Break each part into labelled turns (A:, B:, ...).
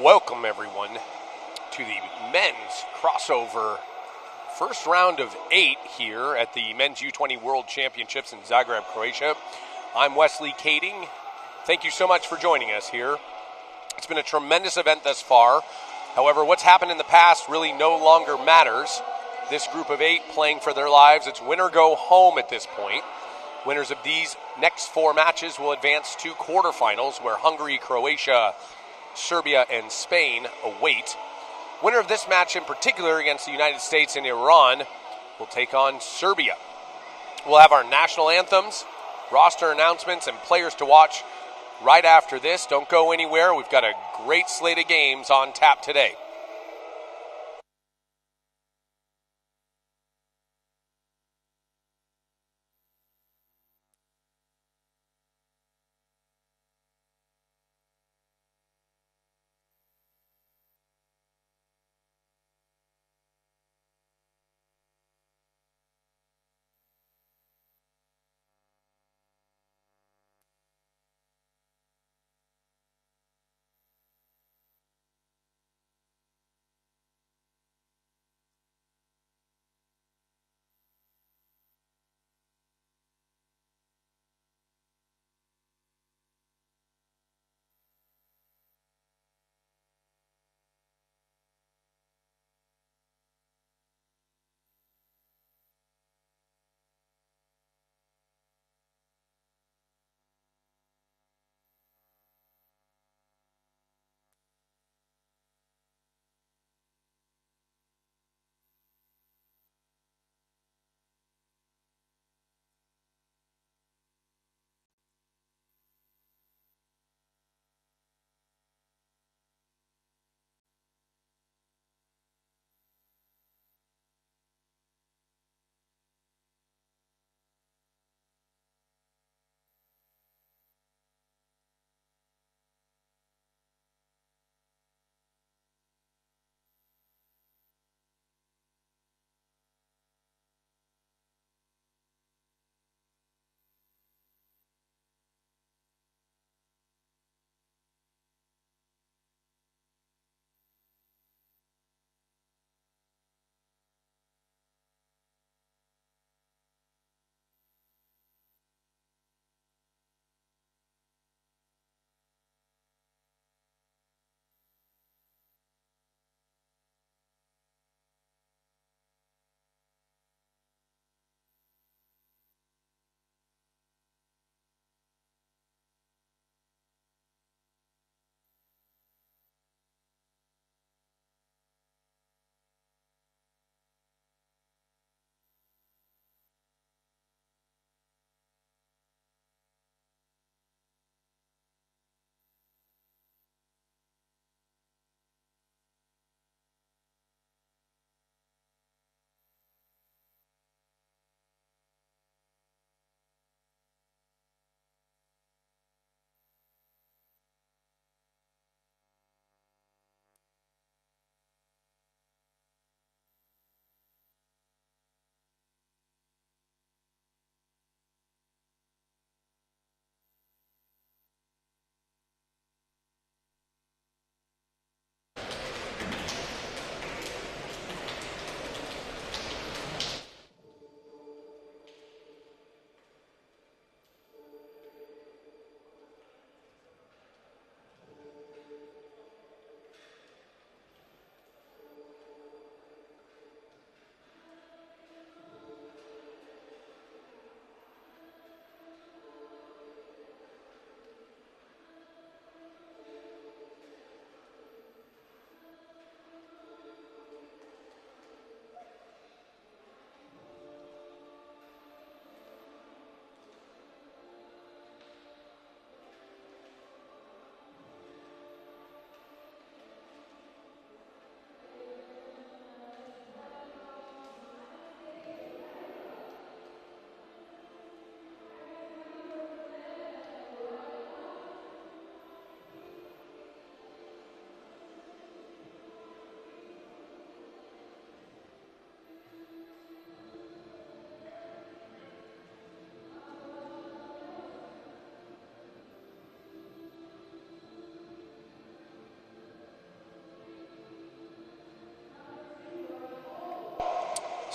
A: Welcome everyone to the men's crossover first round of 8 here at the men's U20 World Championships in Zagreb, Croatia. I'm Wesley Kading. Thank you so much for joining us here. It's been a tremendous event thus far. However, what's happened in the past really no longer matters. This group of 8 playing for their lives. It's win or go home at this point. Winners of these next 4 matches will advance to quarterfinals where Hungary, Croatia, Serbia, and Spain await. Winner of this match in particular against the United States and Iran will take on Serbia. We'll have our national anthems, roster announcements, and players to watch right after this. Don't go anywhere. We've got a great slate of games on tap today.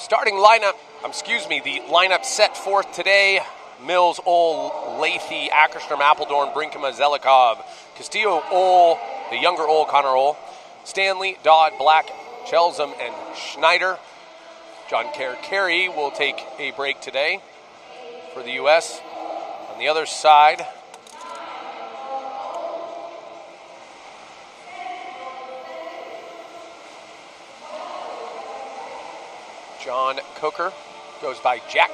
A: The lineup set forth today: Mills, Ol, Lathy, Ackerstrom, Appledorn, Brinkema, Zelikov, Castillo, Ol, the younger Ol, Connor Ol, Stanley, Dodd, Black, Chelsom, and Schneider. John Carey will take a break today for the U.S. On the other side, John Coker goes by Jack,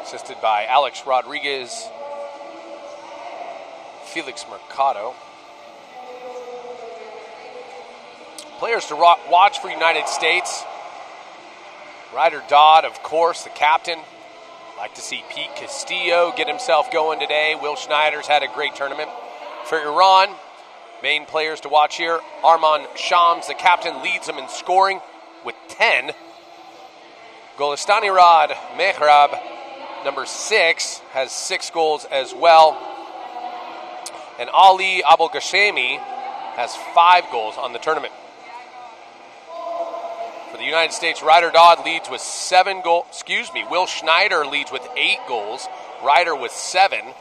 A: assisted by Alex Rodriguez, Felix Mercado. Players to watch for United States: Ryder Dodd, of course, the captain. Like to see Pete Castillo get himself going today. Will Schneider's had a great tournament. For Iran, main players to watch here: Arman Shams, the captain, leads them in scoring with 10. Golestani-Rad Mehrab, number 6, has 6 goals as well. And Ali Abulghashemi has 5 goals on the tournament. For the United States, Ryder Dodd leads with 7 goals. Will Schneider leads with 8 goals. Ryder with 7.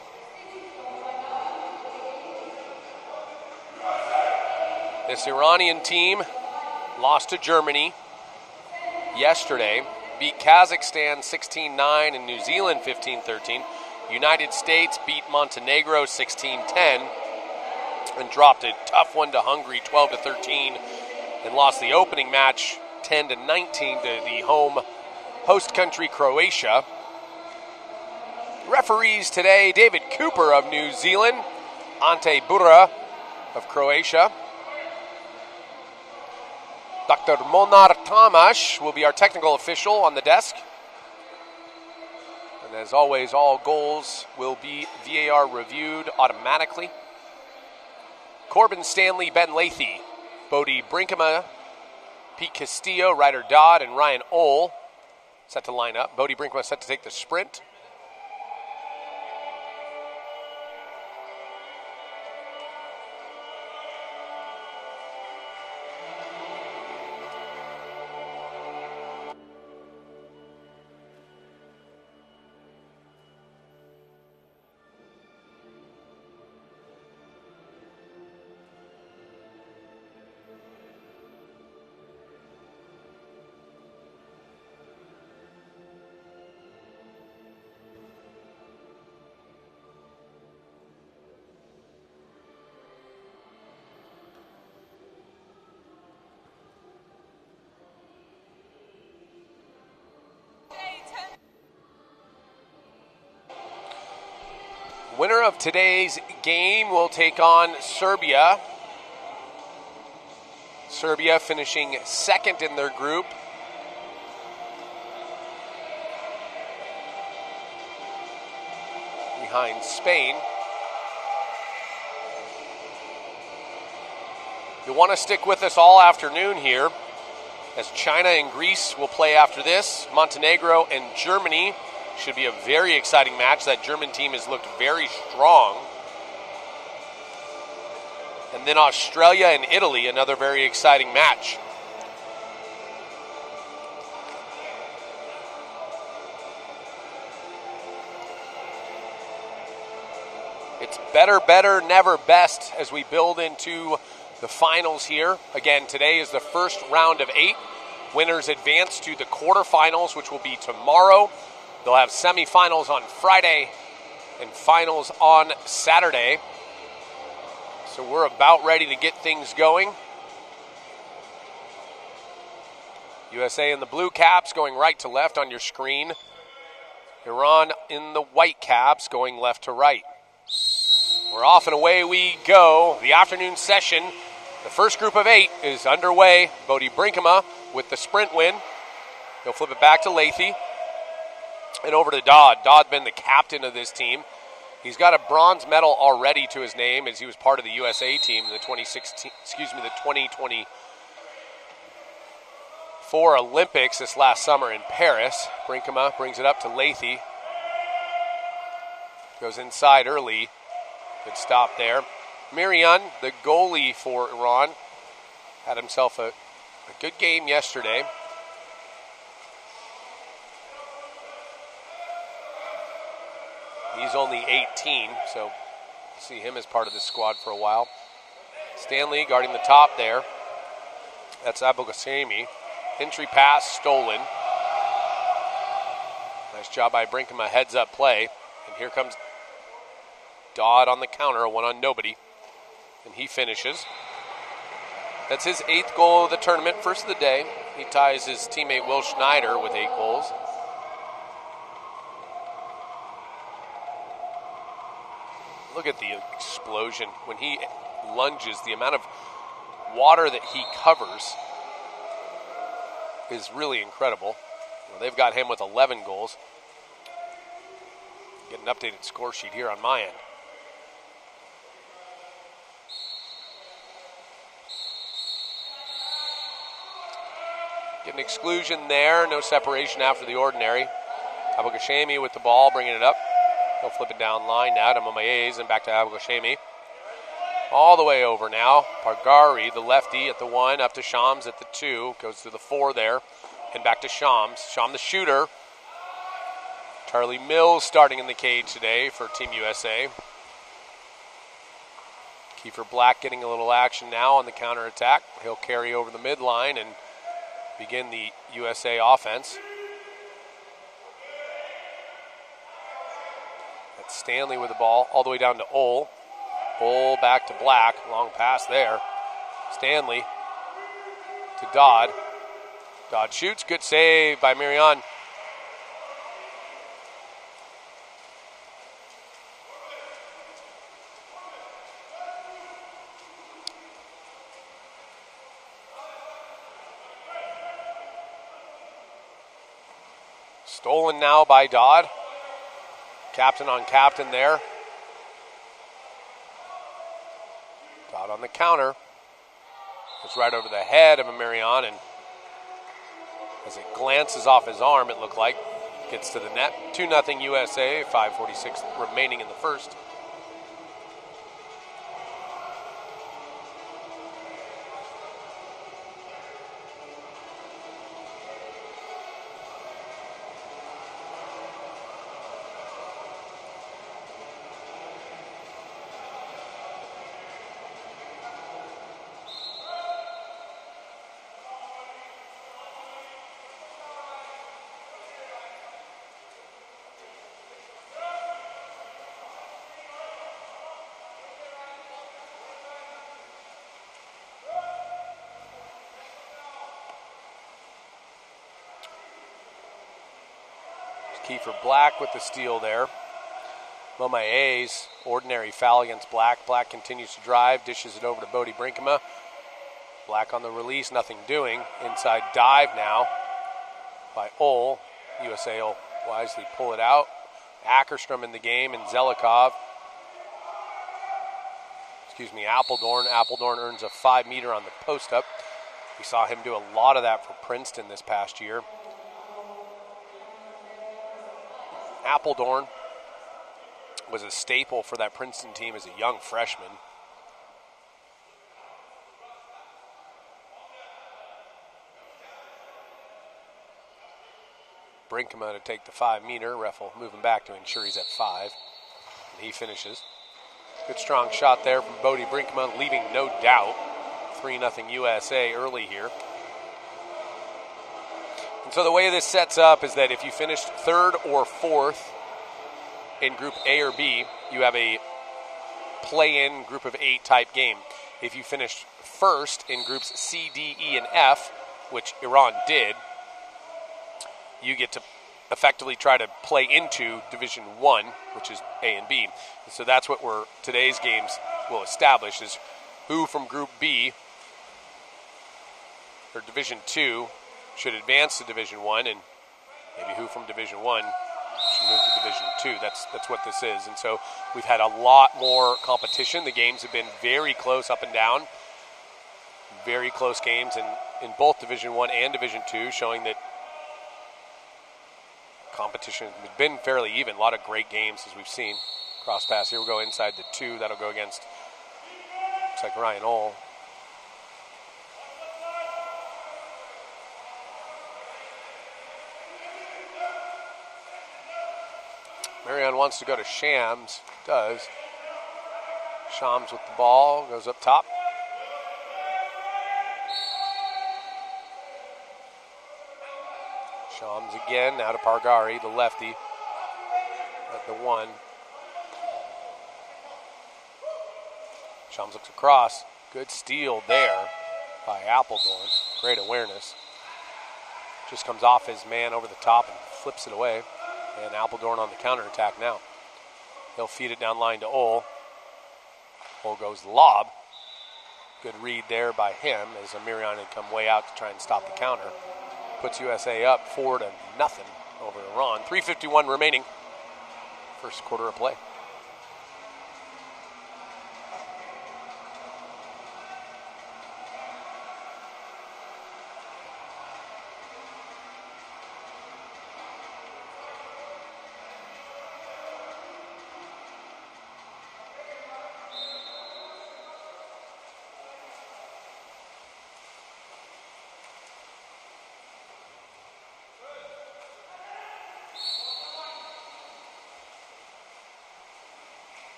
A: This Iranian team lost to Germany yesterday, beat Kazakhstan 16-9 and New Zealand 15-13. United States beat Montenegro 16-10 and dropped a tough one to Hungary 12-13 and lost the opening match 10-19 to the host country Croatia. Referees today: David Cooper of New Zealand, Ante Bura of Croatia. Dr. Monar Tamash will be our technical official on the desk. And as always, all goals will be VAR reviewed automatically. Corbin Stanley, Ben Lathy, Bodie Brinkema, Pete Castillo, Ryder Dodd, and Ryan Ol set to line up. Bodie Brinkema set to take the sprint. Winner of today's game will take on Serbia. Serbia finishing second in their group. Behind Spain. You'll want to stick with us all afternoon here, as China and Greece will play after this. Montenegro and Germany should be a very exciting match. That German team has looked very strong. And then Australia and Italy, another very exciting match. It's better, never best as we build into the finals here. Again, today is the first round of 8. Winners advance to the quarterfinals, which will be tomorrow. They'll have semifinals on Friday and finals on Saturday. So we're about ready to get things going. USA in the blue caps going right to left on your screen. Iran in the white caps going left to right. We're off and away we go. The afternoon session, the first group of 8 is underway. Bodie Brinkema with the sprint win. He'll flip it back to Lathy. And over to Dodd. Dodd been the captain of this team. He's got a bronze medal already to his name as he was part of the USA team in the 2024 Olympics this last summer in Paris. Brinkema brings it up to Lathy. Goes inside early. Good stop there. Mirian, the goalie for Iran, had himself a good game yesterday. He's only 18, so see him as part of this squad for a while. Stanley guarding the top there. That's Abogasemi. Entry pass stolen. Nice job by Brinkema, heads up play. And here comes Dodd on the counter, a one on nobody. And he finishes. That's his 8th goal of the tournament, first of the day. He ties his teammate Will Schneider with 8 goals. Look at the explosion. When he lunges, the amount of water that he covers is really incredible. Well, they've got him with 11 goals. Get an updated score sheet here on my end. Get an exclusion there. No separation after the ordinary. Abogasemi with the ball, bringing it up. He'll flip it down line now to Momaez and back to Abogasemi. All the way over now. Pargari, the lefty, at the 1, up to Shams at the 2. Goes to the 4 there. And back to Shams. Shams the shooter. Charlie Mills starting in the cage today for Team USA. Kiefer Black getting a little action now on the counterattack. He'll carry over the midline and begin the USA offense. That's Stanley with the ball all the way down to Ole. Ole back to Black. Long pass there. Stanley to Dodd. Dodd shoots. Good save by Marion. Stolen now by Dodd. Captain on captain there. Dodd on the counter. It's right over the head of Marion, and as it glances off his arm, it looked like, gets to the net. 2-0 USA, 5:46 remaining in the first. Kiefer Black with the steal there. Momaez, ordinary foul against Black. Black continues to drive, dishes it over to Bodie Brinkema. Black on the release, nothing doing. Inside dive now by Ole. USA will wisely pull it out. Ackerstrom in the game and Zelikov. Appledorn. Appledorn earns a 5-meter on the post-up. We saw him do a lot of that for Princeton this past year. Appledorn was a staple for that Princeton team as a young freshman. Brinkema to take the 5-meter. Ref will move him back to ensure he's at 5. And he finishes. Good strong shot there from Bodie Brinkema, leaving no doubt. 3-0 USA early here. And so the way this sets up is that if you finished 3rd or 4th in Group A or B, you have a play-in group of 8 type game. If you finished 1st in Groups C, D, E, and F, which Iran did, you get to effectively try to play into Division 1, which is A and B. And so that's what today's games will establish, is who from Group B or Division 2 should advance to Division 1, and maybe who from Division 1 should move to Division 2. That's what this is. And so we've had a lot more competition. The games have been very close up and down. Very close games in both Division 1 and Division 2, showing that competition has been fairly even. A lot of great games as we've seen. Cross pass here. We'll go inside the 2. That'll go against, looks like Ryan Ole. Marion wants to go to Shams. Does. Shams with the ball. Goes up top. Shams again. Now to Pargari, the lefty. At the 1. Shams looks across. Good steal there by Appledorn. Great awareness. Just comes off his man over the top and flips it away. And Appledorn on the counterattack now. He'll feed it down line to Ole. Ole goes lob. Good read there by him as Amirion had come way out to try and stop the counter. Puts USA up 4-0 over Iran. 3:51 remaining. First quarter of play.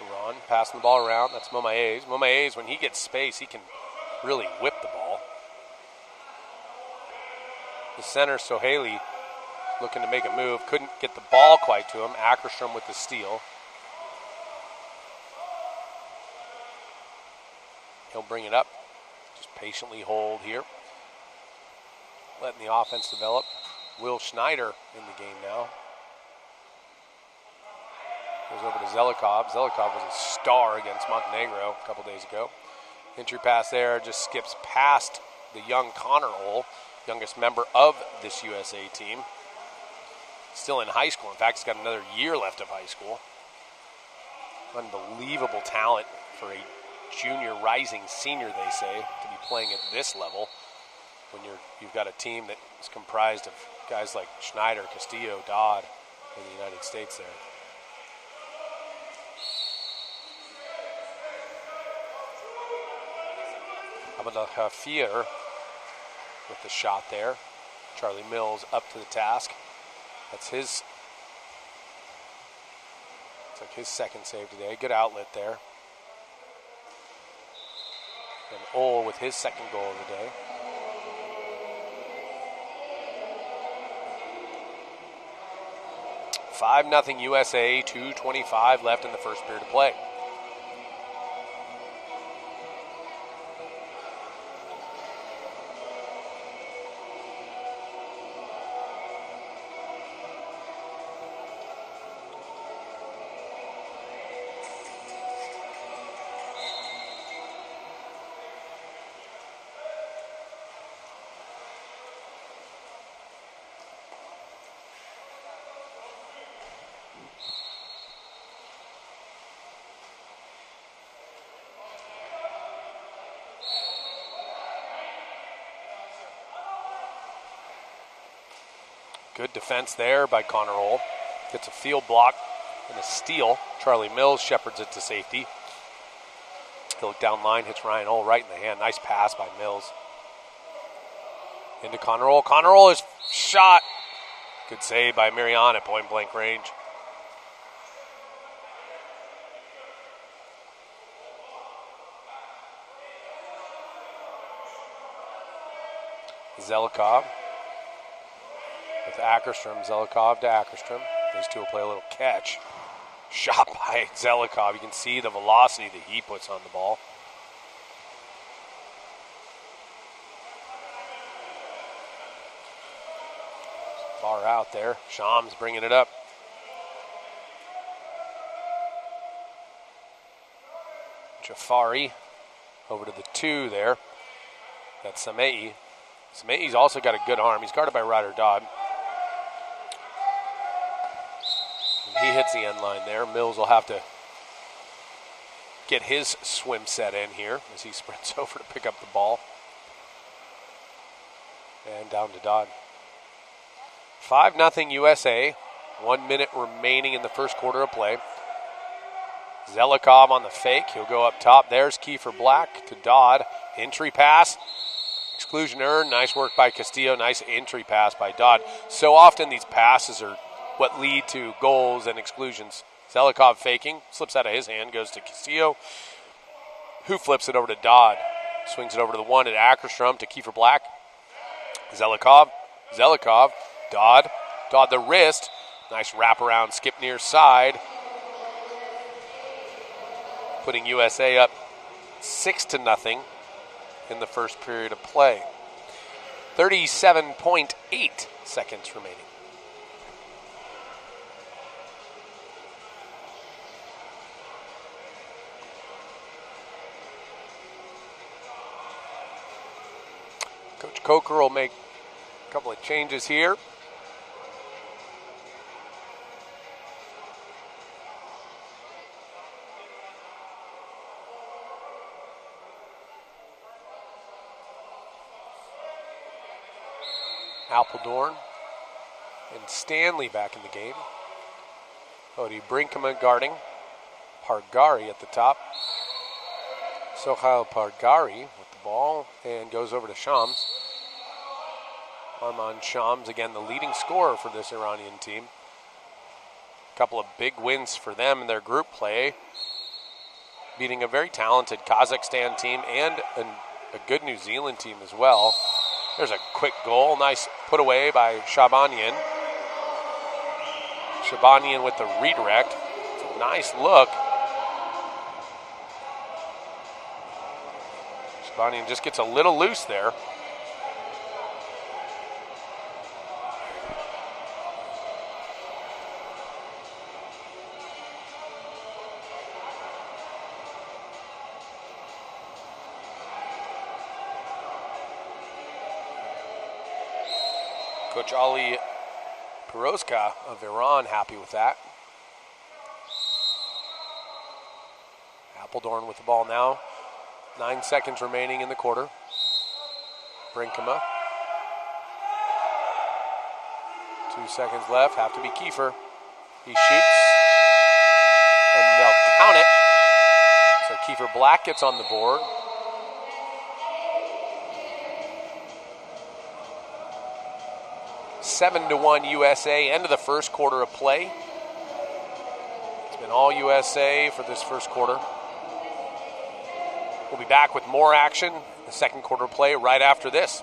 A: Iran passing the ball around. That's Momaez. Momaez, when he gets space, he can really whip the ball. The center, Sohaili, looking to make a move. Couldn't get the ball quite to him. Ackerstrom with the steal. He'll bring it up. Just patiently hold here. Letting the offense develop. Will Schneider in the game now. Goes over to Zelikov. Zelikov was a star against Montenegro a couple days ago. Entry pass there, just skips past the young Connor Ole, youngest member of this USA team. Still in high school. In fact, he's got another year left of high school. Unbelievable talent for a junior rising senior, they say, to be playing at this level when you've got a team that is comprised of guys like Schneider, Castillo, Dodd in the United States there. Hafir with the shot there. Charlie Mills up to the task. That's his second save today. Good outlet there. And Ole with his second goal of the day. $5-0 USA, 2:25 left in the first period of play. Good defense there by Connor Ole. Gets a field block and a steal. Charlie Mills shepherds it to safety. He'll look down line, hits Ryan Ole right in the hand. Nice pass by Mills. Into Connor Ole. Connor Ole is shot. Good save by Marion at point blank range. Zelikov with Ackerstrom. Zelikov to Ackerstrom. These two will play a little catch. Shot by Zelikov. You can see the velocity that he puts on the ball. Far out there. Shams bringing it up. Jafari over to the 2 there. That's Samei. Samei's also got a good arm. He's guarded by Ryder Dodd. And he hits the end line there. Mills will have to get his swim set in here as he sprints over to pick up the ball. And down to Dodd. 5-0 USA. 1 minute remaining in the first quarter of play. Zelikov on the fake. He'll go up top. There's Kiefer Black to Dodd. Entry pass. exclusion earned. Nice work by Castillo. Nice entry pass by Dodd. So often these passes are what lead to goals and exclusions. Zelikov faking, slips out of his hand, goes to Castillo, who flips it over to Dodd. Swings it over to the one at Ackerstrom to Kiefer Black. Zelikov, Dodd the wrist. Nice wraparound skip near side. Putting USA up 6-0 in the first period of play. 37.8 seconds remaining. Coach Coker will make a couple of changes here. Apeldoorn and Stanley back in the game. Odie Brinkman guarding. Pargari at the top. Sohail Pargari with the ball and goes over to Shams. Arman Shams, again the leading scorer for this Iranian team. A couple of big wins for them in their group play, beating a very talented Kazakhstan team and a good New Zealand team as well. There's a quick goal. Nice put away by Shabanian. Shabanian with the redirect. It's a nice look. Shabanian just gets a little loose there. Coach Ali Pirozka of Iran happy with that. Apeldoorn with the ball now. 9 seconds remaining in the quarter. Brinkema. 2 seconds left. Have to be Kiefer. He shoots. And they'll count it. So Kiefer Black gets on the board. Seven to 1 USA, end of the first quarter of play. It's been all USA for this first quarter. We'll be back with more action, the second quarter play, right after this.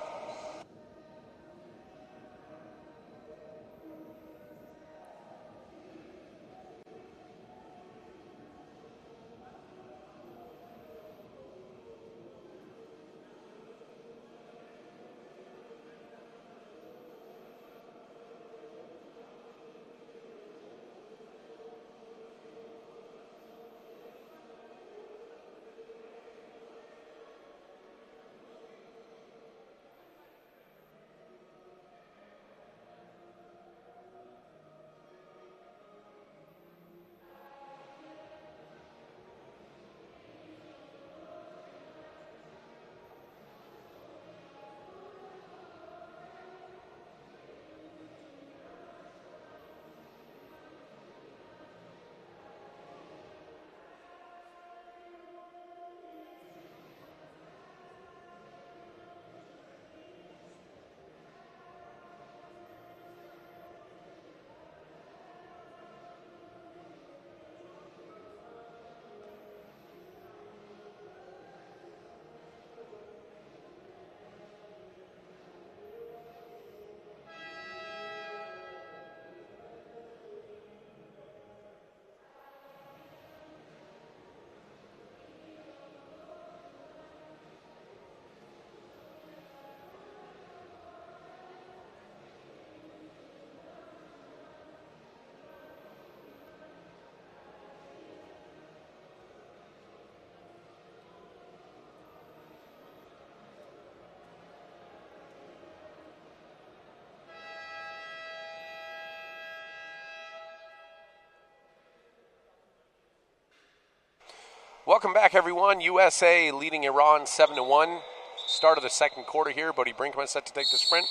A: Welcome back, everyone. USA leading Iran 7-1. Start of the second quarter here. Bodie Brinkman set to take the sprint.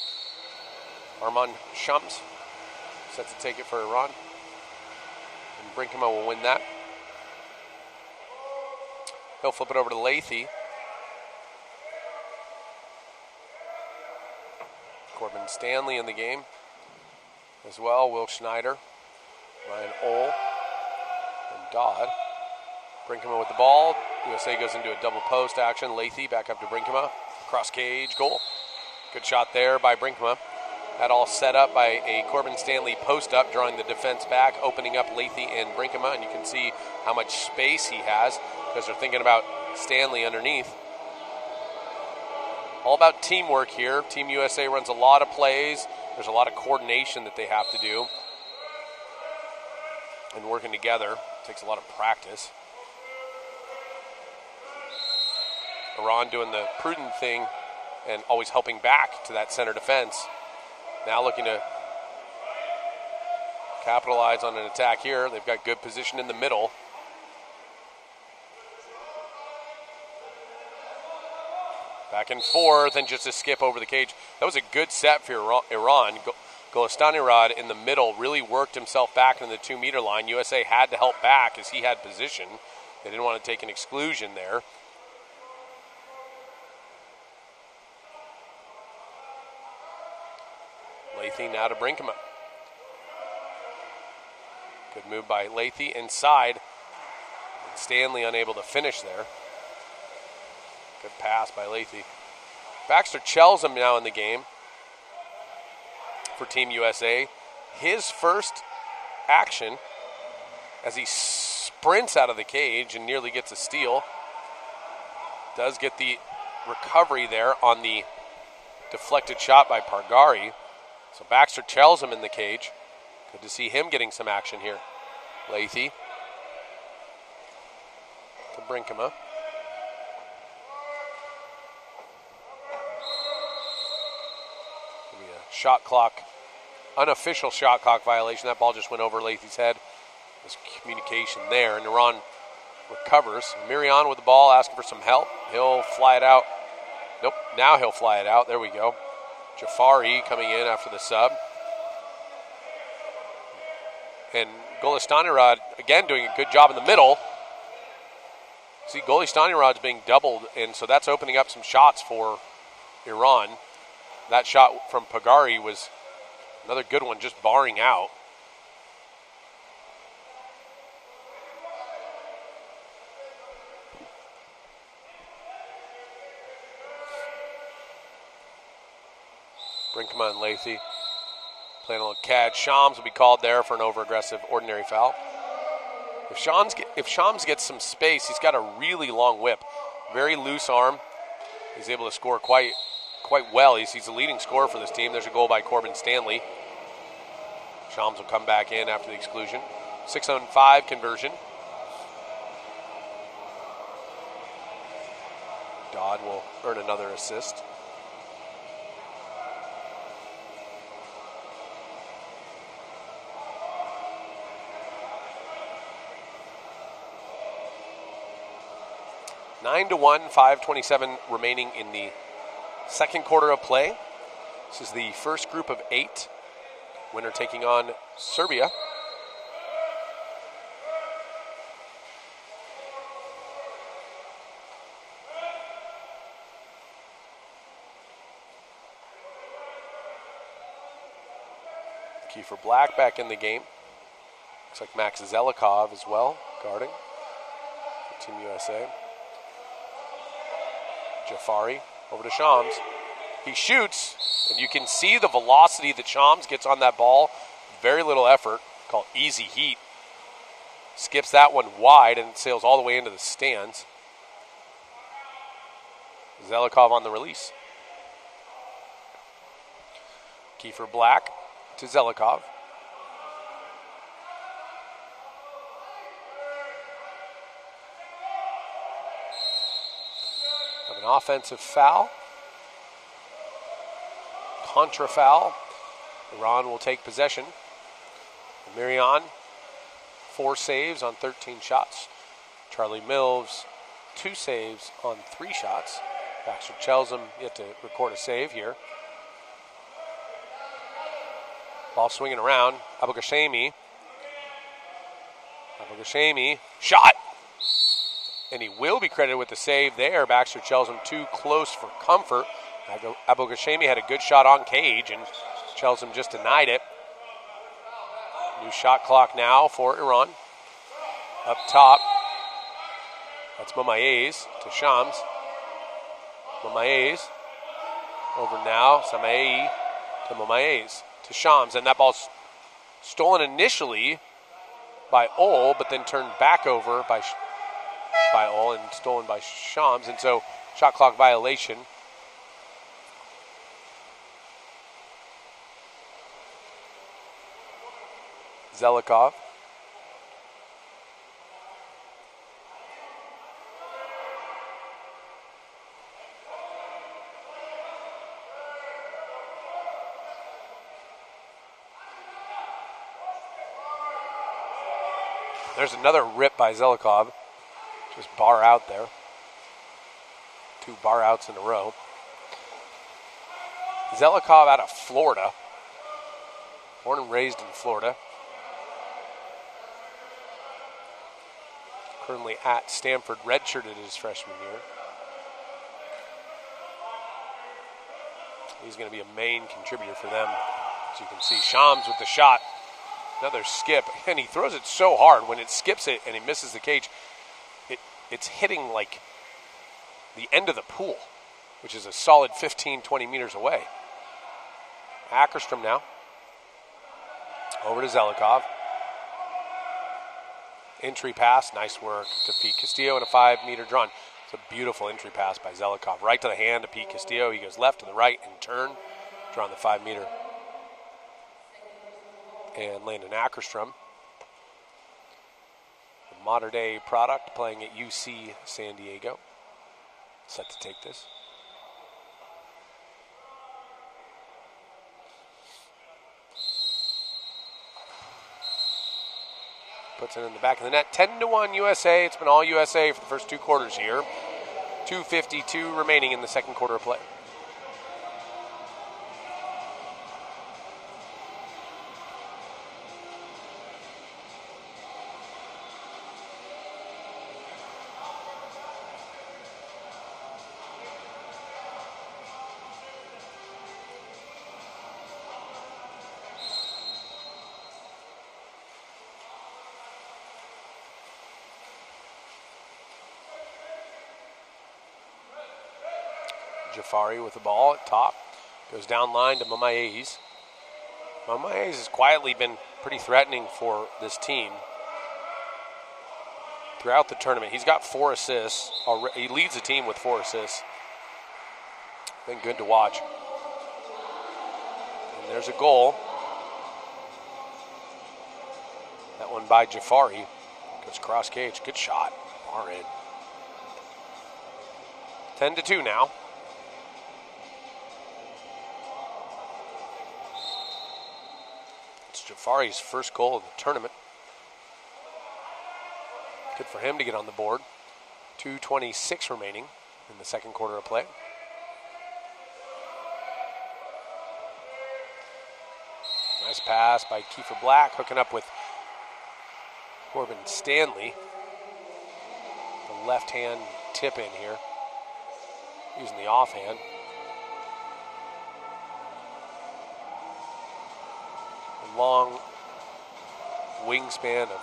A: Arman Shams set to take it for Iran. And Brinkman will win that. He'll flip it over to Lathy. Corbin Stanley in the game as well. Will Schneider, Ryan Ohl, and Dodd. Brinkema with the ball. USA goes into a double post action. Lathy back up to Brinkema. Cross cage, goal. Good shot there by Brinkema. That all set up by a Corbin Stanley post up, drawing the defense back, opening up Lathy and Brinkema, and you can see how much space he has because they're thinking about Stanley underneath. All about teamwork here. Team USA runs a lot of plays. There's a lot of coordination that they have to do. And working together takes a lot of practice. Iran doing the prudent thing and always helping back to that center defense. Now looking to capitalize on an attack here. They've got good position in the middle. Back and forth, and just a skip over the cage. That was a good set for Iran. Golastanirad in the middle really worked himself back into the 2-meter line. USA had to help back as he had position. They didn't want to take an exclusion there. Lathy now to Brinkema. Good move by Lathy inside. Stanley unable to finish there. Good pass by Lathy. Baxter Chelsham now in the game for Team USA. His first action as he sprints out of the cage and nearly gets a steal. Does get the recovery there on the deflected shot by Pargari. So Baxter Chelsham in the cage. Good to see him getting some action here. Lathy to Brinkema. Maybe a shot clock, unofficial shot clock violation. That ball just went over Lathy's head. There's communication there, and Iran recovers. Mirion with the ball, asking for some help. He'll fly it out. Nope, now he'll fly it out. There we go. Jafari coming in after the sub. And Golastanirad, again, doing a good job in the middle. See, Golastanirad's being doubled, and so that's opening up some shots for Iran. That shot from Pagari was another good one, just barring out. Brinkema and Lathy playing a little catch. Shams will be called there for an over-aggressive ordinary foul. If Shams gets some space, he's got a really long whip. Very loose arm. He's able to score quite well. He's the leading scorer for this team. There's a goal by Corbin Stanley. Shams will come back in after the exclusion. 6-on-5 conversion. Dodd will earn another assist. Nine to 1, 5:27 remaining in the second quarter of play. This is the first group of 8. Winner taking on Serbia. Kiefer Black back in the game. Looks like Max Zelikov as well, guarding for Team USA. Jafari over to Shams. He shoots, and you can see the velocity that Shams gets on that ball. Very little effort, called easy heat. Skips that one wide and sails all the way into the stands. Zelikov on the release. Kiefer Black to Zelikov. An offensive foul. Contra foul. Iran will take possession. Mirion, 4 saves on 13 shots. Charlie Mills, 2 saves on 3 shots. Baxter Chelsham yet to record a save here. Ball swinging around. Abogashemi. Shot! And he will be credited with the save there. Baxter Chelsham too close for comfort. Abogashemi had a good shot on cage, and Cheltenham just denied it. New shot clock now for Iran. Up top, that's Mamaez to Shams. Mamaez over now, Samaei to Mamaez to Shams, and that ball's stolen initially by Ol, but then turned back over by Ol and stolen by Shams, and so shot clock violation. Zelikov. There's another rip by Zelikov. Just bar out there. 2 bar outs in a row. Zelikov out of Florida. Born and raised in Florida. Currently at Stanford, redshirted his freshman year. He's going to be a main contributor for them. As you can see, Shams with the shot. Another skip, and he throws it so hard. When it skips it and he misses the cage, it's hitting like the end of the pool, which is a solid 15, 20 meters away. Ackerstrom now. Over to Zelikov. Entry pass, nice work to Pete Castillo, and a 5-meter drawn. It's a beautiful entry pass by Zelikov. Right to the hand to Pete Castillo. He goes left to the right and turn, drawing the 5-meter. And Landon Ackerstrom, a modern-day product, playing at UC San Diego. Set to take this. Puts it in the back of the net. 10-1 USA. It's been all USA for the first 2 quarters here. 2:52 remaining in the second quarter of play. Jafari with the ball at top. Goes down line to Mamaez. Mamaez has quietly been pretty threatening for this team throughout the tournament. He's got 4 assists. He leads the team with 4 assists. Been good to watch. And there's a goal. That one by Jafari. Goes cross cage. Good shot. Far in. 10-2 now. Jafari's first goal of the tournament. Good for him to get on the board. 2:26 remaining in the second quarter of play. Nice pass by Kiefer Black, hooking up with Corbin Stanley. The left-hand tip in here, using the offhand. Long wingspan of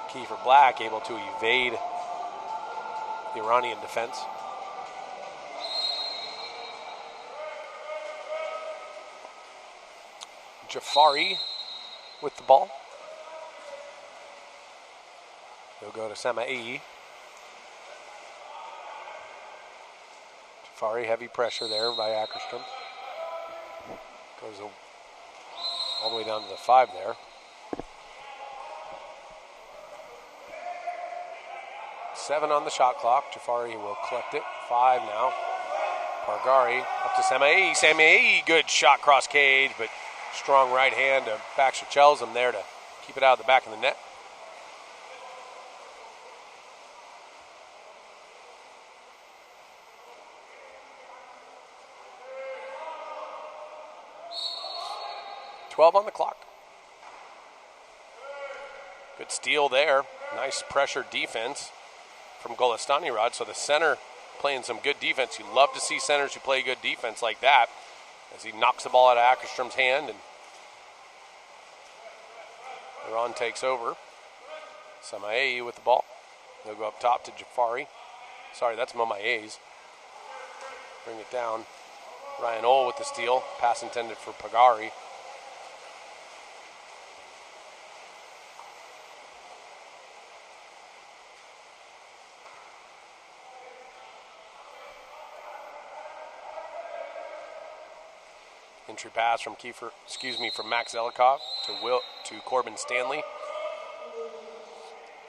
A: Kiefer Black, able to evade the Iranian defense. Jafari with the ball. He'll go to Samaei. Jafari, heavy pressure there by Ackerstrom. Goes all the way down to the 5 there. 7 on the shot clock. Jafari will collect it. 5 now. Pargari up to Samaei. Samaei, good shot cross cage, but strong right hand to Baxter Cheltenham there to keep it out of the back of the net. On the clock. Good steal there. Nice pressure defense from Golestani Rod. So the center playing some good defense. You love to see centers who play good defense like that, as he knocks the ball out of Ackerstrom's hand, and Iran takes over. Samaei with the ball. They'll go up top to Jafari. Sorry, that's Momaye's. Bring it down. Ryan Ole with the steal. Pass intended for Pagari. Entry pass from from Max Zelikov to Corbin Stanley.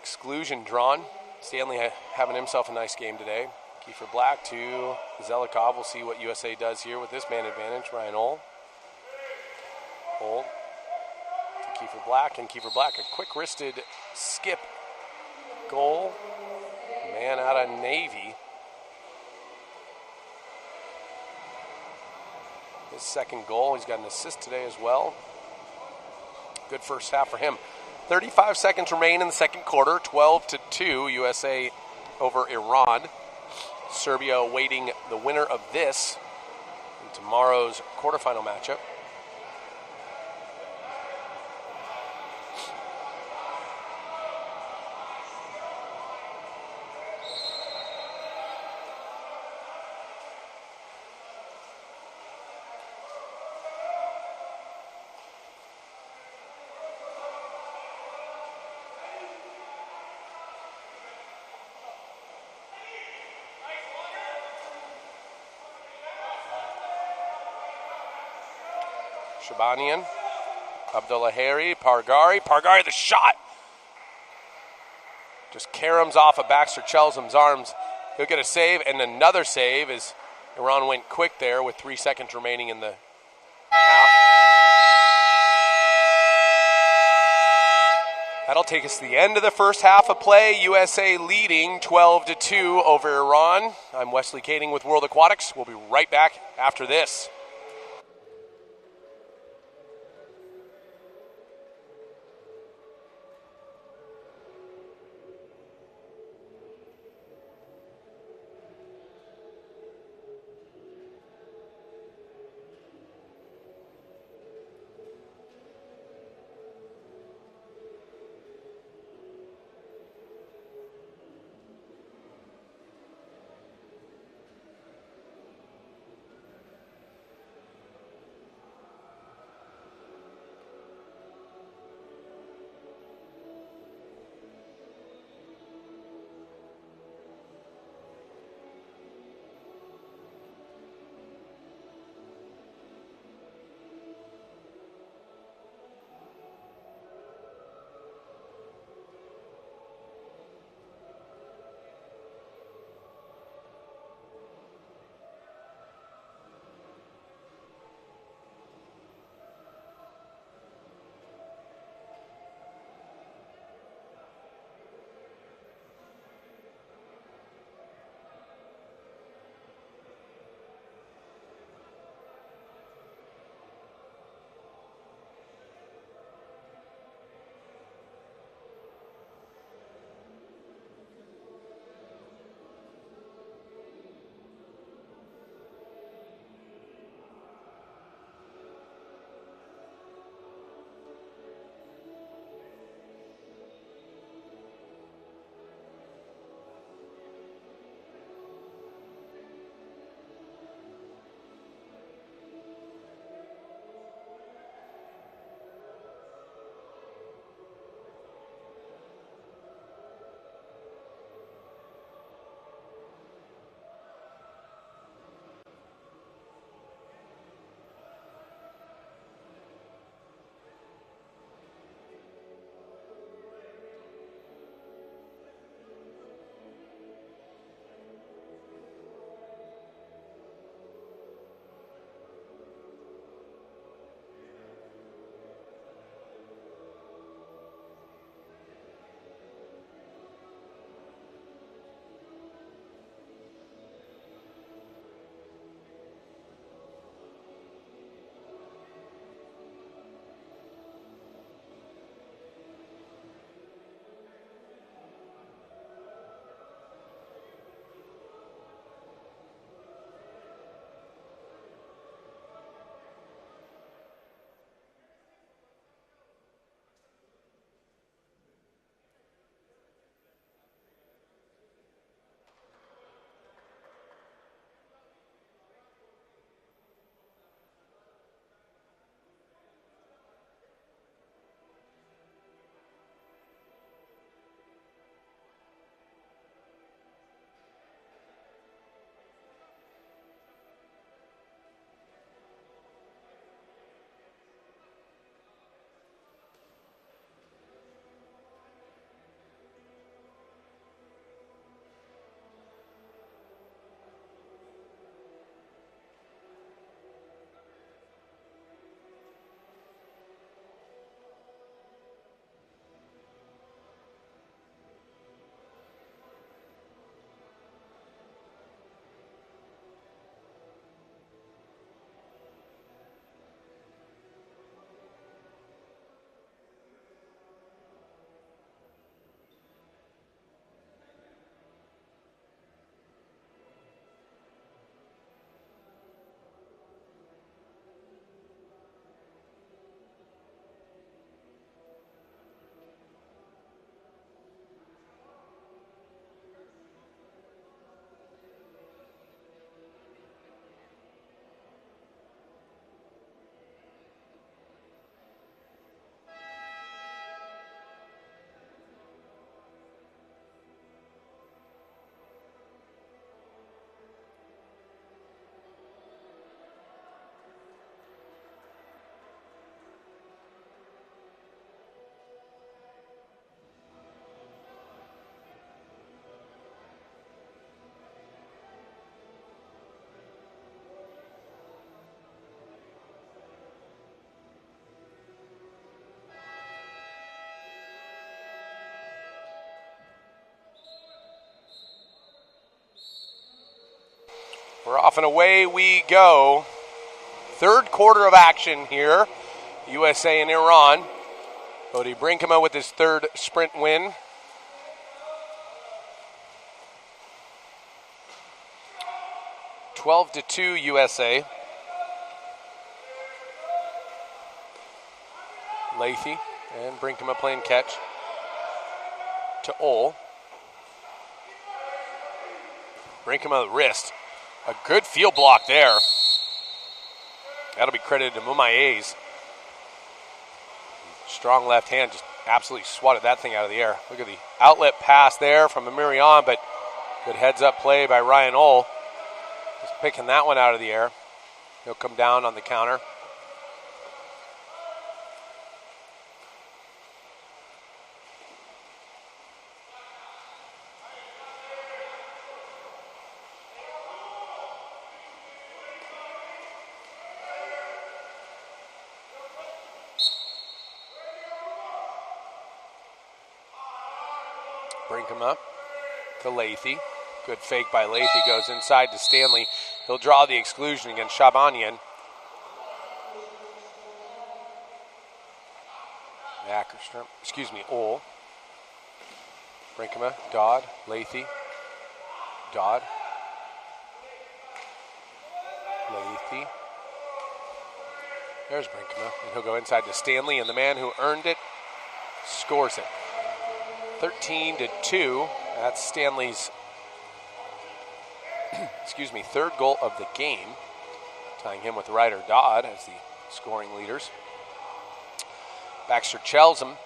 A: Exclusion drawn. Stanley having himself a nice game today. Kiefer Black to Zelikov. We'll see what USA does here with this man advantage. Ryan Ole. Ole to Kiefer Black, and Kiefer Black, a quick-wristed skip goal. Man out of Navy. His second goal. He's got an assist today as well. Good first half for him. 35 seconds remain in the second quarter. 12-2, USA over Iran. Serbia awaiting the winner of this in tomorrow's quarterfinal matchup. Shabanian, Abdullahari, Pargari. Pargari, the shot! Just caroms off of Baxter Chelsem's arms. He'll get a save, and another save as Iran went quick there with 3 seconds remaining in the half. That'll take us to the end of the first half of play. USA leading 12-2 over Iran. I'm Wesley Kading with World Aquatics. We'll be right back after this. We're off and away we go. Third quarter of action here. USA and Iran. Bodie Brinkema with his third sprint win. (12-2) USA. Lathy and Brinkema playing catch to Ole. Brinkema wrist. A good field block there. That'll be credited to Mumayes. Strong left hand just absolutely swatted that thing out of the air. Look at the outlet pass there from Amirian, but good heads-up play by Ryan Ole. Just picking that one out of the air. He'll come down on the counter. Brinkema to Lathy. Good fake by Lathy. Goes inside to Stanley. He'll draw the exclusion against Shabanian. Ackerstrom, Ole. Brinkema, Dodd, Lathy. Dodd. Lathy. There's Brinkema. And he'll go inside to Stanley, and the man who earned it scores it. 13-2. That's Stanley's third goal of the game, tying him with Ryder Dodd as the scoring leaders. Baxter Chelsham,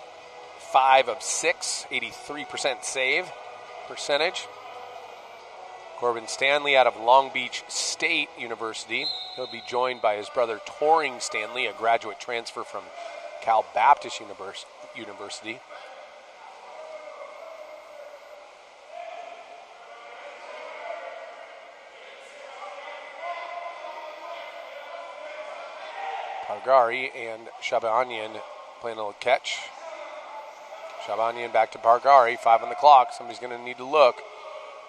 A: 5 of 6, 83% save percentage. Corbin Stanley out of Long Beach State University. He'll be joined by his brother Toring Stanley, a graduate transfer from Cal Baptist University. Pargari and Shabanian playing a little catch. Shabanian back to Pargari, 5 on the clock. Somebody's going to need to look.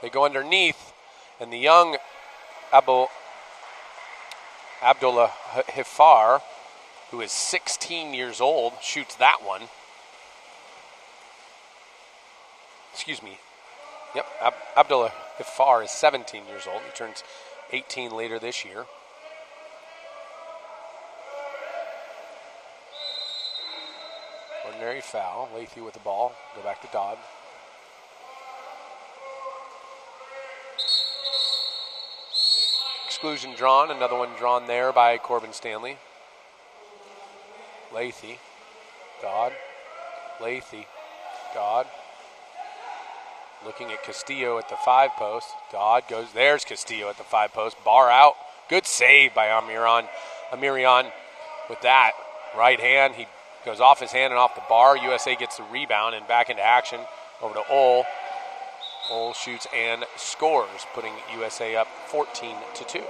A: They go underneath, and the young Abdullah Hifar, who is 16 years old, shoots that one. Yep, Abdullah Hifar is 17 years old. He turns 18 later this year. Ordinary foul. Lathy with the ball. Go back to Dodd. Exclusion drawn. Another one drawn there by Corbin Stanley. Lathy. Dodd. Lathy. Dodd. Looking at Castillo at the 5 post. Dodd goes. There's Castillo at the 5 post. Bar out. Good save by Amirian with that. Right hand. He goes off his hand and off the bar. USA gets the rebound and back into action. Over to Ole. Ole shoots and scores, putting USA up 14-2.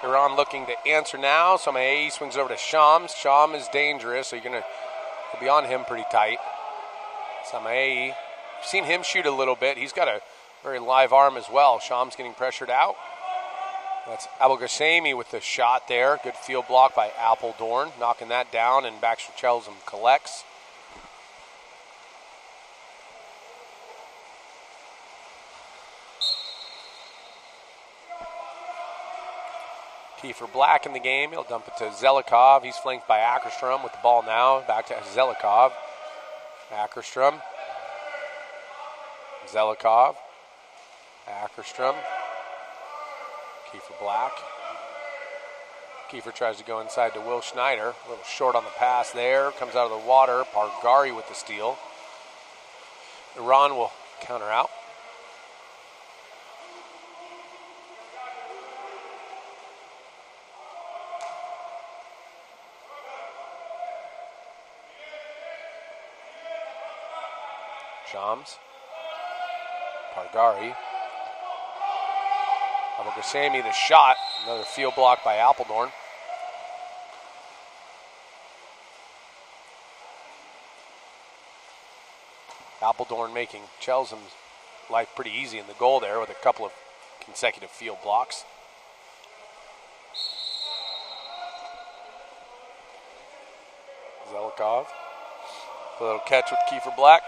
A: Iran looking to answer now. Samaei swings over to Shams. Shams is dangerous, so you'll be on him pretty tight. Samaei, you've seen him shoot a little bit. He's got a very live arm as well. Shams getting pressured out. That's Abou-Gassemi with the shot there. Good field block by Apeldoorn, knocking that down, and Baxter Chelsham collects. Kiefer Black in the game. He'll dump it to Zelikov. He's flanked by Ackerstrom with the ball now. Back to Zelikov. Ackerstrom. Zelikov. Ackerstrom. Kiefer Black. Kiefer tries to go inside to Will Schneider. A little short on the pass there. Comes out of the water. Pargari with the steal. Iran will counter out. Shams. Pargari. Abogosami the shot. Another field block by Apeldoorn. Apeldoorn making Chelsem's life pretty easy in the goal there with a couple of consecutive field blocks. Zelikov. A little catch with Kiefer Black.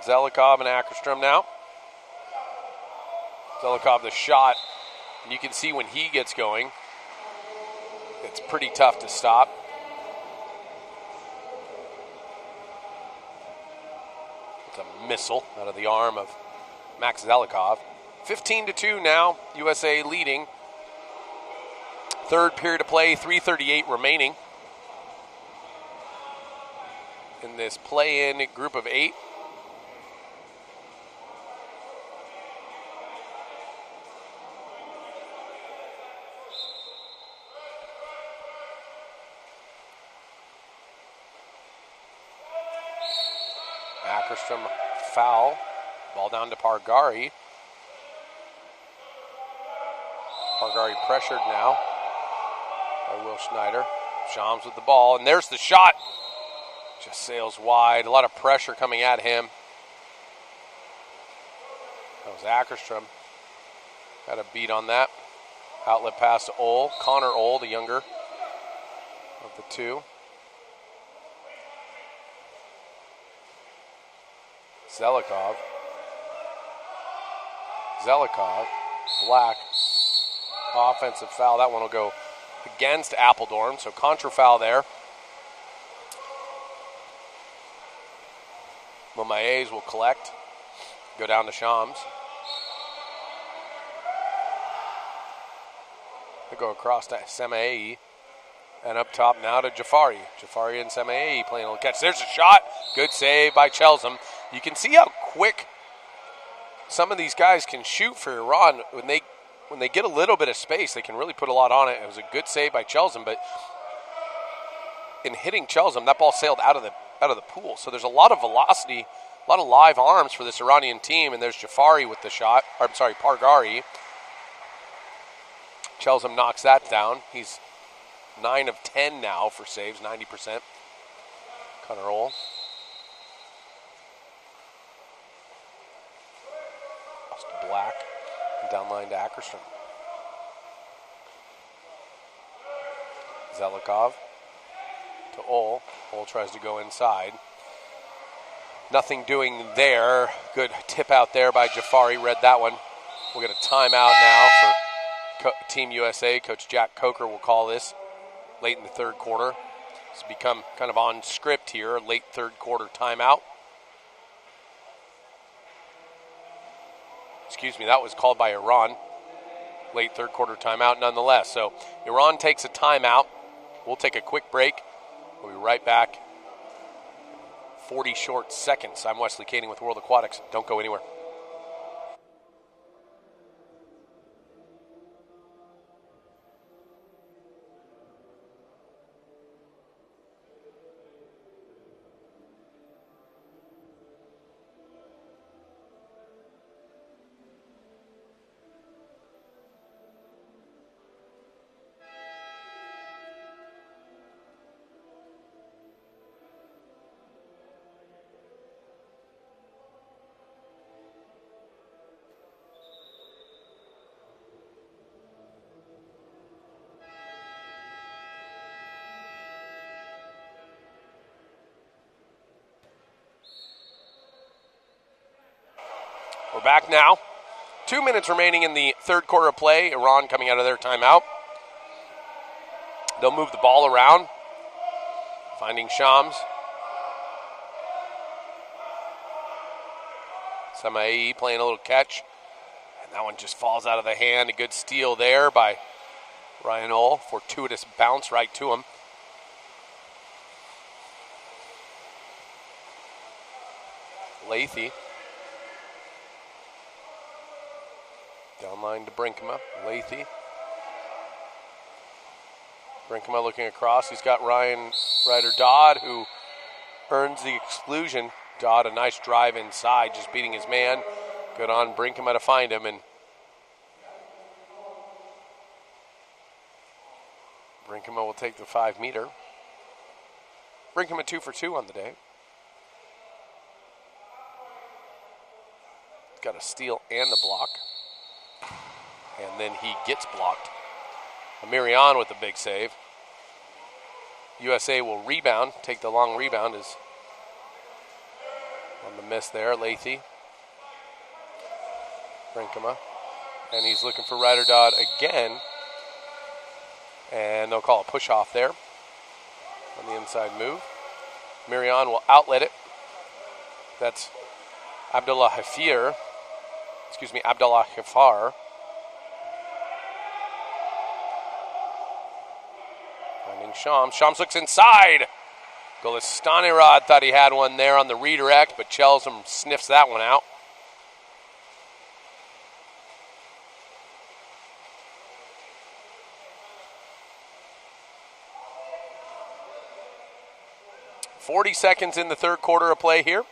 A: Zelikov and Ackerstrom now. Zelikov the shot. And you can see when he gets going, it's pretty tough to stop. It's a missile out of the arm of Max Zelikov. 15-2 now, USA leading. Third period of play, 3:38 remaining in this play-in group of 8. Ackerstrom foul. Ball down to Pargari. Pargari pressured now by Will Schneider. Shams with the ball, and there's the shot. Just sails wide. A lot of pressure coming at him. That was Ackerstrom. Got a beat on that. Outlet pass to Ohl. Connor Ohl, the younger of the two. Zelikov. Black. Offensive foul. That one will go against Apeldoorn. So contra foul there. Mamaez will collect. Go down to Shams. They go across to Semaei. And up top now to Jafari. Jafari and Semaei playing a little catch. There's a shot. Good save by Chelsom. You can see how quick some of these guys can shoot for Iran. When they get a little bit of space, they can really put a lot on it. It was a good save by Chelsom, but in hitting Chelsom, that ball sailed out of the pool. So there's a lot of velocity, a lot of live arms for this Iranian team, and there's Jafari with the shot. Pargari. Chelsom knocks that down. He's 9 of 10 now for saves, 90%. Connor Ohl. Black. Downline to Ackerstrom. Zelikov to Ohl. Ohl tries to go inside. Nothing doing there. Good tip out there by Jafari. Read that one. We'll get a timeout now for Team USA. Coach Jack Coker will call this late in the third quarter. It's become kind of on script here. Late third quarter timeout. Excuse me, that was called by Iran. Late third quarter timeout nonetheless. So Iran takes a timeout. We'll take a quick break. We'll be right back. 40 short seconds. I'm Wesley Kading with World Aquatics. Don't go anywhere. We're back now. 2 minutes remaining in the third quarter of play. Iran coming out of their timeout. They'll move the ball around. Finding Shams. Semaei playing a little catch. And that one just falls out of the hand. A good steal there by Ryan Ole, fortuitous bounce right to him. Lathy. Down line to Brinkema. Lathy. Brinkema looking across. He's got Ryan Ryder Dodd, who earns the exclusion. Dodd, a nice drive inside, just beating his man. Good on Brinkema to find him, and Brinkema will take the 5-meter. Brinkema 2 for 2 on the day. Got a steal and the block. And then he gets blocked. Amirian with the big save. USA will rebound, take the long rebound. Is on the miss there, Lathy. Brinkema. And he's looking for Ryder Dodd again. And they'll call a push off there on the inside move. Miriam will outlet it. That's Abdullah Hafir. Abdullah Hafar. Finding Shams. Shams looks inside. Golistanirad thought he had one there on the redirect, but Chelsham sniffs that one out. .40 seconds in the third quarter of play here.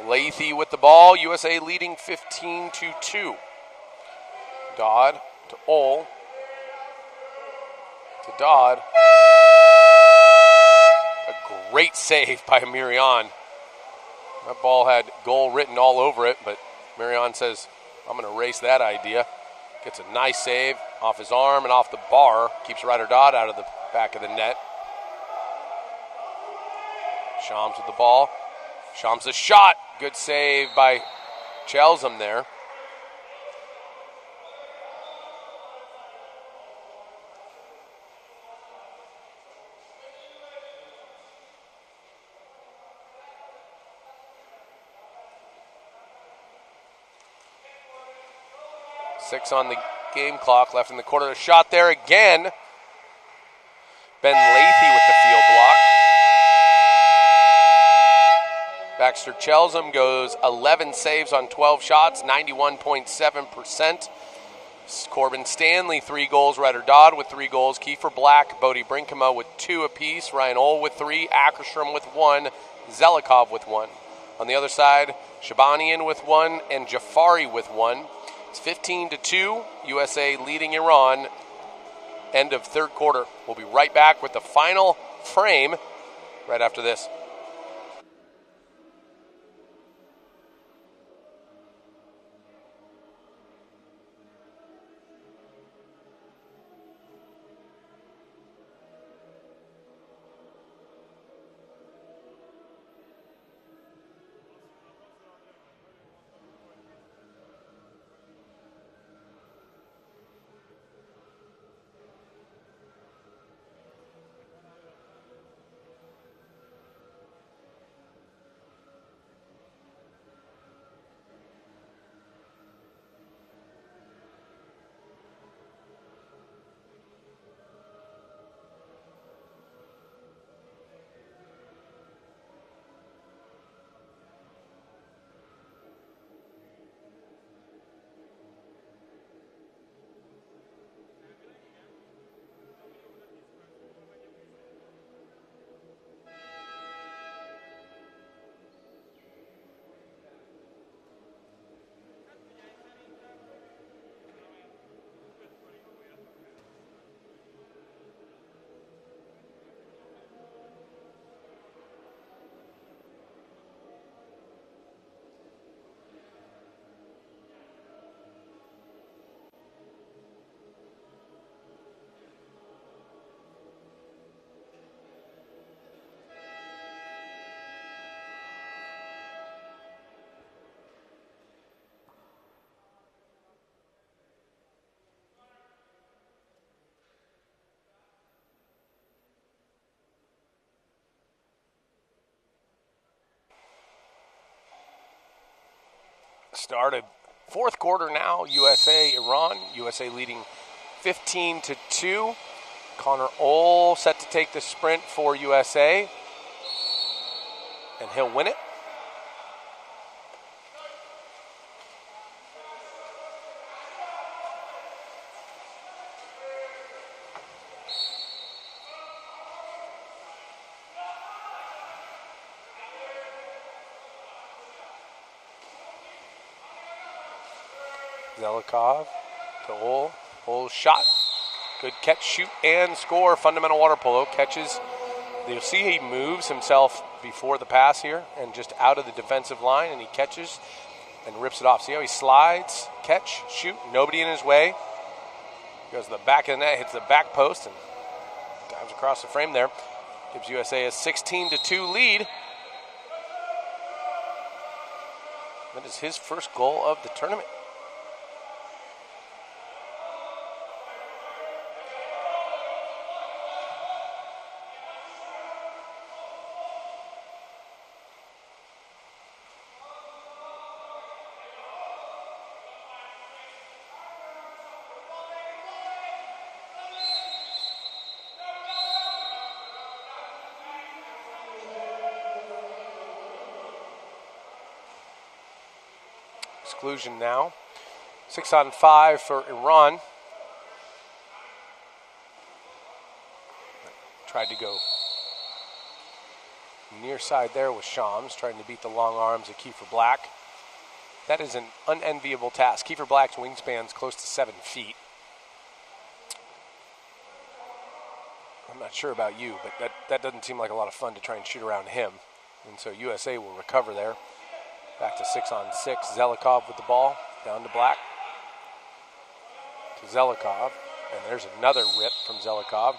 A: Lathy with the ball. USA leading 15-2. Dodd to Ole. To Dodd. A great save by Miriam. That ball had goal written all over it, but Miriam says, I'm going to erase that idea. Gets a nice save off his arm and off the bar. Keeps Ryder Dodd out of the back of the net. Shams with the ball. Shams a shot. Good save by Chelsham there. Six on the game clock left in the quarter. A shot there again. Ben Lathy with the field block. Baxter Chelsham goes 11 saves on 12 shots, 91.7%. Corbin Stanley, 3 goals. Ryder Dodd with 3 goals. Kiefer Black, Bodie Brinkema with 2 apiece. Ryan Ole with 3. Ackerstrom with 1. Zelikov with 1. On the other side, Shabanian with 1 and Jafari with 1. It's 15-2. USA leading Iran. End of third quarter. We'll be right back with the final frame right after this. Started fourth quarter now. USA, Iran. USA leading 15-2. Connor Ohl set to take the sprint for USA, and he'll win it. Zelikov to Ohl. Ohl's shot. Good catch, shoot, and score. Fundamental water polo. Catches. You'll see he moves himself before the pass here and just out of the defensive line, and he catches and rips it off. See how he slides, catch, shoot, nobody in his way. Goes to the back of the net, hits the back post, and dives across the frame there. Gives USA a 16-2 lead. That is his first goal of the tournament. Exclusion now. 6-on-5 for Iran. Tried to go near side there with Shams, trying to beat the long arms of Kiefer Black. That is an unenviable task. Kiefer Black's wingspan's close to 7 feet. I'm not sure about you, but that doesn't seem like a lot of fun to try and shoot around him. And so USA will recover there. Back to 6-on-6. Zelikov with the ball. Down to Black. To Zelikov. And there's another rip from Zelikov.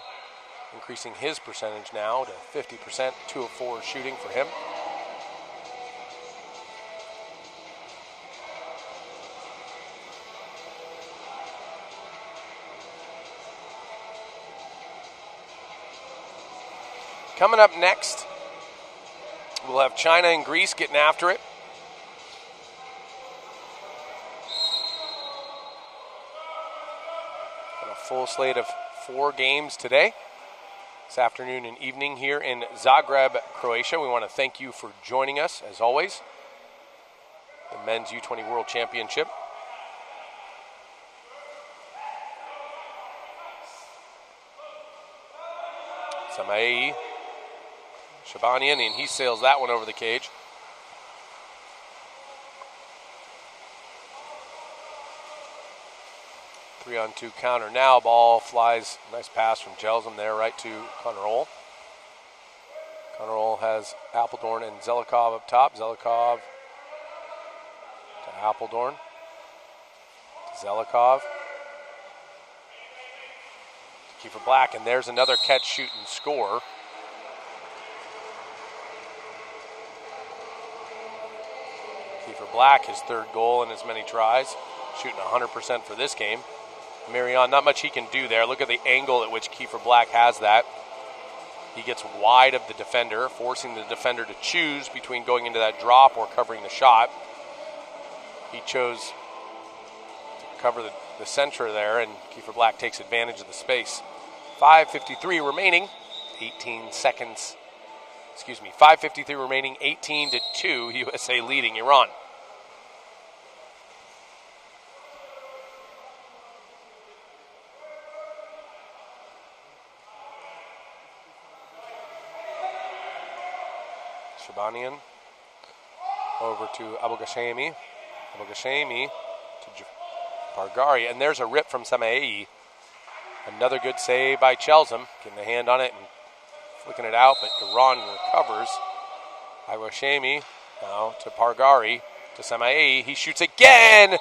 A: Increasing his percentage now to 50%. 2 of 4 shooting for him. Coming up next, we'll have China and Greece getting after it. Full slate of 4 games today, this afternoon and evening here in Zagreb, Croatia. We want to thank you for joining us, as always. The Men's U20 World Championship. Samaei, Shabanian, and he sails that one over the cage. Three-on-two counter now. Ball flies. Nice pass from Jelzem there right to Connor Ohl. Connor Ohl has Appledorn and Zelikov up top. Zelikov to Appledorn. To Zelikov. To Kiefer Black. And there's another catch, shoot, and score. Kiefer Black, his 3rd goal in as many tries. Shooting 100% for this game. Marion, not much he can do there. Look at the angle at which Kiefer Black has that. He gets wide of the defender, forcing the defender to choose between going into that drop or covering the shot. He chose to cover the center there, and Kiefer Black takes advantage of the space. 5:53 remaining, 18 seconds. 5:53 remaining, 18-2, USA leading Iran. Shabanian over to Abou-Gashemi. Abou-Gashemi to Pargari. And there's a rip from Samaei. Another good save by Chelzem. Getting a hand on it and flicking it out, but Iran recovers. Abou-Gashemi now to Pargari. To Samaei. He shoots again!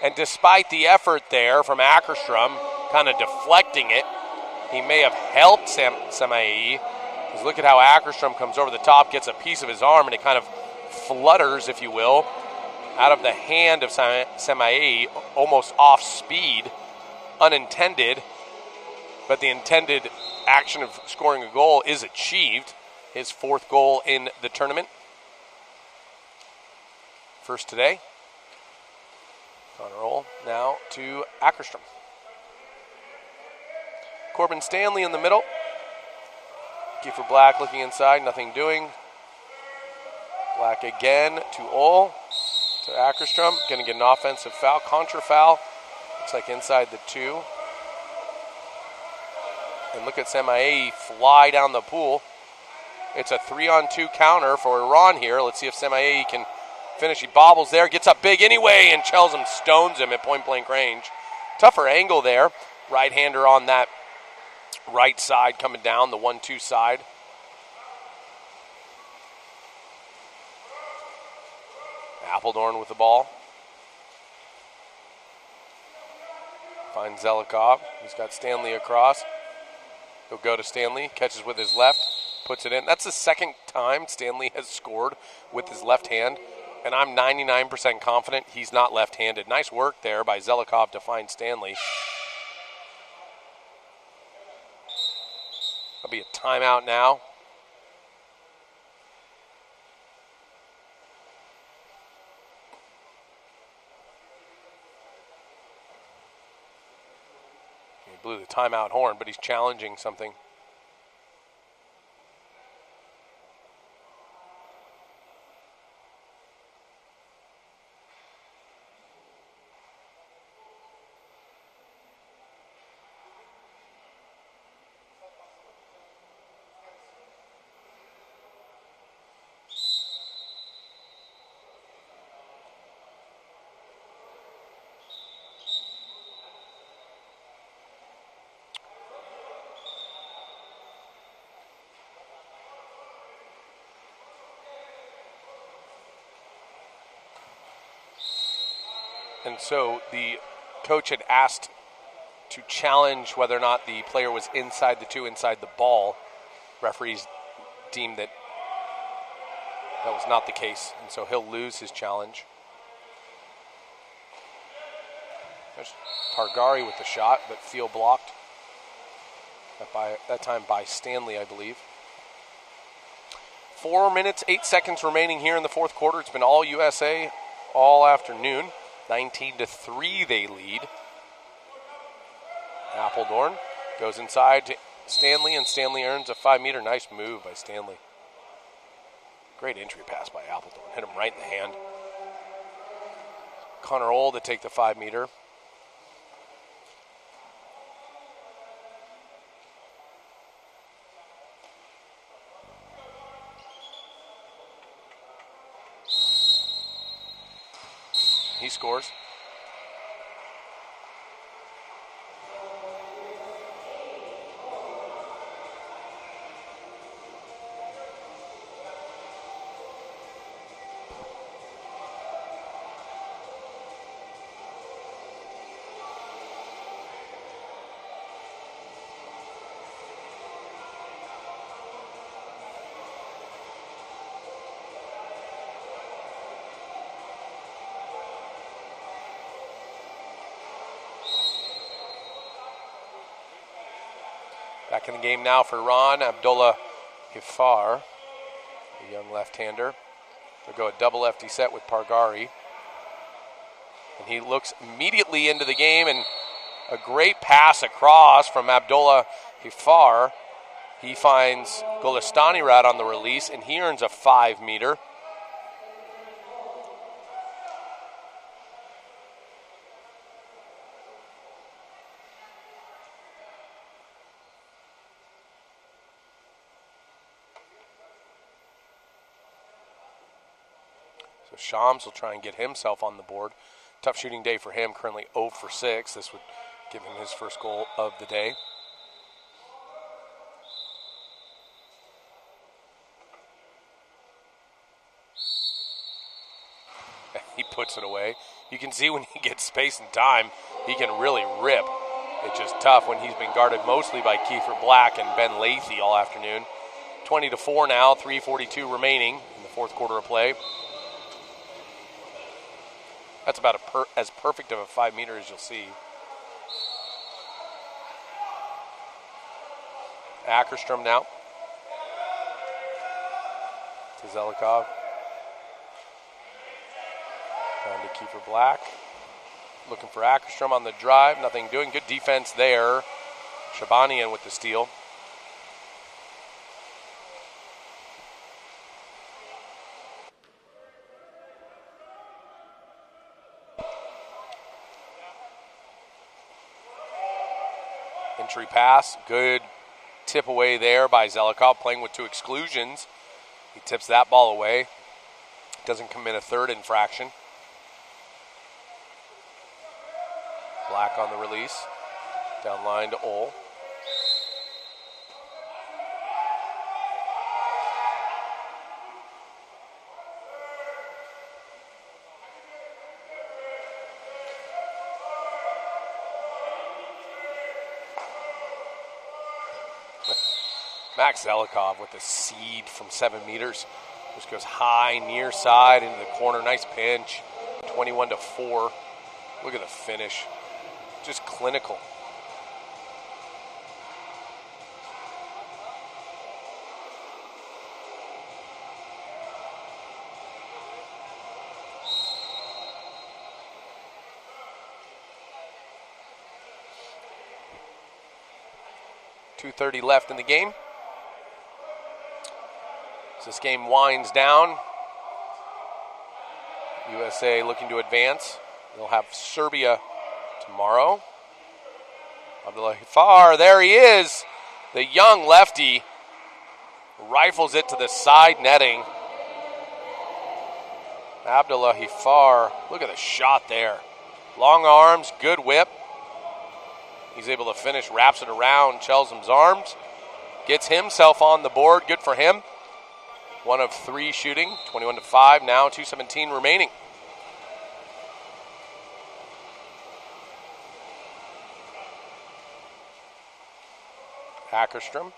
A: And despite the effort there from Ackerstrom, kind of deflecting it, he may have helped Samaei. Because look at how Ackerstrom comes over the top, gets a piece of his arm, and it kind of flutters, if you will, out of the hand of Samaei, almost off speed, unintended. But the intended action of scoring a goal is achieved. His 4th goal in the tournament. First today. Connor Ohl now to Ackerstrom. Corbin Stanley in the middle. Kiefer Black looking inside, nothing doing. Black again to Ohl, to Ackerstrom. Going to get an offensive foul, contra foul. Looks like inside the 2. And look at Semaei fly down the pool. It's a 3-on-2 counter for Iran here. Let's see if Semaei can finish. He bobbles there, gets up big anyway, and Chelsham stones him at point-blank range. Tougher angle there. Right-hander on that right side coming down, the 1-2 side. Appledorn with the ball. Finds Zelikov. He's got Stanley across. He'll go to Stanley, catches with his left, puts it in. That's the second time Stanley has scored with his left hand, and I'm 99% confident he's not left-handed. Nice work there by Zelikov to find Stanley. That'll be a timeout now. He blew the timeout horn, but he's challenging something. And so the coach had asked to challenge whether or not the player was inside the 2, inside the ball. Referees deemed that that was not the case, and so he'll lose his challenge. There's Pargari with the shot, but field blocked. That time by Stanley, I believe. 4 minutes, 8 seconds remaining here in the fourth quarter. It's been all USA all afternoon. 19-3 they lead. Appledorn goes inside to Stanley, and Stanley earns a 5-meter. Nice move by Stanley. Great entry pass by Appledorn. Hit him right in the hand. Connor Ohl to take the 5-meter. He scores. Back in the game now for Iran, Abdullah Hifar, a young left-hander. They'll go a double lefty set with Pargari. And he looks immediately into the game, and a great pass across from Abdullah Hifar. He finds Golestani right on the release, and he earns a 5-meter. So Shams will try and get himself on the board. Tough shooting day for him, currently 0 for 6. This would give him his first goal of the day. He puts it away. You can see when he gets space and time, he can really rip. It's just tough when he's been guarded mostly by Kiefer Black and Ben Lathy all afternoon. 20-4 now, 3:42 remaining in the fourth quarter of play. That's about as perfect of a 5-meter as you'll see. Ackerstrom now. To Zelikov. Down to Kiefer Black. Looking for Ackerstrom on the drive. Nothing doing. Good defense there Shabanian with the steal. Entry pass, good tip away there by Zelikov, playing with 2 exclusions. He tips that ball away. Doesn't commit a 3rd infraction. Black on the release. Down line to Ole. Max Zelikov with a seed from 7 meters. Just goes high, near side, into the corner. Nice pinch. 21-4. Look at the finish. Just clinical. .230 left in the game. As this game winds down, USA looking to advance. They'll have Serbia tomorrow. Abdullah Hifar, there he is. The young lefty rifles it to the side netting. Abdullah Hifar, look at the shot there. Long arms, good whip. He's able to finish, wraps it around Chelsem's arms. Gets himself on the board, good for him. 1 of 3 shooting, 21-5, now 2:17 remaining. Ackerstrom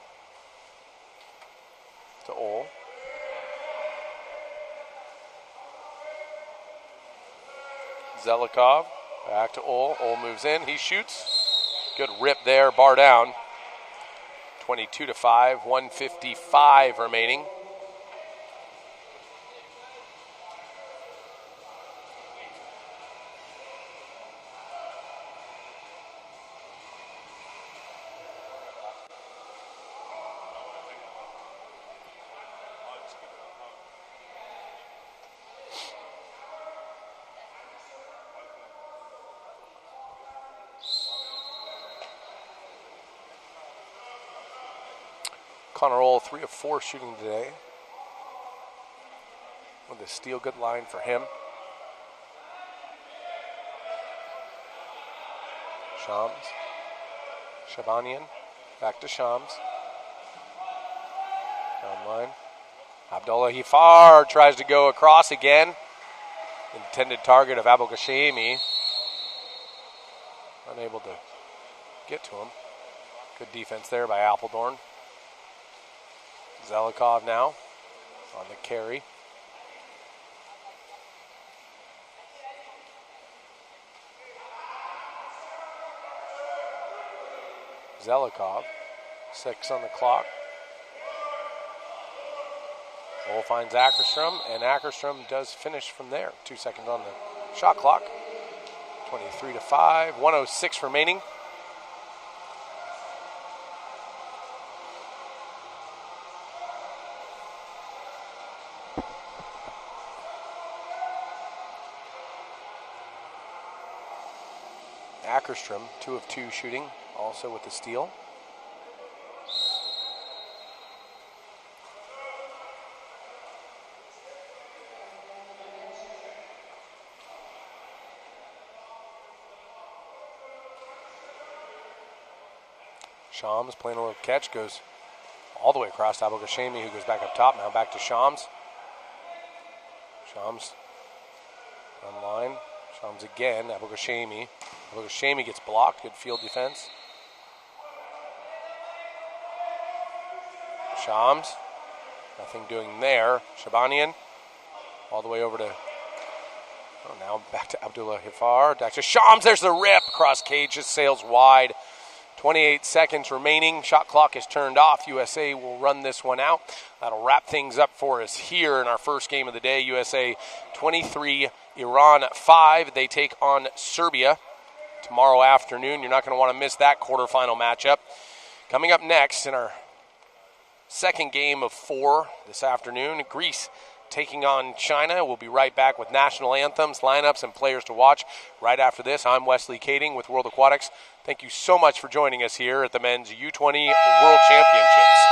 A: to Ole. Zelikov back to Ole. Ole moves in, he shoots. Good rip there, bar down. 22-5, 1:55 remaining. Connor Ole, 3 of 4 shooting today. With a steal, good line for him. Shams. Shabanian. Back to Shams. Down line. Abdullah Hifar tries to go across again. Intended target of Abou-Ghashemi. Unable to get to him. Good defense there by Apeldoorn. Zelikov now on the carry. Zelikov, 6 on the clock. Ole finds Ackerstrom, and Ackerstrom does finish from there. 2 seconds on the shot clock. 23-5, 1:06 remaining. Ackerstrom, 2 of 2 shooting, also with the steal. Shams playing a little catch, goes all the way across to Abou-Ghashemi, who goes back up top. Now back to Shams. Shams on line. Shams again, Abou-Ghashemi. Abou-Ghashemi gets blocked, good field defense. Shams, nothing doing there. Shabanian, all the way over to, now back to Abdullah Hifar. Back to Shams, there's the rip. Across cage, just sails wide. 28 seconds remaining. Shot clock is turned off. USA will run this one out. That'll wrap things up for us here in our first game of the day. USA 23, Iran 5. They take on Serbia tomorrow afternoon. You're not going to want to miss that quarterfinal matchup. Coming up next in our second game of 4 this afternoon, Greece taking on China. We'll be right back with national anthems, lineups, and players to watch right after this. I'm Wesley Kading with World Aquatics. Thank you so much for joining us here at the men's U20 World Championships.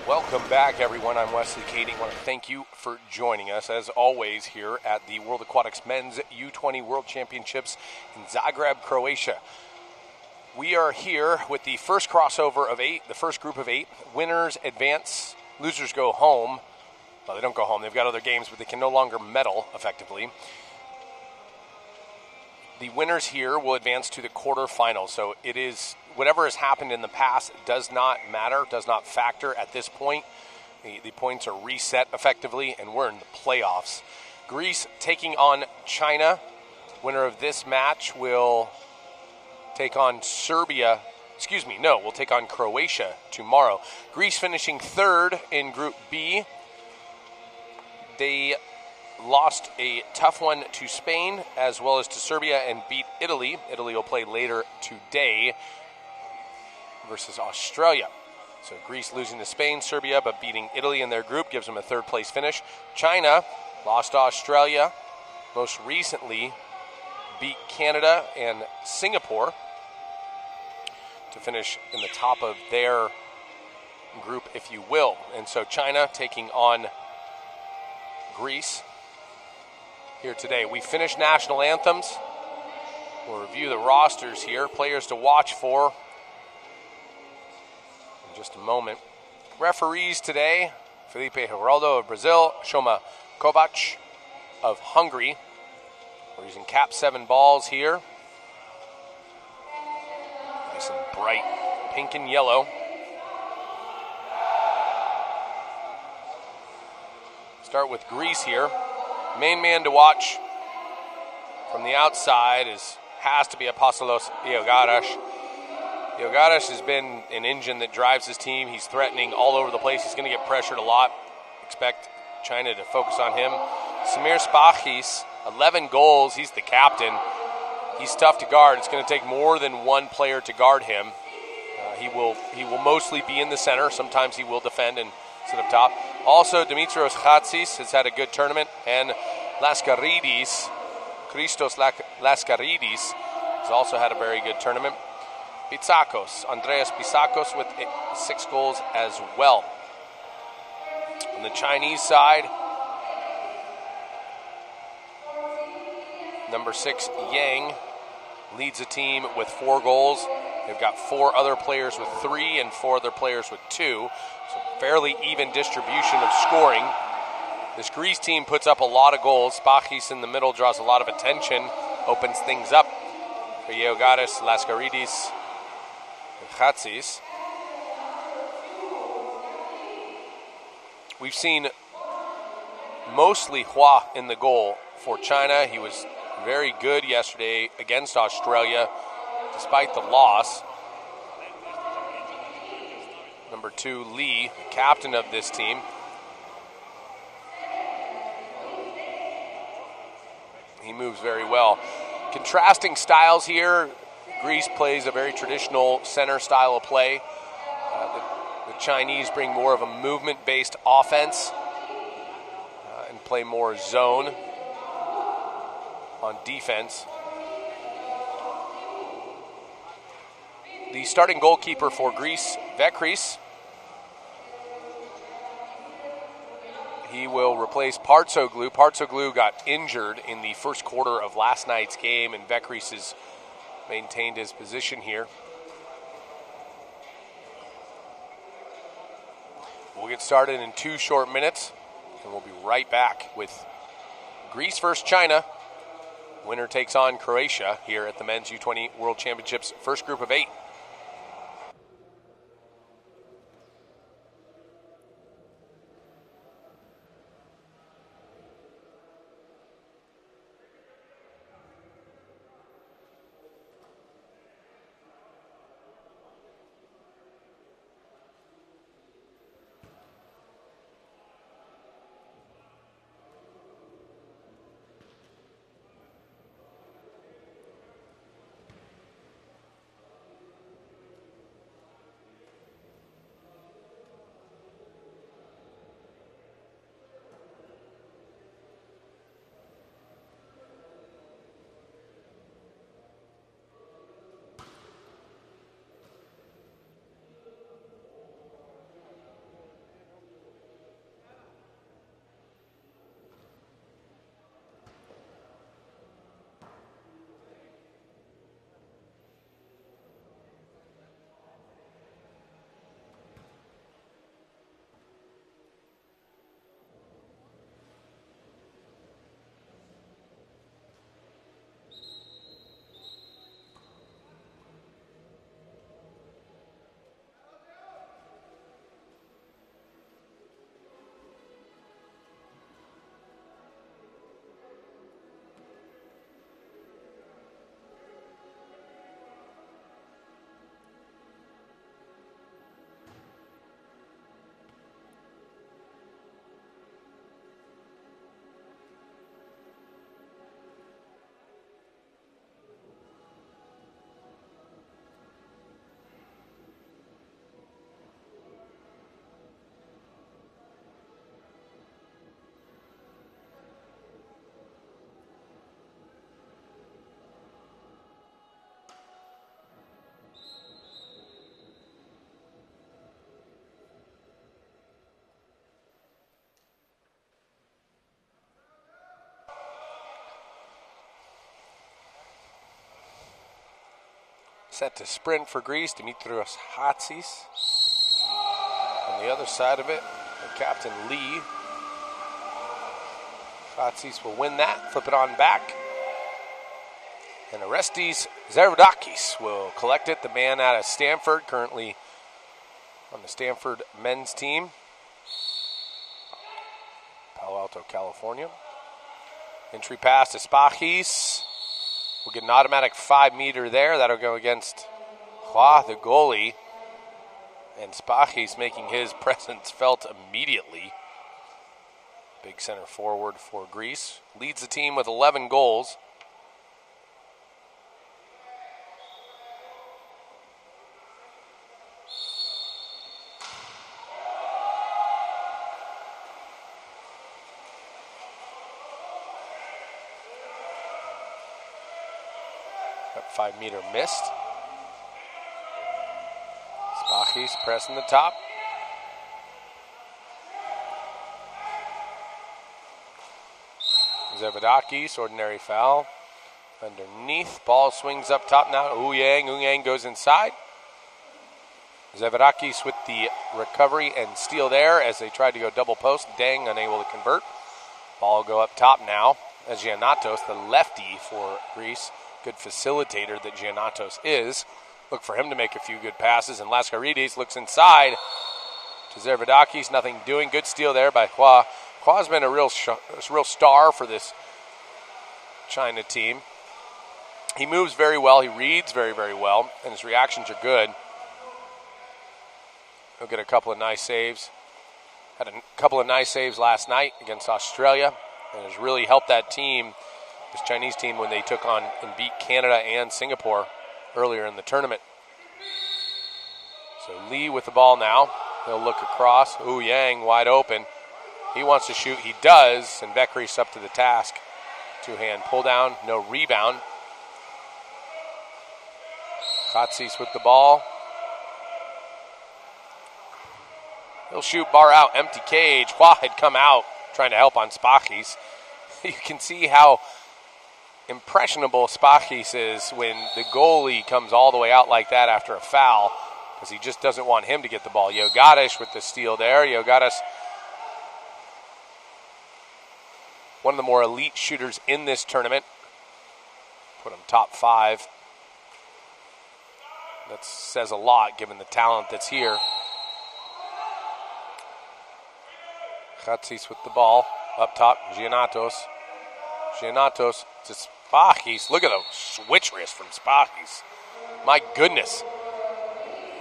A: Welcome back, everyone. I'm Wesley Kading. I want to thank you for joining us, as always, here at the World Aquatics Men's U20 World Championships in Zagreb, Croatia. We are here with the first crossover of 8, the first group of 8. Winners advance, losers go home. Well, they don't go home. They've got other games, but they can no longer medal, effectively. The winners here will advance to the quarterfinals. So it is, whatever has happened in the past does not matter, does not factor at this point. The points are reset effectively, and we're in the playoffs. Greece taking on China. Winner of this match will take on Serbia. We'll take on Croatia tomorrow. Greece finishing third in Group B. They lost a tough one to Spain as well as to Serbia and beat Italy. Italy will play later today versus Australia. So Greece losing to Spain, Serbia, but beating Italy in their group gives them a third place finish. China lost to Australia, most recently beat Canada and Singapore to finish in the top of their group, if you will. And so China taking on Greece here today. We finished national anthems. We'll review the rosters here. Players to watch for in just a moment. Referees today: Felipe Geraldo of Brazil, Shoma Kovac of Hungary. We're using Cap 7 balls here. Nice and bright pink and yellow. Start with Greece here. Main man to watch from the outside has to be Apostolos Iogaras. Iogaras has been an engine that drives his team. He's threatening all over the place. He's going to get pressured a lot. Expect China to focus on him. Samir Spachis, 11 goals. He's the captain. He's tough to guard. It's going to take more than one player to guard him. He will mostly be in the center. Sometimes he will defend and sit up top. Also, Dimitrios Chatsis has had a good tournament, and Christos Laskaridis has also had a very good tournament. Andreas Pitsakos with 6 goals as well. On the Chinese side, number 6, Yang, leads the team with 4 goals. They've got 4 other players with 3 and 4 other players with 2. So fairly even distribution of scoring. This Greece team puts up a lot of goals. Spachis in the middle draws a lot of attention, opens things up for Iogaras, Laskaridis, and Chatsis. We've seen mostly Hua in the goal for China. He was very good yesterday against Australia, despite the loss. Number 2, Lee, captain of this team. He moves very well. Contrasting styles here. Greece plays a very traditional center style of play. The Chinese bring more of a movement-based offense and play more zone on defense. The starting goalkeeper for Greece, Vekris. He will replace Partsoglu. Partsoglu got injured in the first quarter of last night's game, and Vekris has maintained his position here. We'll get started in 2 short minutes, and we'll be right back with Greece versus China. Winner takes on Croatia here at the Men's U20 World Championships, first group of 8. Set to sprint for Greece, Dimitrios Hatsis. On the other side of it, the captain Lee. Hatsis will win that, flip it on back. And Orestes Zervodakis will collect it, the man out of Stanford, currently on the Stanford men's team. Palo Alto, California. Entry pass to Spachis. We'll get an automatic 5-meter there. That'll go against Hua, the goalie. And Spachis making his presence felt immediately. Big center forward for Greece. Leads the team with 11 goals. That 5-meter missed. Spachis pressing the top. Zervodakis, ordinary foul. Underneath, ball swings up top now. Yang goes inside. Zervodakis with the recovery and steal there as they tried to go double post. Dang, unable to convert. Ball will go up top now as Giannatos, the lefty for Greece. Good facilitator that Giannatos is. Look for him to make a few good passes. And Laskaridis looks inside to Zervodakis. Nothing doing. Good steal there by Hua. Hua's been a real star for this China team. He moves very well. He reads very, very well. And his reactions are good. He'll get a couple of nice saves. Had a couple of nice saves last night against Australia. And has really helped that team, this Chinese team, when they took on and beat Canada and Singapore earlier in the tournament. So Lee with the ball now. He'll look across. Yang wide open. He wants to shoot. He does. And Vekris up to the task. Two-hand pull down. No rebound. Hatsis with the ball. He'll shoot, bar out, empty cage. Hua had come out trying to help on Spachis. You can see how impressionable Spachis is when the goalie comes all the way out like that after a foul, because he just doesn't want him to get the ball. Yogatis with the steal there. Yogatis, one of the more elite shooters in this tournament. Put him top 5. That says a lot given the talent that's here. Hatsis with the ball. Up top, Giannatos. Giannatos to Spachis. Look at the switch wrist from Spachis. My goodness.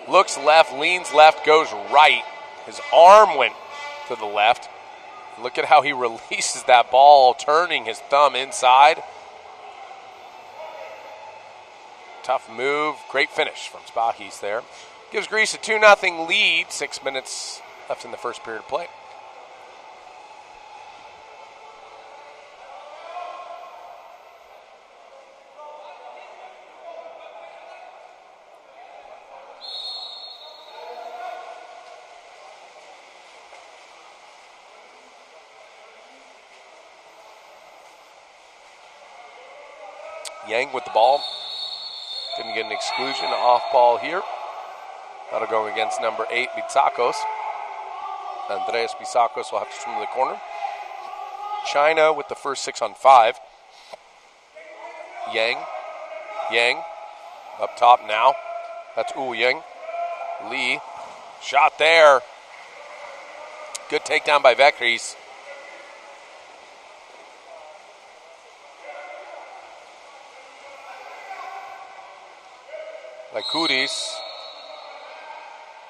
A: Looks left, leans left, goes right. His arm went to the left. Look at how he releases that ball, turning his thumb inside. Tough move. Great finish from Spachis there. Gives Greece a 2-0 lead. 6 minutes left in the first period of play. Yang with the ball. Didn't get an exclusion. Off ball here. That'll go against number 8, Bitsakos. Andreas Bitsakos will have to swim to the corner. China with the first 6 on 5. Yang. Up top now. That's Yang. Lee. Shot there. Good takedown by Vekris. Laikoudis.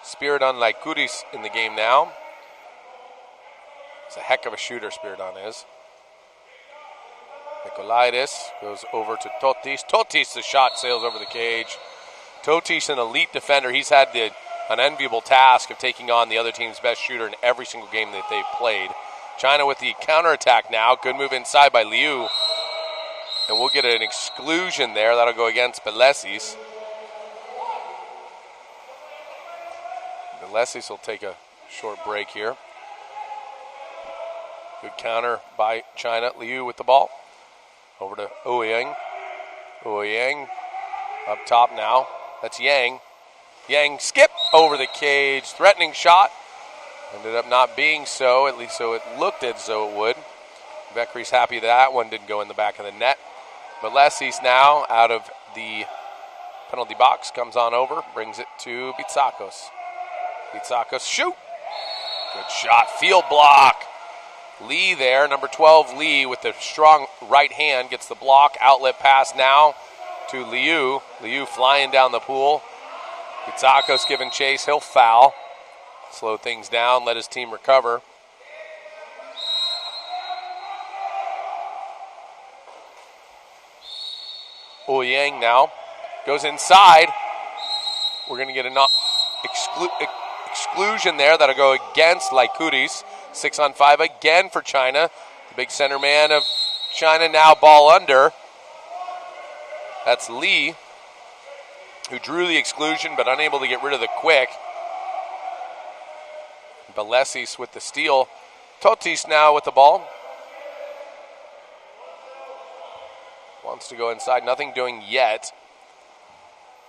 A: Spiridon Laikoudis in the game now. It's a heck of a shooter, Spiridon is. Nikolaitis goes over to Totis. Totis, the shot sails over the cage. Totis, an elite defender. He's had the unenviable task of taking on the other team's best shooter in every single game that they've played. China with the counterattack now. Good move inside by Liu. And we'll get an exclusion there. That'll go against Belesis. Belesis will take a short break here. Good counter by China. Liu with the ball. Over to Ouyang. Ouyang up top now. That's Yang. Yang skip over the cage, threatening shot. Ended up not being so, at least so it looked as though it would. Beckery's happy that one didn't go in the back of the net. But Lessy's now out of the penalty box, comes on over, brings it to Bitsakos. Bitsakos, shoot! Good shot, field block. Lee there, number 12, Lee, with the strong right hand, gets the block, outlet pass now to Liu. Liu flying down the pool. Bitsakos giving chase, he'll foul. Slow things down, let his team recover. Yang now goes inside. We're going to get an exclusion there that'll go against Lykoudis. 6-on-5 again for China. The big center man of China now ball under. That's Lee, who drew the exclusion but unable to get rid of the quick. Balesis with the steal. Totis now with the ball. Wants to go inside, nothing doing yet.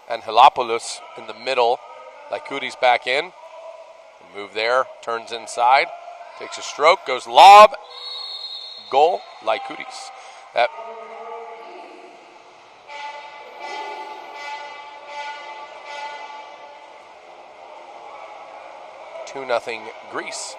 A: And Helopoulos in the middle. Lykoudis back in. Move there, turns inside. Takes a stroke, goes lob. Goal, Lykoudis. That 2-0 Greece.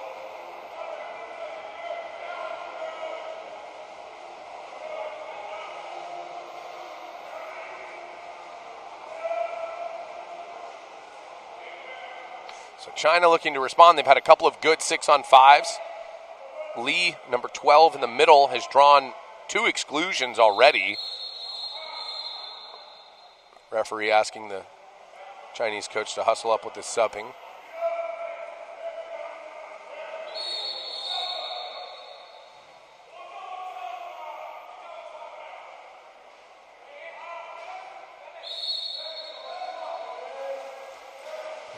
A: So China looking to respond. They've had a couple of good 6-on-5s. Lee, number 12 in the middle, has drawn 2 exclusions already. Referee asking the Chinese coach to hustle up with his subbing.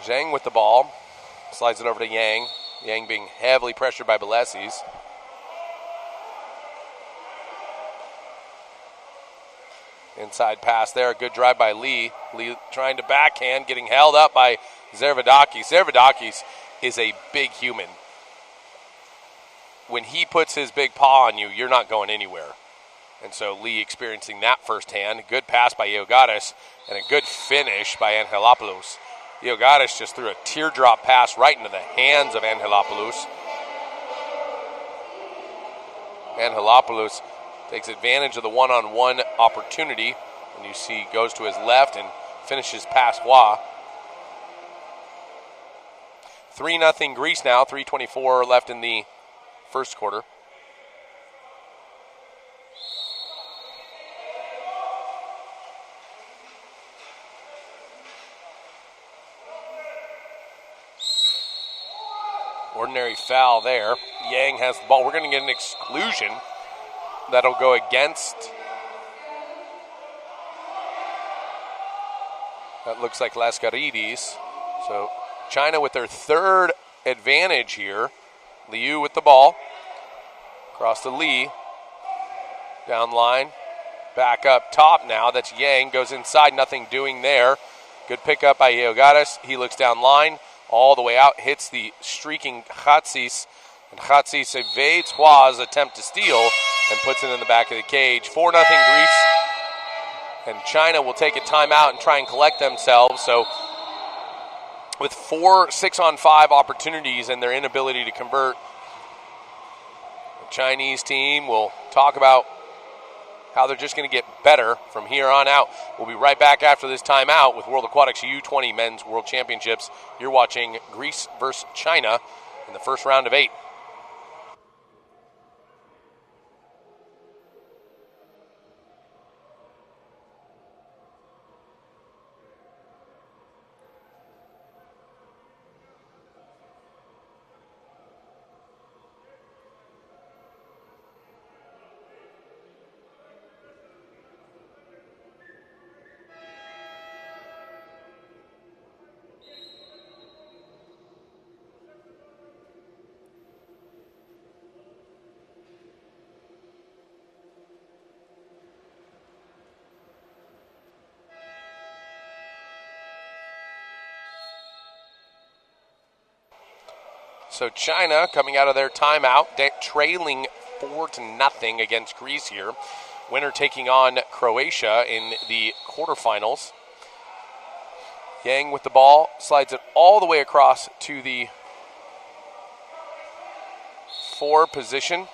A: Zhang with the ball, slides it over to Yang. Yang being heavily pressured by Balesis. Inside pass there, a good drive by Lee. Lee trying to backhand, getting held up by Zervadakis. Zervadakis is a big human. When he puts his big paw on you, you're not going anywhere. And so Lee experiencing that firsthand. Good pass by Iogadis and a good finish by Angelopoulos. Iogadis just threw a teardrop pass right into the hands of Angelopoulos. Angelopoulos takes advantage of the one-on-one opportunity. And you see goes to his left and finishes passoire. 3-0 Greece now, 3:24 left in the first quarter. Ordinary foul there. Yang has the ball. We're going to get an exclusion that'll go against. That looks like Lascaridis. So China with their third advantage here. Liu with the ball. Across to Lee. Down line. Back up top now. That's Yang. Goes inside. Nothing doing there. Good pickup by Iogadis. He looks down line. All the way out, hits the streaking Khatsis, and Khatsis evades Hua's attempt to steal and puts it in the back of the cage. 4-0 Greece, and China will take a timeout and try and collect themselves. So with 4 6-on-5 opportunities and their inability to convert, the Chinese team will talk about how they're just going to get better from here on out. We'll be right back after this timeout with World Aquatics U20 Men's World Championships. You're watching Greece versus China in the first round of 8. So China coming out of their timeout, trailing 4-0 against Greece here. Winner taking on Croatia in the quarterfinals. Yang with the ball, slides it all the way across to the 4 position.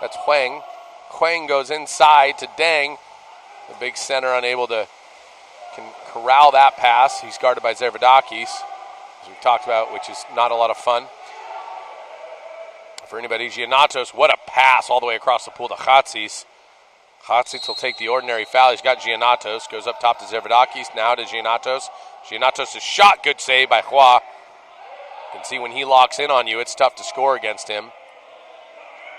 A: That's Huang. Huang goes inside to Deng. The big center unable to corral that pass. He's guarded by Zervadakis, as we've talked about, which is not a lot of fun. For anybody, Giannatos, what a pass all the way across the pool to Chatsis. Chatsis will take the ordinary foul. He's got Giannatos. Goes up top to Zervadakis. Now to Giannatos. Giannatos' shot. Good save by Hua. You can see when he locks in on you, it's tough to score against him.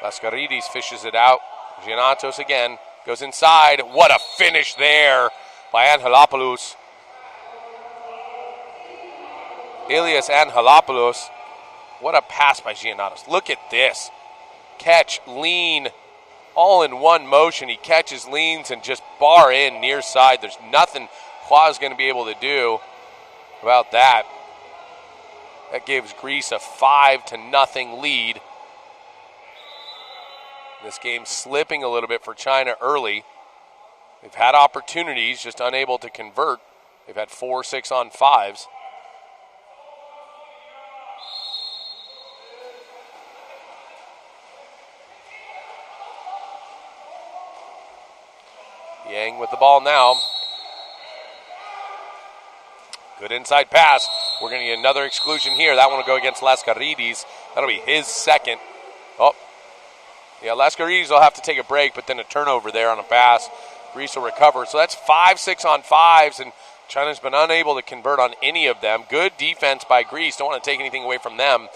A: Lascaridis fishes it out. Giannatos again. Goes inside. What a finish there by Angelopoulos. Ilias Angelopoulos. What a pass by Giannatos. Look at this. Catch, lean, all in one motion. He catches, leans, and just bar in near side. There's nothing Hua's going to be able to do about that. That gives Greece a 5-0 lead. This game slipping a little bit for China early. They've had opportunities, just unable to convert. They've had 4 6-on-5s. Yang with the ball now. Good inside pass. We're going to get another exclusion here. That one will go against Lascaridis. That'll be his second. Oh, yeah, Lascaridis will have to take a break, but then a turnover there on a pass. Greece will recover. So that's 5 6-on-5s, and China's been unable to convert on any of them. Good defense by Greece. Don't want to take anything away from them.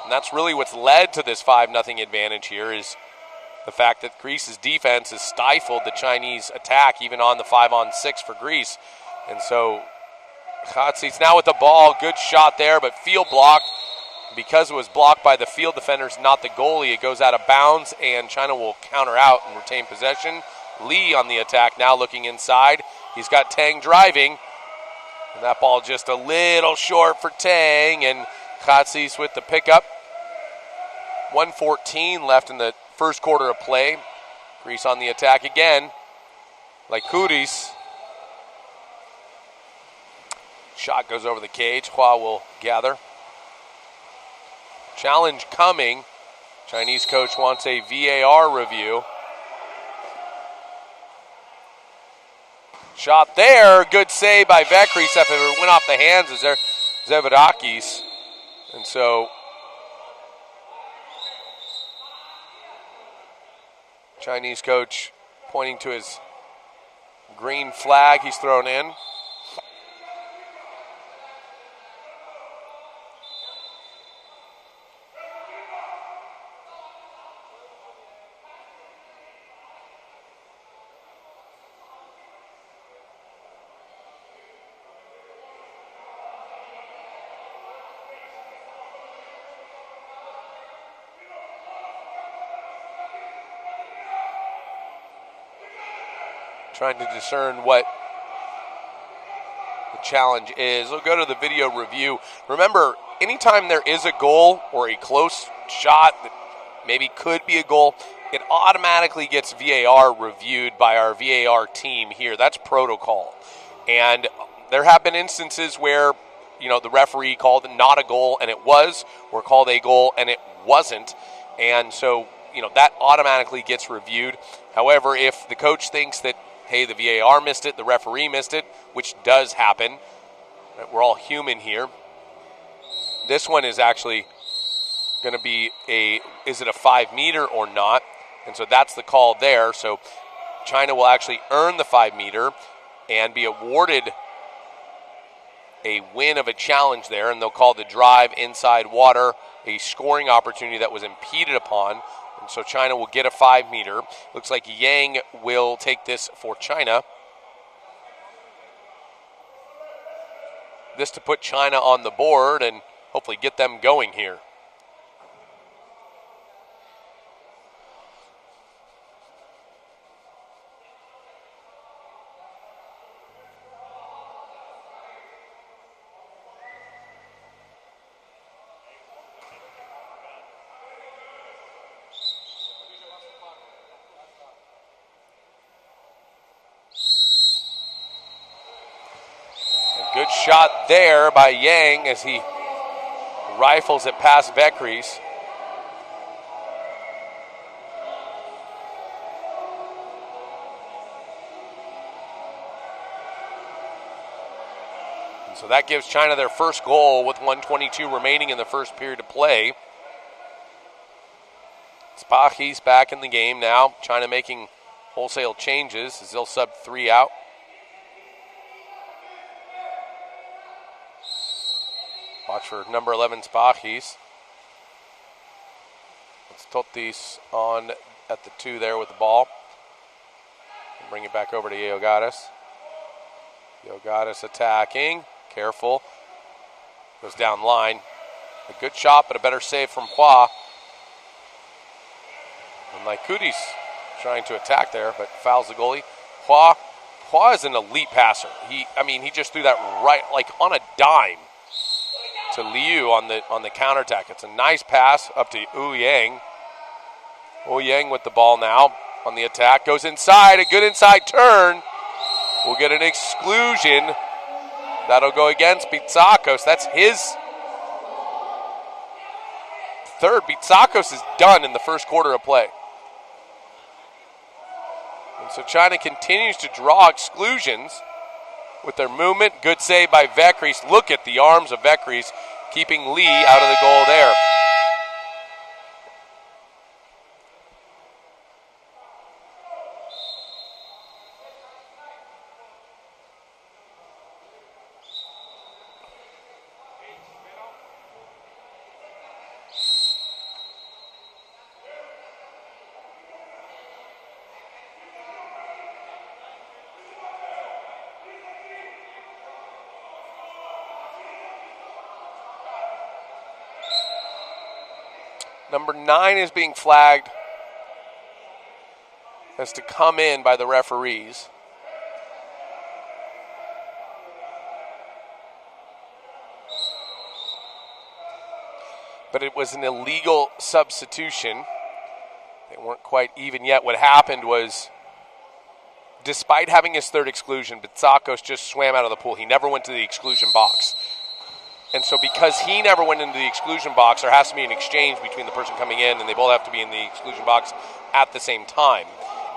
A: And that's really what's led to this 5-0 advantage here, is the fact that Greece's defense has stifled the Chinese attack, even on the 5-on-6 for Greece. And so Chatsis now with the ball. Good shot there, but field blocked. Because it was blocked by the field defenders, not the goalie, it goes out of bounds, and China will counter out and retain possession. Li on the attack now, looking inside. He's got Tang driving. And that ball just a little short for Tang, and Chatsis with the pickup. 1:14 left in the first quarter of play. Greece on the attack again. Lykoudis. Shot goes over the cage. Hua will gather. Challenge coming. Chinese coach wants a VAR review. Shot there. Good save by Vekris after it went off the hands of Zervadakis. And so Chinese coach pointing to his green flag he's thrown in. Trying to discern what the challenge is. We'll go to the video review. Remember, anytime there is a goal or a close shot that maybe could be a goal, it automatically gets VAR reviewed by our VAR team here. That's protocol. And there have been instances where, the referee called it not a goal and it was, or called a goal and it wasn't. And so, that automatically gets reviewed. However, if the coach thinks that, hey, the VAR missed it, the referee missed it, which does happen. We're all human here. This one is actually going to be is it a 5-meter or not? And so that's the call there. So China will actually earn the 5-meter and be awarded a win of a challenge there, and they'll call the drive inside water a scoring opportunity that was impeded upon. And so China will get a 5-meter. Looks like Yang will take this for China. This to put China on the board and hopefully get them going here. Good shot there by Yang as he rifles it past Vekries. And so that gives China their first goal with 1:22 remaining in the first period of play. Spahi's back in the game now. China making wholesale changes as they'll sub 3 out. Watch for number 11 Spahis. It's Totis on at the 2 there with the ball. Bring it back over to Georgaris. Georgaris attacking. Careful. Goes down line. A good shot, but a better save from Hua. And Laikudis trying to attack there, but fouls the goalie. Hua is an elite passer. He just threw that right, like on a dime to Liu on the counterattack. It's a nice pass up to Wu Yang. Wu Yang with the ball now on the attack. Goes inside, a good inside turn. We'll get an exclusion. That'll go against Bitsakos. That's his third. Bitsakos is done in the first quarter of play. And so China continues to draw exclusions with their movement. Good save by Vekries. Look at the arms of Vekries keeping Lee out of the goal there. Number 9 is being flagged as to come in by the referees. But it was an illegal substitution. They weren't quite even yet. What happened was, despite having his third exclusion, Bitsakos just swam out of the pool. He never went to the exclusion box. And so because he never went into the exclusion box, there has to be an exchange between the person coming in, and they both have to be in the exclusion box at the same time.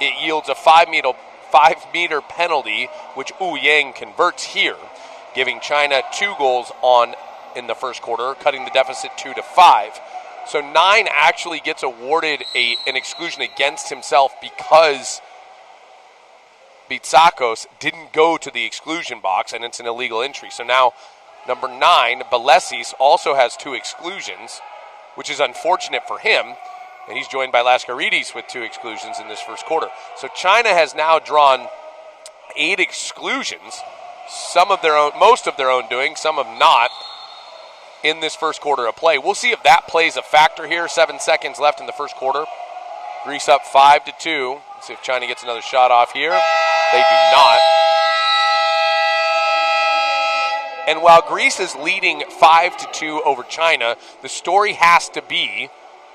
A: It yields a 5-meter penalty, which Wu Yang converts here, giving China 2 goals in the first quarter, cutting the deficit 2-5. So 9 actually gets awarded an exclusion against himself because Bitsakos didn't go to the exclusion box, and it's an illegal entry. So now number 9, Belesis, also has 2 exclusions, which is unfortunate for him, and he's joined by Lascaridis with 2 exclusions in this first quarter. So China has now drawn 8 exclusions, some of their own, most of their own doing, some of not, in this first quarter of play. We'll see if that plays a factor here. 7 seconds left in the first quarter. Greece up 5-2. Let's see if China gets another shot off here. They do not. And while Greece is leading 5-2 over China, the story has to be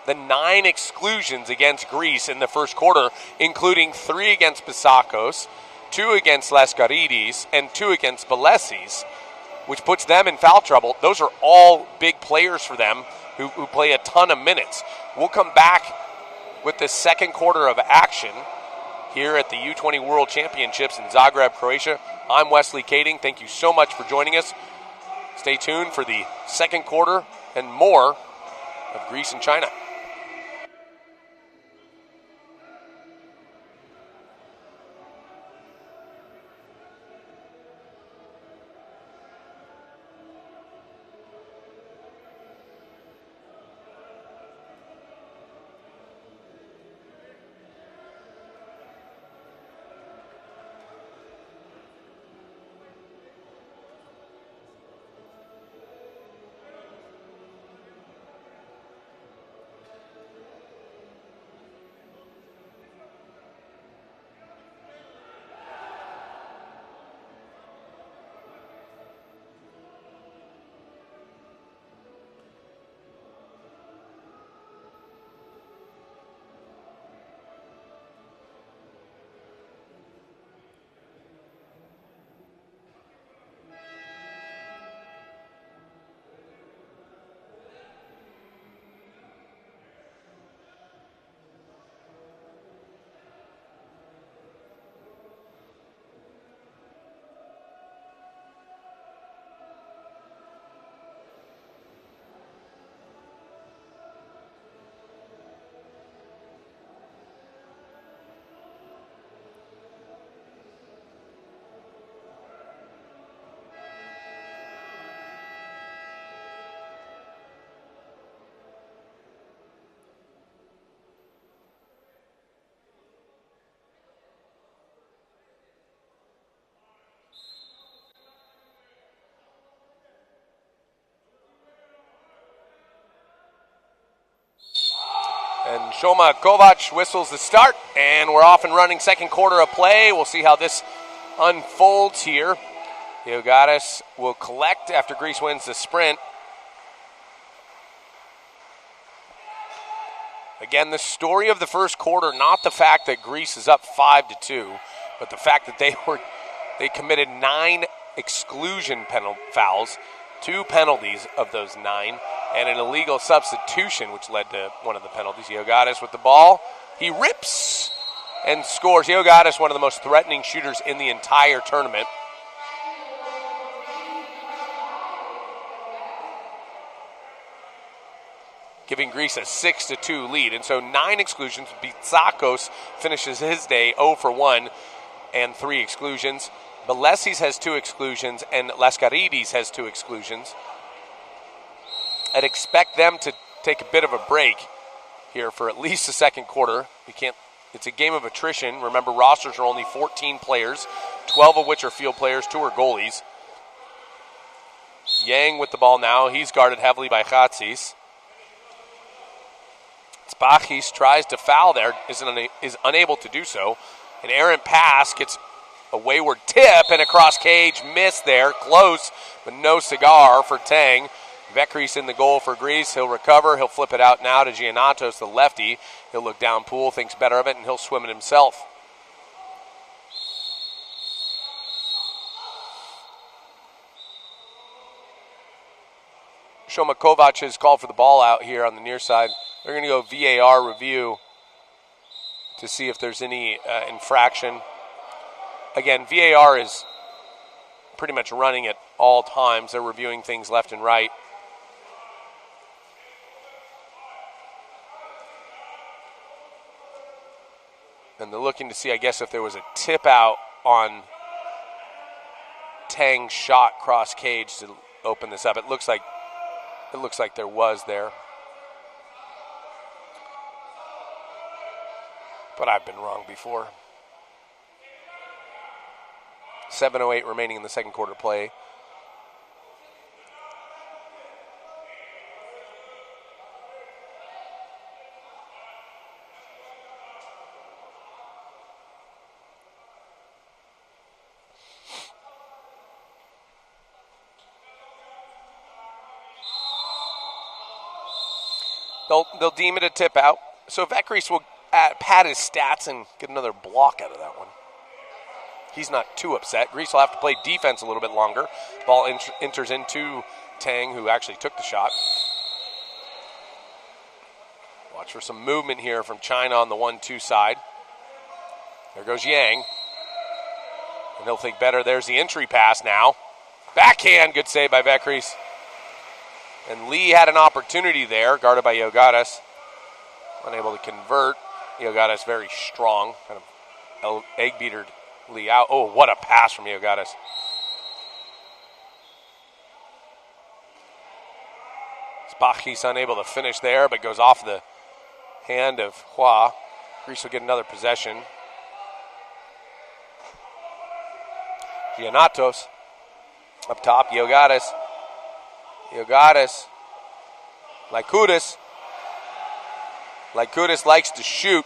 A: the 9 exclusions against Greece in the first quarter, including 3 against Bitsakos, 2 against Lascaridis, and 2 against Belesis, which puts them in foul trouble. Those are all big players for them who play a ton of minutes. We'll come back with the second quarter of action here at the U20 World Championships in Zagreb, Croatia. I'm Wesley Kading. Thank you so much for joining us. Stay tuned for the second quarter and more of Greece and China. Shoma Kovac whistles the start, and we're off and running. Second quarter of play. We'll see how this unfolds here. Yogatis will collect after Greece wins the sprint. Again, the story of the first quarter, not the fact that Greece is up 5-2, but the fact that they committed 9 exclusion fouls, 2 penalties of those 9, and an illegal substitution, which led to one of the penalties. Yogatis with the ball. He rips and scores. Yogatis, one of the most threatening shooters in the entire tournament. Giving Greece a 6-2 lead. And so 9 exclusions. Bitsakos finishes his day 0 for 1 and 3 exclusions. Belesis has 2 exclusions, and Laskaridis has 2 exclusions. I'd expect them to take a bit of a break here for at least the second quarter. It's a game of attrition. Remember, rosters are only 14 players, 12 of which are field players, 2 are goalies. Yang with the ball now. He's guarded heavily by Chatsis. Spachis tries to foul there, is unable to do so. An errant pass gets a wayward tip and a cross cage miss there. Close, but no cigar for Tang. Vekris in the goal for Greece. He'll recover. He'll flip it out now to Giannatos, the lefty. He'll look down pool, thinks better of it, and he'll swim it himself. Shoma Kovac has called for the ball out here on the near side. They're going to go VAR review to see if there's any infraction. Again, VAR is pretty much running at all times. They're reviewing things left and right. And they're looking to see, I guess, if there was a tip out on Tang's shot cross cage to open this up. It looks like there was there. But I've been wrong before. 7:08 remaining in the second quarter play. They'll deem it a tip out. So Vekris will pad his stats and get another block out of that one. He's not too upset. Greece will have to play defense a little bit longer. Ball enters into Tang, who actually took the shot. Watch for some movement here from China on the 1-2 side. There goes Yang. And he'll think better. There's the entry pass now. Backhand, good save by Vekris. And Lee had an opportunity there, guarded by Yogatis. Unable to convert. Yogatis very strong, kind of egg-beatered Lee out. Oh, what a pass from Yogatis. Spachis unable to finish there, but goes off the hand of Hua. Greece will get another possession. Giannatos up top. Yogatis. Lykoudis. Lykoudis likes to shoot.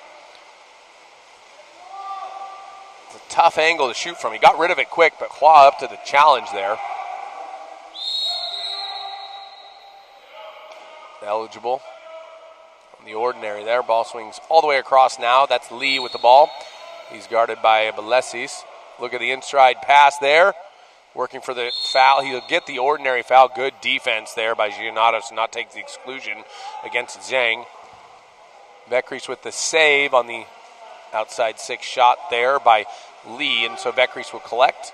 A: It's a tough angle to shoot from. He got rid of it quick, but Hua up to the challenge there. Eligible on the ordinary there. Ball swings all the way across now. That's Lee with the ball. He's guarded by Belesis. Look at the inside pass there. Working for the foul. He'll get the ordinary foul. Good defense there by Giannatos to not take the exclusion against Zhang. Vekris with the save on the outside 6 shot there by Lee, and so Vekris will collect.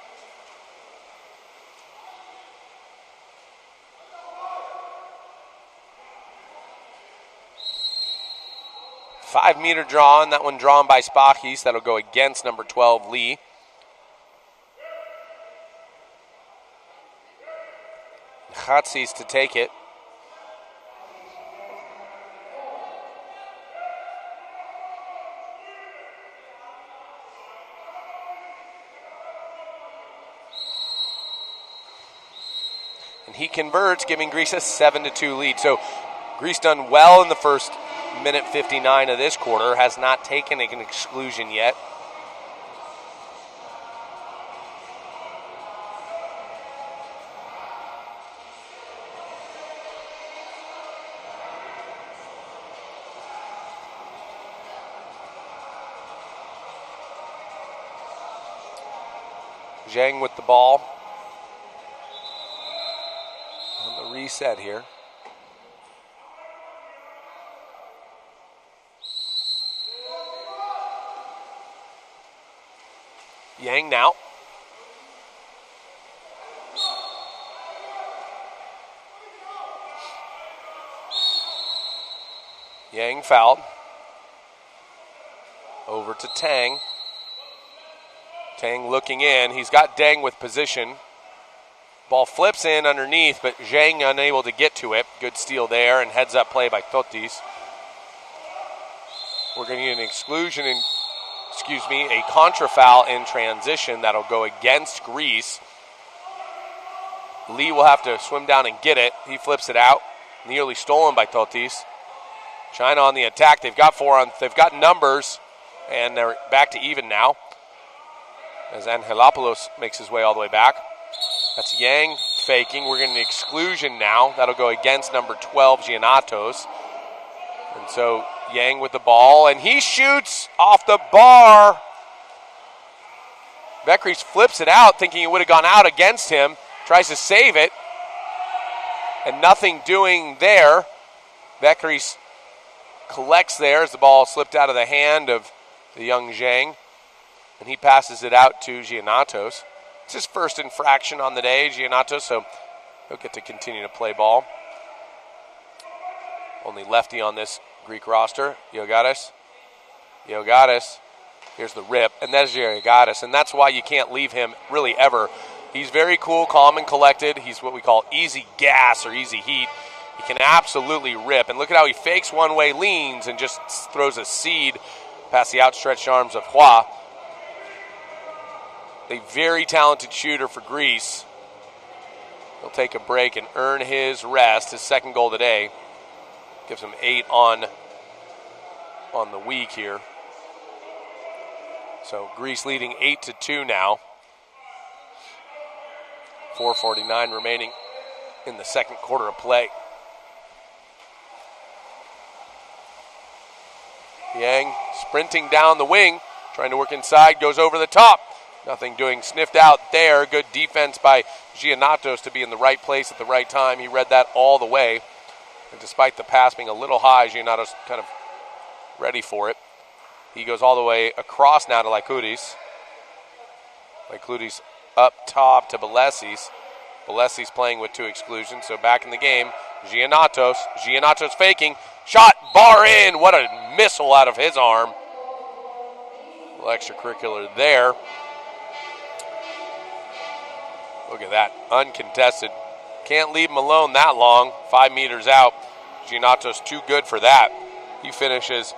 A: Five-meter draw, and that one drawn by Spachis. That'll go against number 12, Lee. Chatsis to take it. And he converts, giving Greece a 7-2 lead. So Greece done well in the first minute 59 of this quarter, has not taken an exclusion yet. Zhang with the ball on the reset here. Yang now. Yang fouled. Over to Tang. Tang looking in. He's got Deng with position. Ball flips in underneath, but Zhang unable to get to it. Good steal there, and heads up play by Totis. We're going to get an exclusion in, a contra foul in transition that'll go against Greece. Lee will have to swim down and get it. He flips it out. Nearly stolen by Totis. China on the attack. They've got numbers, and they're back to even now, as Angelopoulos makes his way all the way back. That's Yang faking. We're getting an exclusion now. That'll go against number 12, Giannatos. And so Yang with the ball, and he shoots off the bar. Vekris flips it out, thinking it would have gone out against him. Tries to save it, and nothing doing there. Vekris collects there as the ball slipped out of the hand of the young Zhang. And he passes it out to Giannatos. It's his first infraction on the day, Giannatos, so he'll get to continue to play ball. Only lefty on this Greek roster, Yogadis. Here's the rip, and that's Yogadis, and that's why you can't leave him really ever. He's very cool, calm, and collected. He's what we call easy gas or easy heat. He can absolutely rip, and look at how he fakes one way, leans, and just throws a seed past the outstretched arms of Hua. A very talented shooter for Greece. He'll take a break and earn his rest, his second goal today. Gives him 8 on the week here. So Greece leading 8-2 now. 4:49 remaining in the second quarter of play. Yang sprinting down the wing, trying to work inside, goes over the top. Nothing doing, sniffed out there. Good defense by Giannatos to be in the right place at the right time. He read that all the way. And despite the pass being a little high, Giannatos kind of ready for it. He goes all the way across now to Lykoudis. Lykoudis up top to Belesis. Belesis playing with 2 exclusions, so back in the game. Giannatos faking. Shot, bar in. What a missile out of his arm. A little extracurricular there. Look at that, uncontested. Can't leave him alone that long. 5 meters out. Giannatos too good for that. He finishes,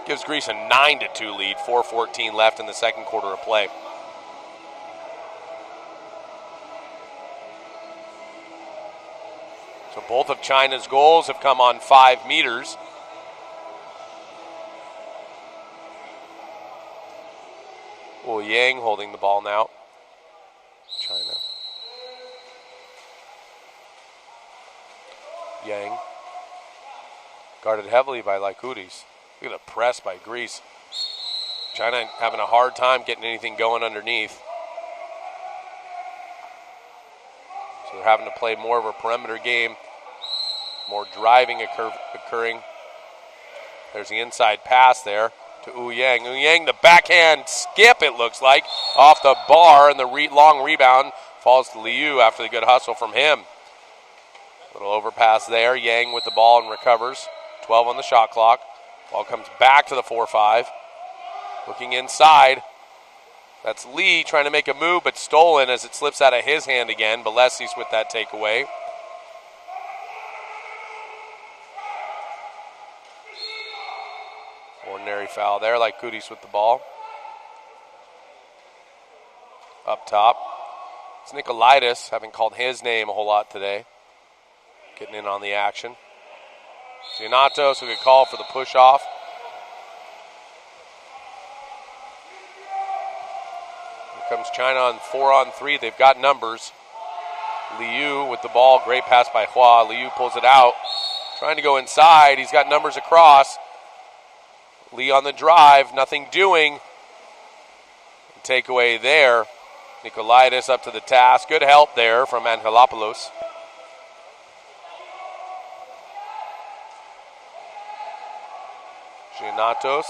A: gives Greece a 9-2 lead. 4:14 left in the second quarter of play. So both of China's goals have come on 5 meters. Well, Yang holding the ball now. China. Yang. Guarded heavily by Lykoudis. Look at the press by Greece. China having a hard time getting anything going underneath. So they're having to play more of a perimeter game. More driving occurring. There's the inside pass there to Wu Yang. Wu Yang, the backhand skip, it looks like, off the bar, and the long rebound falls to Liu after the good hustle from him. Little overpass there. Yang with the ball and recovers. 12 on the shot clock. Ball comes back to the 4-5. Looking inside. That's Lee trying to make a move, but stolen as it slips out of his hand again. Belesis with that takeaway. Ordinary foul there, like Lykoudis with the ball. Up top. It's Nikolaitis, having called his name a whole lot today. Getting in on the action. Giannatos will get called for the push-off. Here comes China on 4-on-3. They've got numbers. Liu with the ball. Great pass by Hua. Liu pulls it out. Trying to go inside. He's got numbers across. Li on the drive. Nothing doing. Takeaway there. Nicolaitis up to the task. Good help there from Angelopoulos. Giannatos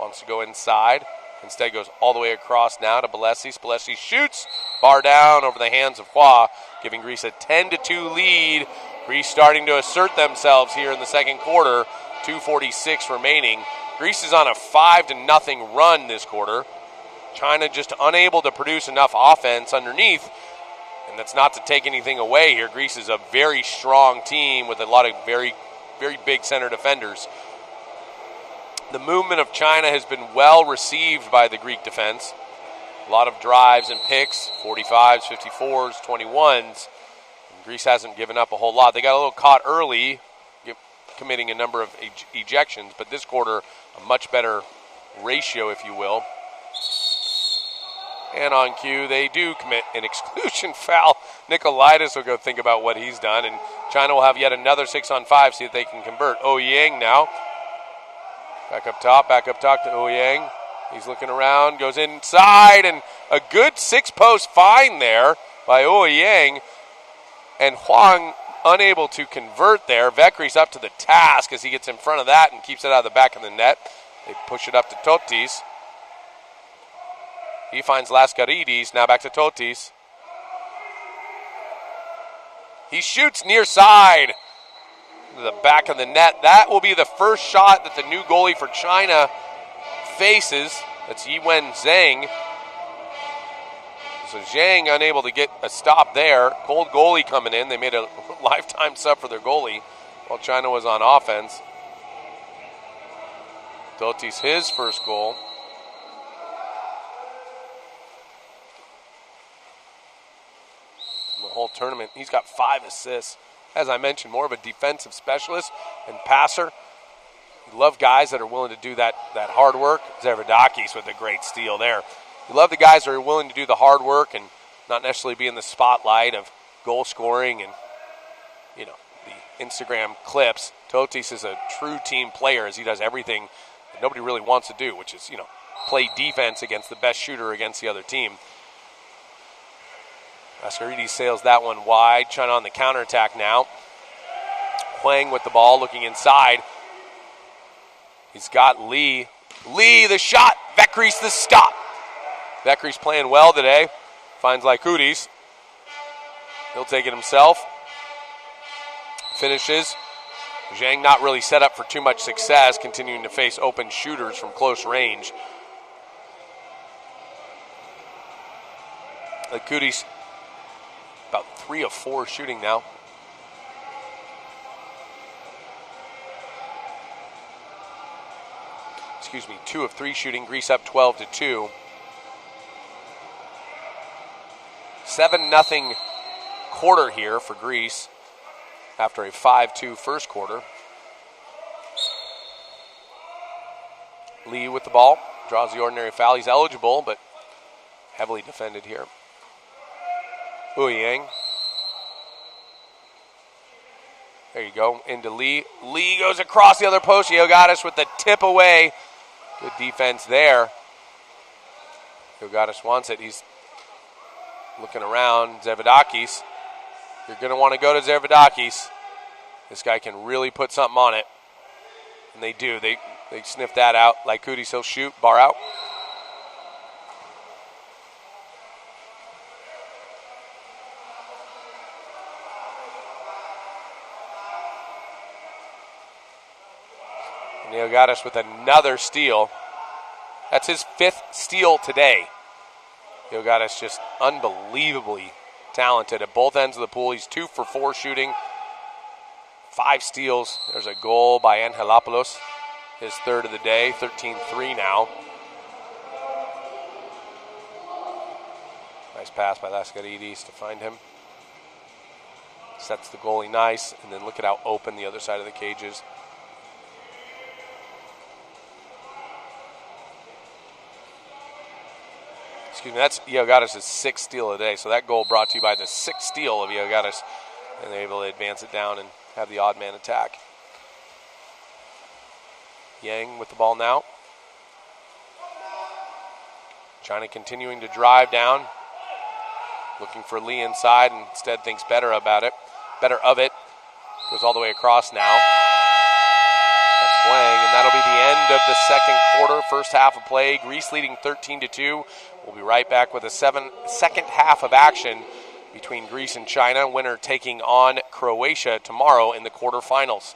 A: wants to go inside. Instead goes all the way across now to Balesi. Balesi shoots. Bar down over the hands of Hua, giving Greece a 10-2 lead. Greece starting to assert themselves here in the second quarter. 2:46 remaining. Greece is on a 5-0 run this quarter. China just unable to produce enough offense underneath. And that's not to take anything away here. Greece is a very strong team with a lot of very, very big center defenders. The movement of China has been well received by the Greek defense. A lot of drives and picks, 45s, 54s, 21s. And Greece hasn't given up a whole lot. They got a little caught early, committing a number of ejections, but this quarter, a much better ratio, if you will. And on cue, they do commit an exclusion foul. Nicolaitis will go think about what he's done, and China will have yet another 6-on-5, see if they can convert. Ouyang now. Back up top to Ouyang. He's looking around, goes inside, and a good 6-post find there by Ouyang. And Huang unable to convert there. Vekri's up to the task as he gets in front of that and keeps it out of the back of the net. They push it up to Totis. He finds Laskaridis, now back to Totis. He shoots near side. The back of the net. That will be the first shot that the new goalie for China faces. That's Yiwen Zhang. So Zhang unable to get a stop there. Cold goalie coming in. They made a lifetime sub for their goalie while China was on offense. Totis his first goal. The whole tournament, he's got 5 assists. As I mentioned, more of a defensive specialist and passer. You love guys that are willing to do that hard work. Zervadakis with a great steal there. You love the guys that are willing to do the hard work and not necessarily be in the spotlight of goal scoring and, you know, the Instagram clips. Totis is a true team player as he does everything that nobody really wants to do, which is, you know, play defense against the best shooter against the other team. Laskaridis sails that one wide. China on the counterattack now. Huang with the ball, looking inside. He's got Li. Li, the shot. Vekri's the stop. Vekri's playing well today. Finds Laikoudis. He'll take it himself. Finishes. Zhang not really set up for too much success, continuing to face open shooters from close range. Laikoudis about 3 of 4 shooting now. Excuse me, 2 of 3 shooting. Greece up 12-2. 7-0 quarter here for Greece after a 5-2 first quarter. Li with the ball. Draws the ordinary foul. He's eligible, but heavily defended here. Ouyang. There you go, into Li. Li goes across the other post. Yogadis with the tip away. Good defense there. Yogadis wants it. He's looking around. Zervadakis. You're going to want to go to Zervadakis. This guy can really put something on it. And they do. They sniff that out. Laikoudis, he'll shoot. Bar out. Neogatis with another steal. That's his 5th steal today. Neogatis just unbelievably talented at both ends of the pool. He's 2 for 4 shooting. 5 steals. There's a goal by Angelopoulos. His 3rd of the day. 13-3 now. Nice pass by Laskaridis to find him. Sets the goalie nice, and then look at how open the other side of the cage is. Excuse me, that's Iogatis' 6th steal of the day. So that goal brought to you by the 6th steal of Iogatis. And they're able to advance it down and have the odd man attack. Yang with the ball now. China continuing to drive down. Looking for Lee inside, and instead thinks better of it. Goes all the way across now. That's Wang, and that'll be the end of the second quarter, first half of play. Greece leading 13-2. We'll be right back with a second half of action between Greece and China. Winner taking on Croatia tomorrow in the quarterfinals.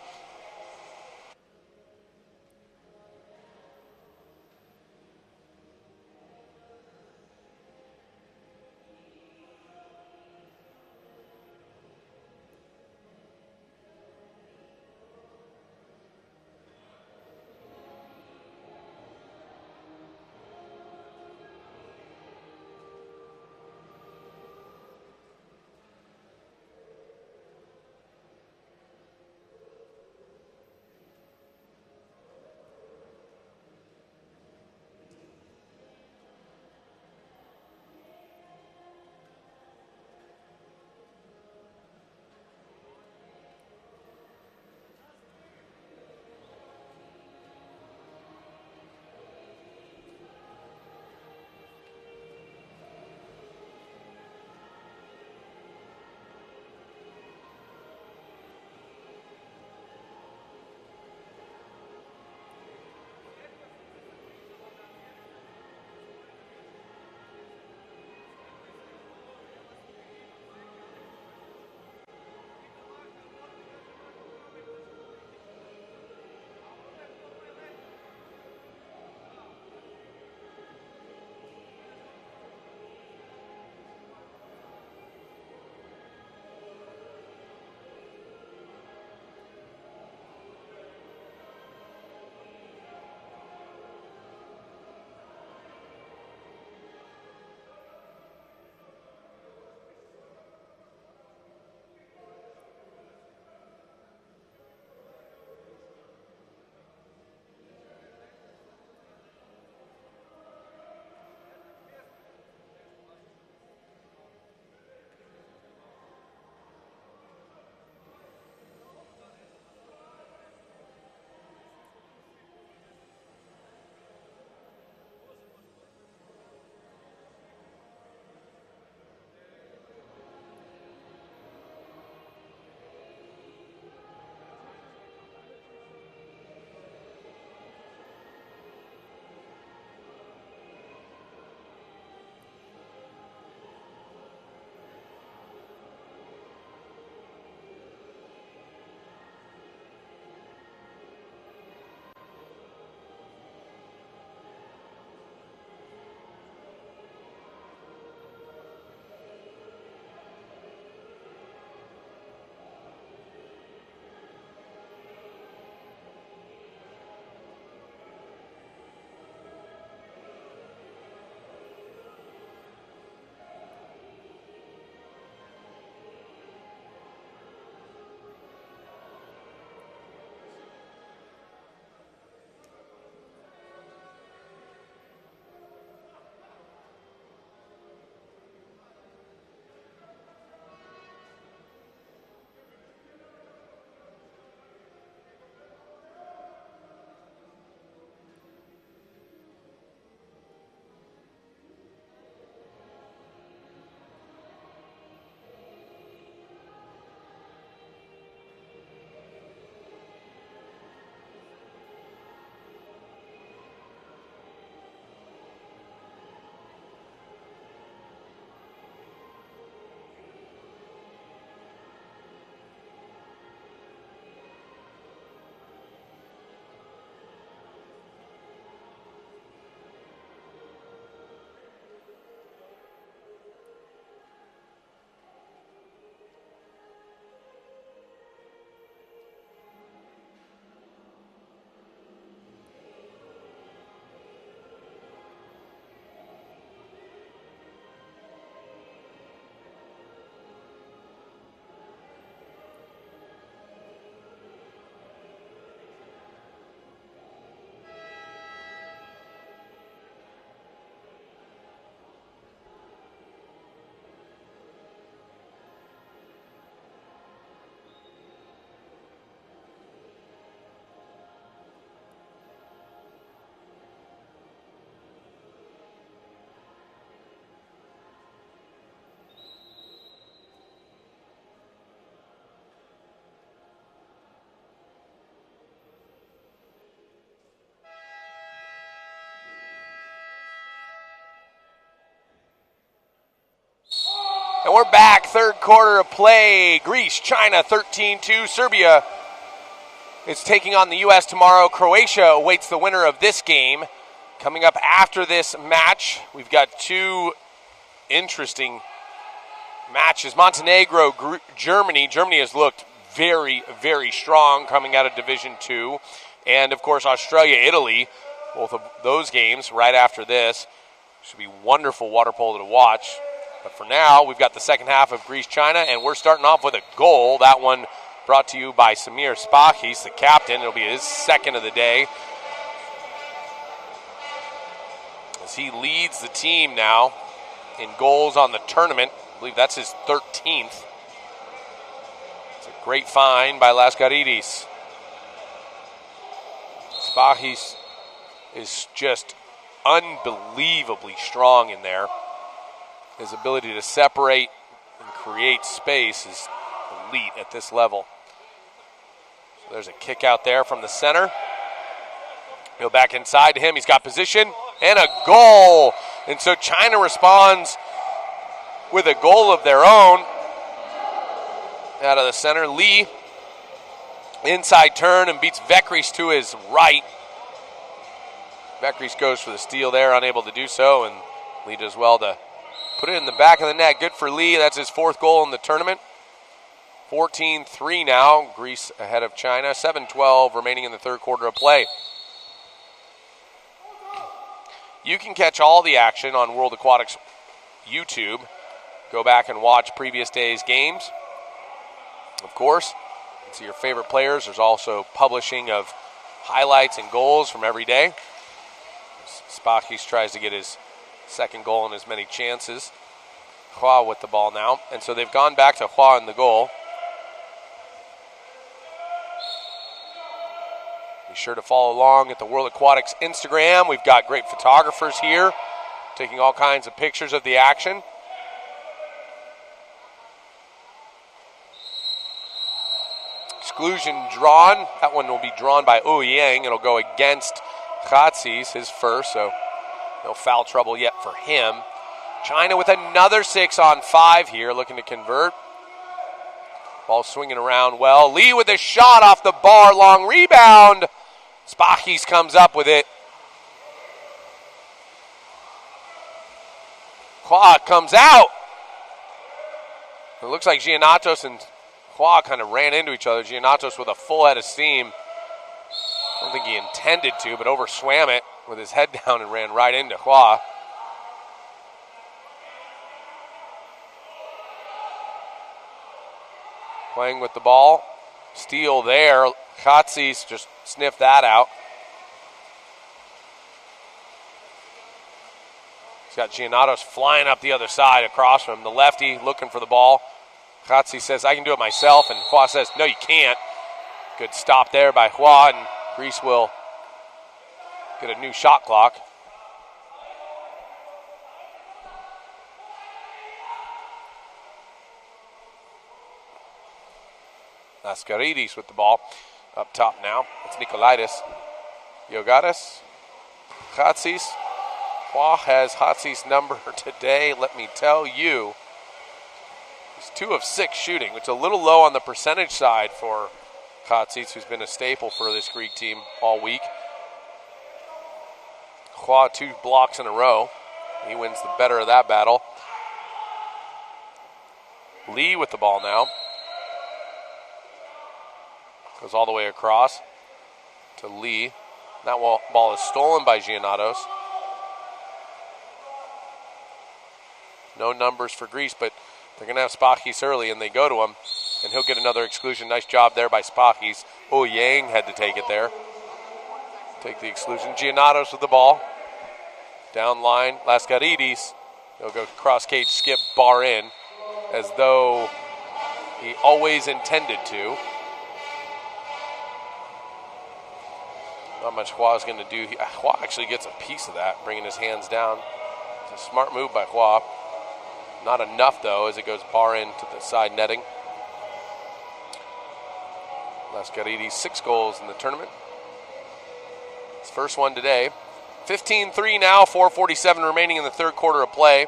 A: And we're back, third quarter of play. Greece, China, 13-2. Serbia is taking on the U.S. tomorrow. Croatia awaits the winner of this game. Coming up after this match, we've got two interesting matches. Montenegro, Germany. Germany has looked very, very strong coming out of Division II. And, of course, Australia, Italy. Both of those games right after this. Should be wonderful water polo to watch. But for now, we've got the second half of Greece-China, and we're starting off with a goal. That one brought to you by Samir Spachis, the captain. It'll be his second of the day, as he leads the team now in goals on the tournament. I believe that's his 13th. It's a great find by Lascaridis. Spachis is just unbelievably strong in there. His ability to separate and create space is elite at this level. So there's a kick out there from the center. Go back inside to him. He's got position and a goal. And so China responds with a goal of their own out of the center. Lee, inside turn, and beats Vekris to his right. Vekris goes for the steal there, unable to do so, and Lee does well to put it in the back of the net. Good for Lee. That's his fourth goal in the tournament. 14-3 now. Greece ahead of China. 7-12 remaining in the third quarter of play. You can catch all the action on World Aquatics YouTube. Go back and watch previous days' games. Of course, see your favorite players. There's also publishing of highlights and goals from every day. Spachis tries to get his second goal in as many chances. Hua with the ball now. And so they've gone back to Hua in the goal. Be sure to follow along at the World Aquatics Instagram. We've got great photographers here taking all kinds of pictures of the action. Exclusion drawn. That one will be drawn by Yang. It'll go against Khatsis, his first, so no foul trouble yet for him. China with another 6-on-5 here, looking to convert. Ball swinging around well. Lee with a shot off the bar, long rebound. Spachis comes up with it. Hua comes out. It looks like Giannatos and Hua kind of ran into each other. Giannatos with a full head of steam. I don't think he intended to, but overswam it with his head down and ran right into Hua. Playing with the ball. Steal there. Khatsis just sniffed that out. He's got Giannatos flying up the other side across from him. The lefty looking for the ball. Khatsis says, I can do it myself, and Hua says, no, you can't. Good stop there by Hua, and Greece will get a new shot clock. Lascaridis with the ball up top now. It's Nikolaitis. Yogatis. Khatsis. Hua has Khatsis' number today, let me tell you. He's 2 of 6 shooting, which is a little low on the percentage side for Khatsis, who's been a staple for this Greek team all week. Hua 2 blocks in a row. He wins the better of that battle. Lee with the ball now. Goes all the way across to Lee. That ball is stolen by Giannatos. No numbers for Greece, but they're going to have Spachis early, and they go to him. And he'll get another exclusion. Nice job there by Spachis. Yang had to take it there. Take the exclusion. Giannatos with the ball. Down line. Lascaridis. He'll go cross cage, skip, bar in, as though he always intended to. Not much Hua's going to do. Hua actually gets a piece of that, bringing his hands down. It's a smart move by Hua. Not enough, though, as it goes bar in to the side netting. Lascaridis, 6 goals in the tournament. His first one today. 15-3 now, 4:47 remaining in the third quarter of play.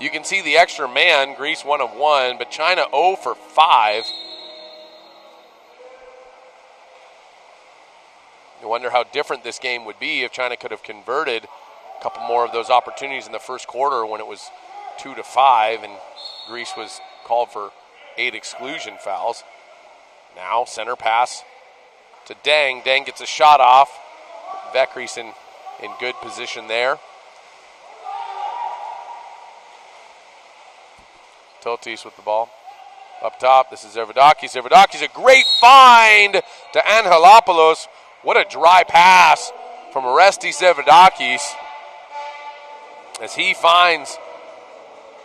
A: You can see the extra man, Greece 1 of 1, but China 0 for 5. You wonder how different this game would be if China could have converted a couple more of those opportunities in the first quarter when it was 2 to 5 and Greece was called for 8 exclusion fouls. Now center pass to Deng. Deng gets a shot off. Vekries in good position there. Totis with the ball. Up top, this is Zervadakis. Zervadakis, a great find to Angelopoulos. What a dry pass from Orestes Zervadakis as he finds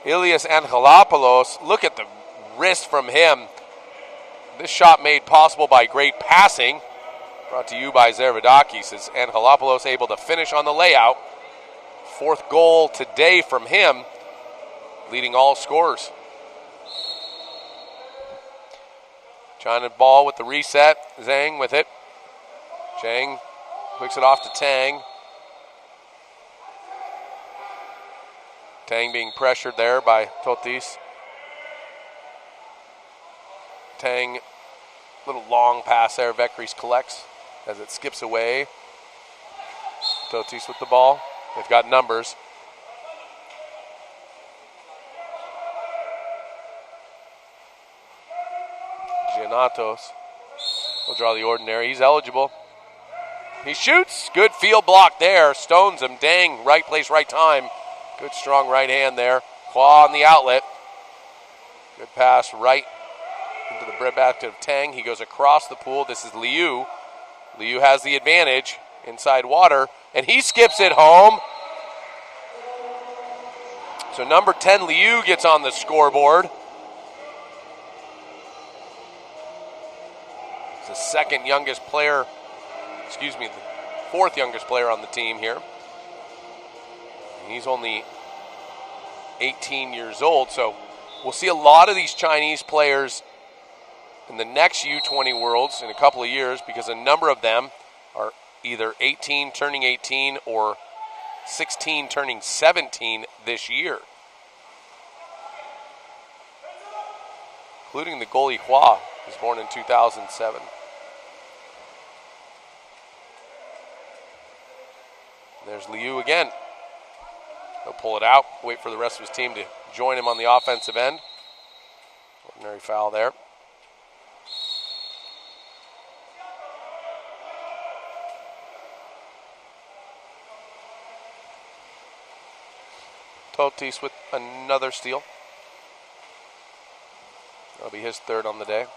A: Ilias Angelopoulos. Look at the wrist from him. This shot made possible by great passing. Brought to you by Zervadakis as Angelopoulos able to finish on the layout. 4th goal today from him, leading all scorers. China ball with the reset. Zhang with it. Zhang quicks it off to Tang. Tang being pressured there by Totis. Tang, little long pass there. Vekries collects as it skips away. Totis with the ball. They've got numbers. Giannatos will draw the ordinary. He's eligible. He shoots. Good field block there. Stones him. Dang, right place, right time. Good strong right hand there. Claw on the outlet. Good pass right into the breadbasket of Tang. He goes across the pool. This is Liu. Liu has the advantage inside water, and he skips it home. So number 10, Liu, gets on the scoreboard. The second youngest player, the 4th youngest player on the team here. And he's only 18 years old, so we'll see a lot of these Chinese players in the next U20 Worlds in a couple of years because a number of them are either 18 turning 18 or 16 turning 17 this year. Including the goalie Hua, who was born in 2007. There's Liu again. He'll pull it out, wait for the rest of his team to join him on the offensive end. Ordinary foul there. Totis with another steal. That'll be his 3rd on the day.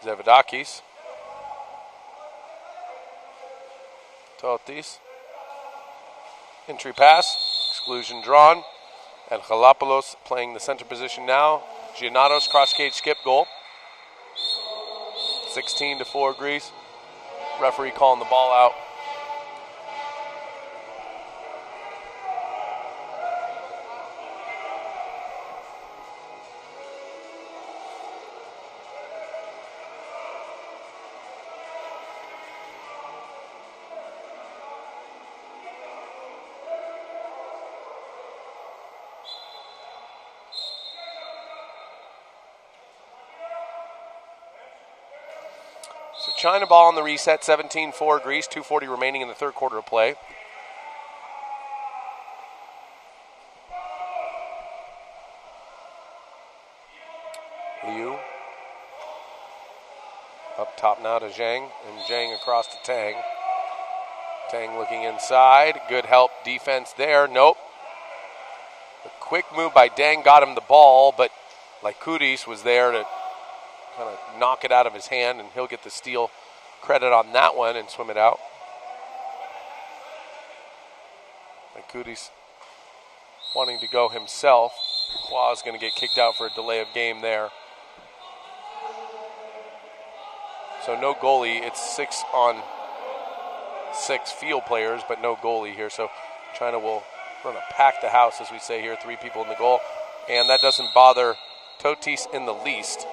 A: Zervadakis. Totis. Entry pass. Exclusion drawn. And Angelopoulos playing the center position now. Giannatos cross-cage skip goal. 16-4 Greece. Referee calling the ball out. So China ball on the reset, 17-4 Greece, 2:40 remaining in the 3rd quarter of play. Liu up top now to Zhang, and Zhang across to Tang. Tang looking inside, good help defense there, nope. The quick move by Deng got him the ball, but Lykoudis was there to kind of knock it out of his hand, and he'll get the steal credit on that one and swim it out. Lykoudis wanting to go himself. Hua is going to get kicked out for a delay of game there. So no goalie. It's 6-on-6 field players, but no goalie here. So China will run a pack the house, as we say here, 3 people in the goal. And that doesn't bother Totis in the least.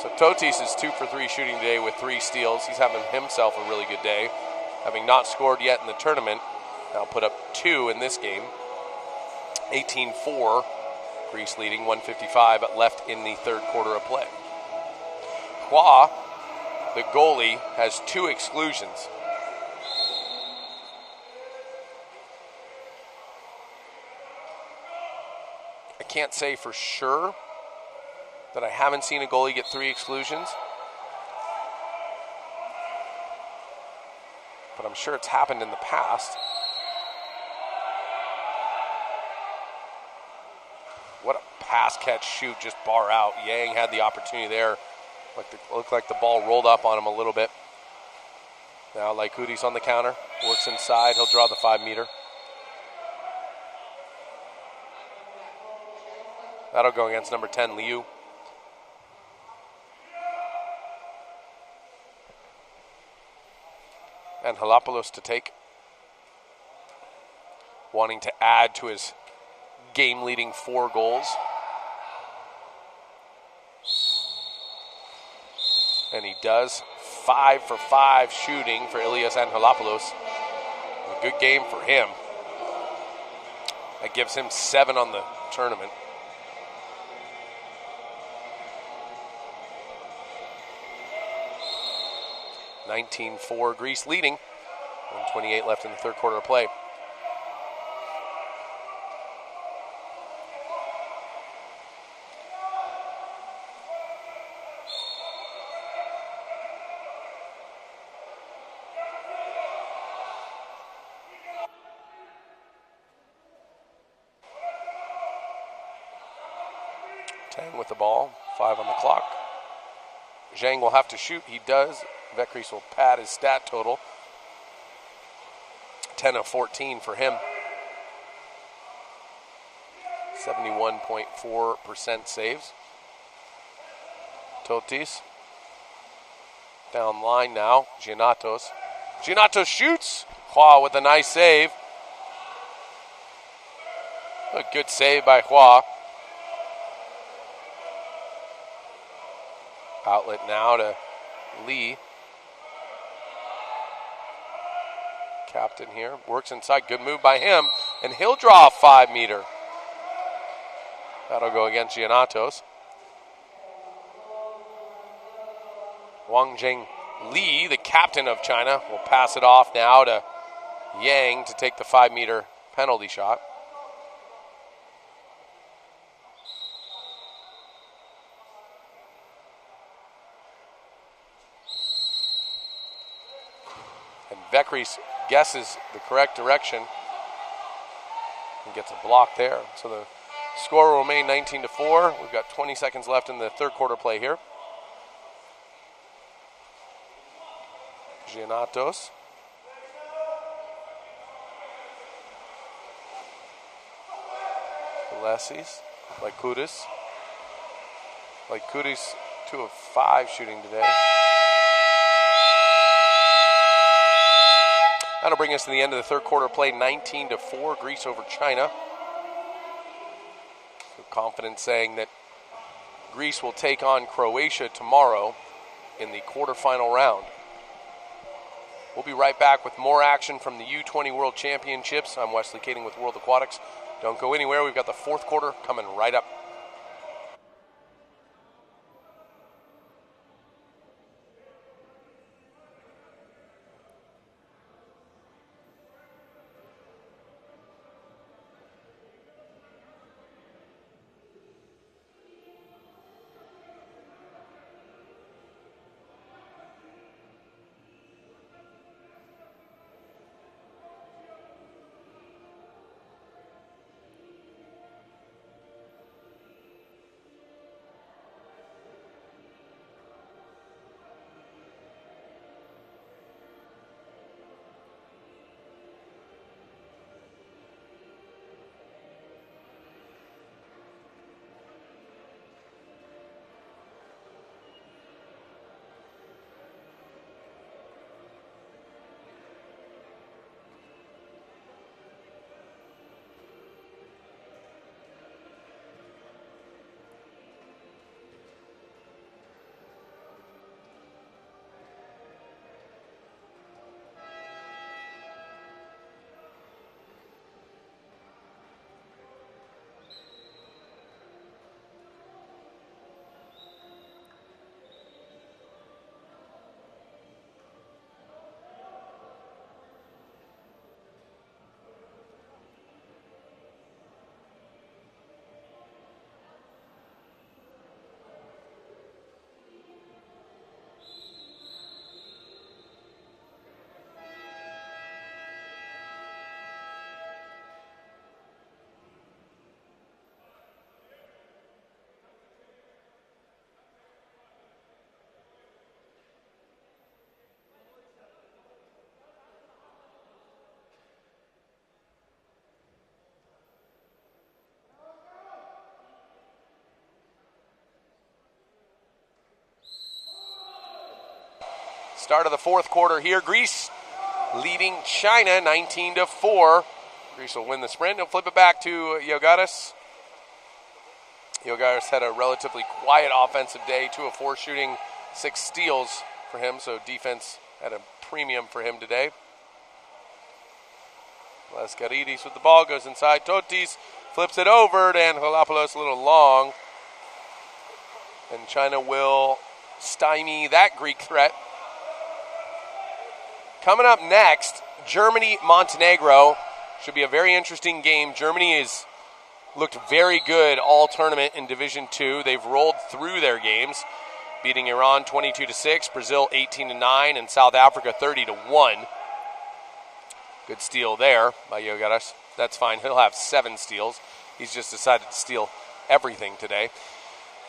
A: So Totis is 2 for 3 shooting today with 3 steals. He's having himself a really good day, having not scored yet in the tournament. Now put up 2 in this game. 18-4. Greece leading, 1:55 left in the third quarter of play. Hua, the goalie, has 2 exclusions. I can't say for sure that I haven't seen a goalie get 3 exclusions, but I'm sure it's happened in the past. What a pass, catch, shoot, just bar out. Yang had the opportunity there. Looked like the ball rolled up on him a little bit. Now Laikudis on the counter, works inside. He'll draw the 5-meter. That'll go against number 10, Liu. And Halopoulos to take. Wanting to add to his game-leading 4 goals. And he does. 5 for 5 shooting for Ilias Angelopoulos. A good game for him. That gives him 7 on the tournament. (19-4) Greece leading. 1:28 left in the third quarter of play. Tang with the ball, 5 on the clock. Zhang will have to shoot. He does. Vekris will pad his stat total. 10 of 14 for him. 71.4% saves. Totis. Down line now. Giannatos. Giannatos shoots. Hua with a nice save. A good save by Hua. Outlet now to Lee. Captain here. Works inside. Good move by him. And he'll draw a 5-meter. That'll go against Giannatos. Wang Jing Li, the captain of China, will pass it off now to Yang to take the 5-meter penalty shot. And Vekris guesses the correct direction and gets a block there. So the score will remain 19-4. We've got 20 seconds left in the third quarter play here. Giannatos. Alessis. Laikudis. Laikudis 2 of 5 shooting today. That'll bring us to the end of the third quarter play, 19-4, Greece over China. So confident saying that Greece will take on Croatia tomorrow in the quarterfinal round. We'll be right back with more action from the U20 World Championships. I'm Wesley Kading with World Aquatics. Don't go anywhere. We've got the fourth quarter coming right up. Start of the fourth quarter here. Greece leading China 19-4. Greece will win the sprint. He'll flip it back to Yogaris. Yogaris had a relatively quiet offensive day, 2 of 4 shooting, 6 steals for him, so defense had a premium for him today. Lascaridis with the ball, goes inside. Totis flips it over to Angelopoulos, a little long. And China will stymie that Greek threat. Coming up next, Germany-Montenegro. Should be a very interesting game. Germany has looked very good all tournament in Division II. They've rolled through their games, beating Iran 22-6, Brazil 18-9, and South Africa 30-1. Good steal there by Yogaris. That's fine. He'll have 7 steals. He's just decided to steal everything today.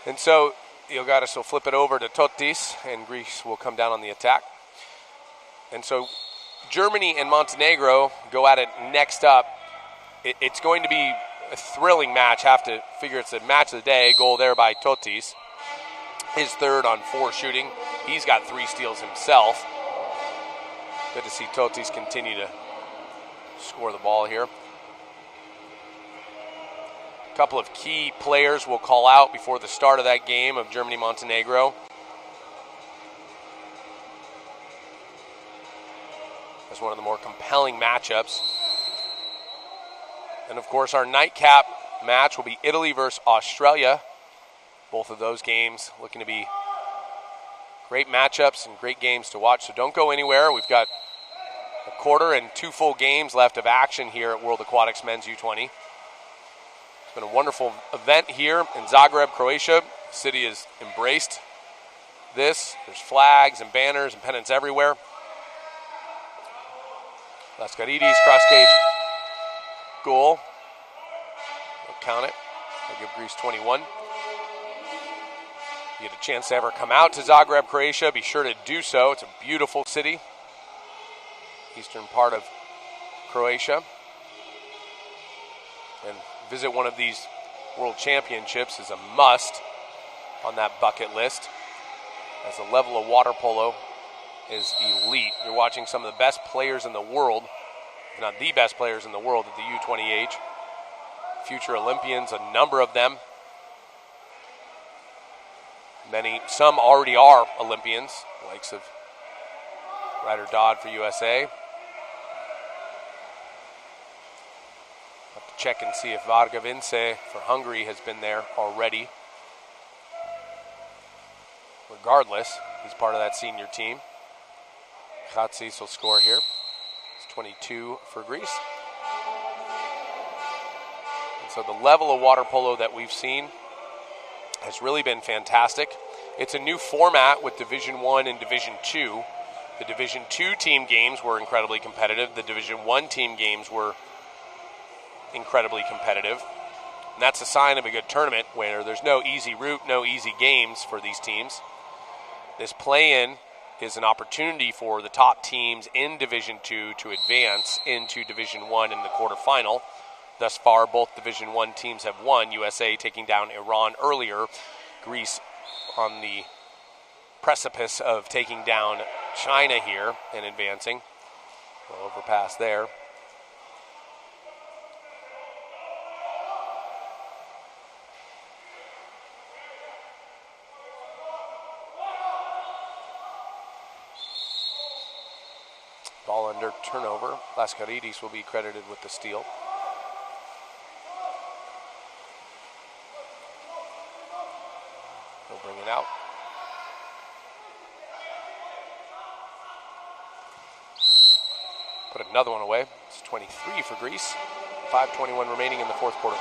A: And so Yogaris will flip it over to Totis, and Greece will come down on the attack. And so Germany and Montenegro go at it next up. It's going to be a thrilling match. Have to figure it's a match of the day. Goal there by Totis. His 3rd on 4 shooting. He's got 3 steals himself. Good to see Totis continue to score the ball here. A couple of key players will call out before the start of that game of Germany-Montenegro. That's one of the more compelling matchups. And of course, our nightcap match will be Italy versus Australia. Both of those games looking to be great matchups and great games to watch. So don't go anywhere. We've got a quarter and 2 full games left of action here at World Aquatics Men's U20. It's been a wonderful event here in Zagreb, Croatia. The city has embraced this. There's flags and banners and pennants everywhere. Lascaridis, cross-cage goal. They'll count it. They'll give Greece 21. If you get a chance to ever come out to Zagreb, Croatia, be sure to do so. It's a beautiful city. Eastern part of Croatia. And visit one of these World Championships is a must on that bucket list, as the level of water polo is elite. You're watching some of the best players in the world, if not the best players in the world at the U20 age. Future Olympians, a number of them. Some already are Olympians, the likes of Ryder Dodd for USA. Have to check and see if Varga Vince for Hungary has been there already. Regardless, he's part of that senior team. Chatsis will score here. It's 22 for Greece. And so the level of water polo that we've seen has really been fantastic. It's a new format with Division I and Division II. The Division II team games were incredibly competitive. The Division I team games were incredibly competitive. And that's a sign of a good tournament where there's no easy route, no easy games for these teams. This play-in is an opportunity for the top teams in Division II to advance into Division I in the quarterfinal. Thus far, both Division I teams have won, USA taking down Iran earlier, Greece on the precipice of taking down China here and advancing. We'll overpass there. Ball under, turnover. Lascaridis will be credited with the steal. He'll bring it out. Put another one away. It's 23 for Greece. 5:21 remaining in the fourth quarter.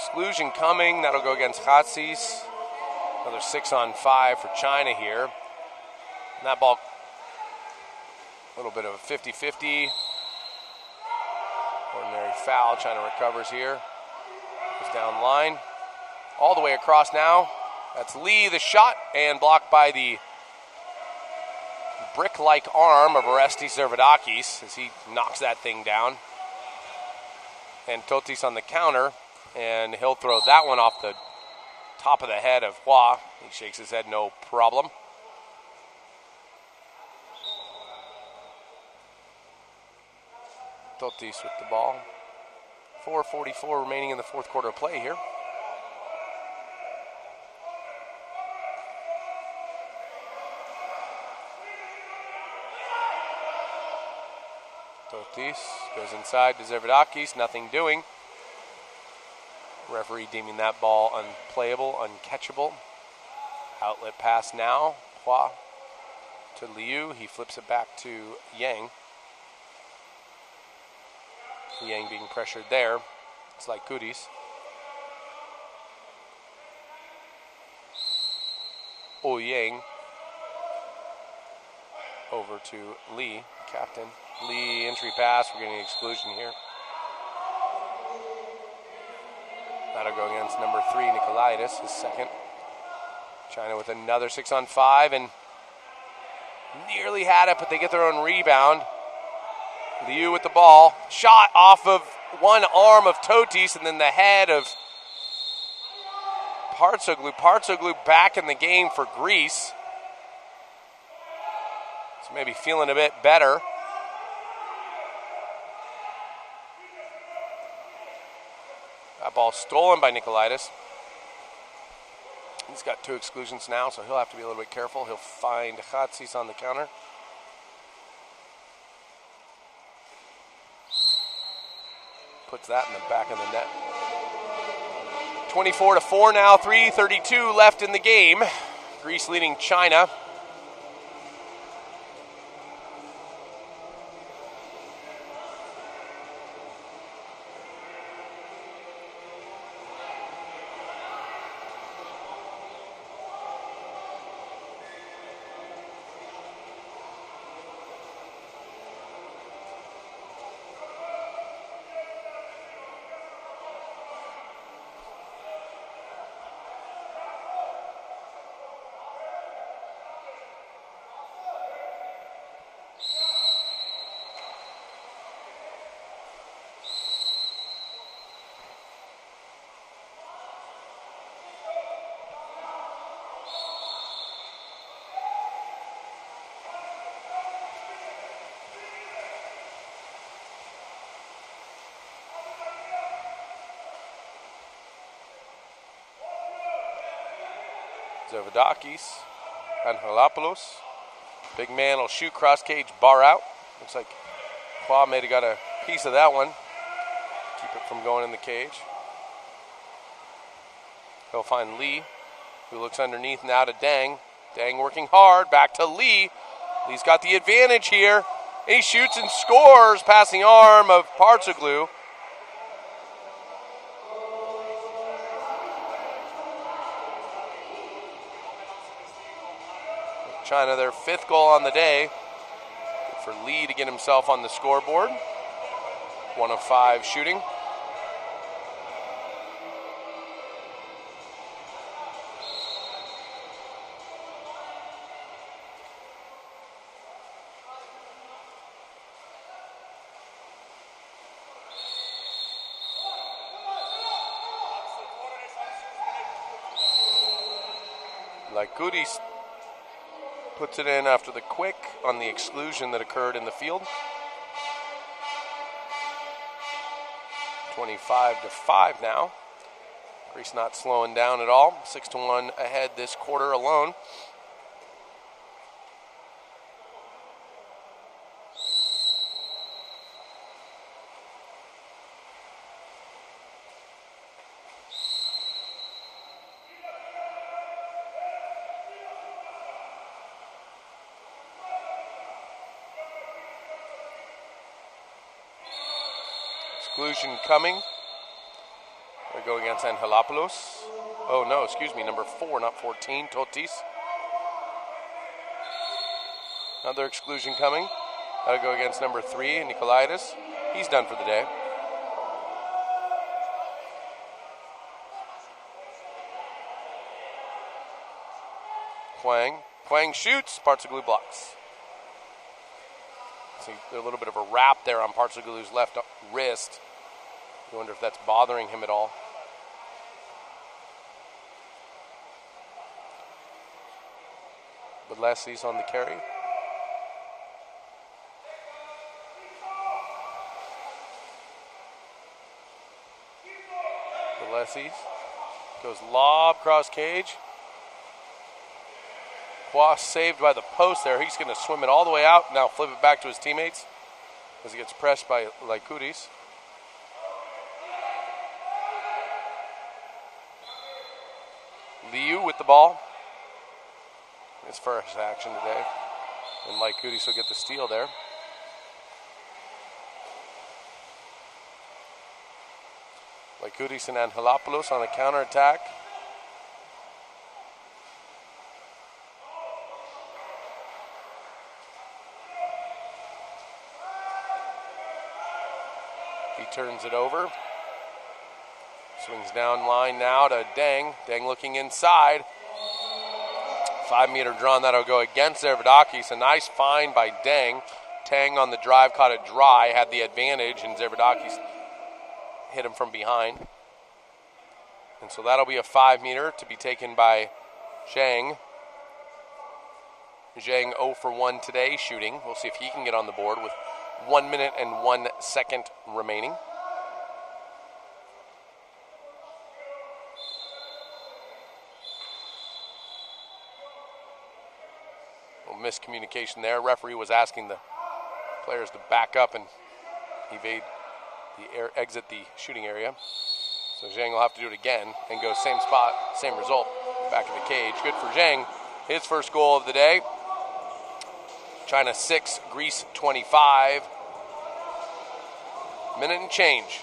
A: exclusion coming. That'll go against Khatsis. Another 6-on-5 for China here. And that ball, a little bit of a 50-50. Ordinary foul. China recovers here. Goes down line. All the way across now. That's Lee, the shot, and blocked by the brick-like arm of Orestes Zervadakis as he knocks that thing down. And Totis on the counter, and he'll throw that one off the top of the head of Hua. He shakes his head, no problem. Totis with the ball. 4:44 remaining in the fourth quarter of play here. Totis goes inside to Zervadakis, nothing doing. Referee deeming that ball unplayable, uncatchable. Outlet pass now. Hua to Liu. He flips it back to Yang. Yang being pressured there. It's like Kudis. Oh, Yang. Over to Lee, captain. Lee, entry pass. We're getting an exclusion here. That'll go against number 3, Nikolaitis, his second. China with another 6-on-5 and nearly had it, but they get their own rebound. Liu with the ball. Shot off of one arm of Totis and then the head of Partsoglu. Partsoglu back in the game for Greece. So maybe feeling a bit better. That ball stolen by Nikolaitis. He's got 2 exclusions now, so he'll have to be a little bit careful. He'll find Khatsis on the counter. Puts that in the back of the net. 24-4 now, 3:32 left in the game. Greece leading China. Zervadakis, Angelopoulos. Big man will shoot cross cage, bar out. Looks like Hua may have got a piece of that one. Keep it from going in the cage. He'll find Lee, who looks underneath now to Dang. Dang working hard, back to Lee. Lee's got the advantage here. And he shoots and scores, passing arm of Partsoglu. China, their 5th goal on the day. Good for Lee to get himself on the scoreboard. 1 of 5 shooting. Like Goodies puts it in after the quick on the exclusion that occurred in the field. 25-5 now. Greece not slowing down at all. 6-1 ahead this quarter alone. Exclusion coming. There go against Angelopoulos. Oh, no, excuse me, number 4, not 14, Totis. Another exclusion coming. That'll go against number 3, Nikolaidis. He's done for the day. Huang shoots, Partsoglu blocks. See a little bit of a wrap there on Partsoglu's left wrist. You wonder if that's bothering him at all. But Leslie's on the carry. The Leslie's goes lob cross cage. Quas saved by the post there. He's going to swim it all the way out. Now flip it back to his teammates as he gets pressed by Lykoudis. Liu with the ball. His first action today. And Lykoudis will get the steal there. Lykoudis and Angelopoulos on the counterattack. He turns it over. Swings down line now to Deng. Deng looking inside. 5-meter drawn. That'll go against Zervadakis. A nice find by Deng. Tang on the drive caught it dry. Had the advantage, and Zervadakis hit him from behind. And so that'll be a 5-meter to be taken by Zhang. Zhang 0 for 1 today shooting. We'll see if he can get on the board with 1 minute and 1 second remaining. Miscommunication there. Referee was asking the players to back up and evade the exit the shooting area. So Zhang will have to do it again and go same spot, same result, back in the cage. Good for Zhang. His first goal of the day. China 6, Greece 25. Minute and change.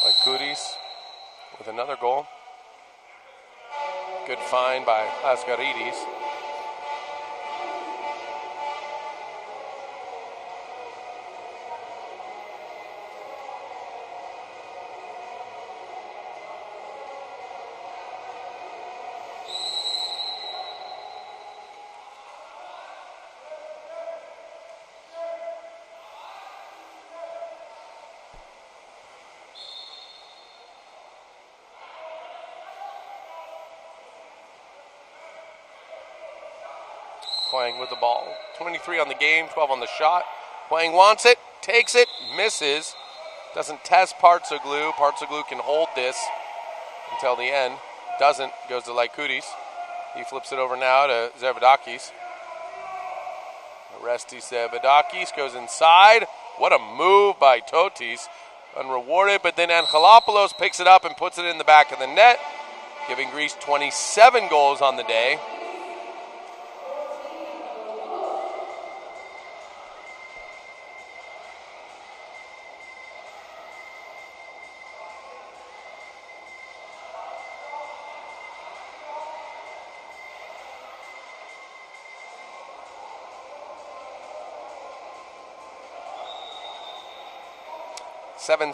A: Lykoudis with another goal. Good find by Asgaridis. Huang with the ball. 23 on the game, 12 on the shot. Huang wants it, takes it, misses. Doesn't test Partsoglu. Partsoglu can hold this until the end. Doesn't, goes to Lykoudis. He flips it over now to Zervadakis. Orestes Zervadakis goes inside. What a move by Totis. Unrewarded, but then Angelopoulos picks it up and puts it in the back of the net, giving Greece 27 goals on the day. Seven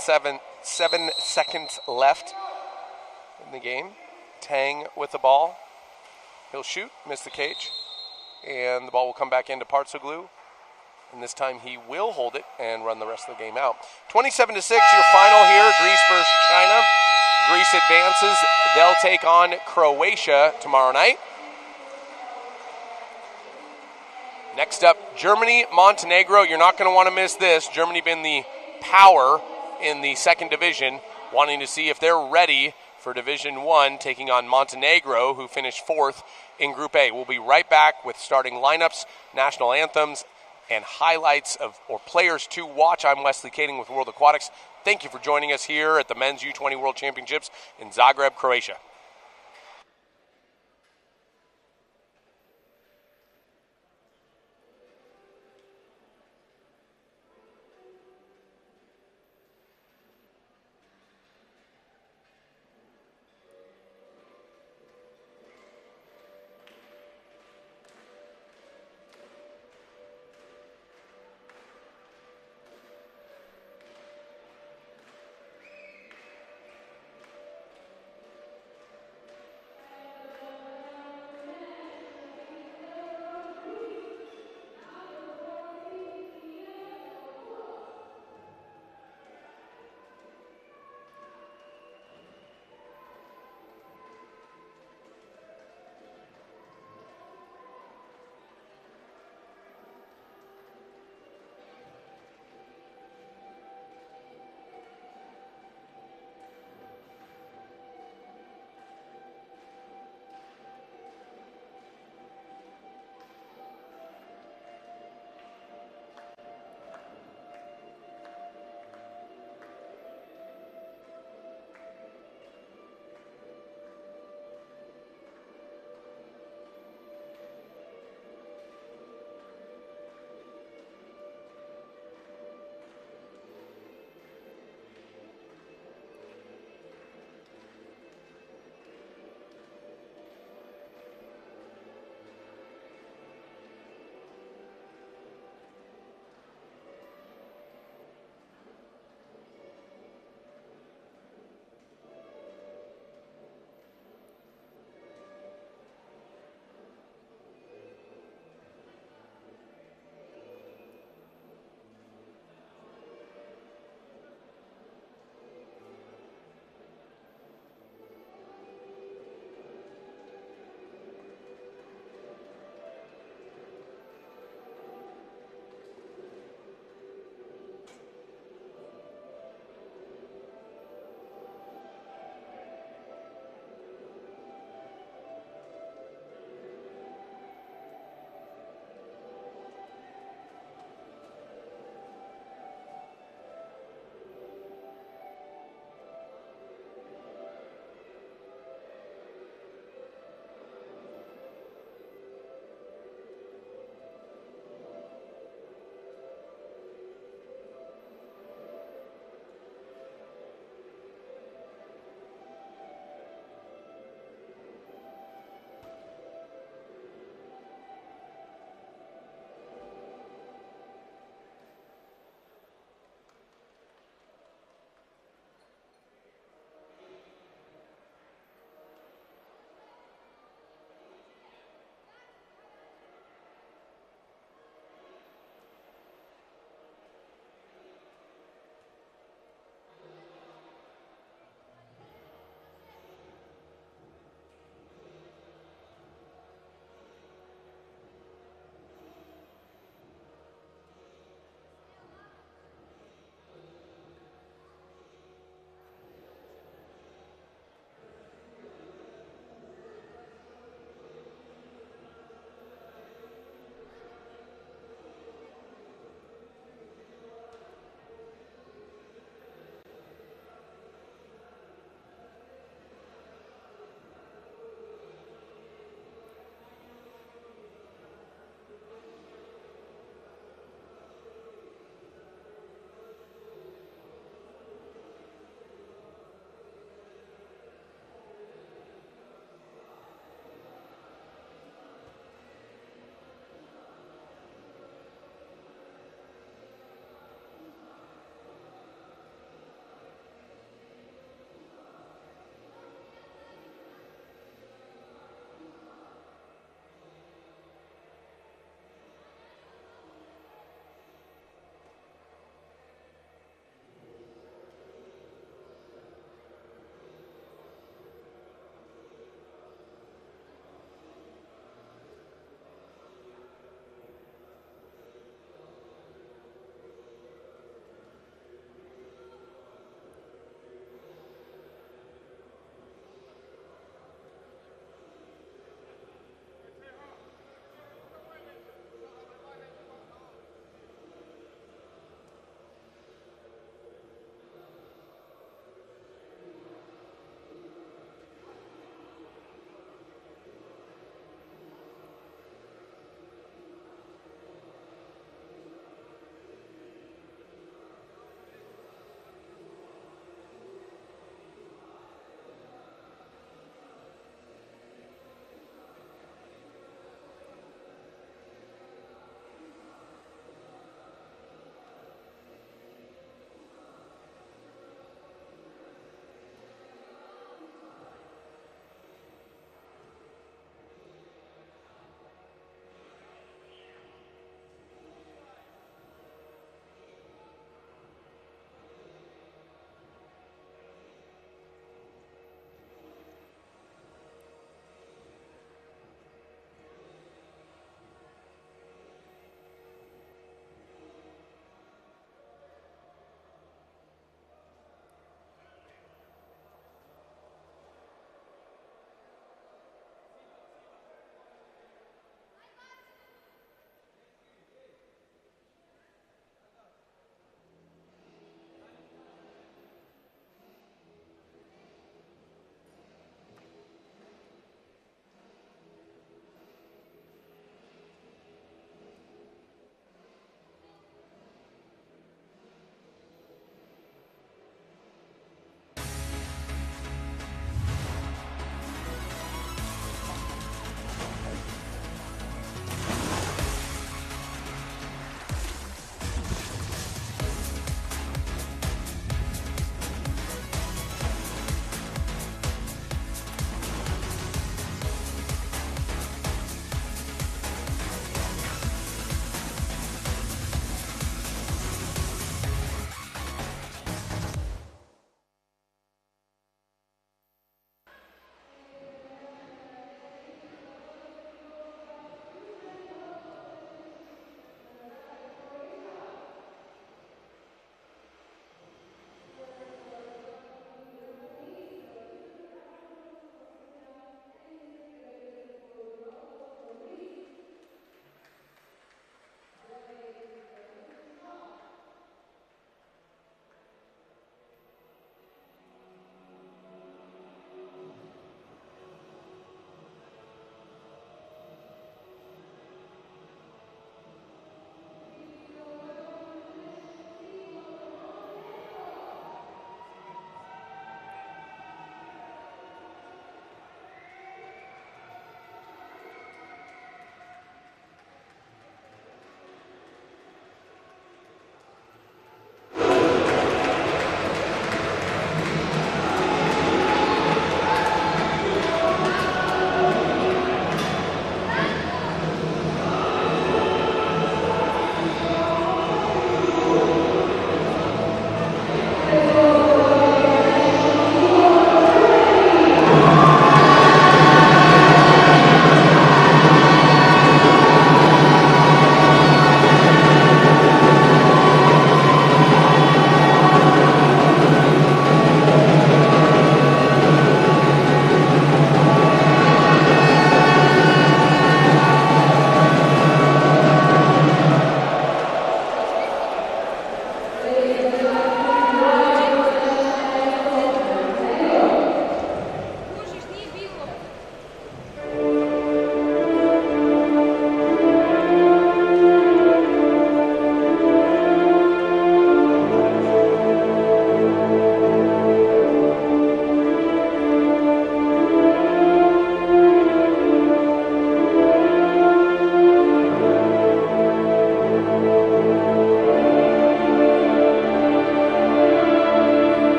A: seconds left in the game. Tang with the ball. He'll shoot, miss the cage, and the ball will come back into Partsoglu. And this time he will hold it and run the rest of the game out. 27-6, your final here. Greece versus China. Greece advances. They'll take on Croatia tomorrow night. Next up, Germany, Montenegro. You're not going to want to miss this. Germany been the power in the second division, wanting to see if they're ready for Division 1, taking on Montenegro, who finished 4th in Group A. We'll be right back with starting lineups, national anthems, and highlights of or players to watch. I'm Wesley Kading with World Aquatics. Thank you for joining us here at the Men's U20 World Championships in Zagreb, Croatia.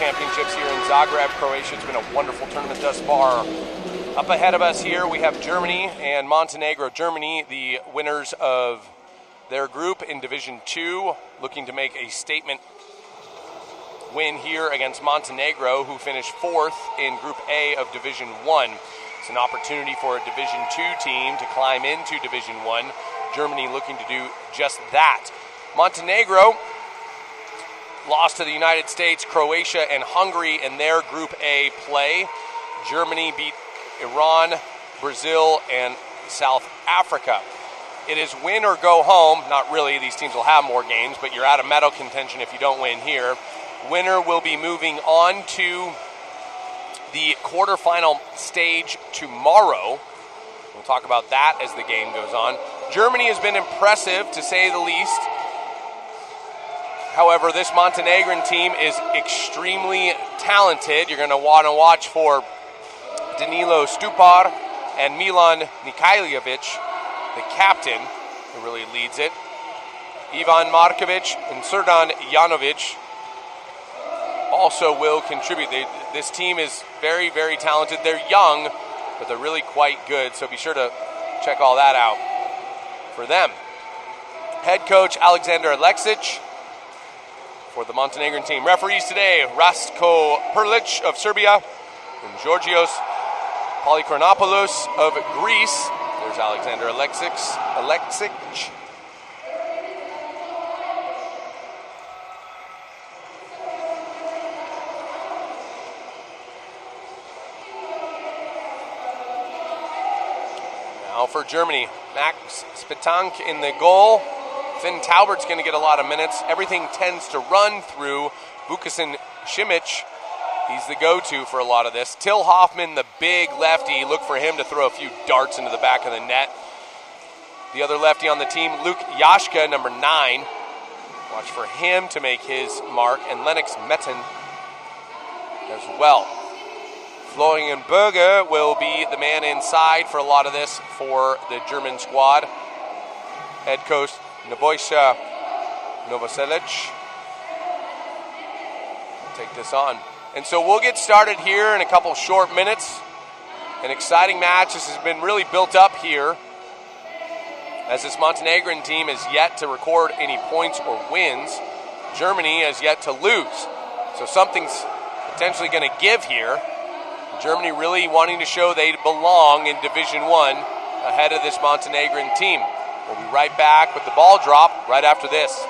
A: Championships here in Zagreb, Croatia. It's been a wonderful tournament thus far. Up ahead of us here, we have Germany and Montenegro. Germany, the winners of their group in Division 2, looking to make a statement win here against Montenegro, who finished 4th in Group A of Division 1. It's an opportunity for a Division 2 team to climb into Division 1. Germany looking to do just that. Montenegro lost to the United States, Croatia, and Hungary in their Group A play. Germany beat Iran, Brazil, and South Africa. It is win or go home. Not really, these teams will have more games, but you're out of medal contention if you don't win here. Winner will be moving on to the quarterfinal stage tomorrow. We'll talk about that as the game goes on. Germany has been impressive, to say the least. However, this Montenegrin team is extremely talented. You're going to want to watch for Danilo Stupar and Milan Nikajljevic, the captain, who really leads it. Ivan Markovic and Srdan Janovic also will contribute. This team is very, very talented. They're young, but they're really quite good, so be sure to check all that out for them. Head coach Alexander Aleksic for the Montenegrin team. Referees today, Rasko Perlic of Serbia and Georgios Polychronopoulos of Greece. There's Alexander Aleksic. Now for Germany, Max Spitank in the goal. Finn Taubert's going to get a lot of minutes. Everything tends to run through Vukasin Šimić. He's the go-to for a lot of this. Till Hoffman, the big lefty, look for him to throw a few darts into the back of the net. The other lefty on the team, Luke Yashka, number 9. Watch for him to make his mark. And Lennox Metten as well. Florian Berger will be the man inside for a lot of this for the German squad. Head coach Nebojša Novoselic take this on. And so we'll get started here in a couple short minutes. An exciting match. This has been really built up here, as this Montenegrin team has yet to record any points or wins. Germany has yet to lose. So something's potentially going to give here. Germany really wanting to show they belong in Division 1 ahead of this Montenegrin team. We'll be right back with the ball drop right after this.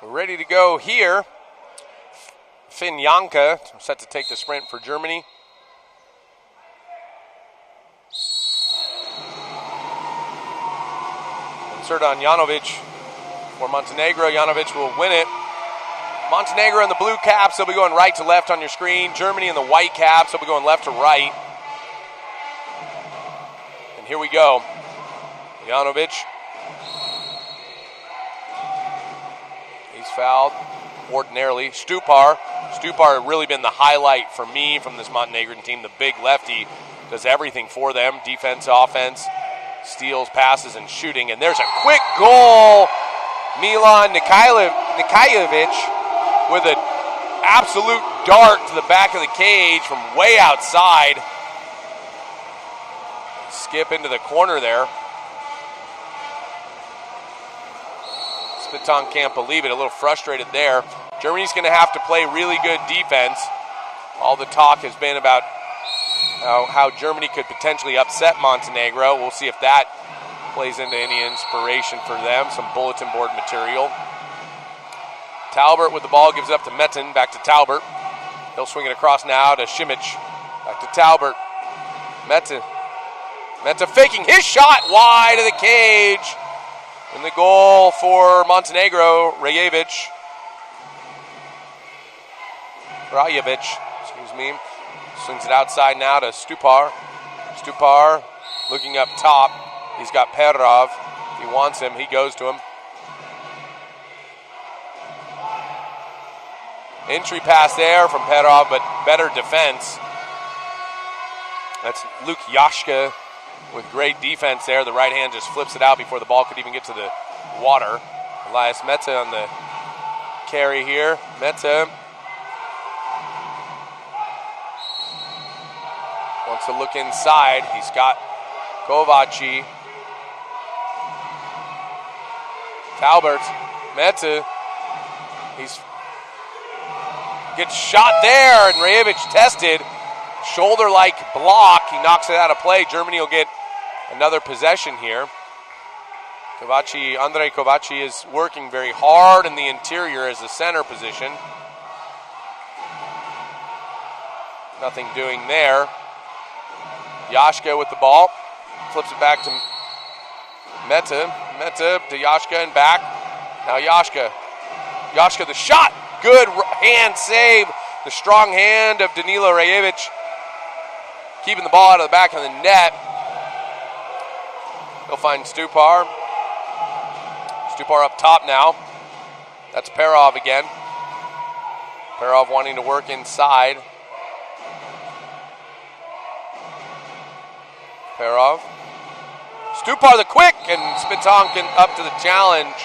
A: ready to go here. Finn Janka set to take the sprint for Germany. Serdan Janovic for Montenegro. Janovic will win it. Montenegro in the blue caps, they'll be going right to left on your screen. Germany in the white caps, they'll be going left to right. And here we go. Janovic. He's fouled ordinarily. Stupar had really been the highlight for me from this Montenegrin team. The big lefty does everything for them. Defense, offense, steals, passes, and shooting. And there's a quick goal. Milan Nikajevic with an absolute dart to the back of the cage from way outside. Skip into the corner there. Spiton can't believe it, a little frustrated there. Germany's going to have to play really good defense. All the talk has been about how Germany could potentially upset Montenegro. We'll see if that plays into any inspiration for them, some bulletin board material. Talbert with the ball, gives it up to Metin, back to Talbert. He'll swing it across now to Simic, back to Talbert. Metin faking his shot wide of the cage. And the goal for Montenegro, Rajevic, swings it outside now to Stupar. Stupar looking up top. He's got Perov. He wants him. He goes to him. Entry pass there from Perov, but better defense. That's Luke Yashka with great defense there. The right hand just flips it out before the ball could even get to the water. Elias Mete on the carry here. Mete wants to look inside. He's got Kovaci. Talbert. Mete. Gets shot there, and Rajevic tested. Shoulder-like block. He knocks it out of play. Germany will get another possession here. Andrei Kovaci is working very hard in the interior as the center position. Nothing doing there. Yashka with the ball. Flips it back to Mete. Mete to Yashka and back. Now Yashka. Yashka the shot. Good hand save. The strong hand of Danilo Rajevic. Keeping the ball out of the back of the net. He'll find Stupar. Stupar up top now. That's Perov again. Perov wanting to work inside. Perov. Stupar the quick, and Spitonkin up to the challenge.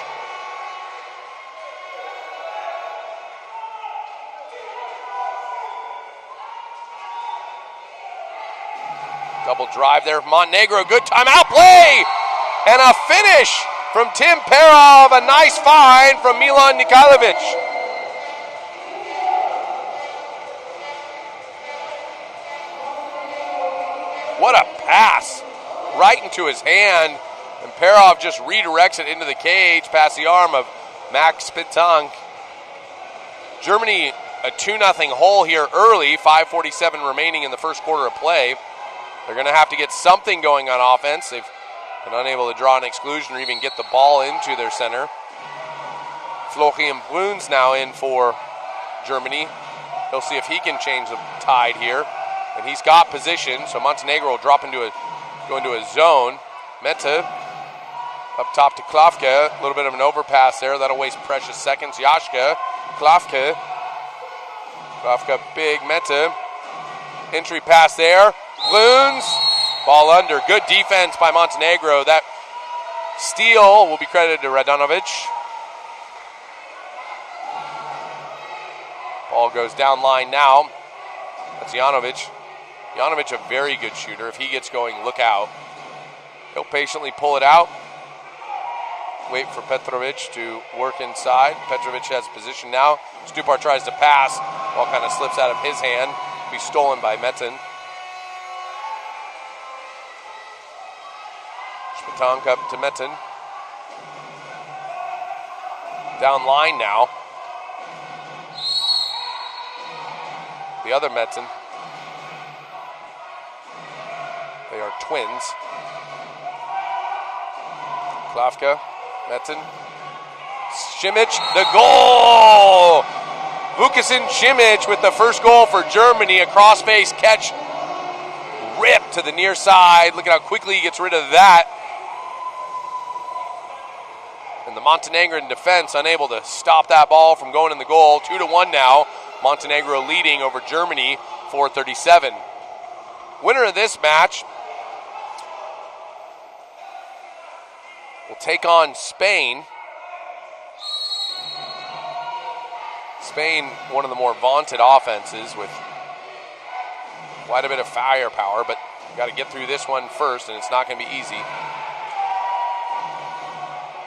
A: Double drive there from Montenegro. Good timeout play. And a finish from Tim Perov. A nice find from Milan Nikajlovic. What a pass. Right into his hand. And Perov just redirects it into the cage past the arm of Max Spitank. Germany a 2-0 hole here early. 5:47 remaining in the first quarter of play. They're going to have to get something going on offense. They've been unable to draw an exclusion or even get the ball into their center. Florian Bruns now in for Germany. He'll see if he can change the tide here. And he's got position, so Montenegro will go into a zone. Mete up top to Klavke. A little bit of an overpass there. That'll waste precious seconds. Yashka, Klavke, big Mete. Entry pass there. Bruns, ball under. Good defense by Montenegro. That steal will be credited to Radanovic. Ball goes down line now. That's Janovic. Janovic, a very good shooter. If he gets going, look out. He'll patiently pull it out. Wait for Petrovic to work inside. Petrovic has position now. Stupar tries to pass. Ball kind of slips out of his hand. Be stolen by Metin. Spitank up to Metin. Down line now. The other Metzen. They are twins. Klavka, Metzen. Simic, the goal! Vukasin Simic with the first goal for Germany. A cross-face catch. Rip to the near side. Look at how quickly he gets rid of that. And the Montenegrin defense unable to stop that ball from going in the goal. 2-1 now. Montenegro leading over Germany, 4:37. Winner of this match will take on Spain. Spain, one of the more vaunted offenses with quite a bit of firepower, but you got to get through this one first, and it's not going to be easy.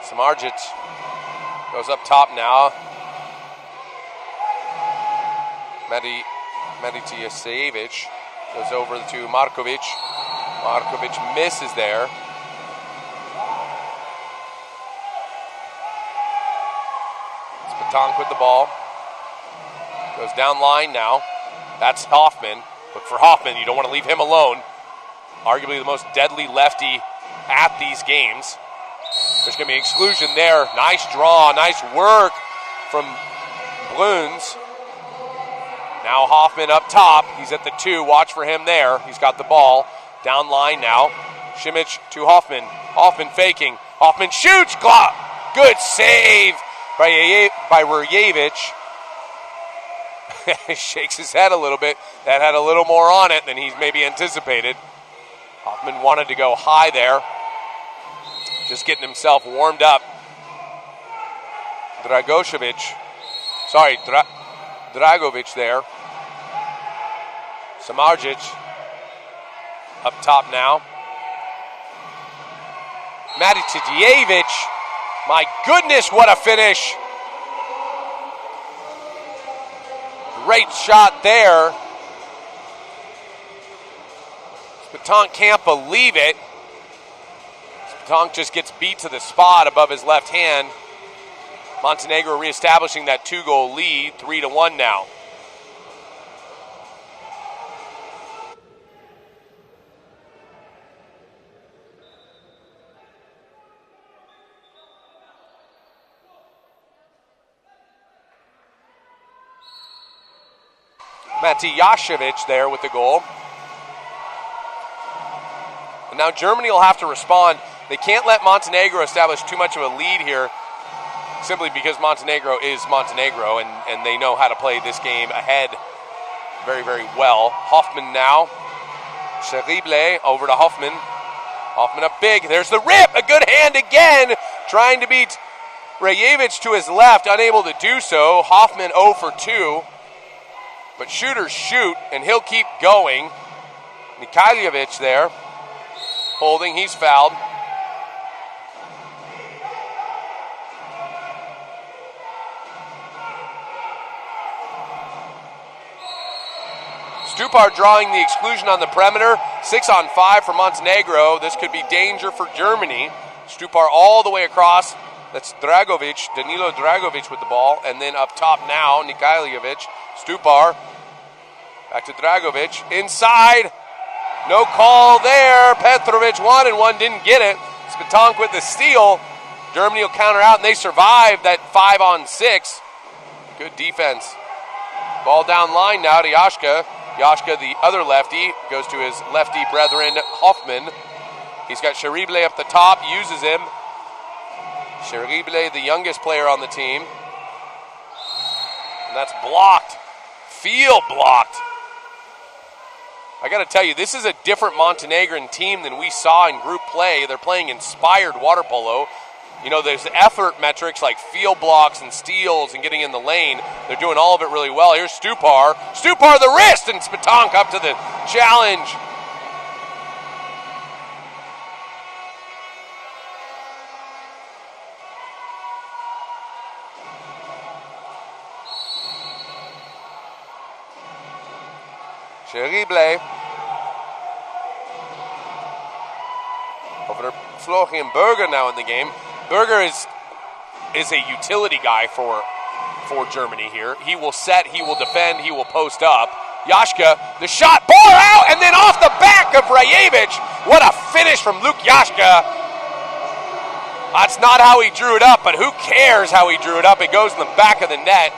A: Samardzic goes up top now. Medicijevic goes over to Markovic. Markovic misses there. Spatank with the ball. Goes down line now. That's Hoffman. But for Hoffman, you don't want to leave him alone. Arguably the most deadly lefty at these games. There's going to be an exclusion there. Nice draw, nice work from Bruns. Now Hoffman up top. He's at the 2. Watch for him there. He's got the ball. Down line now. Simic to Hoffman. Hoffman faking. Hoffman shoots. Good save by Rurjevic. Shakes his head a little bit. That had a little more on it than he's maybe anticipated. Hoffman wanted to go high there. Just getting himself warmed up. Dragovic there. Samardzic up top now. Medicijevic. My goodness, what a finish. Great shot there. Spatank can't believe it. Spatank just gets beat to the spot above his left hand. Montenegro reestablishing that 2-goal lead, 3-1 now. Matijašević there with the goal. And now Germany will have to respond. They can't let Montenegro establish too much of a lead here, simply because Montenegro is Montenegro, and they know how to play this game ahead very, very well. Hoffman now. Cherible over to Hoffman. Hoffman up big. There's the rip. A good hand again. Trying to beat Rurjevic to his left. Unable to do so. Hoffman 0 for 2. But shooters shoot, and he'll keep going. Mikhailovic there. Holding. He's fouled. Stupar drawing the exclusion on the perimeter. 6-on-5 for Montenegro. This could be danger for Germany. Stupar all the way across. That's Dragovic, Danilo Dragovic with the ball. And then up top now, Mikhailovic. Stupar. Back to Dragovic. Inside. No call there. Petrovic won and one didn't get it. Spatank with the steal. Germany will counter out, and they survived that 5-on-6. Good defense. Ball down line now to Yashka. Yashka, the other lefty, goes to his lefty brethren, Hoffman. He's got Cherible up the top, uses him. Cherible, the youngest player on the team. And that's blocked. Field blocked. I got to tell you, this is a different Montenegrin team than we saw in group play. They're playing inspired water polo. You know, there's effort metrics like field blocks and steals and getting in the lane. They're doing all of it really well. Here's Stupar. Stupar the wrist, and Spatank up to the challenge. Cherible. Over to Florian Berger now in the game. Berger is is a utility guy for Germany here. He will set, he will defend, he will post up. Yashka, the shot, ball out, and then off the back of Rajevic. What a finish from Luke Yashka. That's not how he drew it up, but who cares how he drew it up? It goes in the back of the net,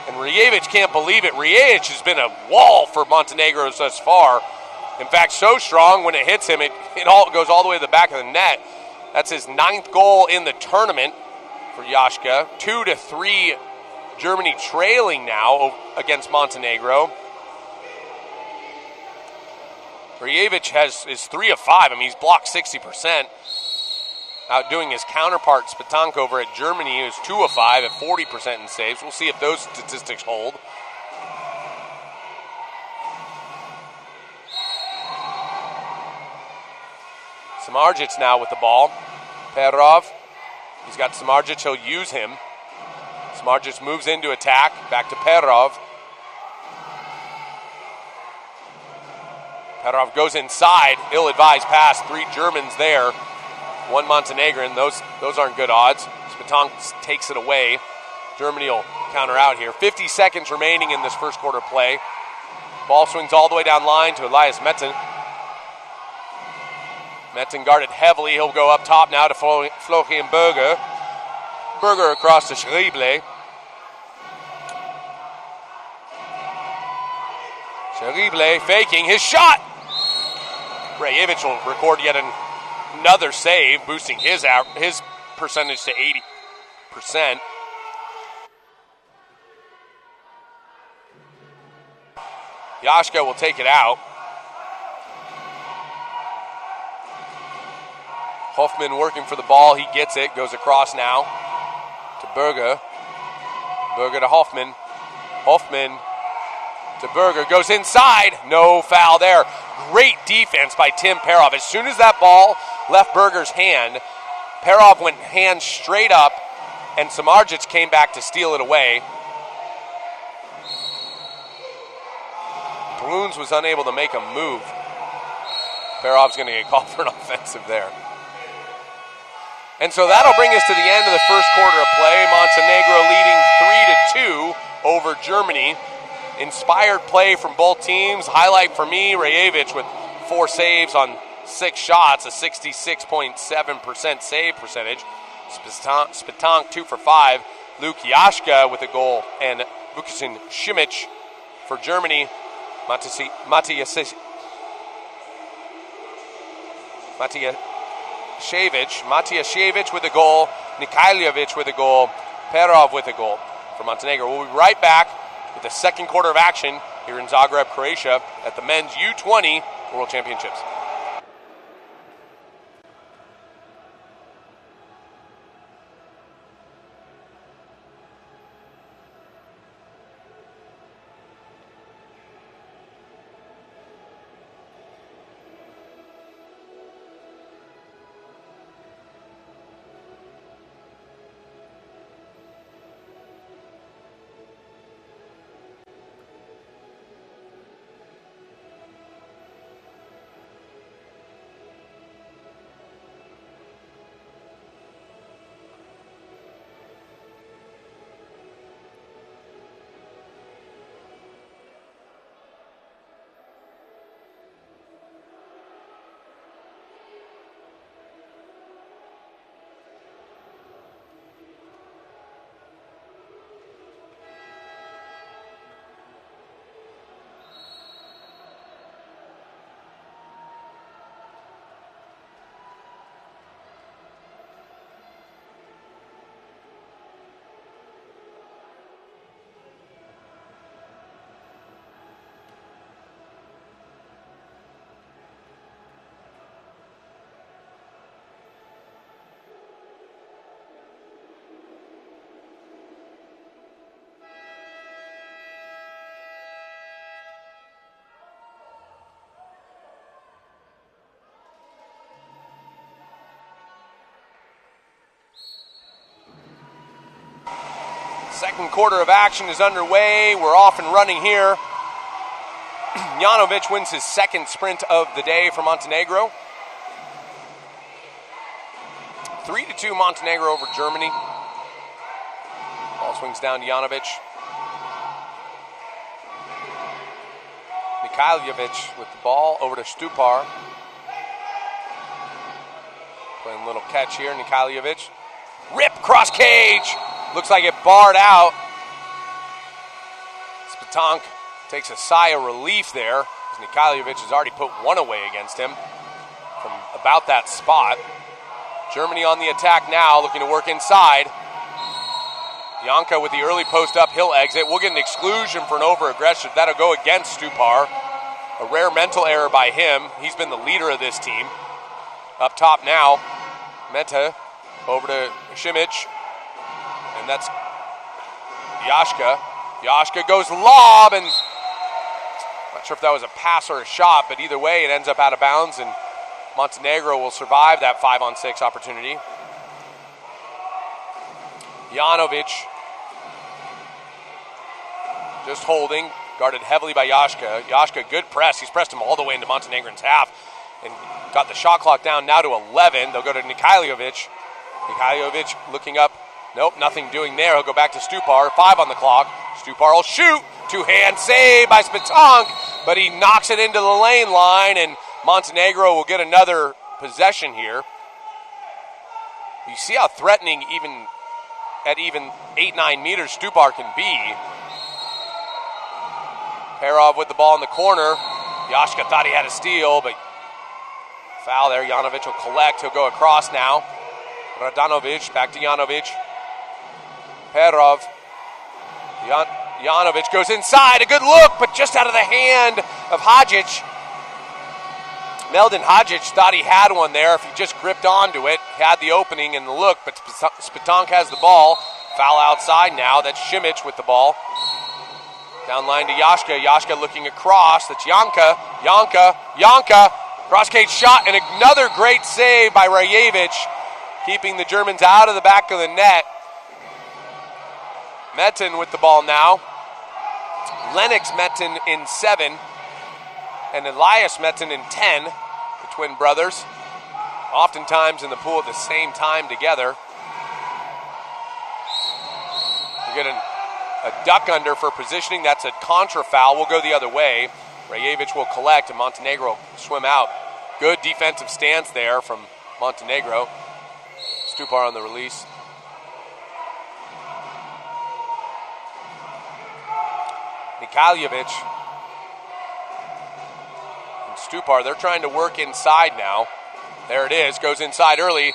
A: and Rajevic can't believe it. Rajevic has been a wall for Montenegro thus far. In fact, so strong when it hits him, it all goes all the way to the back of the net. That's his 9th goal in the tournament for Yashka. 2-3 Germany trailing now against Montenegro. Rajevic is 3 of 5. I mean, he's blocked 60%. Outdoing his counterpart, Spitank, over at Germany, who's 2 of 5 at 40% in saves. We'll see if those statistics hold. Samardzic now with the ball. Perov. He's got Samardzic. He'll use him. Samardzic moves into attack. Back to Perov. Perov goes inside. Ill-advised pass. 3 Germans there. 1 Montenegrin. Those aren't good odds. Spitank takes it away. Germany will counter out here. 50 seconds remaining in this first quarter play. Ball swings all the way down line to Elias Metten. Metten guarded heavily. He'll go up top now to Florian Berger. Berger across to Schreible. Schreible faking his shot. Rajevic will record yet another save, boosting his percentage to 80%. Yashka will take it out. Hoffman working for the ball. He gets it. Goes across now to Berger. Berger to Hoffman. Hoffman to Berger. Goes inside. No foul there. Great defense by Tim Perov. As soon as that ball left Berger's hand, Perov went hands straight up, and Samardzic came back to steal it away. Bruns was unable to make a move. Perov's going to get called for an offensive there. And so that'll bring us to the end of the first quarter of play. Montenegro leading 3-2 over Germany. Inspired play from both teams. Highlight for me, Rajevic with 4 saves on 6 shots, a 66.7% save percentage. Spitank 2 for 5. Luke Yashka with a goal, and Vukasin Šimić for Germany. Matijasiewicz with a goal. Nikajljevic with a goal. Perov with a goal for Montenegro. We'll be right back with the second quarter of action here in Zagreb, Croatia at the men's U20 World Championships. Second quarter of action is underway. We're off and running here. Janovic wins his second sprint of the day for Montenegro. 3-2 Montenegro over Germany. Swings down to Janovic. Mikhailovic with the ball over to Stupar. Playing a little catch here, Mikhailovic. Rip cross cage. Looks like it barred out. Spitank takes a sigh of relief there, as Mikhailovic has already put one away against him from about that spot. Germany on the attack now, looking to work inside. Janka with the early post up, he'll exit. We'll get an exclusion for an over-aggressive. That'll go against Stupar. A rare mental error by him. He's been the leader of this team. Up top now, Meta over to Simic. And that's Yashka. Yashka goes lob, and not sure if that was a pass or a shot, but either way, it ends up out of bounds, and Montenegro will survive that 5-on-6 opportunity. Janovic just holding, guarded heavily by Yashka. Yashka, good press. He's pressed him all the way into Montenegrin's half and got the shot clock down now to 11. They'll go to Mikhailovic. Mikhailovic looking up. Nope, nothing doing there. He'll go back to Stupar. 5 on the clock. Stupar will shoot. Two-hand save by Spitank, but he knocks it into the lane line, and Montenegro will get another possession here. You see how threatening even at 8-9 meters Stupar can be. Perov with the ball in the corner. Yashka thought he had a steal, but foul there. Janovic will collect. He'll go across now. Radanovic back to Janovic. Perov. Janovic goes inside. A good look, but just out of the hand of Hadjic. Meldon Hadjic thought he had one there if he just gripped onto it. Had the opening and the look, but Spitank has the ball. Foul outside now. That's Simic with the ball. Down line to Yashka. Yashka looking across. That's Janka. Janka. Cross cage shot, and another great save by Rajevic, keeping the Germans out of the back of the net. Metin with the ball now. Lennox Metin in 7, and Elias Metin in 10, the twin brothers. Oftentimes in the pool at the same time together. We get a duck under for positioning. That's a contra foul. We'll go the other way. Rajevic will collect, and Montenegro will swim out. Good defensive stance there from Montenegro. Stupar on the release. Mikhailovic and Stupar, they're trying to work inside now. There it is, goes inside early.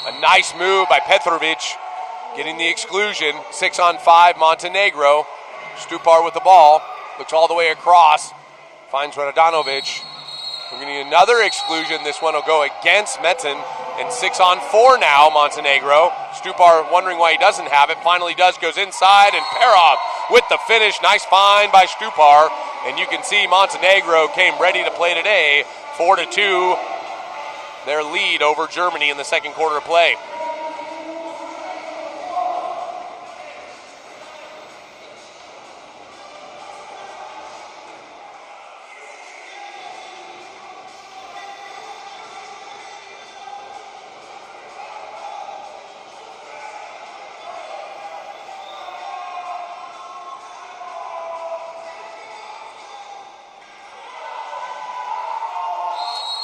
A: A nice move by Petrovic, getting the exclusion. 6-on-5 Montenegro. Stupar with the ball, looks all the way across, finds Radanovic. We're going to need another exclusion. This one will go against Metin. And 6-on-4 now, Montenegro. Stupar wondering why he doesn't have it. Finally does, goes inside, and Perov with the finish. Nice find by Stupar. And you can see Montenegro came ready to play today. 4-2, their lead over Germany in the second quarter of play.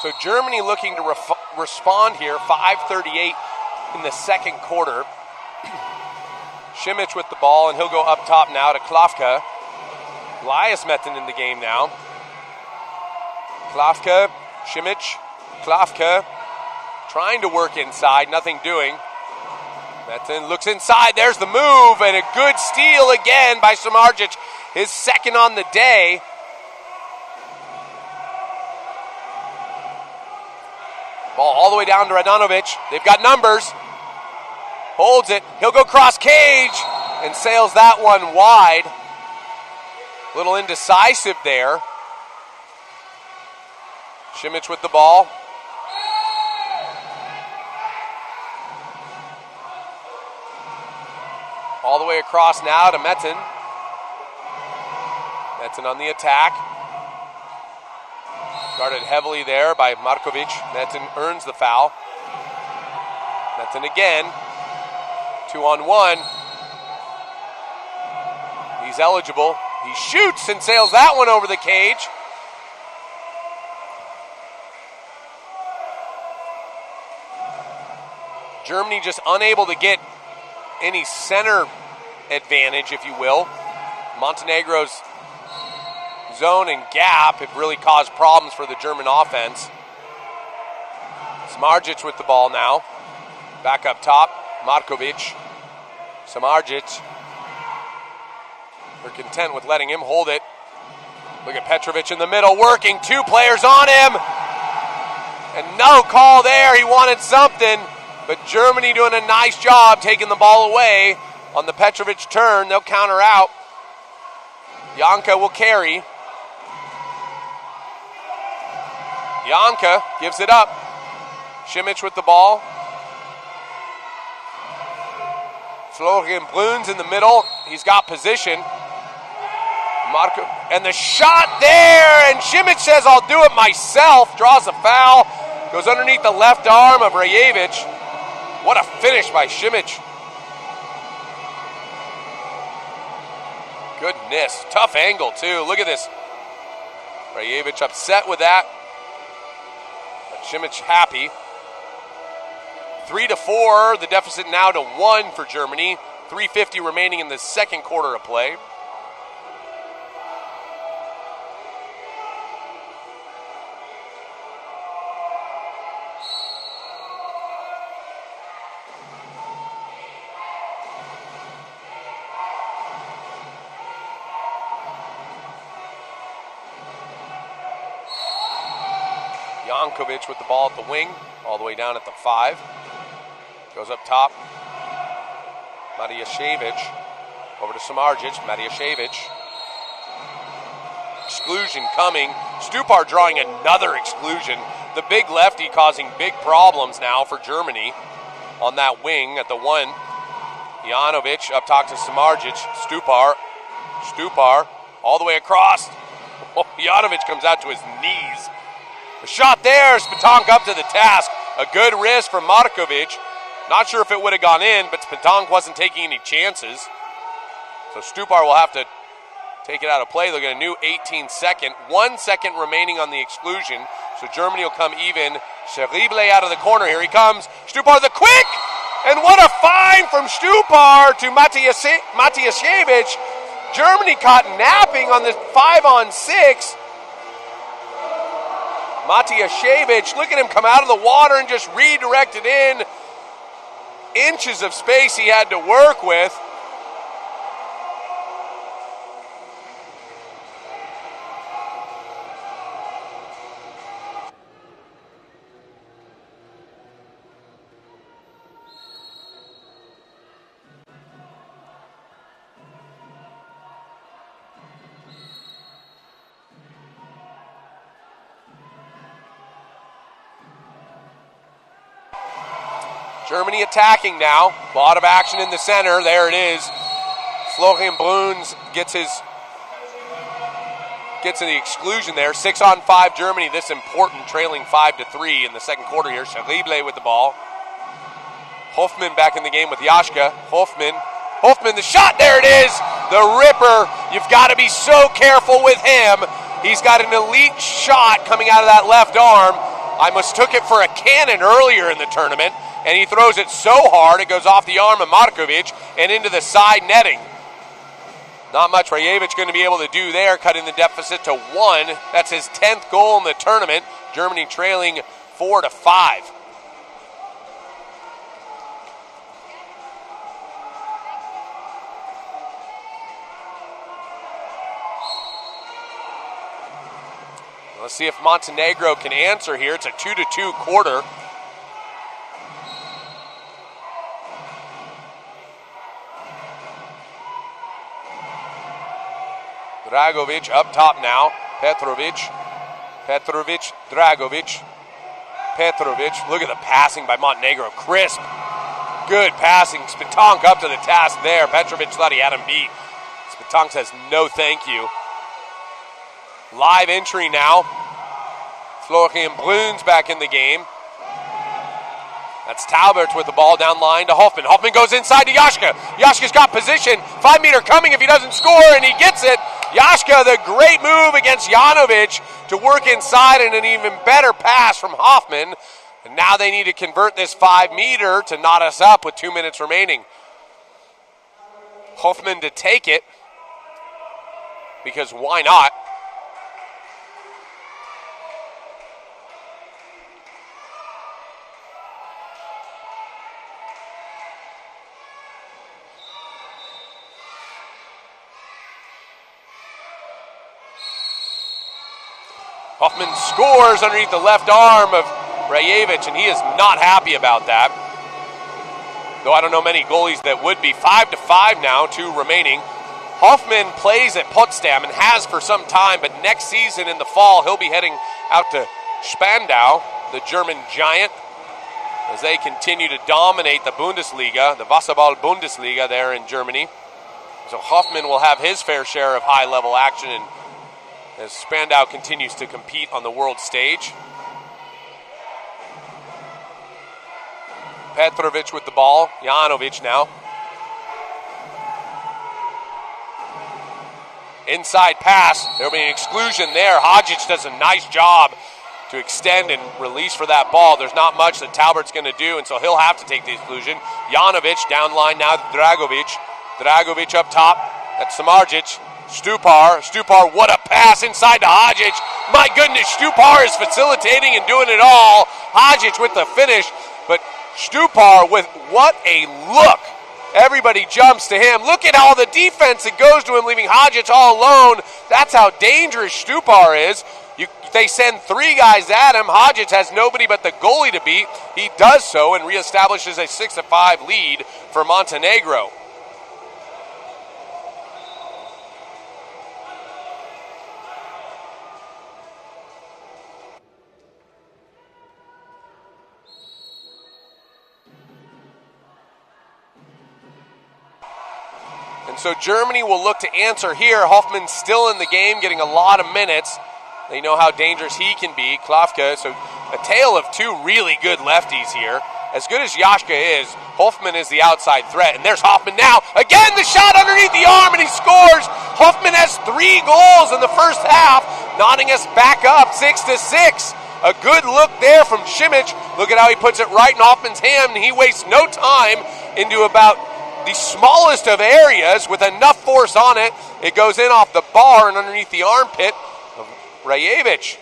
A: So Germany looking to respond here, 5:38 in the second quarter. Simic with the ball, and he'll go up top now to Klavka. Elias Metin in the game now. Klavka, Simic, Klavka trying to work inside, nothing doing. Metin looks inside, there's the move, and a good steal again by Samardzic, his second on the day. Ball all the way down to Radanovic. They've got numbers. Holds it. He'll go cross cage and sails that one wide. A little indecisive there. Simic with the ball. All the way across now to Metin. Metin on the attack. Guarded heavily there by Markovic. Metin earns the foul. Metin again. 2-on-1. He's eligible. He shoots and sails that one over the cage. Germany just unable to get any center advantage, if you will. Montenegro's zone and gap have really caused problems for the German offense. Samardzic with the ball now. Back up top, Markovic. Samardzic. They're content with letting him hold it. Look at Petrovic in the middle, working. 2 players on him. And no call there. He wanted something. But Germany doing a nice job taking the ball away on the Petrovic turn. They'll counter out. Janka will carry. Janka gives it up. Simic with the ball. Florian Bruns in the middle. He's got position. Marco, and the shot there, and Simic says, I'll do it myself. Draws a foul. Goes underneath the left arm of Rajevic. What a finish by Simic. Goodness. Tough angle, too. Look at this. Rajevic upset with that. But Simic happy. 3-4. The deficit now to 1 for Germany. 3:50 remaining in the second quarter of play. Jankovic with the ball at the wing, all the way down at the 5. Goes up top. Matijašević over to Samardzic. Matijašević. Exclusion coming. Stupar drawing another exclusion. The big lefty causing big problems now for Germany on that wing at the 1. Janovic up top to Samardzic. Stupar all the way across. Oh, Janovic comes out to his knees. The shot there, Spatank up to the task. A good wrist from Markovic. Not sure if it would have gone in, but Spatank wasn't taking any chances. So Stupar will have to take it out of play. They'll get a new 18-second. 1 second remaining on the exclusion. So Germany will come even. Schreible out of the corner. Here he comes. Stupar the quick! And what a find from Stupar to Matijašević. Germany caught napping on the 5-on-6. Matijašević, look at him come out of the water and just redirect it in. Inches of space he had to work with. Germany attacking now. A lot of action in the center. There it is. Florian Bruns gets the exclusion there. 6-on-5 Germany. This important, trailing 5-3 in the second quarter here. Schreible with the ball. Hofmann back in the game with Jaschke. Hofmann, the shot. There it is. The ripper. You've got to be so careful with him. He's got an elite shot coming out of that left arm. I mistook it for a cannon earlier in the tournament. And he throws it so hard, it goes off the arm of Markovic and into the side netting. Not much Rajevic going to be able to do there, cutting the deficit to 1. That's his 10th goal in the tournament. Germany trailing 4-5. Let's see if Montenegro can answer here. It's a 2-2 quarter. Dragovic up top now. Petrovic, Dragovic. Petrovic. Look at the passing by Montenegro. Crisp. Good passing. Spatank up to the task there. Petrovic thought he had him beat. Spatank says no thank you. Live entry now. Florian Bruns back in the game. That's Talbert with the ball down line to Hoffman. Hoffman goes inside to Yashka. Yashka's got position. 5 meter coming if he doesn't score, and he gets it. Yashka, the great move against Janovic to work inside, and an even better pass from Hoffman. And now they need to convert this 5 meter to knot us up with 2 minutes remaining. Hoffman to take it, because why not? Hoffman scores underneath the left arm of Rajevic, and he is not happy about that. Though I don't know many goalies that would be. 5-5 now, 2 remaining. Hoffman plays at Potsdam and has for some time, but next season in the fall, he'll be heading out to Spandau, the German giant, as they continue to dominate the Bundesliga, the Wasserball-Bundesliga there in Germany. So Hoffman will have his fair share of high-level action, and as Spandau continues to compete on the world stage. Petrovic with the ball. Janovic now. Inside pass. There'll be an exclusion there. Hadjic does a nice job to extend and release for that ball. There's not much that Talbert's going to do, and so he'll have to take the exclusion. Janovic down line now to Dragovic. Dragovic up top. That's Samardzic. Stupar, what a pass inside to Hadjic. My goodness, Stupar is facilitating and doing it all. Hadjic with the finish, but Stupar with what a look. Everybody jumps to him. Look at all the defense that goes to him, leaving Hadjic all alone. That's how dangerous Stupar is. They send 3 guys at him. Hadjic has nobody but the goalie to beat. He does so and reestablishes a 6-5 lead for Montenegro. And so Germany will look to answer here. Hoffman's still in the game, getting a lot of minutes. They know how dangerous he can be. Klafka, so a tale of 2 really good lefties here. As good as Yashka is, Hoffman is the outside threat. And there's Hoffman now. Again, the shot underneath the arm, and he scores. Hoffman has 3 goals in the first half, knotting us back up 6-6. A good look there from Simic. Look at how he puts it right in Hoffman's hand, and he wastes no time into about the smallest of areas with enough force on it. It goes in off the bar and underneath the armpit of Rajevic.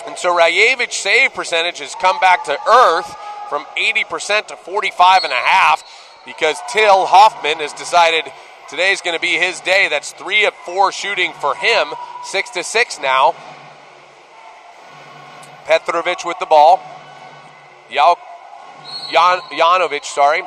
A: And so Rajevic's save percentage has come back to earth from 80% to 45.5% because Till Hoffman has decided today's going to be his day. That's 3 of 4 shooting for him. 6-6 now. Petrovic with the ball. Janovic, sorry.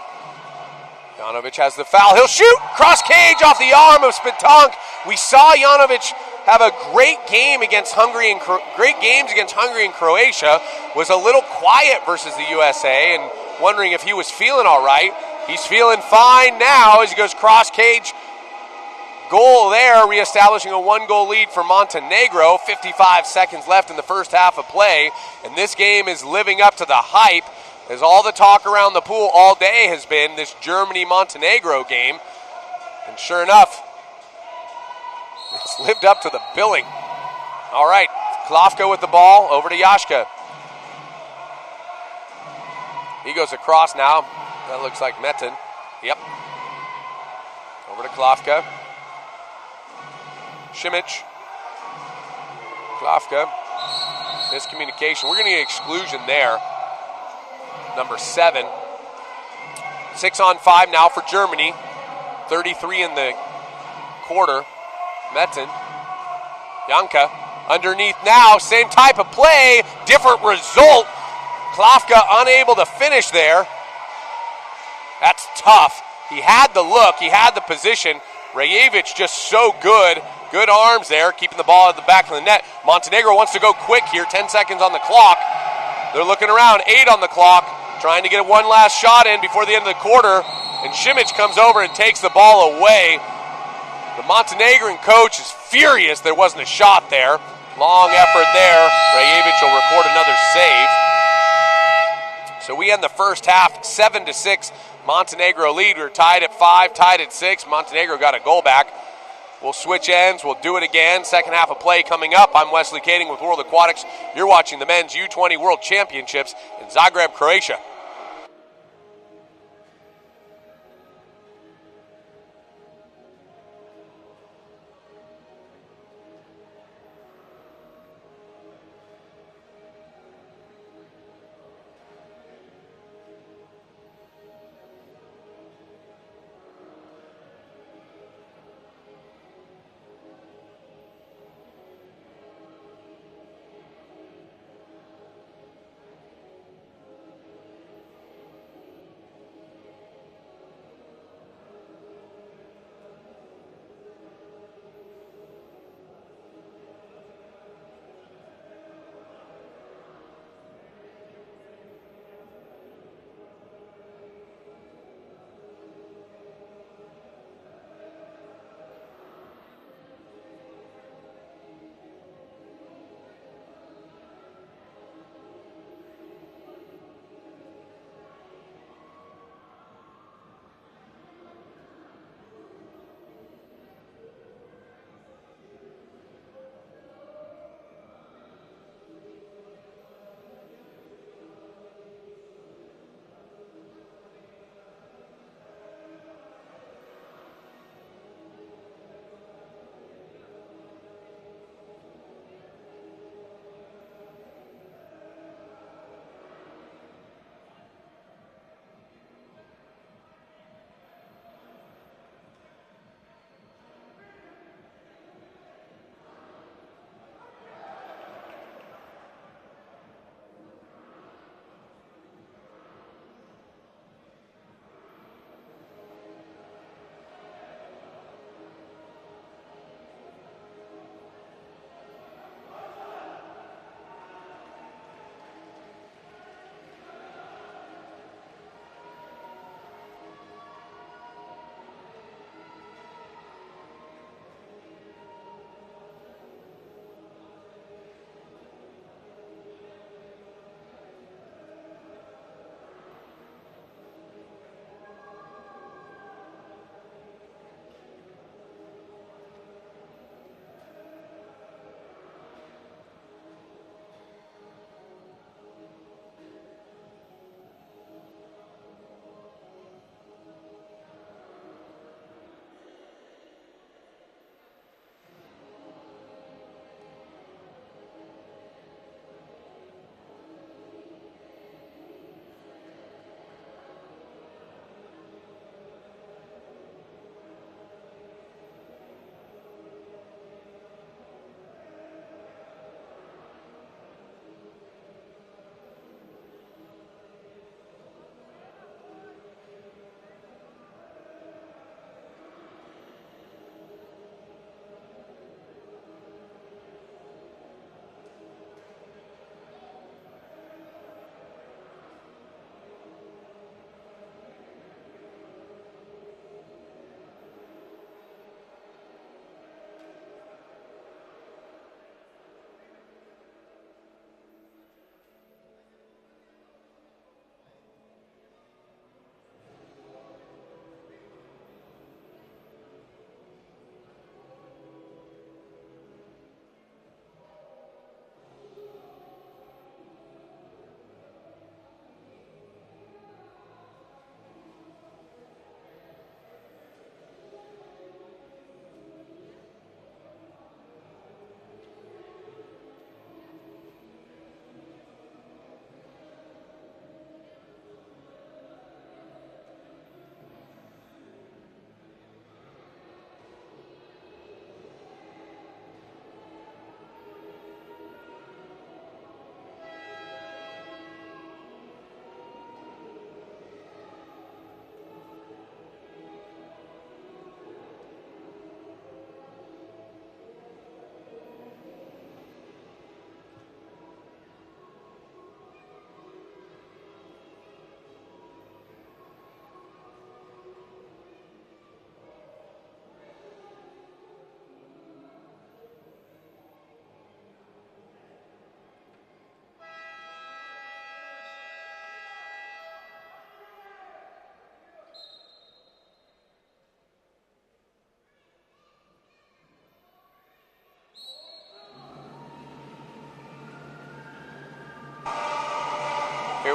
A: Janovic has the foul. He'll shoot! Cross cage off the arm of Spitank. We saw Janovic have a great game against Hungary and great games against Hungary and Croatia. Was a little quiet versus the USA and wondering if he was feeling all right. He's feeling fine now as he goes cross cage. Goal there, reestablishing a 1-goal lead for Montenegro. 55 seconds left in the first half of play, and this game is living up to the hype. As all the talk around the pool all day has been this Germany-Montenegro game. And sure enough, it's lived up to the billing. All right, Klafka with the ball, over to Yashka. He goes across now. That looks like Metin. Yep. Over to Klafka. Simic. Klafka. Miscommunication. We're going to get exclusion there. Number 7. 6-on-5 now for Germany. 33 in the quarter. Metin. Janka. Underneath now. Same type of play. Different result. Klafka unable to finish there. That's tough. He had the look. He had the position. Rajevic just so good. Good arms there. Keeping the ball at the back of the net. Montenegro wants to go quick here. 10 seconds on the clock. They're looking around. 8 on the clock. Trying to get one last shot in before the end of the quarter. And Simic comes over and takes the ball away. The Montenegrin coach is furious there wasn't a shot there. Long effort there. Rajevic will record another save. So we end the first half 7-6. Montenegro lead. We're tied at 5, tied at 6. Montenegro got a goal back. We'll switch ends. We'll do it again. Second half of play coming up. I'm Wesley Kading with World Aquatics. You're watching the men's U20 World Championships in Zagreb, Croatia.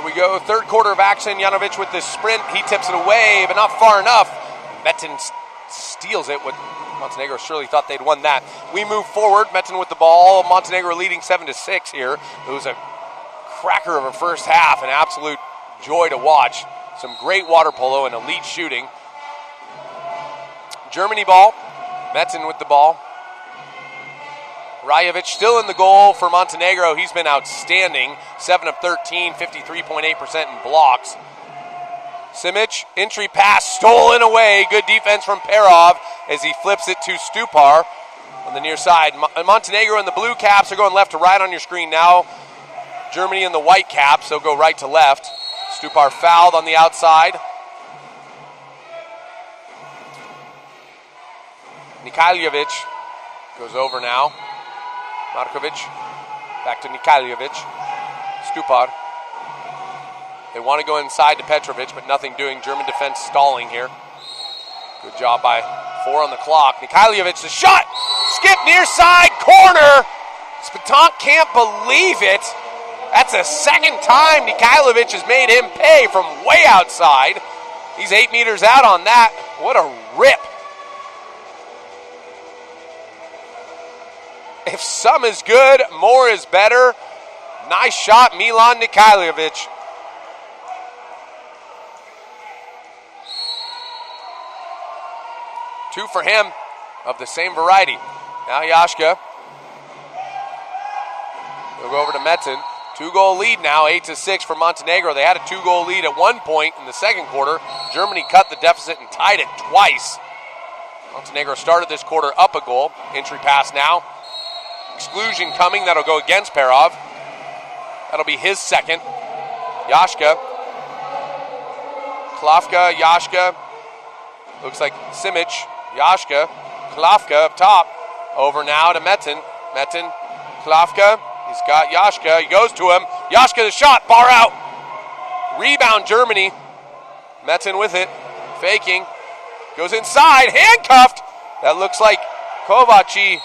A: Here we go, third quarter of action. Janovic with the sprint. He tips it away, but not far enough. Metin steals it. What Montenegro surely thought they'd won that. We move forward. Metin with the ball. Montenegro leading 7-6 here. It was a cracker of a first half, an absolute joy to watch. Some great water polo and elite shooting. Germany ball. Metin with the ball. Rajovic still in the goal for Montenegro. He's been outstanding. 7 of 13, 53.8% in blocks. Simic, entry pass stolen away. Good defense from Perov as he flips it to Stupar on the near side. Montenegro and the blue caps are going left to right on your screen now. Germany in the white caps, they'll go right to left. Stupar fouled on the outside. Nikoljevic goes over now. Markovic, back to Nikoljevic. Stupar. They want to go inside to Petrovic, but nothing doing. German defense stalling here. Good job by 4 on the clock. Nikoljevic, the shot! Skip near side, corner! Spatank can't believe it. That's the second time Nikoljevic has made him pay from way outside. He's 8 meters out on that. What a rip. If some is good, more is better. Nice shot, Milan Nikoljevic. Two for him of the same variety. Now Yashka. We'll go over to Metin. 2-goal lead now, 8-6 for Montenegro. They had a 2-goal lead at one point in the second quarter. Germany cut the deficit and tied it twice. Montenegro started this quarter up a goal. Entry pass now. Exclusion coming, that'll go against Perov. That'll be his second. Yashka. Klafka, Yashka. Looks like Simic. Yashka. Klafka up top. Over now to Metin. Metin. Klafka. He's got Yashka. He goes to him. Yashka the shot. Bar out. Rebound Germany. Metin with it. Faking. Goes inside. Handcuffed. That looks like Kovaci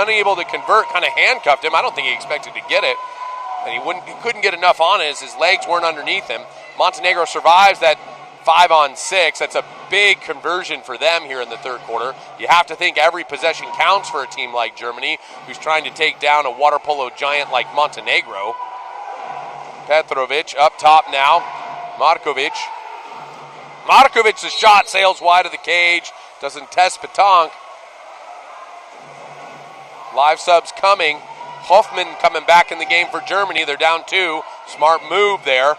A: unable to convert, kind of handcuffed him. I don't think he expected to get it. And he couldn't get enough on it as his legs weren't underneath him. Montenegro survives that 5-on-6. That's a big conversion for them here in the third quarter. You have to think every possession counts for a team like Germany, who's trying to take down a water polo giant like Montenegro. Petrovic up top now. Markovic. Markovic, the shot sails wide of the cage. Doesn't test Spatank. Live subs coming. Hoffman coming back in the game for Germany. They're down 2. Smart move there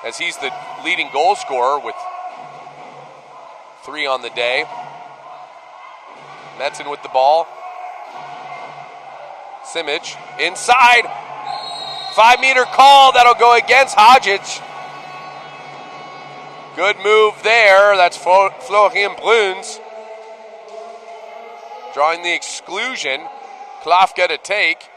A: as he's the leading goal scorer with 3 on the day. Metin with the ball. Simic inside. 5-meter call. That'll go against Hadjic. Good move there. That's Florian Bruns drawing the exclusion. Klafka to take.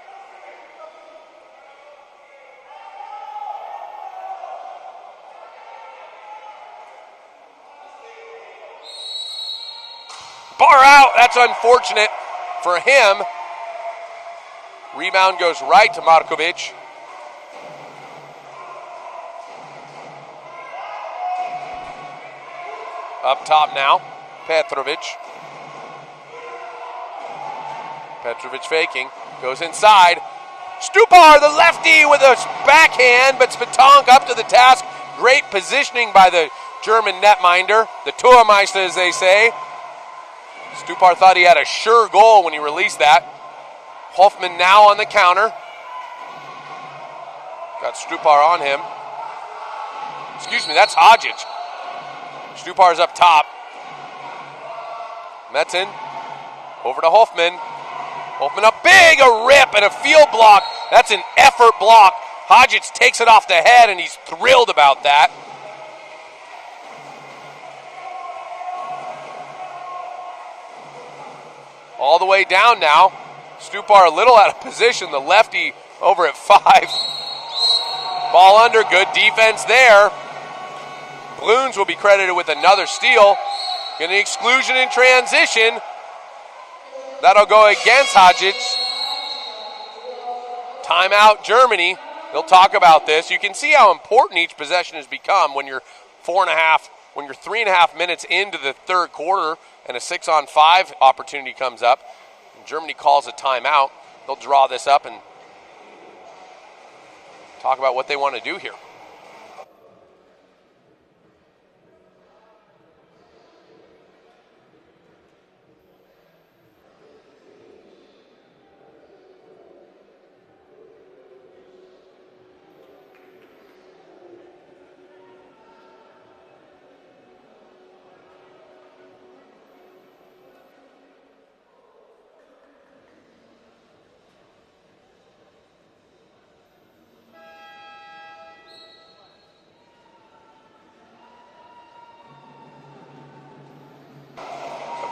A: Bar out. That's unfortunate for him. Rebound goes right to Markovic. Up top now, Petrovic. Petrovic faking, goes inside. Stupar, the lefty, with a backhand, but Spatank up to the task. Great positioning by the German netminder, the Tormeister, as they say. Stupar thought he had a sure goal when he released that. Hoffman now on the counter. Got Stupar on him. Excuse me, that's Hadjic. Stupar's up top. Metin over to Hoffman. Hoffman up big, a rip and a field block. That's an effort block. Hadjic takes it off the head and he's thrilled about that. All the way down now. Stupar a little out of position. The lefty over at 5. Ball under, good defense there. Bruns will be credited with another steal. Getting exclusion in transition. That'll go against Hadjic. Timeout Germany. They'll talk about this. You can see how important each possession has become when you're 3.5 minutes into the third quarter and a 6-on-5 opportunity comes up. And Germany calls a timeout. They'll draw this up and talk about what they want to do here.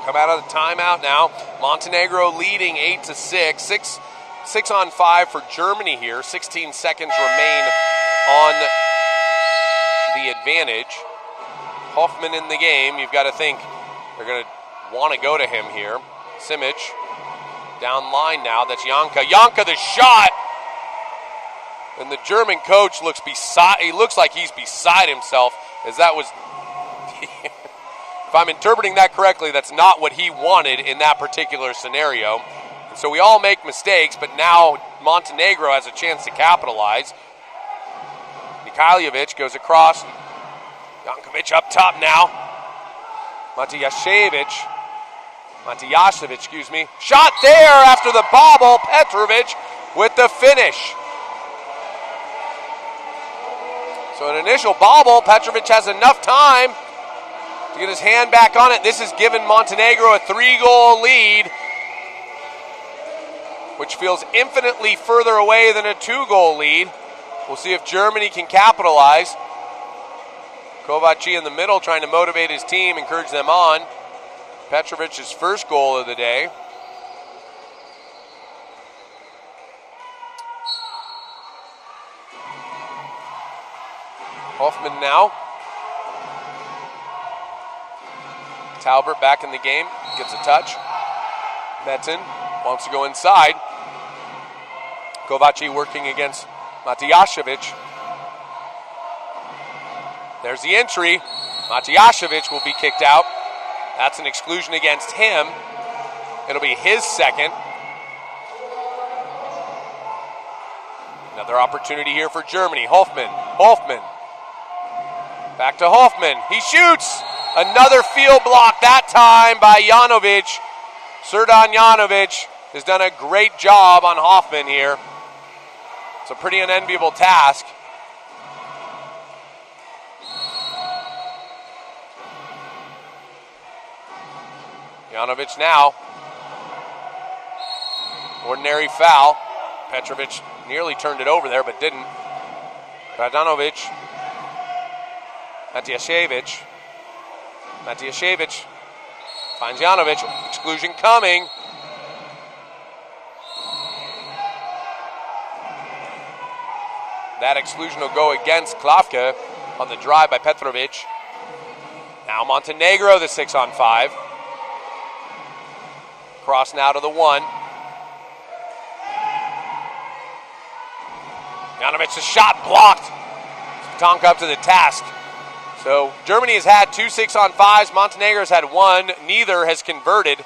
A: Come out of the timeout now. Montenegro leading 8-6. 6-on-5 for Germany here. 16 seconds remain on the advantage. Hoffman in the game. You've got to think they're going to want to go to him here. Simic down line now. That's Janka. Janka the shot. And the German coach looks like he's beside himself, as that was if I'm interpreting that correctly, that's not what he wanted in that particular scenario. And so we all make mistakes, but now Montenegro has a chance to capitalize. Mikhailjevic goes across. Jankovic up top now. Matyashevich, excuse me. Shot there after the bobble. Petrovic with the finish. So an initial bobble. Petrovic has enough time to get his hand back on it. This has given Montenegro a 3-goal lead, which feels infinitely further away than a 2-goal lead. We'll see if Germany can capitalize. Kovaci in the middle trying to motivate his team, encourage them on. Petrovic's first goal of the day. Hoffman now. Talbert back in the game, gets a touch. Metzen wants to go inside. Kovaci working against Matyashevich. There's the entry. Matyashevich will be kicked out. That's an exclusion against him. It'll be his second. Another opportunity here for Germany. Hoffman. Back to Hoffman. He shoots. Another field block, that time by Janovic. Serdan Janovic has done a great job on Hoffman here. It's a pretty unenviable task. Janovic now. Ordinary foul. Petrovic nearly turned it over there, but didn't. Radanovic. Matyashevich finds Janovic. Exclusion coming. That exclusion will go against Klavka on the drive by Petrovic. Now Montenegro, the 6-on-5. Cross now to the 1. Janovic, the shot blocked. Tonka up to the task. So Germany has had 2 6-on-5s. Montenegro has had 1. Neither has converted.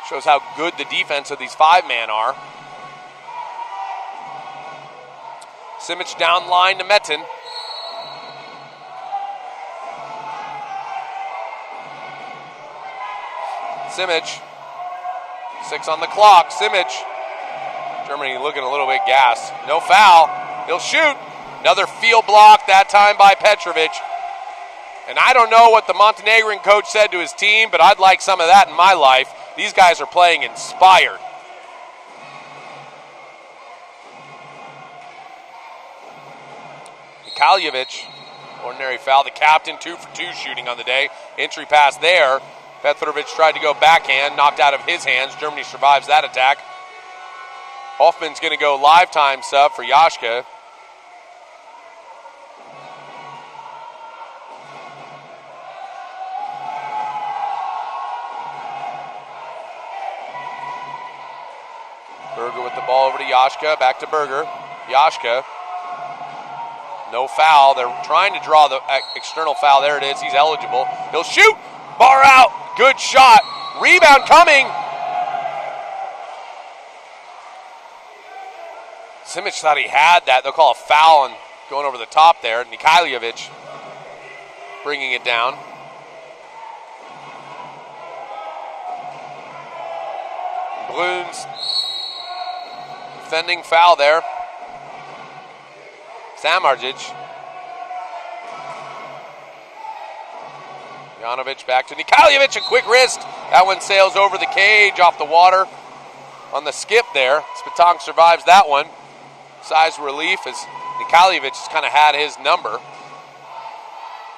A: Shows how good the defense of these 5-man are. Simic down line to Metzen. Simic. 6 on the clock. Simic. Germany looking a little bit gassed. No foul. He'll shoot. Another field block, that time by Petrovic. And I don't know what the Montenegrin coach said to his team, but I'd like some of that in my life. These guys are playing inspired. Mikhailjevic, ordinary foul. The captain, 2 for 2 shooting on the day. Entry pass there. Petrovic tried to go backhand, knocked out of his hands. Germany survives that attack. Hoffman's going to go live time sub for Yashka. Berger with the ball over to Yashka. Back to Berger. Yashka No foul. They're trying to draw the external foul. There it is. He's eligible. He'll shoot. Bar out. Good shot. Rebound coming. Simic thought he had that. They'll call a foul and going over the top there. Nikhailjevic bringing it down. Bruns defending foul there. Samardžić. Janovic back to Nikhailjevic, a quick wrist. That one sails over the cage, off the water on the skip there. Spitang survives that one. Sighs relief as Nikhailjevic has kind of had his number.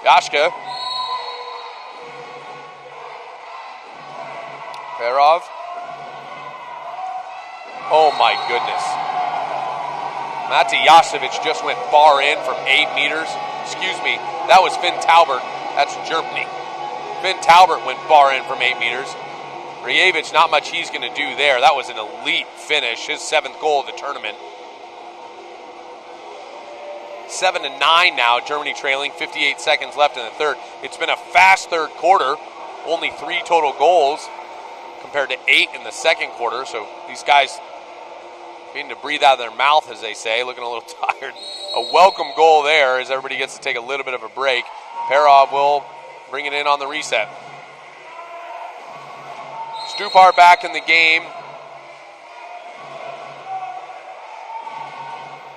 A: Yashka. Perov. Oh my goodness. Mati Jasevic just went bar in from 8 meters. Excuse me, that was Finn Taubert. That's GER-MNE. Finn Taubert went bar in from 8 meters. Rievic, not much he's going to do there. That was an elite finish, his 7th goal of the tournament. 7-9 now, GER-MNE trailing, 58 seconds left in the third. It's been a fast third quarter, only 3 total goals compared to 8 in the second quarter. So these guys needing to breathe out of their mouth, as they say, looking a little tired. A welcome goal there as everybody gets to take a little bit of a break. Perov will bring it in on the reset. Stupar back in the game.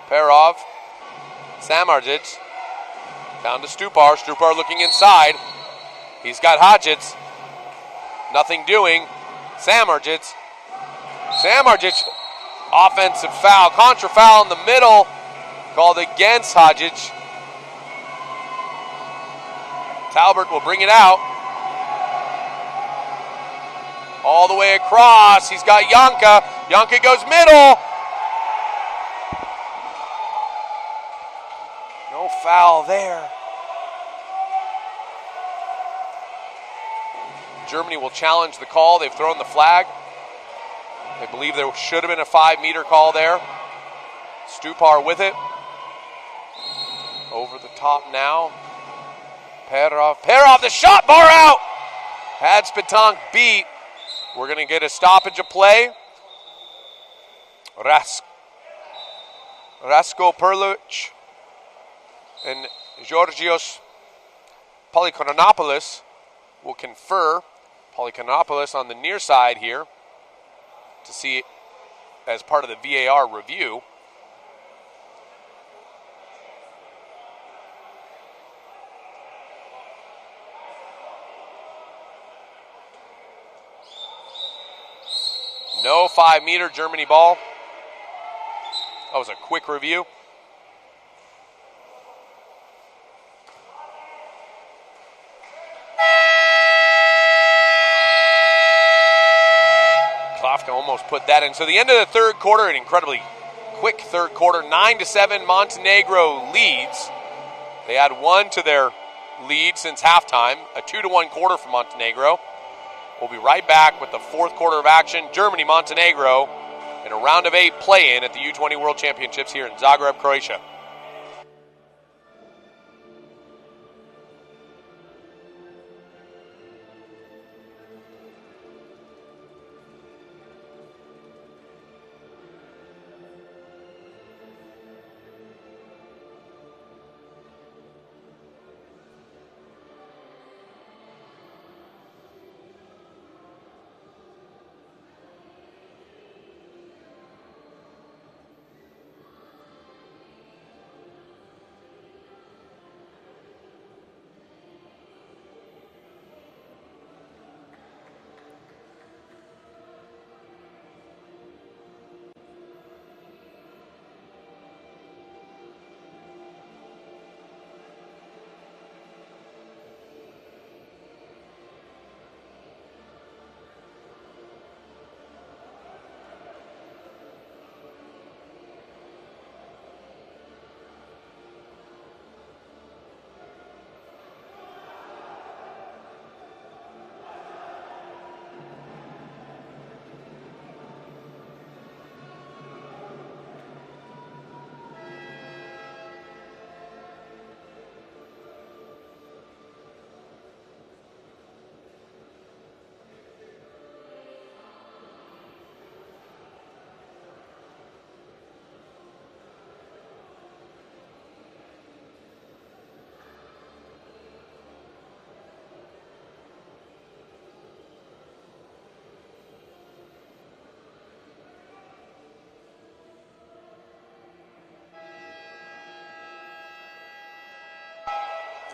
A: Perov. Samardžić. Down to Stupar. Stupar looking inside. He's got Hadžić. Nothing doing. Samardžić. Samardžić. Offensive foul. Contra foul in the middle. Called against Hadžić. Taubert will bring it out. All the way across. He's got Janka. Janka goes middle. No foul there. GER-MNE will challenge the call. They've thrown the flag. They believe there should have been a 5-meter call there. Stupar with it. Over the top now. Perov. Perov, the shot, bar out. Had Spitang beat. We're going to get a stoppage of play. Rasko Perluc and Georgios Polychronopoulos will confer. Polychronopoulos on the near side here to see it as part of the VAR review. No 5-meter GER-MNE ball. That was a quick review. Klafka almost put that in. So the end of the third quarter, an incredibly quick third quarter. 9-7, Montenegro leads. They add 1 to their lead since halftime. A 2-1 quarter for Montenegro. We'll be right back with the fourth quarter of action. GER-MNE, Montenegro, in a round of 8 play-in at the U20 World Championships here in Zagreb, Croatia.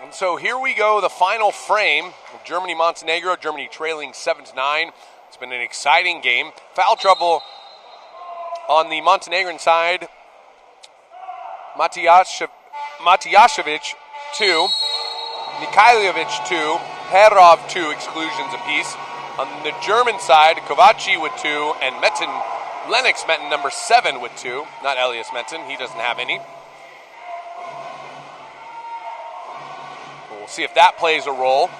A: And so here we go, the final frame of Germany-Montenegro. Germany trailing 7-9. It's been an exciting game. Foul trouble on the Montenegrin side. Matijašević, 2. Nikajlovic, 2. Perov, 2 exclusions apiece. On the German side, Kovaci with 2, and Lennox Metten, number 7 with 2. Not Elias Metten, he doesn't have any. We'll see if that plays a role.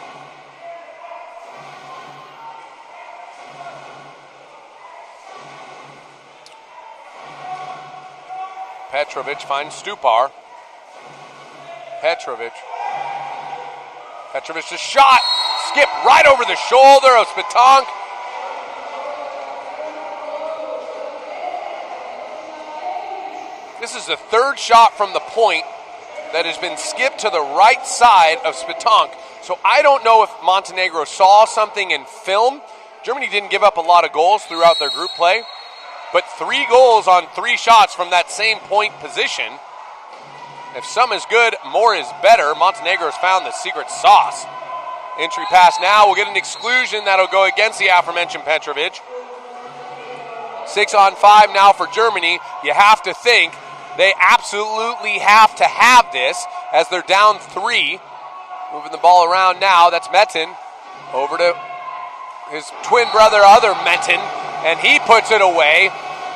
A: Petrovic finds Stupar. Petrovic a shot. Skip right over the shoulder of Spitank. This is the third shot from the point that has been skipped to the right side of Spitank. So I don't know if Montenegro saw something in film. Germany didn't give up a lot of goals throughout their group play, but 3 goals on 3 shots from that same point position. If some is good, more is better. Montenegro's found the secret sauce. Entry pass now. We'll get an exclusion that'll go against the aforementioned Petrovic. 6-on-5 now for Germany. You have to think they absolutely have to have this as they're down 3. Moving the ball around now. That's Metten. Over to his twin brother, other Metten, and he puts it away.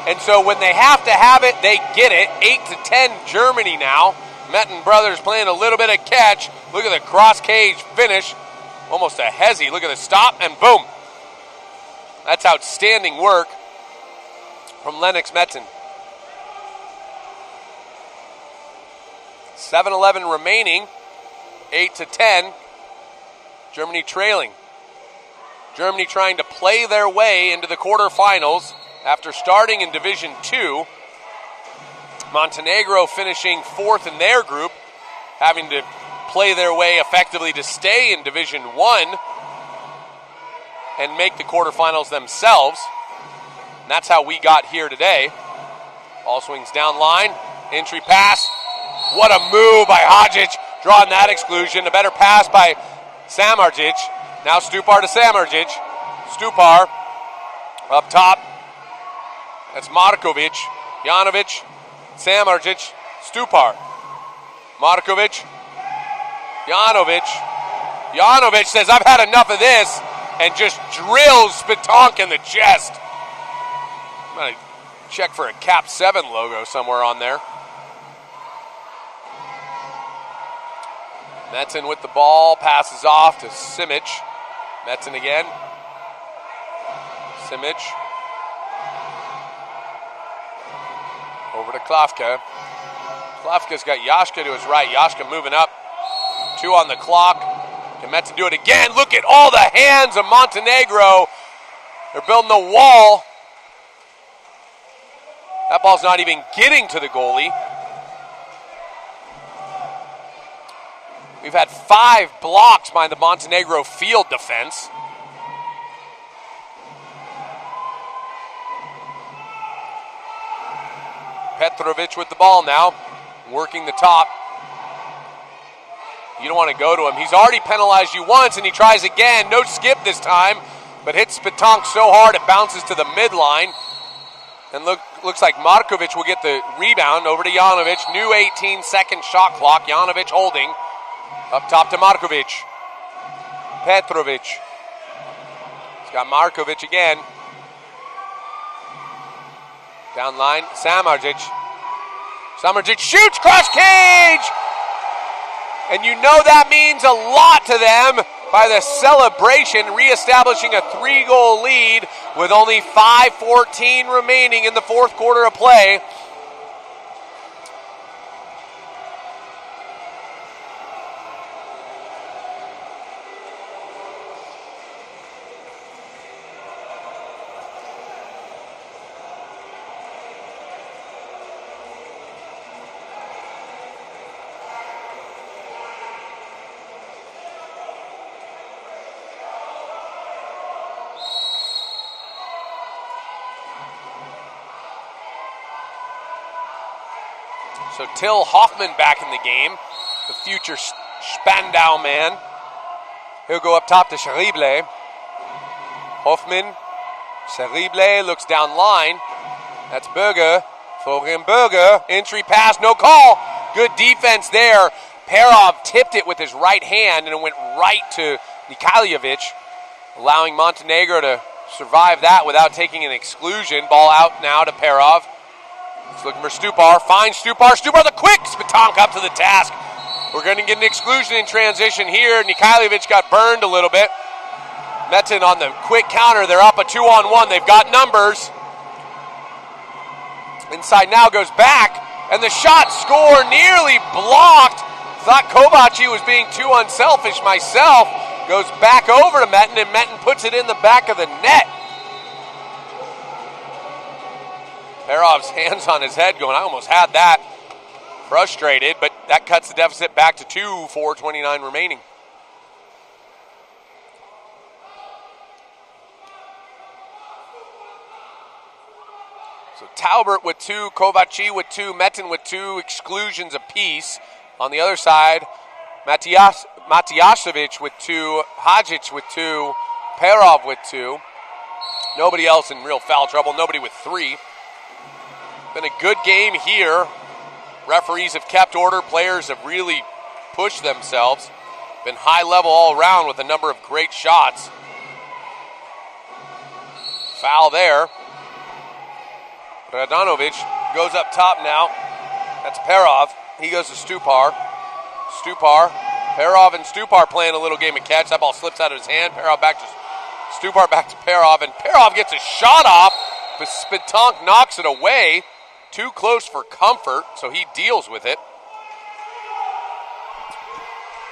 A: And so when they have to have it, they get it. 8-10 Germany now. Metten brothers playing a little bit of catch. Look at the cross cage finish. Almost a hezzy. Look at the stop and boom. That's outstanding work from Lennox Metten. 7-11 remaining. 8-10. Germany trailing. Germany trying to play their way into the quarterfinals after starting in Division 2. Montenegro finishing 4th in their group, having to play their way effectively to stay in Division 1 and make the quarterfinals themselves. And that's how we got here today. Ball swings down line. Entry pass. What a move by Hadžić, drawing that exclusion. A better pass by Samardžić. Now Stupar to Samardžić. Stupar up top. That's Markovic. Janovic. Samardžić. Stupar. Markovic. Janovic. Janovic says, I've had enough of this, and just drills Spitank in the chest. I'm going to check for a Cap 7 logo somewhere on there. Metten with the ball, passes off to Simic. Metten again. Simic. Over to Klavka. Klavka's got Jaška to his right. Jaška moving up. 2 on the clock. Can Metten do it again? Look at all the hands of Montenegro. They're building a wall. That ball's not even getting to the goalie. We've had 5 blocks by the Montenegro field defense. Petrovic with the ball now, working the top. You don't want to go to him. He's already penalized you once, and he tries again. No skip this time, but hits Spitank so hard it bounces to the midline. And looks like Markovic will get the rebound over to Janovic. New 18-second shot clock. Janovic holding. Up top to Markovic. Petrovic. He's got Markovic again. Down line, Samardžić. Samardžić shoots, cross cage! And you know that means a lot to them by the celebration, reestablishing a 3-goal lead with only 5:14 remaining in the 4th quarter of play. So Till Hoffman back in the game, the future Spandau man. He'll go up top to Scherible. Hoffman. Scherible looks down line. That's Berger. Florian Berger. Entry pass, no call. Good defense there. Perov tipped it with his right hand, and it went right to Nikoljevic, allowing Montenegro to survive that without taking an exclusion. Ball out now to Perov. He's looking for Stupar. Finds Stupar. Stupar the quick. Spitank up to the task. We're going to get an exclusion in transition here. Nikoljevic got burned a little bit. Metin on the quick counter. They're up a 2-on-1. They've got numbers. Inside now goes back. And the shot score nearly blocked. Thought Kovaci was being too unselfish myself. Goes back over to Metin, and Metin puts it in the back of the net. Perov's hands on his head going, I almost had that. Frustrated, but that cuts the deficit back to 2, 4:29 remaining. So Talbert with 2, Kovaci with 2, Metin with 2 exclusions apiece. On the other side, Matijasevic with 2, Hadjic with 2, Perov with 2. Nobody else in real foul trouble, nobody with 3. Been a good game here. Referees have kept order, players have really pushed themselves. Been high level all around with a number of great shots. Foul there. Radanovic goes up top now. That's Perov. He goes to Stupar. Stupar. Perov and Stupar playing a little game of catch. That ball slips out of his hand. Perov back to Stupar, back to Perov. And Perov gets a shot off, but Spitank knocks it away. Too close for comfort, so he deals with it.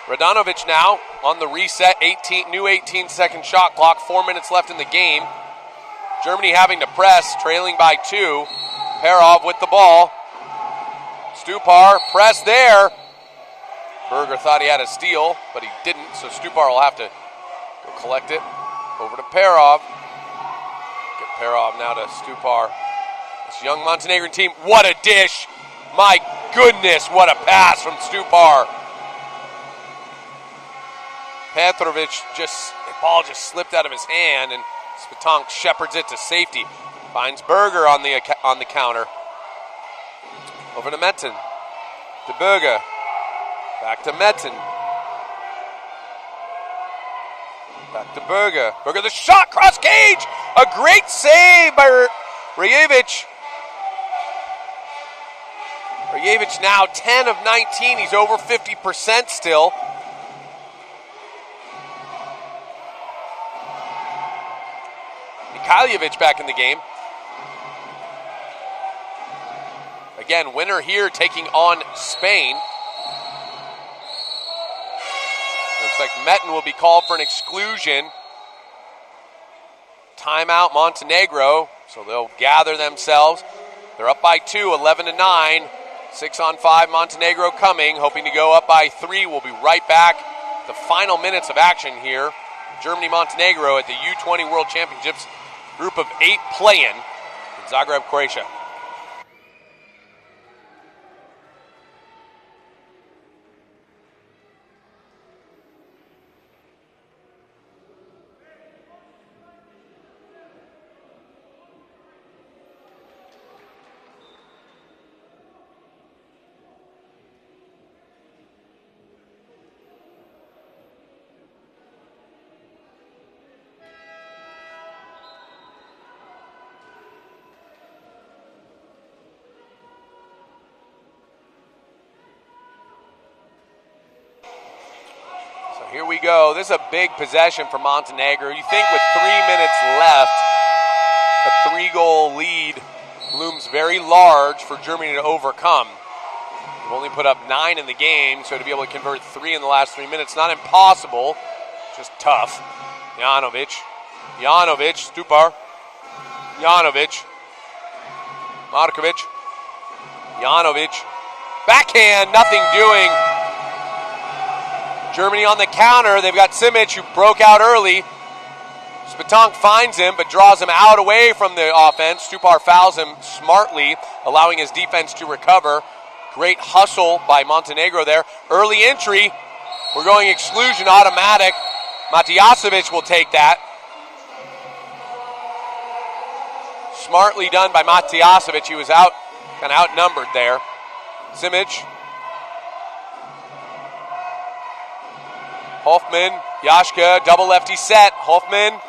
A: Radanovic now on the reset. New 18-second shot clock. 4 minutes left in the game. Germany having to press, trailing by 2. Perov with the ball. Stupar, press there. Berger thought he had a steal, but he didn't, so Stupar will have to go collect it. Over to Perov. Get Perov now to Stupar. This young Montenegrin team, what a dish. My goodness, what a pass from Stupar. Petrovic, the ball just slipped out of his hand, and Spitank shepherds it to safety. Finds Berger on the counter. Over to Metin. To Berger. Back to Metin. Back to Berger. Berger the shot, cross cage. A great save by Rajevic. Rajevic now 10 of 19. He's over 50% still. Nikoljevic back in the game. Again, winner here taking on Spain. Looks like Metin will be called for an exclusion. Timeout Montenegro, so they'll gather themselves. They're up by 2, 11-9. 6-on-5 Montenegro coming, hoping to go up by 3. We'll be right back. The final minutes of action here. Germany-Montenegro at the U20 World Championships. Group of 8 play-in Zagreb, Croatia. Here we go. This is a big possession for Montenegro. You think with 3 minutes left, a 3-goal lead looms very large for Germany to overcome. They've only put up 9 in the game, so to be able to convert 3 in the last 3 minutes, not impossible, just tough. Janovic, Stupar, Janovic, Markovic, Janovic, backhand, nothing doing. Germany on the counter. They've got Simic, who broke out early. Spitank finds him, but draws him out away from the offense. Stupar fouls him smartly, allowing his defense to recover. Great hustle by Montenegro there. Early entry. We're going exclusion automatic. Matijasevic will take that. Smartly done by Matijasevic. He was kind of outnumbered there. Simic. Hoffman, Yashka, double lefty set. Hoffman.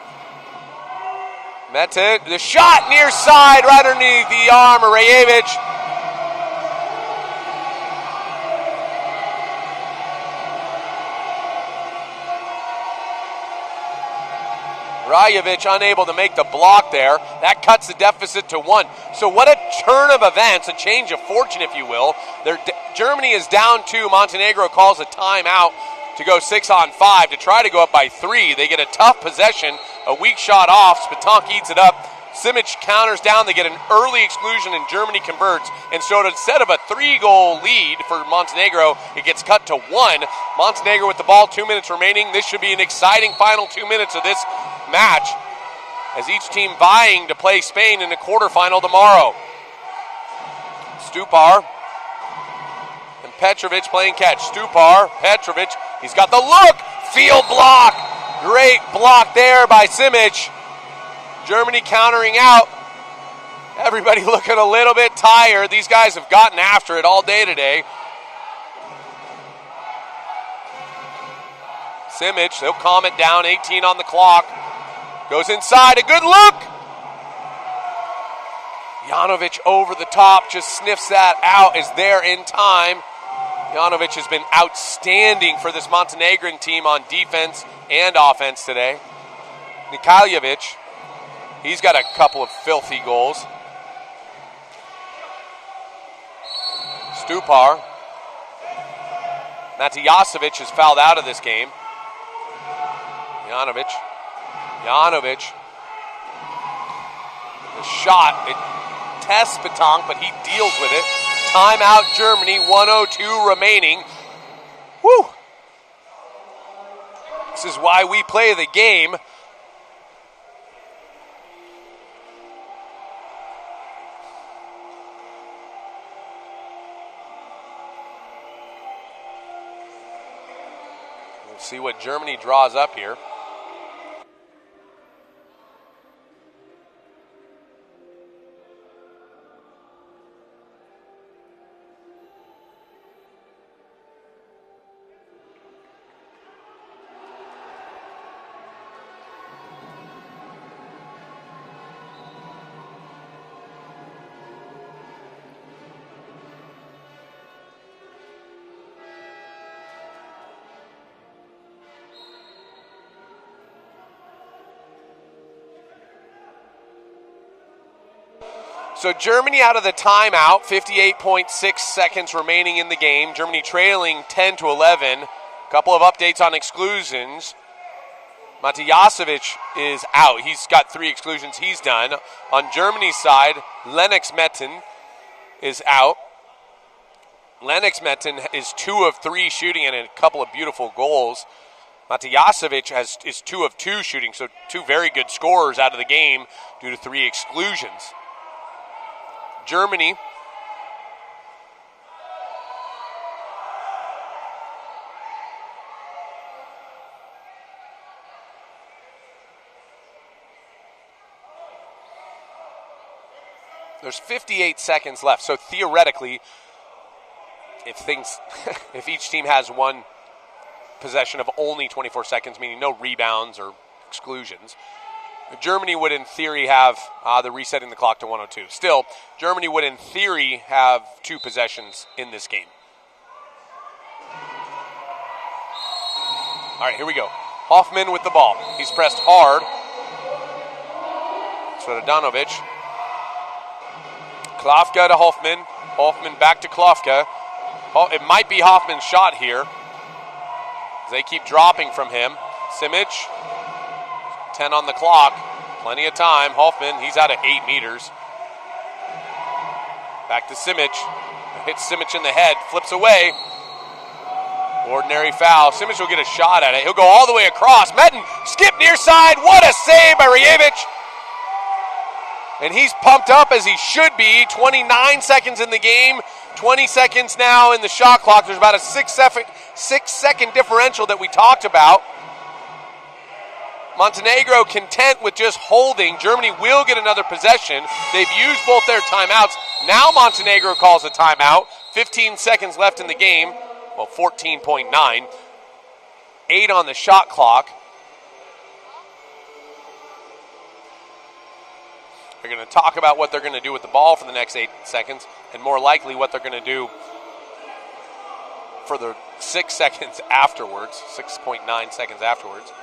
A: Metin, the shot near side, right underneath the arm of Rajevic. Rajevic unable to make the block there. That cuts the deficit to 1. So what a turn of events, a change of fortune, if you will. Germany is down 2. Montenegro calls a timeout to go 6-on-5 to try to go up by 3. They get a tough possession, a weak shot off. Spatank eats it up. Simic counters down. They get an early exclusion, and Germany converts. And so instead of a 3-goal lead for Montenegro, it gets cut to 1. Montenegro with the ball, 2 minutes remaining. This should be an exciting final 2 minutes of this match, as each team vying to play Spain in the quarterfinal tomorrow. Stupar and Petrovic playing catch. Stupar, Petrovic, he's got the look. Field block. Great block there by Simic. Germany countering out. Everybody looking a little bit tired. These guys have gotten after it all day today. Simic, they'll calm it down. 18 on the clock. Goes inside, a good look. Janovic over the top, just sniffs that out, is there in time. Janovic has been outstanding for this Montenegrin team on defense and offense today. Nikoljevic, he's got a couple of filthy goals. Stupar. Matijasevic is fouled out of this game. Janovic. The shot, it tests Spatank, but he deals with it. Timeout Germany, 1:02 remaining. Woo! This is why we play the game. We'll see what Germany draws up here. So Germany out of the timeout, 58.6 seconds remaining in the game. Germany trailing 10-11. A couple of updates on exclusions. Matijasevic is out. He's got 3 exclusions he's done. On Germany's side, Lennox Metin is out. Lennox Metin is 2 of 3 shooting and a couple of beautiful goals. Matijasevic is 2 of 2 shooting, so 2 very good scorers out of the game due to 3 exclusions. Germany there's 58 seconds left, so theoretically if each team has one possession of only 24 seconds, meaning no rebounds or exclusions, Germany would, in theory, have the resetting the clock to 1:02. Still, Germany would, in theory, have 2 possessions in this game. All right, here we go. Hoffman with the ball. He's pressed hard. Sredanovic. Klafka to Hoffman. Hoffman back to Klafka. It might be Hoffman's shot here. They keep dropping from him. Simic. 10 on the clock. Plenty of time. Hoffman, he's out at 8 meters. Back to Simic. Hits Simic in the head. Flips away. Ordinary foul. Simic will get a shot at it. He'll go all the way across. Metin, skip near side. What a save by Rajevic. And he's pumped up as he should be. 29 seconds in the game. 20 seconds now in the shot clock. There's about a 6-second differential that we talked about. Montenegro content with just holding. Germany will get another possession. They've used both their timeouts. Now Montenegro calls a timeout. 15 seconds left in the game. Well, 14.9. 8 on the shot clock. They're going to talk about what they're going to do with the ball for the next 8 seconds, and more likely what they're going to do for the 6 seconds afterwards, 6.9 seconds afterwards.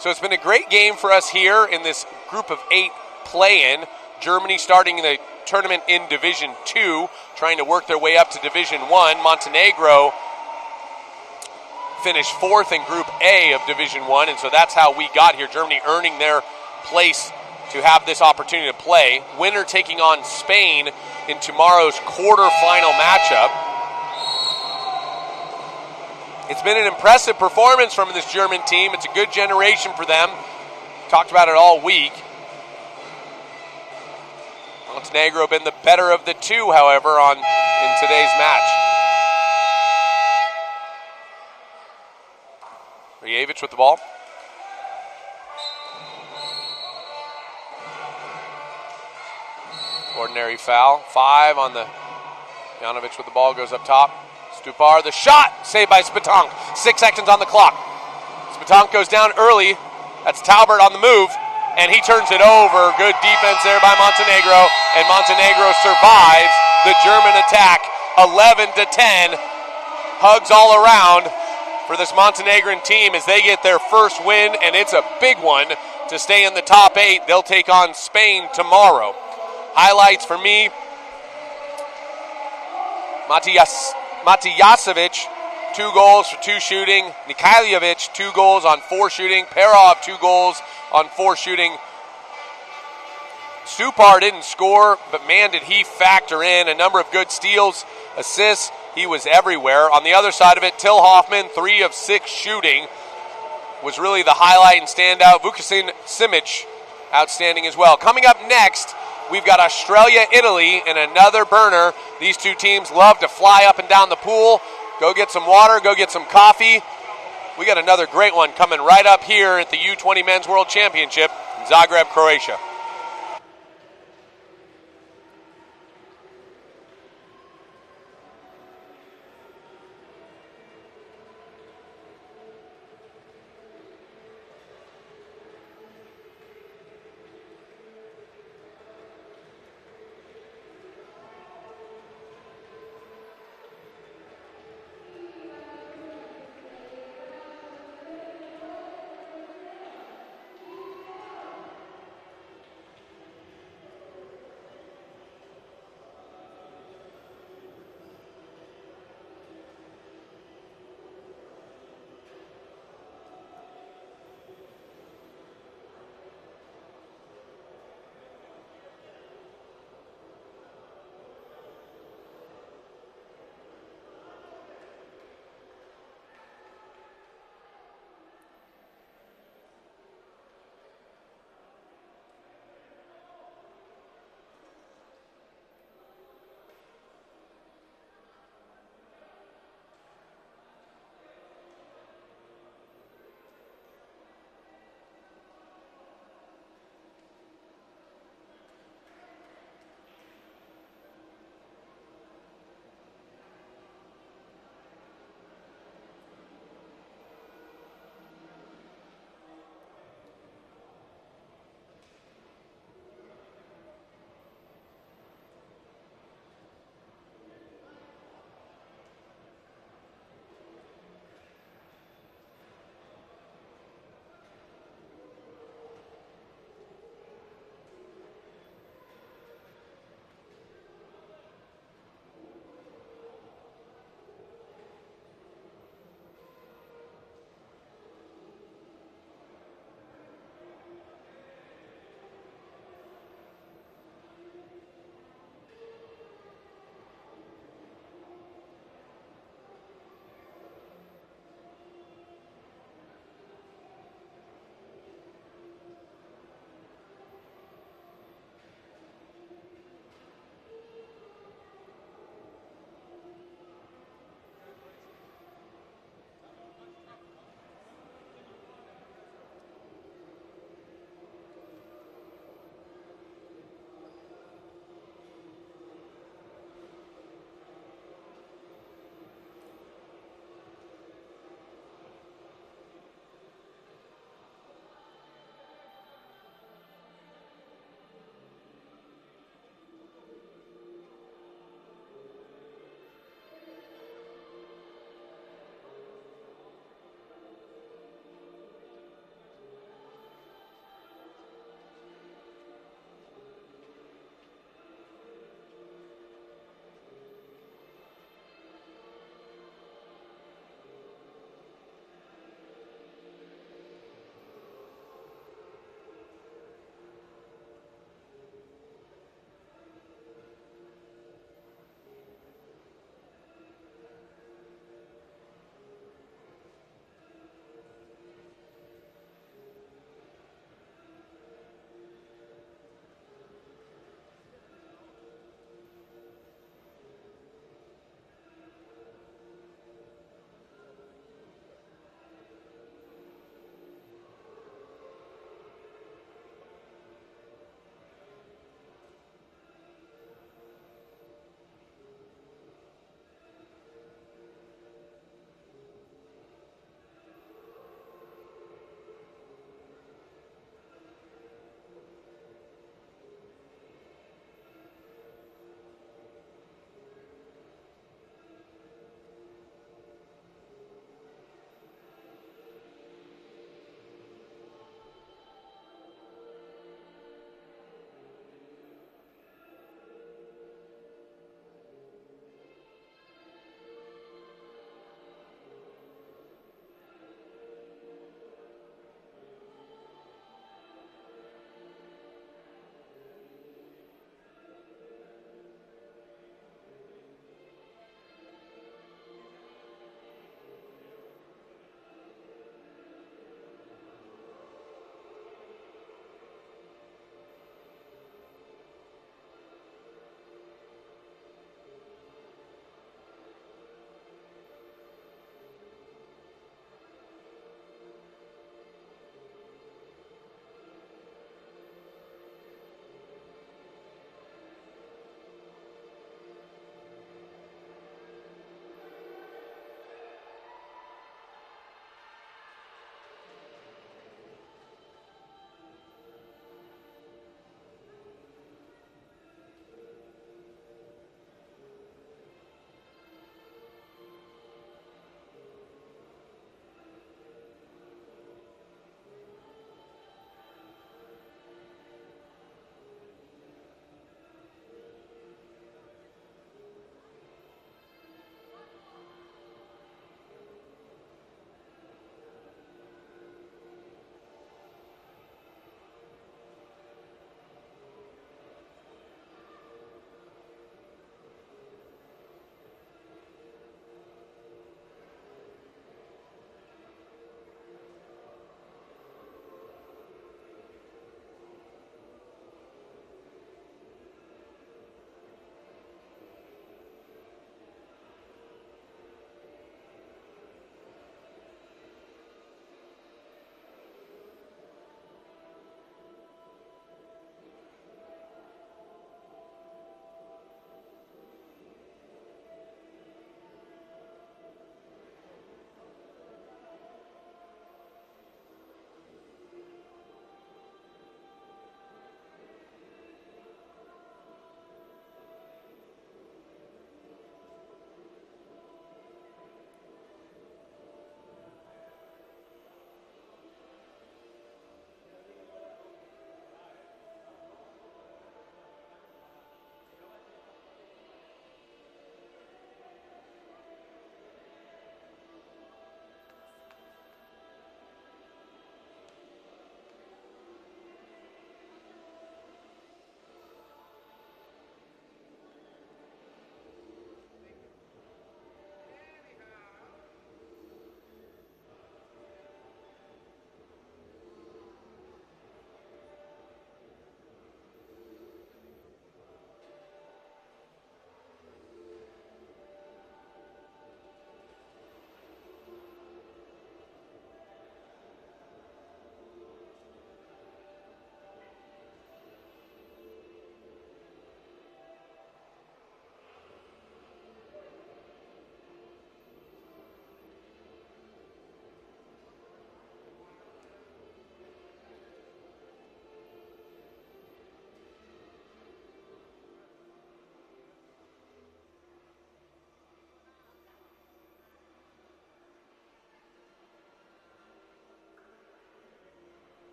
A: So it's been a great game for us here in this group of 8 play-in. Germany starting the tournament in Division 2, trying to work their way up to Division 1. Montenegro finished 4th in Group A of Division 1, and so that's how we got here. Germany earning their place to have this opportunity to play. Winner taking on Spain in tomorrow's quarterfinal matchup. It's been an impressive performance from this German team. It's a good generation for them. Talked about it all week. Montenegro been the better of the two, however, in today's match. Rjevich with the ball. Ordinary foul. 5 on the Janovic with the ball, goes up top. Stupar, the shot, saved by Spatank. 6 seconds on the clock. Spatank goes down early. That's Talbert on the move, and he turns it over. Good defense there by Montenegro, and Montenegro survives the German attack. 11-10. Hugs all around for this Montenegrin team as they get their first win, and it's a big one to stay in the top 8. They'll take on Spain tomorrow. Highlights for me: Matijasevic, 2 goals for 2 shooting. Nikhailjevic, 2 goals on 4 shooting. Perov, 2 goals on 4 shooting. Stupar didn't score, but man, did he factor in a number of good steals, assists. He was everywhere. On the other side of it, Till Hoffman, 3 of 6 shooting, was really the highlight and standout. Vukasin Simic, outstanding as well. Coming up next, we've got Australia, Italy, and another burner. These two teams love to fly up and down the pool. Go get some water, go get some coffee. We got another great one coming right up here at the U20 Men's World Championship in Zagreb, Croatia.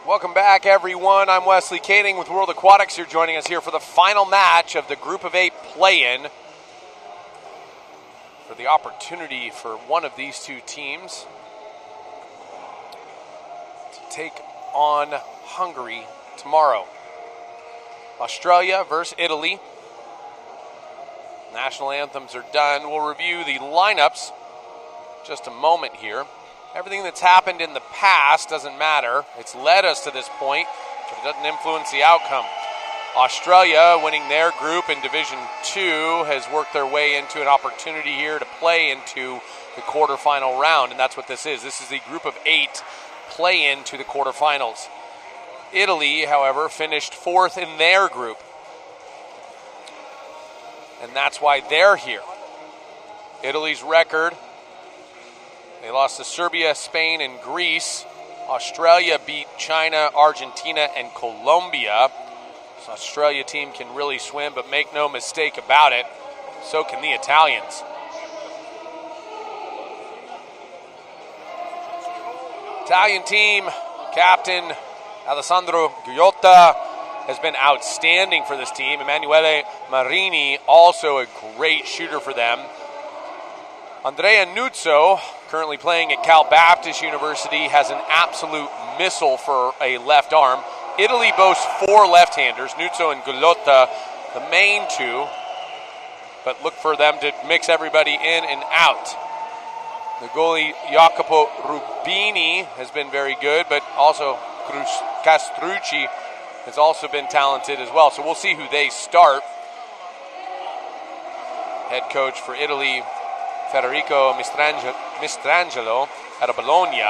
A: Welcome back, everyone. I'm Wesley Kading with World Aquatics. You're joining us here for the final match of the Group of 8 play-in for the opportunity for one of these two teams to take on Hungary tomorrow. Australia versus Italy. National anthems are done. We'll review the lineups just a moment here. Everything that's happened in the past doesn't matter. It's led us to this point, but it doesn't influence the outcome. Australia, winning their group in Division 2, has worked their way into an opportunity here to play into the quarterfinal round, and that's what this is. This is the Group of 8 play-in to the quarterfinals. Italy, however, finished 4th in their group, and that's why they're here. Italy's record: they lost to Serbia, Spain, and Greece. Australia beat China, Argentina, and Colombia. This Australia team can really swim, but make no mistake about it, so can the Italians. Italian team captain Alessandro Guiotta has been outstanding for this team. Emanuele Marini, also a great shooter for them. Andrea Nuzzo, currently playing at Cal Baptist University, has an absolute missile for a left arm. Italy boasts 4 left-handers, Nuzzo and Guiotta, the main two, but look for them to mix everybody in and out. The goalie Jacopo Rubini has been very good, but also Castrucci has also been talented as well. So we'll see who they start. Head coach for Italy, Federico Mistrangelo out of Bologna.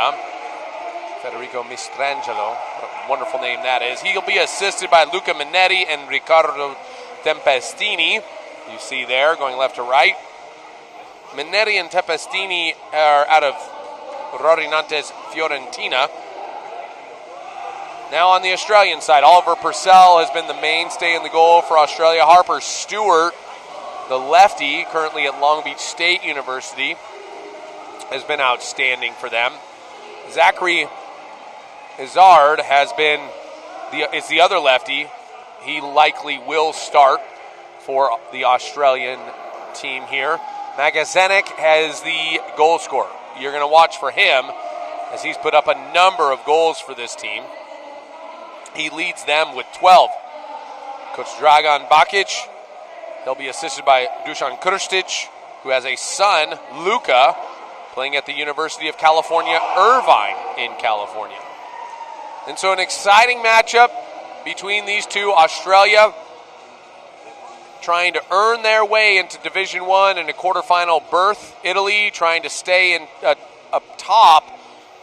A: Federico Mistrangelo, what a wonderful name that is. He'll be assisted by Luca Minetti and Riccardo Tempestini. You see there, going left to right. Minetti and Tempestini are out of Rorinante's Fiorentina. Now on the Australian side, Oliver Purcell has been the mainstay in the goal for Australia. Harper Stewart, the lefty, currently at Long Beach State University, has been outstanding for them. Zachary Izzard is the other lefty. He likely will start for the Australian team here. Magazanek has the goal scorer. You're going to watch for him as he's put up a number of goals for this team. He leads them with 12. Coach Dragan Bakic, he'll be assisted by Dusan Krstic, who has a son, Luka, playing at the University of California, Irvine in California. And so an exciting matchup between these two. Australia trying to earn their way into Division I and a quarterfinal berth. Italy trying to stay up top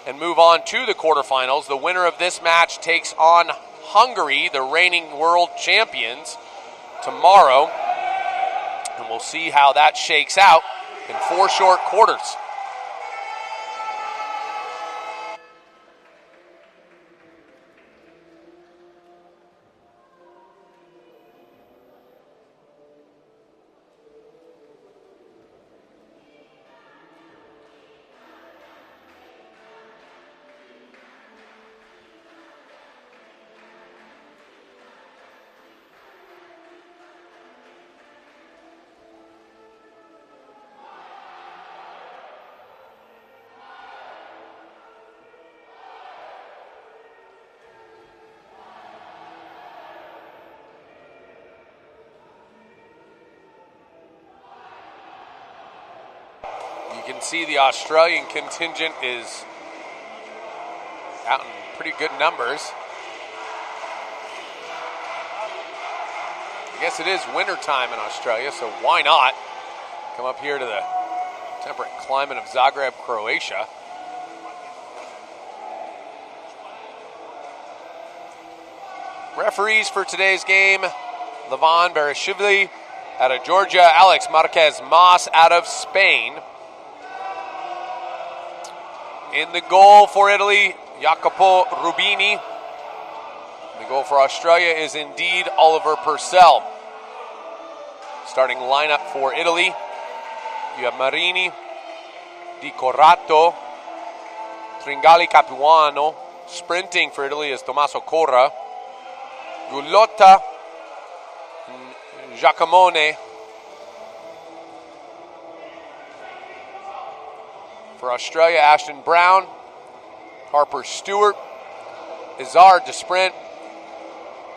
A: and move on to the quarterfinals. The winner of this match takes on Hungary, the reigning world champions, tomorrow. And we'll see how that shakes out in 4 short quarters. You can see the Australian contingent is out in pretty good numbers. I guess it is winter time in Australia, so why not come up here to the temperate climate of Zagreb, Croatia. Referees for today's game: Levan Bereshvili out of Georgia, Alex Marquez Mas out of Spain. In the goal for Italy, Jacopo Rubini. The goal for Australia is indeed Oliver Purcell. Starting lineup for Italy, you have Marini, Di Corrato, Tringali Capuano. Sprinting for Italy is Tommaso Corra, Gullotta, Giacomone. For Australia, Ashton Brown, Harper Stewart, Izzard to sprint,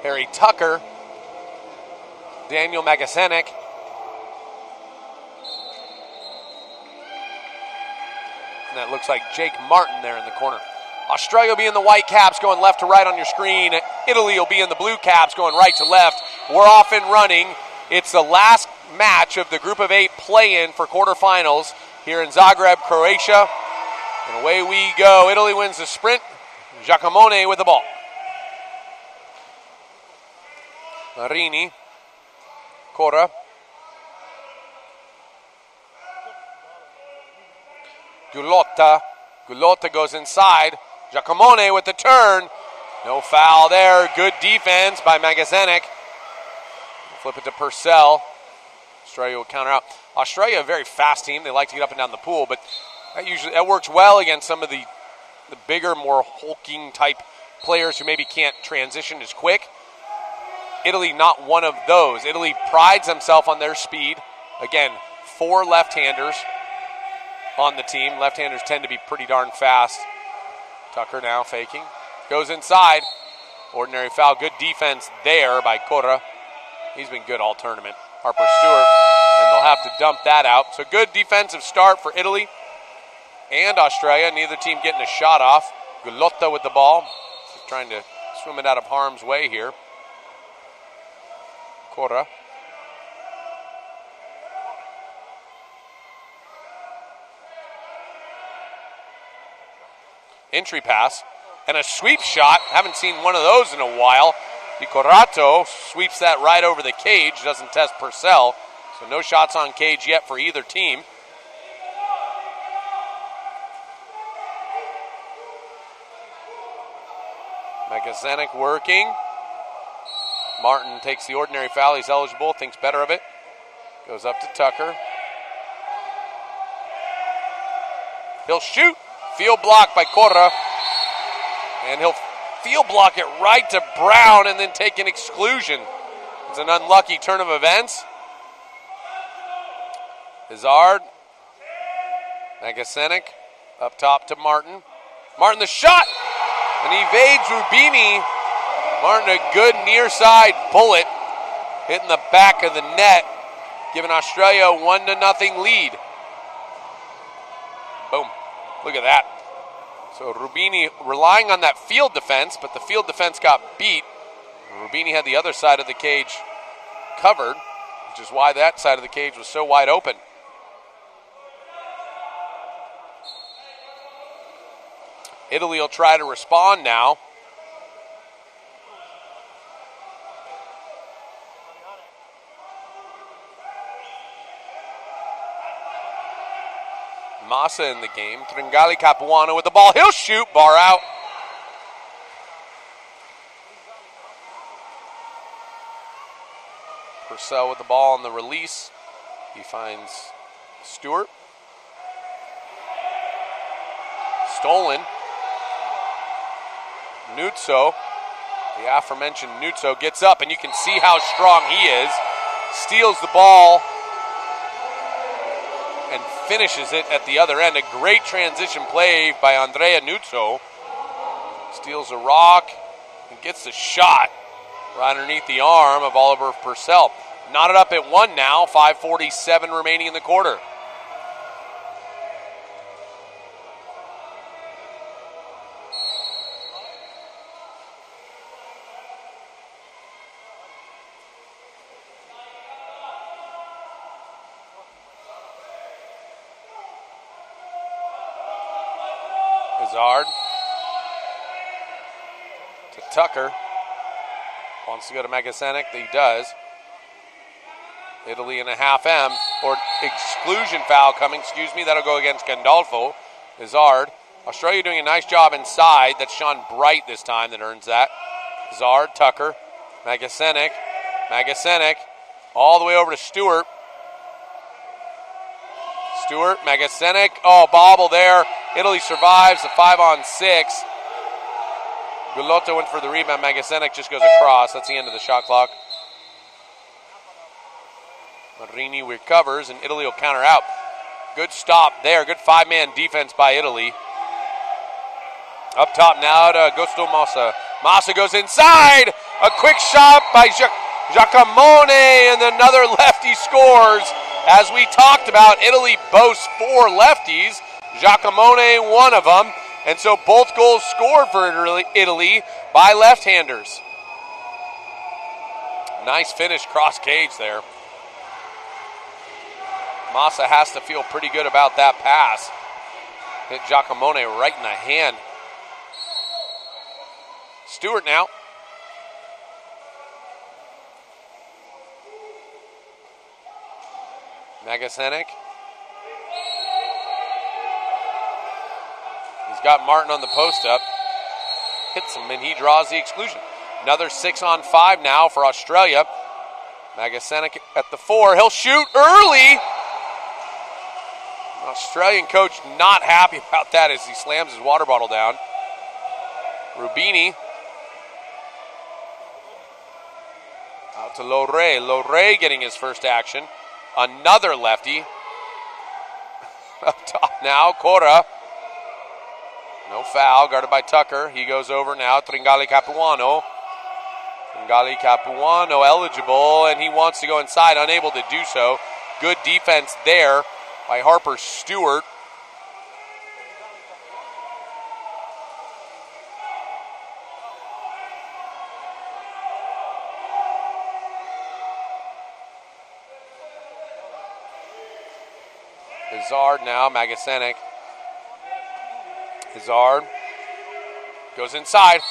A: Harry Tucker, Daniel Magazanek, and that looks like Jake Martin there in the corner. Australia will be in the white caps going left to right on your screen. Italy will be in the blue caps going right to left. We're off and running. It's the last match of the Group of 8 play-in for quarterfinals here in Zagreb, Croatia. And away we go. Italy wins the sprint. Giacomone with the ball. Marini. Corra. Gullotta. Gullotta goes inside. Giacomone with the turn. No foul there. Good defense by Magazanek. Flip it to Purcell. Australia will counter out. Australia, a very fast team. They like to get up and down the pool, but that works well against some of the bigger, more hulking type players who maybe can't transition as quick. Italy, not one of those. Italy prides themselves on their speed. Again, 4 left-handers on the team. Left-handers tend to be pretty darn fast. Tucker now faking. Goes inside. Ordinary foul. Good defense there by Corra. He's been good all tournament. Harper Stewart. And they'll have to dump that out. So good defensive start for Italy and Australia. Neither team getting a shot off. Gullotta with the ball. Just trying to swim it out of harm's way here. Corra. Entry pass and a sweep shot. Haven't seen one of those in a while. Di Corrato sweeps that right over the cage. Doesn't test Purcell. So no shots on cage yet for either team. Magasenik working. Martin takes the ordinary foul. He's eligible, thinks better of it. Goes up to Tucker. He'll shoot. Field block by Corra. And he'll field block it right to Brown and then take an exclusion. It's an unlucky turn of events. Hazard. Magasenik up top to Martin. Martin the shot. And he evades Rubini. Martin a good near side bullet. Hitting the back of the net. Giving Australia a 1-0 lead. Boom. Look at that. So Rubini relying on that field defense, but the field defense got beat. Rubini had the other side of the cage covered, which is why that side of the cage was so wide open. Italy will try to respond now. Massa in the game. Tringali Capuano with the ball. He'll shoot. Bar out. Purcell with the ball on the release. He finds Stewart. Stolen. Nuzzo, the aforementioned Nuzzo, gets up, and you can see how strong he is. Steals the ball and finishes it at the other end. A great transition play by Andrea Nuzzo. Steals a rock and gets the shot right underneath the arm of Oliver Purcell. Knotted up at 1 now, 5:47 remaining in the quarter. Hazard to Tucker. Wants to go to Magasenik. He does. Italy in a half M, or exclusion foul coming, that'll go against Gandolfo. Hazard. Australia doing a nice job inside. That's Sean Bright this time that earns that. Hazard, Tucker, Magasenik. Magasenik all the way over to Stewart. Stewart, Magasenik. Oh, bobble there. Italy survives the 5-on-6. Gulotto went for the rebound. Magasenik just goes across. That's the end of the shot clock. Marini recovers, and Italy will counter out. Good stop there. Good 5-man defense by Italy. Up top now to Augusto Massa. Massa goes inside. A quick shot by Giacomone, and another lefty scores. As we talked about, Italy boasts 4 lefties. Giacomone, one of them. And so both goals scored for Italy by left-handers. Nice finish cross cage there. Massa has to feel pretty good about that pass. Hit Giacomone right in the hand. Stewart now. Magasenik. He's got Martin on the post up. Hits him, and he draws the exclusion. Another 6-on-5 now for Australia. Magasenik at the 4. He'll shoot early. Australian coach not happy about that as he slams his water bottle down. Rubini. Out to Lorre. Lorre getting his first action. Another lefty. Up top now, Corra. No foul, guarded by Tucker. He goes over now, Tringali Capuano. Tringali Capuano eligible, and he wants to go inside, unable to do so. Good defense there by Harper Stewart. Hazard now, Magasenik. Hazard goes inside.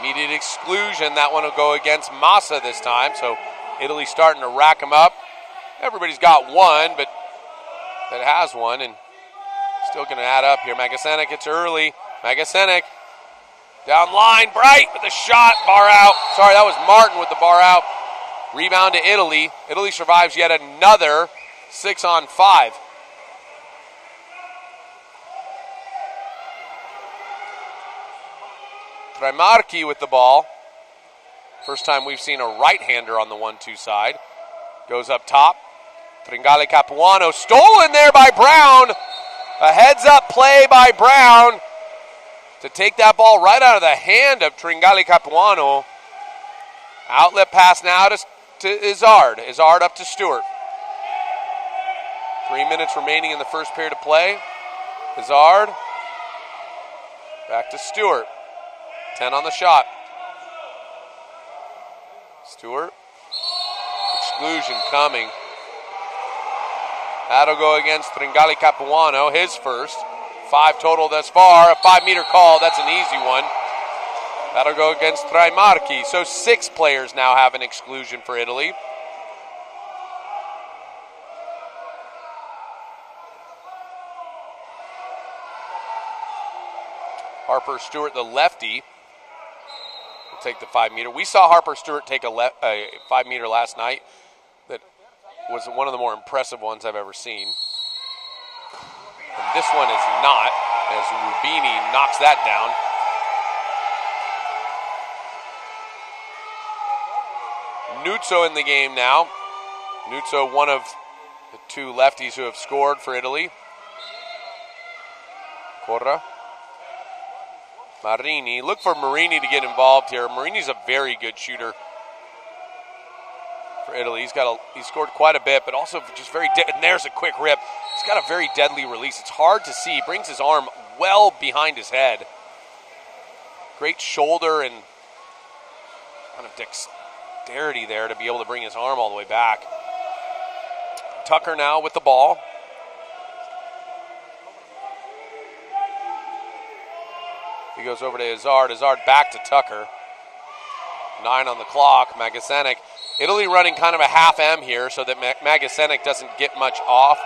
A: Immediate exclusion. That one will go against Massa this time. So Italy starting to rack them up. Everybody's got one, but that has one, and still going to add up here. Magasenik, it's early. Magasenik Down line, Bright with the shot, bar out. Sorry, that was Martin with the bar out. Rebound to Italy. Italy survives yet another 6-on-5. Trimarchi with the ball. First time we've seen a right-hander on the 1-2 side. Goes up top. Tringale Capuano stolen there by Brown. A heads-up play by Brown to take that ball right out of the hand of Tringale Capuano. Outlet pass now to Izard. Izard up to Stewart. 3 minutes remaining in the first period of play. Izard. Back to Stewart. 10 on the shot. Stewart. Exclusion coming. That'll go against Tringale Capuano, his first. 5 total thus far. A 5-meter call, that's an easy one. That'll go against Trimarchi. So 6 players now have an exclusion for Italy. Harper Stewart, the lefty, will take the 5-meter. We saw Harper Stewart take a 5-meter last night. That was one of the more impressive ones I've ever seen. And this one is not, as Rubini knocks that down. Nuzzo in the game now. Nuzzo, one of the 2 lefties who have scored for Italy. Corra. Marini. Look for Marini to get involved here. Marini's a very good shooter for Italy. He's scored quite a bit, but also just very and there's a quick rip. He's got a very deadly release. It's hard to see. He brings his arm well behind his head. Great shoulder and kind of dexterity there to be able to bring his arm all the way back. Tucker now with the ball. He goes over to Izard. Izard back to Tucker. 9 on the clock. Magasenik. Italy running kind of a half M here so that Magasenik doesn't get much off.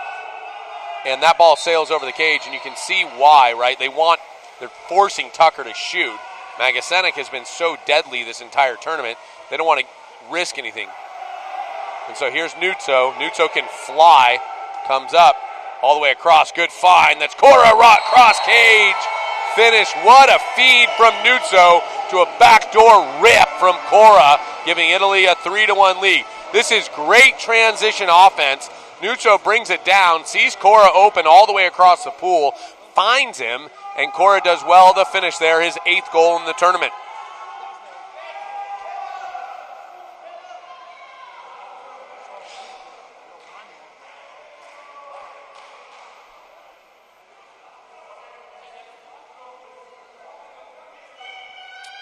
A: And that ball sails over the cage, and you can see why, right? They're forcing Tucker to shoot. Magasenik has been so deadly this entire tournament, they don't want to risk anything. And so here's Nuzzo. Nuzzo can fly. Comes up all the way across. Good find. That's Corra cross cage. Finish. What a feed from Nuzzo to a backdoor rip from Corra, giving Italy a 3-1 lead. This is great transition offense. Nuzzo brings it down, sees Corra open all the way across the pool, finds him, and Corra does well to finish there, his 8th goal in the tournament.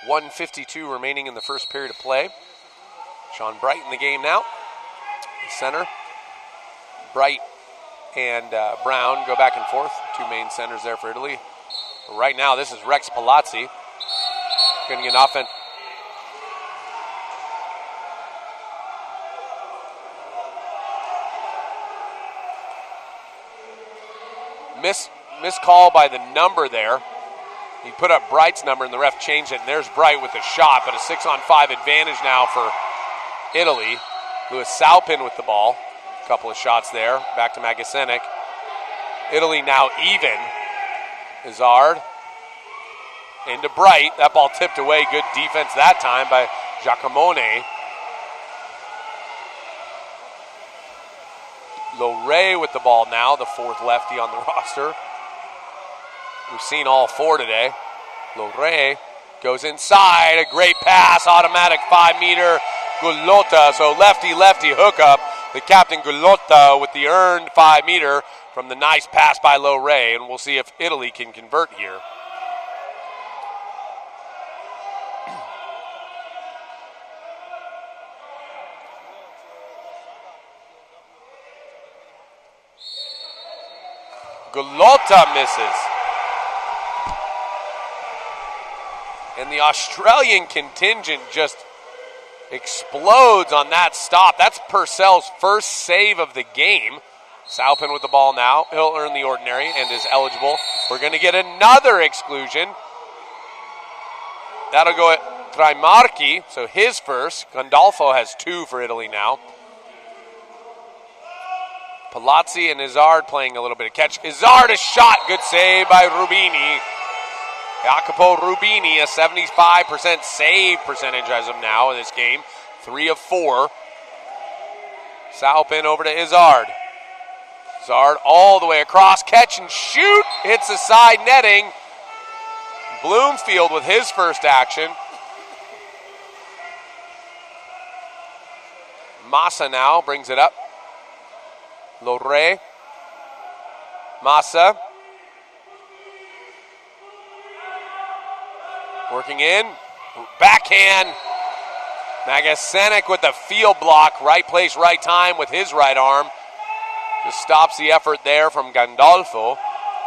A: .152 remaining in the first period of play. Sean Bright in the game now. Center. Bright and Brown go back and forth. 2 main centers there for Italy. But right now, this is Rex Palazzi. Going to get an offense. Miss call by the number there. He put up Bright's number and the ref changed it, and there's Bright with the shot, but a 6-on-5 advantage now for Italy. Louis Salpin with the ball. A couple of shots there. Back to Magasenik. Italy now even. Izard. Into Bright. That ball tipped away. Good defense that time by Giacomone. Loré with the ball now, the 4th lefty on the roster. We've seen all 4 today. Loré goes inside. A great pass. Automatic 5-meter. Gulotta. So lefty hookup. The captain Gulotta with the earned 5-meter from the nice pass by Loré. And we'll see if Italy can convert here. Gulotta misses. And the Australian contingent just explodes on that stop. That's Purcell's first save of the game. Salpin with the ball now. He'll earn the ordinary and is eligible. We're going to get another exclusion. That'll go at Trimarchi, so his first. Gandolfo has 2 for Italy now. Palazzi and Izzard playing a little bit of catch. Izzard, a shot. Good save by Rubini. Jacopo Rubini, a 75% save percentage as of now in this game. 3 of 4. Salpin over to Izzard. Izzard all the way across. Catch and shoot. Hits the side netting. Bloomfield with his first action. Massa now brings it up. Lorre. Massa. Working in. Backhand. Magasenic with the field block. Right place, right time with his right arm. Just stops the effort there from Gandolfo.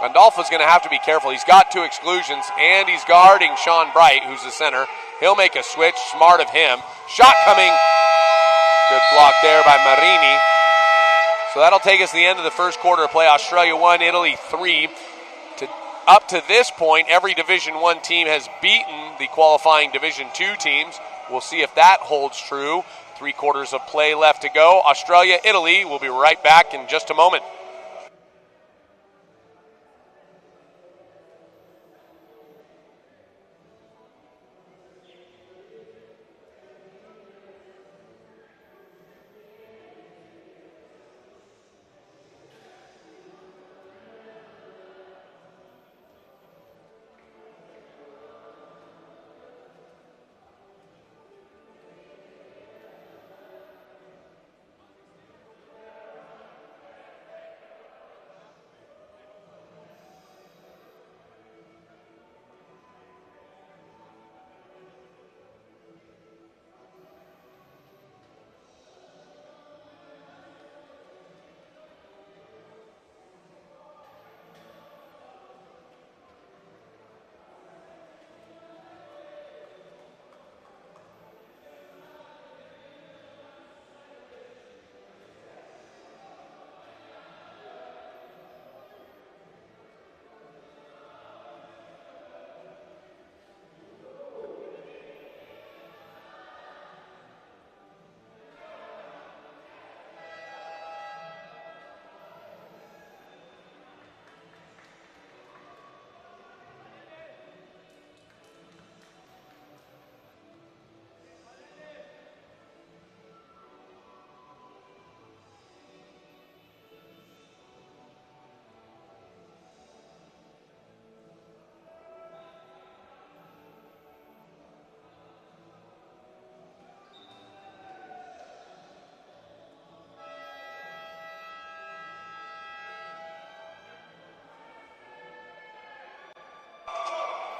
A: Gandolfo's going to have to be careful. He's got 2 exclusions, and he's guarding Sean Bright, who's the center. He'll make a switch. Smart of him. Shot coming. Good block there by Marini. So that'll take us to the end of the first quarter of play. Australia 1, Italy 3. Up to this point, every Division I team has beaten the qualifying Division II teams. We'll see if that holds true. 3 quarters of play left to go. Australia, Italy. We'll be right back in just a moment.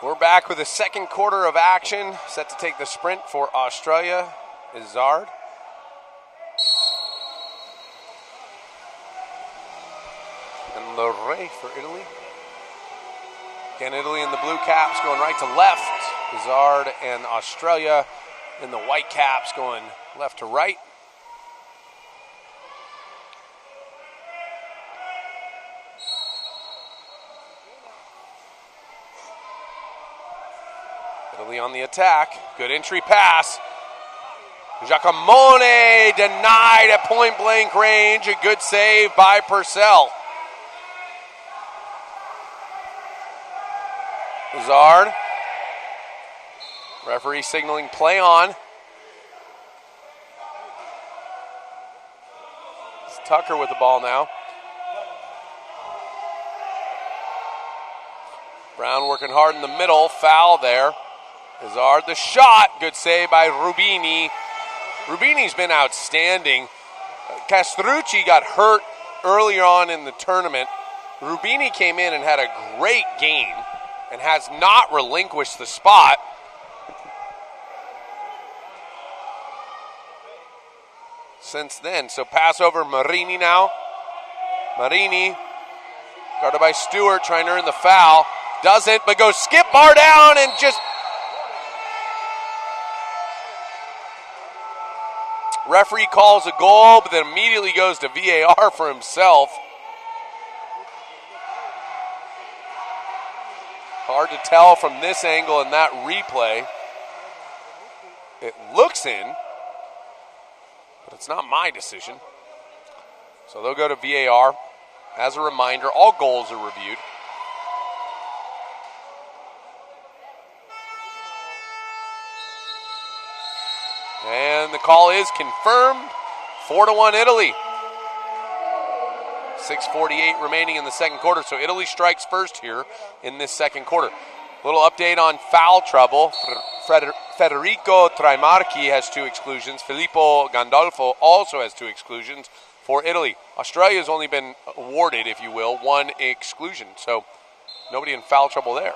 A: We're back with the second quarter of action. Set to take the sprint for Australia. Izzard. And Lorre for Italy. Again, Italy in the blue caps going right to left. Izzard and Australia in the white caps going left to right. Italy on the attack. Good entry pass. Giacomone denied at point blank range. A good save by Purcell. Izzard. Referee signaling play on. It's Tucker with the ball now. Brown working hard in the middle. Foul there. Izzard, the shot. Good save by Rubini. Rubini's been outstanding. Castrucci got hurt earlier on in the tournament. Rubini came in and had a great game and has not relinquished the spot. Since then. So pass over Marini now. Marini, guarded by Stewart, trying to earn the foul. Doesn't, but goes skip bar down and just... Referee calls a goal, but then immediately goes to VAR for himself. Hard to tell from this angle and that replay. It looks in, but it's not my decision. So they'll go to VAR. As a reminder, all goals are reviewed. And the call is confirmed. 4-1 Italy. 6:48 remaining in the second quarter. So Italy strikes first here in this second quarter. Little update on foul trouble. Federico Trimarchi has 2 exclusions. Filippo Gandolfo also has 2 exclusions for Italy. Australia has only been awarded, if you will, 1 exclusion. So nobody in foul trouble there.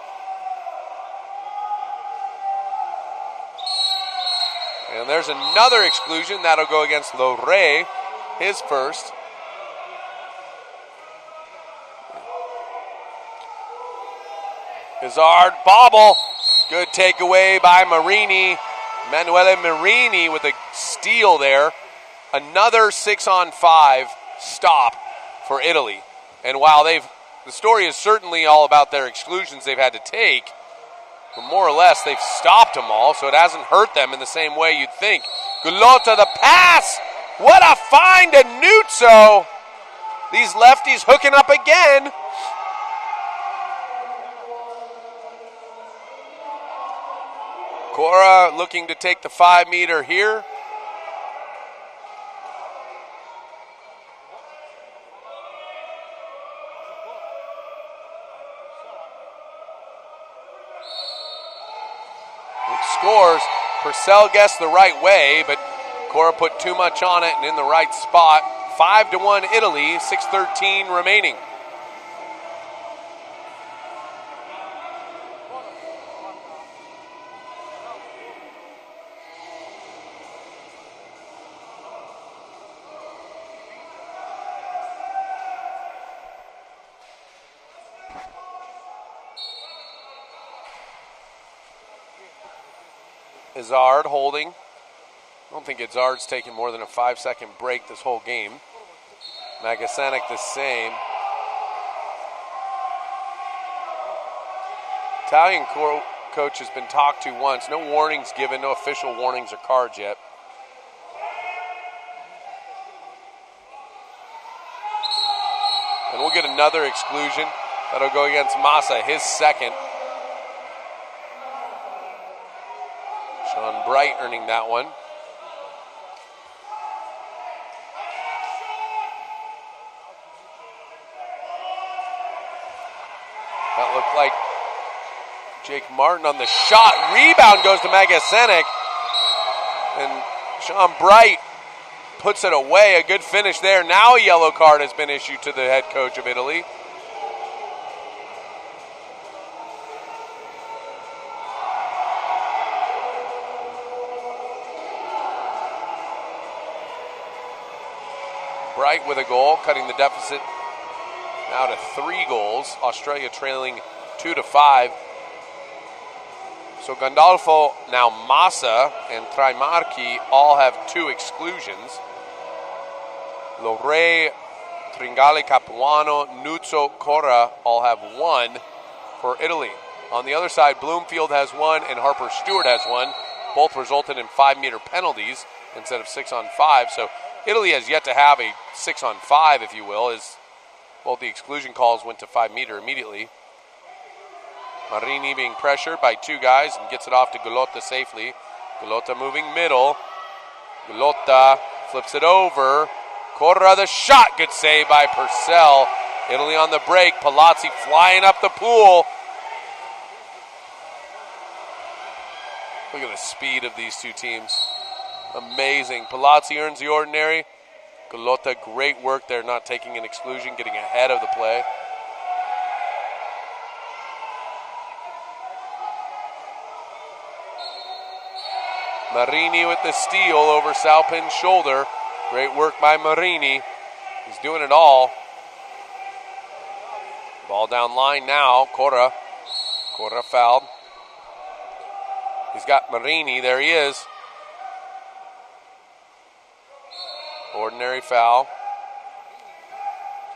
A: And there's another exclusion. That'll go against Loré, his first. Hazard, bobble. Good takeaway by Marini. Emanuele Marini with a steal there. Another 6-on-5 stop for Italy. And while the story is certainly all about their exclusions they've had to take, but more or less, they've stopped them all, so it hasn't hurt them in the same way you'd think. Gulotta, the pass! What a find to Nuzzo! These lefties hooking up again. Cora looking to take the 5-meter here. Scores. Purcell guessed the right way, but Cora put too much on it and in the right spot. 5-1 Italy, 6:13 remaining. Hazard holding. I don't think Hazard's taken more than a 5-second break this whole game. Magasanik the same. Italian coach has been talked to once. No warnings given, no official warnings or cards yet. And we'll get another exclusion. That'll go against Massa, his second. Sean Bright earning that one. That looked like Jake Martin on the shot. Rebound goes to Magasenik. And Sean Bright puts it away. A good finish there. Now a yellow card has been issued to the head coach of Italy. Bright with a goal, cutting the deficit now to 3 goals. Australia trailing 2-5. So Gandolfo, now Massa, and Trimarchi all have 2 exclusions. Loré, Tringali, Capuano, Nuzzo, Cora all have 1 for Italy. On the other side, Bloomfield has 1 and Harper Stewart has 1. Both resulted in 5-meter penalties instead of 6-on-5. So Italy has yet to have a 6-on-5, if you will, as both the exclusion calls went to 5-meter immediately. Marini being pressured by 2 guys and gets it off to Gulotta safely. Gulotta moving middle. Gulotta flips it over. Corra the shot. Good save by Purcell. Italy on the break. Palazzi flying up the pool. Look at the speed of these 2 teams. Amazing. Palazzi earns the ordinary. Gulotta, great work there, not taking an exclusion, getting ahead of the play. Marini with the steal over Salpin's shoulder. Great work by Marini. He's doing it all. Ball down line now. Cora. Cora fouled. He's got Marini. There he is. Ordinary foul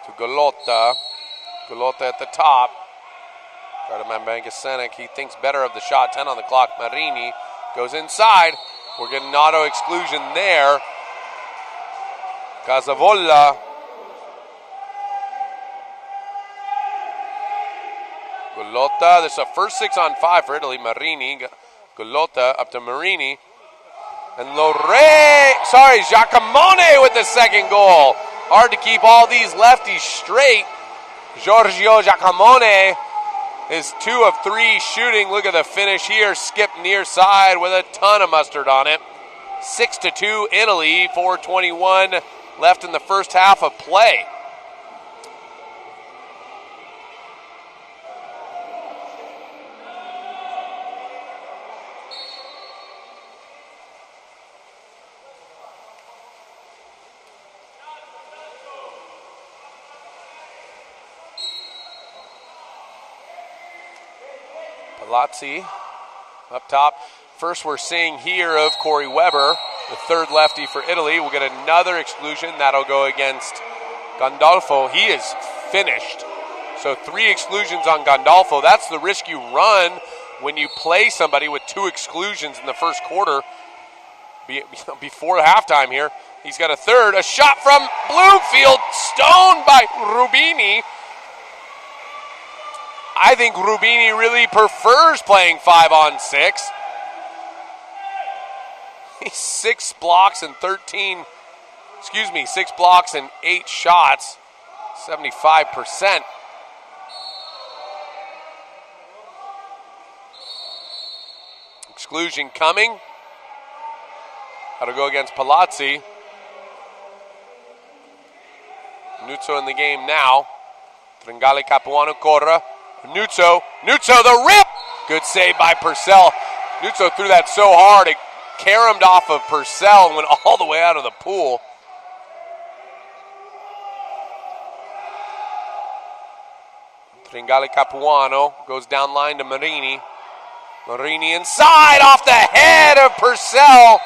A: to Gulotta. Gulotta at the top. Got him on Magasenik. He thinks better of the shot. 10 on the clock. Marini goes inside. We're getting an auto exclusion there. Casavolla. Gulotta. This is a first 6 on 5 for Italy. Marini. Gulotta up to Marini. And Giacomone with the second goal. Hard to keep all these lefties straight. Giorgio Giacomone is 2 of 3 shooting. Look at the finish here. Skip near side with a ton of mustard on it. 6-2 Italy. 4:21 left in the first half of play. Palazzi up top. First we're seeing here of Corey Weber, the third lefty for Italy. We'll get another exclusion. That'll go against Gandolfo. He is finished. So 3 exclusions on Gandolfo. That's the risk you run when you play somebody with 2 exclusions in the first quarter before halftime here. He's got a third. A shot from Bloomfield, stoned by Rubini. I think Rubini really prefers playing 5-on-6. He's 6 blocks and 6 blocks and 8 shots, 75%. Exclusion coming. That'll go against Palazzi. Nuzzo in the game now. Tringale Capuano Corra. Nuzzo, the rip! Good save by Purcell. Nuzzo threw that so hard, it caromed off of Purcell and went all the way out of the pool. Tringale Capuano goes down line to Marini. Marini inside, off the head of Purcell.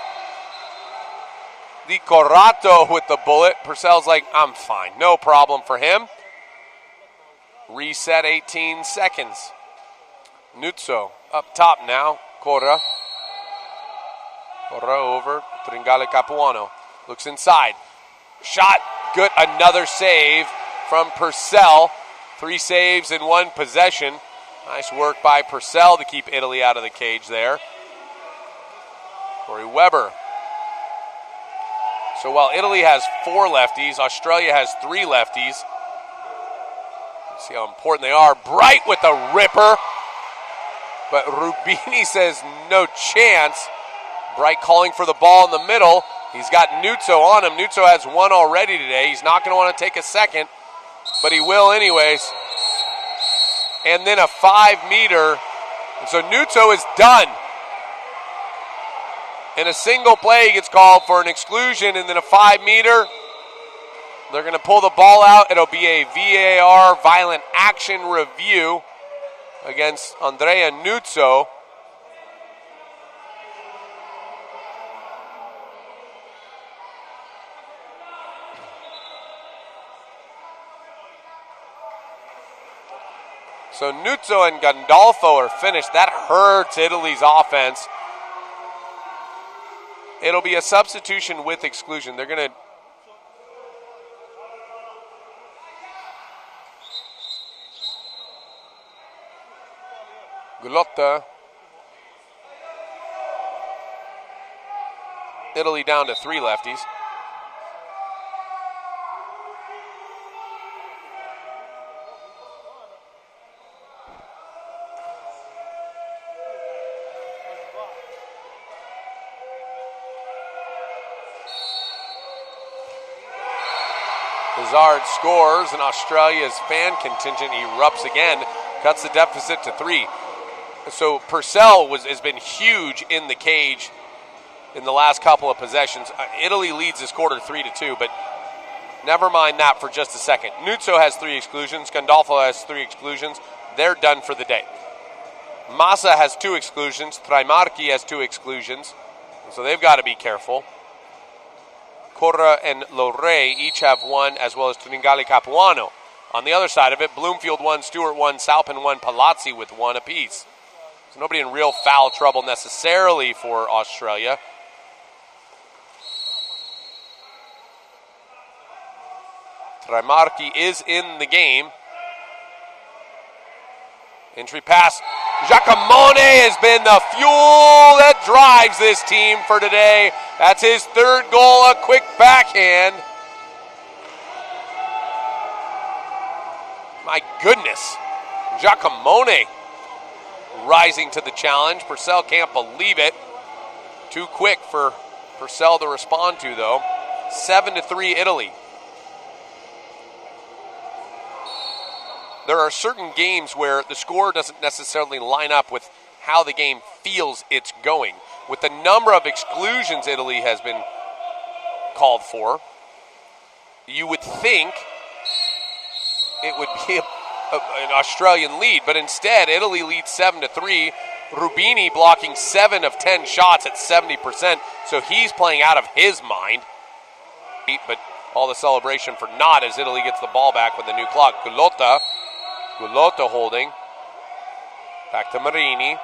A: Di Corrato with the bullet. Purcell's like, I'm fine, no problem for him. Reset 18 seconds. Nuzzo up top now. Corra over. Tringale Capuano. Looks inside. Shot. Good. Another save from Purcell. 3 saves in 1 possession. Nice work by Purcell to keep Italy out of the cage there. Corey Weber. So while Italy has 4 lefties, Australia has 3 lefties. See how important they are. Bright with the ripper. But Rubini says no chance. Bright calling for the ball in the middle. He's got Nuzzo on him. Nuzzo has 1 already today. He's not going to want to take a second, but he will anyways. And then a 5-meter. And so Nuzzo is done. In a single play, he gets called for an exclusion, and then a 5-meter. They're going to pull the ball out. It'll be a VAR violent action review against Andrea Nuzzo. So Nuzzo and Gandolfo are finished. That hurts Italy's offense. It'll be a substitution with exclusion. They're going to Gulotta. Italy down to 3 lefties. Hazard scores, and Australia's fan contingent erupts again, cuts the deficit to 3. So Purcell has been huge in the cage in the last couple of possessions. Italy leads this quarter 3-2, but never mind that for just a second. Nuzzo has 3 exclusions. Gandolfo has 3 exclusions. They're done for the day. Massa has 2 exclusions. Trimarchi has 2 exclusions. So they've got to be careful. Corra and Lorey each have 1, as well as Tringale Capuano. On the other side of it, Bloomfield 1, Stewart 1, Salpin 1, Palazzi with 1 apiece. So nobody in real foul trouble necessarily for Australia. Trimarchi is in the game. Entry pass. GRE-CHN has been the fuel that drives this team for today. That's his third goal, a quick backhand. My goodness. GRE-CHN rising to the challenge. Purcell can't believe it. Too quick for Purcell to respond to, though. 7-3 Italy. There are certain games where the score doesn't necessarily line up with how the game feels it's going. With the number of exclusions Italy has been called for, you would think it would be an Australian lead, but instead Italy leads 7-3. Rubini blocking 7 of 10 shots at 70%, so he's playing out of his mind. But all the celebration for naught as Italy gets the ball back with the new clock. Gulotta holding. Back to Marini.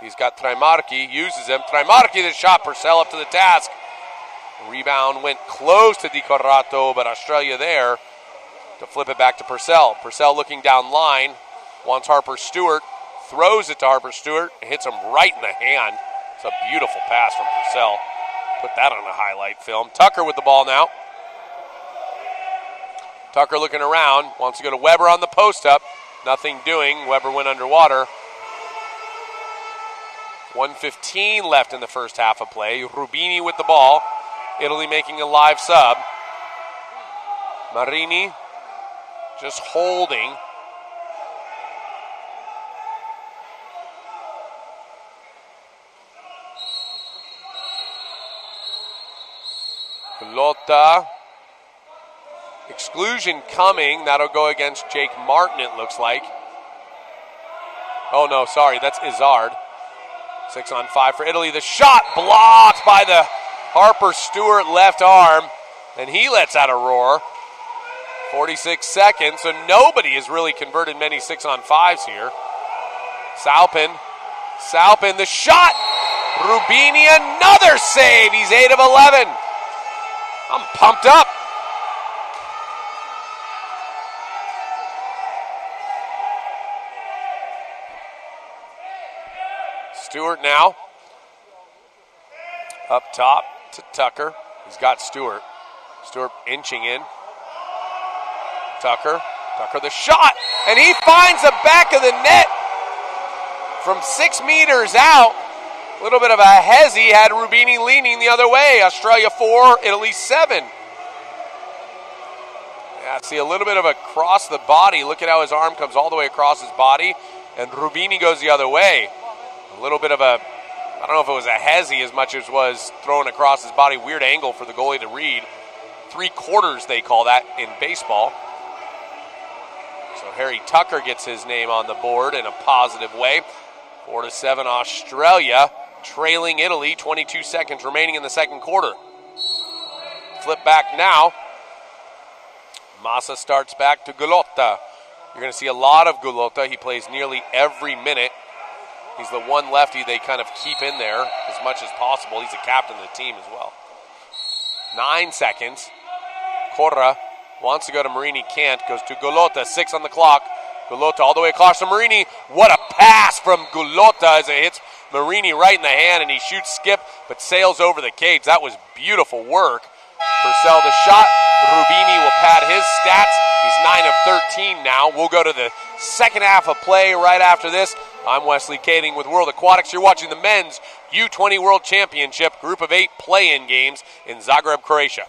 A: He's got Trimarchi, uses him. Trimarchi the shot, Purcell up to the task. Rebound went close to Di Corrado, but Australia there to flip it back to Purcell. Purcell looking down line, wants Harper Stewart, throws it to Harper Stewart, hits him right in the hand. It's a beautiful pass from Purcell. Put that on a highlight film. Tucker with the ball now. Tucker looking around, wants to go to Weber on the post up. Nothing doing. Weber went underwater. 1:15 left in the first half of play. Rubini with the ball. Italy making a live sub. Marini just holding. Lotta. Exclusion coming. That'll go against Jake Martin, it looks like. Oh, no, sorry. That's Izzard. 6-on-5 for Italy. The shot blocked by the Harper Stewart left arm, and he lets out a roar. 46 seconds, so nobody has really converted many 6-on-5s here. Salpin, the shot. Rubini, another save. He's 8 of 11. I'm pumped up. Stewart now. Up top to Tucker. He's got Stewart. Stewart inching in. Tucker the shot, and he finds the back of the net from 6 meters out. A little bit of a hezzy, had Rubini leaning the other way. Australia 4, Italy 7. Yeah, see a little bit of a cross the body. Look at how his arm comes all the way across his body, and Rubini goes the other way. A little bit of a, I don't know if it was a hezzy as much as was thrown across his body. Weird angle for the goalie to read. 3/4 they call that in baseball. So Harry Tucker gets his name on the board in a positive way. 4-7 Australia, trailing Italy. 22 seconds remaining in the second quarter. Flip back now. Massa starts back to Gulotta. You're going to see a lot of Gulotta. He plays nearly every minute. He's the one lefty they kind of keep in there as much as possible. He's the captain of the team as well. 9 seconds. Corra wants to go to Marini, can't. Goes to Gulotta, 6 on the clock. Gulotta all the way across to Marini. What a pass from Gulotta as it hits Marini right in the hand, and he shoots skip but sails over the cage. That was beautiful work. Purcell the shot. Rubini will pad his stats. He's 9 of 13 now. We'll go to the second half of play right after this. I'm Wesley Kading with World Aquatics. You're watching the men's U20 World Championship Group of 8 play-in games in Zagreb, Croatia.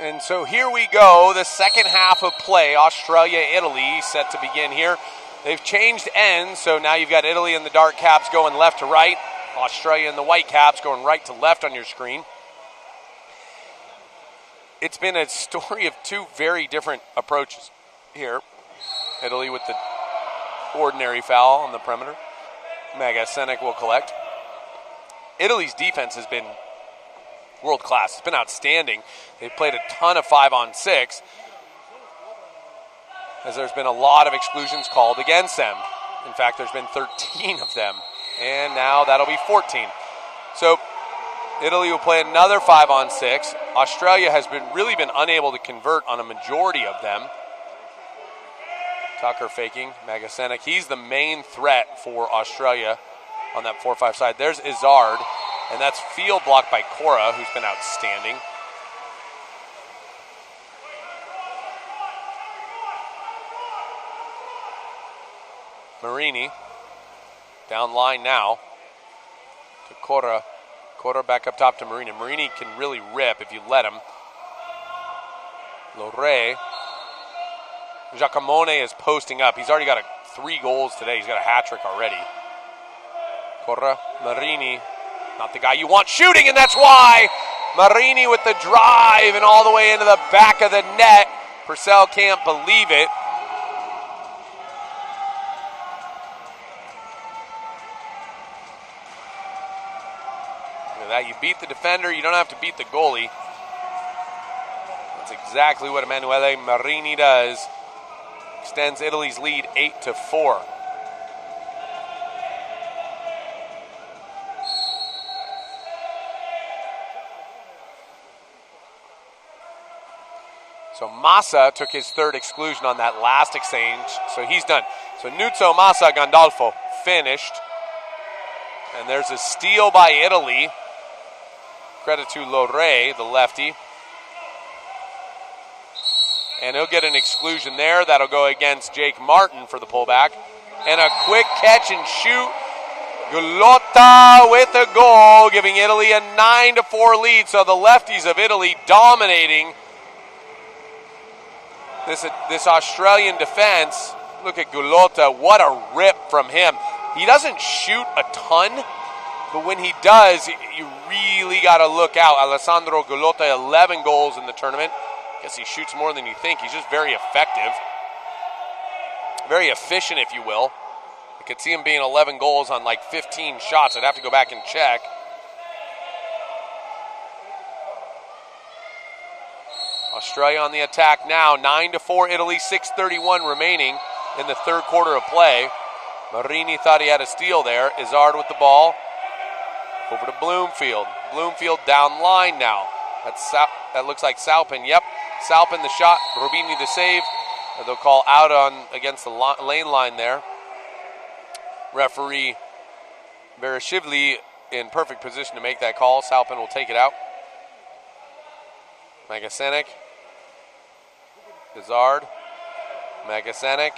A: And so here we go, the second half of play. Australia-Italy set to begin here. They've changed ends, so now you've got Italy in the dark caps going left to right. Australia in the white caps going right to left on your screen. It's been a story of two very different approaches here. Italy with the ordinary foul on the perimeter. Magasenik will collect. Italy's defense has been world class. It's been outstanding. They've played a ton of 5-on-6, as there's been a lot of exclusions called against them. In fact, there's been 13 of them, and now that'll be 14. So Italy will play another 5-on-6. Australia has really been unable to convert on a majority of them. Tucker faking, Magasenik. He's the main threat for Australia on that 4-5 side. There's Izzard, and that's field blocked by Cora, who's been outstanding. Marini, down line now to Cora. Cora back up top to Marini. Marini can really rip if you let him. Lore. Giacomone is posting up. He's already got 3 goals today. He's got a hat trick already. Cora, Marini, not the guy you want shooting, and that's why. Marini with the drive and all the way into the back of the net. Purcell can't believe it. Look at that. You beat the defender. You don't have to beat the goalie. That's exactly what Emanuele Marini does. Extends Italy's lead 8-4. So Massa took his 3rd exclusion on that last exchange, so he's done. So Nuzzo, Massa, Gandolfo finished. And there's a steal by Italy. Credit to Lore, the lefty. And he'll get an exclusion there. That'll go against Jake Martin for the pullback. And a quick catch and shoot. Gulotta with a goal, giving Italy a 9-4 lead. So the lefties of Italy dominating this Australian defense. Look at Gulotta. What a rip from him. He doesn't shoot a ton, but when he does, you really got to look out. Alessandro Gulotta, 11 goals in the tournament. Guess he shoots more than you think. He's just very effective. Very efficient, if you will. I could see him being 11 goals on like 15 shots. I'd have to go back and check. Australia on the attack now. 9-4 Italy, 6:31 remaining in the 3rd quarter of play. Marini thought he had a steal there. Izzard with the ball. Over to Bloomfield. Bloomfield down line now. That looks like Salpin. Yep, Salpin the shot. Rubini the save. They'll call out on against the lane line there. Referee Bereshivli in perfect position to make that call. Salpin will take it out. Magasenik. Izzard. Magasenik.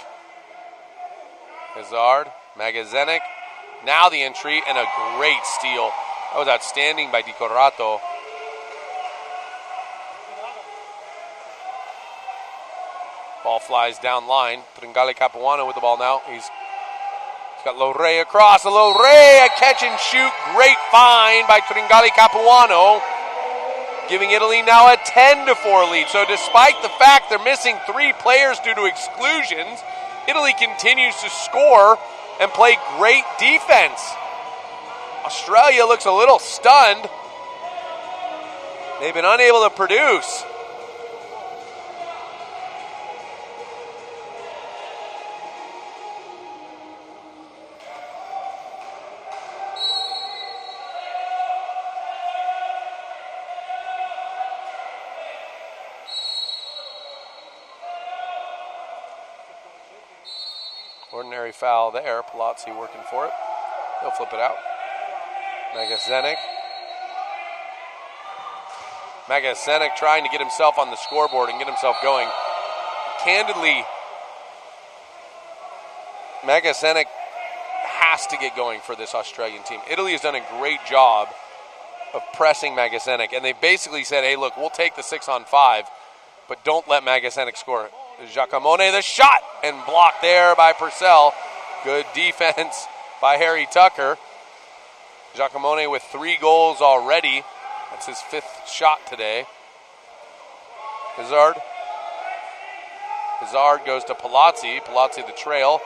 A: Izzard. Magasenik. Now the entry and a great steal. That was outstanding by Di Corrado. Ball flies down line. Tringali Capuano with the ball now. He's got Lore across. Lore, a catch and shoot. Great find by Tringali Capuano, giving Italy now a 10-4 lead. So despite the fact they're missing 3 players due to exclusions, Italy continues to score and play great defense. Australia looks a little stunned. They've been unable to produce. Ordinary foul there. Palazzi working for it. He'll flip it out. Magasenik trying to get himself on the scoreboard and get himself going. Candidly, Magasenik has to get going for this Australian team. Italy has done a great job of pressing Magasenik. And they basically said, hey, look, we'll take the 6-on-5, but don't let Magasenik score. GR-MNE, the shot, and blocked there by Purcell. Good defense by Harry Tucker. GR-MNE with 3 goals already. That's his 5th shot today. Hazard goes to Palazzi. Palazzi the trail.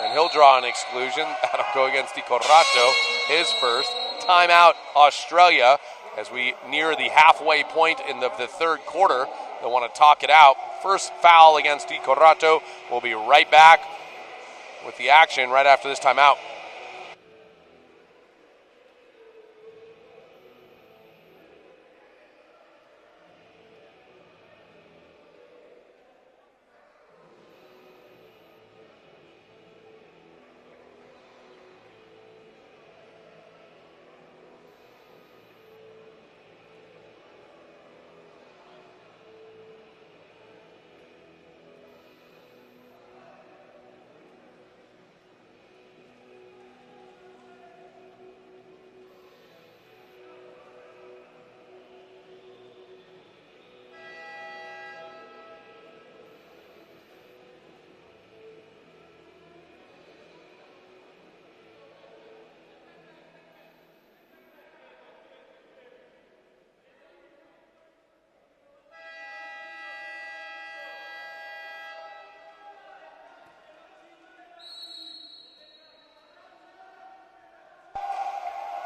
A: And he'll draw an exclusion. That'll go against Di Corrado. His first. Timeout, Australia, as we near the halfway point in the third quarter. They'll want to talk it out. First foul against Di Corrado. We'll be right back with the action right after this timeout.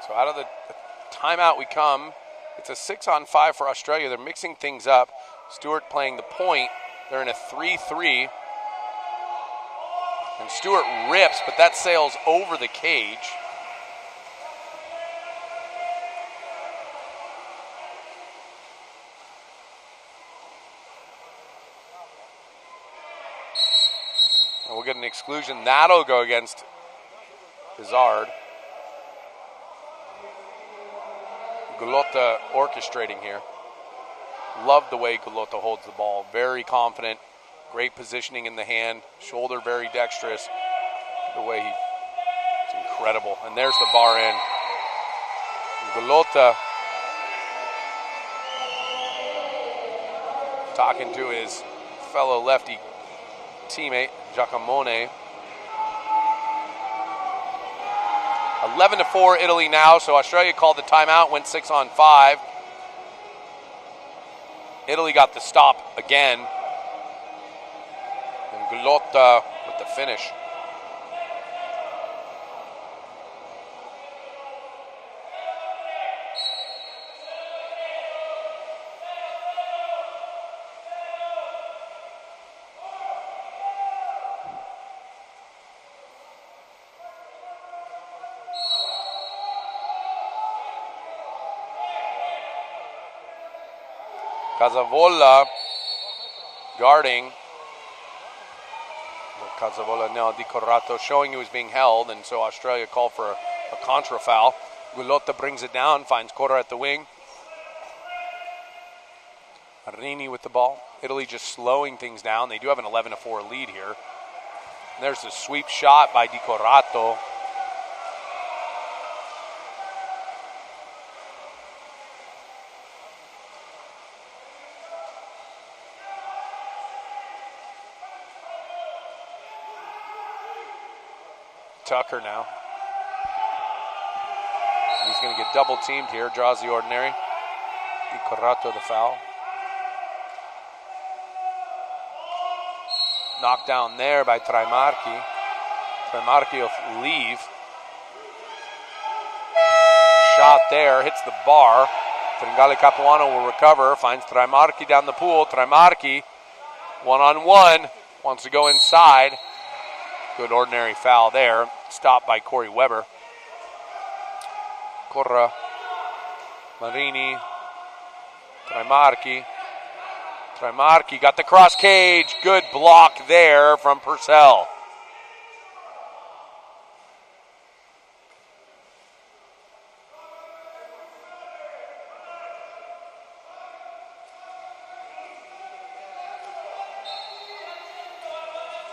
A: So out of the timeout we come. It's a 6-on-5 for Australia. They're mixing things up. Stewart playing the point. They're in a 3-3. And Stewart rips, but that sails over the cage. And we'll get an exclusion. That'll go against Hazard. Gulota orchestrating here. Love the way Gulota holds the ball. Very confident. Great positioning in the hand. Shoulder very dexterous. The way it's incredible. And there's the bar in. Gulota talking to his fellow lefty teammate, GR-MNE. 11-4 Italy now, so Australia called the timeout, went 6-on-5. Italy got the stop again. And Gulota with the finish. Casavola guarding. Casavola, now Di Corrado showing he was being held, and so Australia called for a contra foul. Gulota brings it down, finds Corra at the wing. Marini with the ball. Italy just slowing things down. They do have an 11-4 lead here. And there's the sweep shot by Di Corrado. Tucker now. He's going to get double teamed here. Draws the ordinary. Di Corrado the foul. Knocked down there by Trimarchi. Trimarchi will leave. Shot there. Hits the bar. Tringale Capuano will recover. Finds Trimarchi down the pool. Trimarchi, one-on-one. Wants to go inside. Good ordinary foul there. Stopped by Corey Weber. Corra, Marini, Trimarchi. Trimarchi got the cross cage. Good block there from Purcell.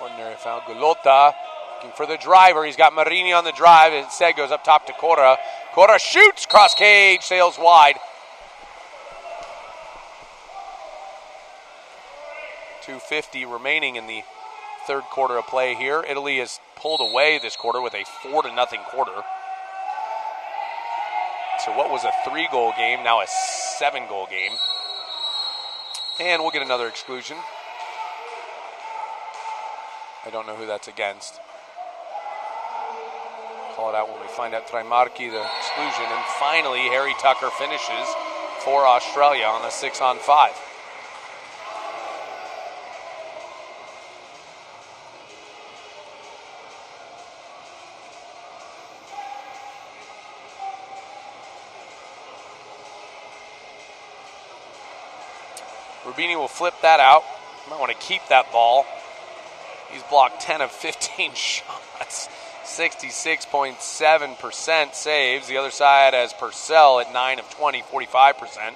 A: Ordinary foul. Gulota looking for the driver. He's got Marini on the drive. Instead goes up top to Corra. Cora shoots, cross cage, sails wide. 2:50 remaining in the third quarter of play here. Italy has pulled away this quarter with a 4-0 quarter. So what was a 3-goal game, now a 7-goal game. And we'll get another exclusion. I don't know who that's against. Call it out when we find out. Trimarchi, the exclusion. And finally, Harry Tucker finishes for Australia on a 6-on-5. Rubini will flip that out. Might want to keep that ball. He's blocked 10 of 15 shots. 66.7% saves. The other side has Purcell at 9 of 20, 45%.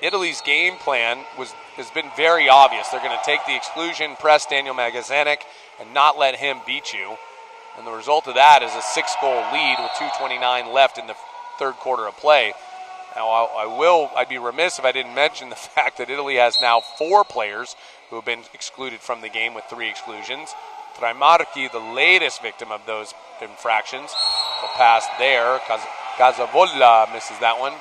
A: Italy's game plan has been very obvious. They're going to take the exclusion, press Daniel Magazanik, and not let him beat you. And the result of that is a 6-goal lead with 2:29 left in the third quarter of play. Now, I'd be remiss if I didn't mention the fact that Italy has now 4 players who have been excluded from the game with 3 exclusions. Trimarchi, the latest victim of those infractions. The pass there. Cazavola misses that one.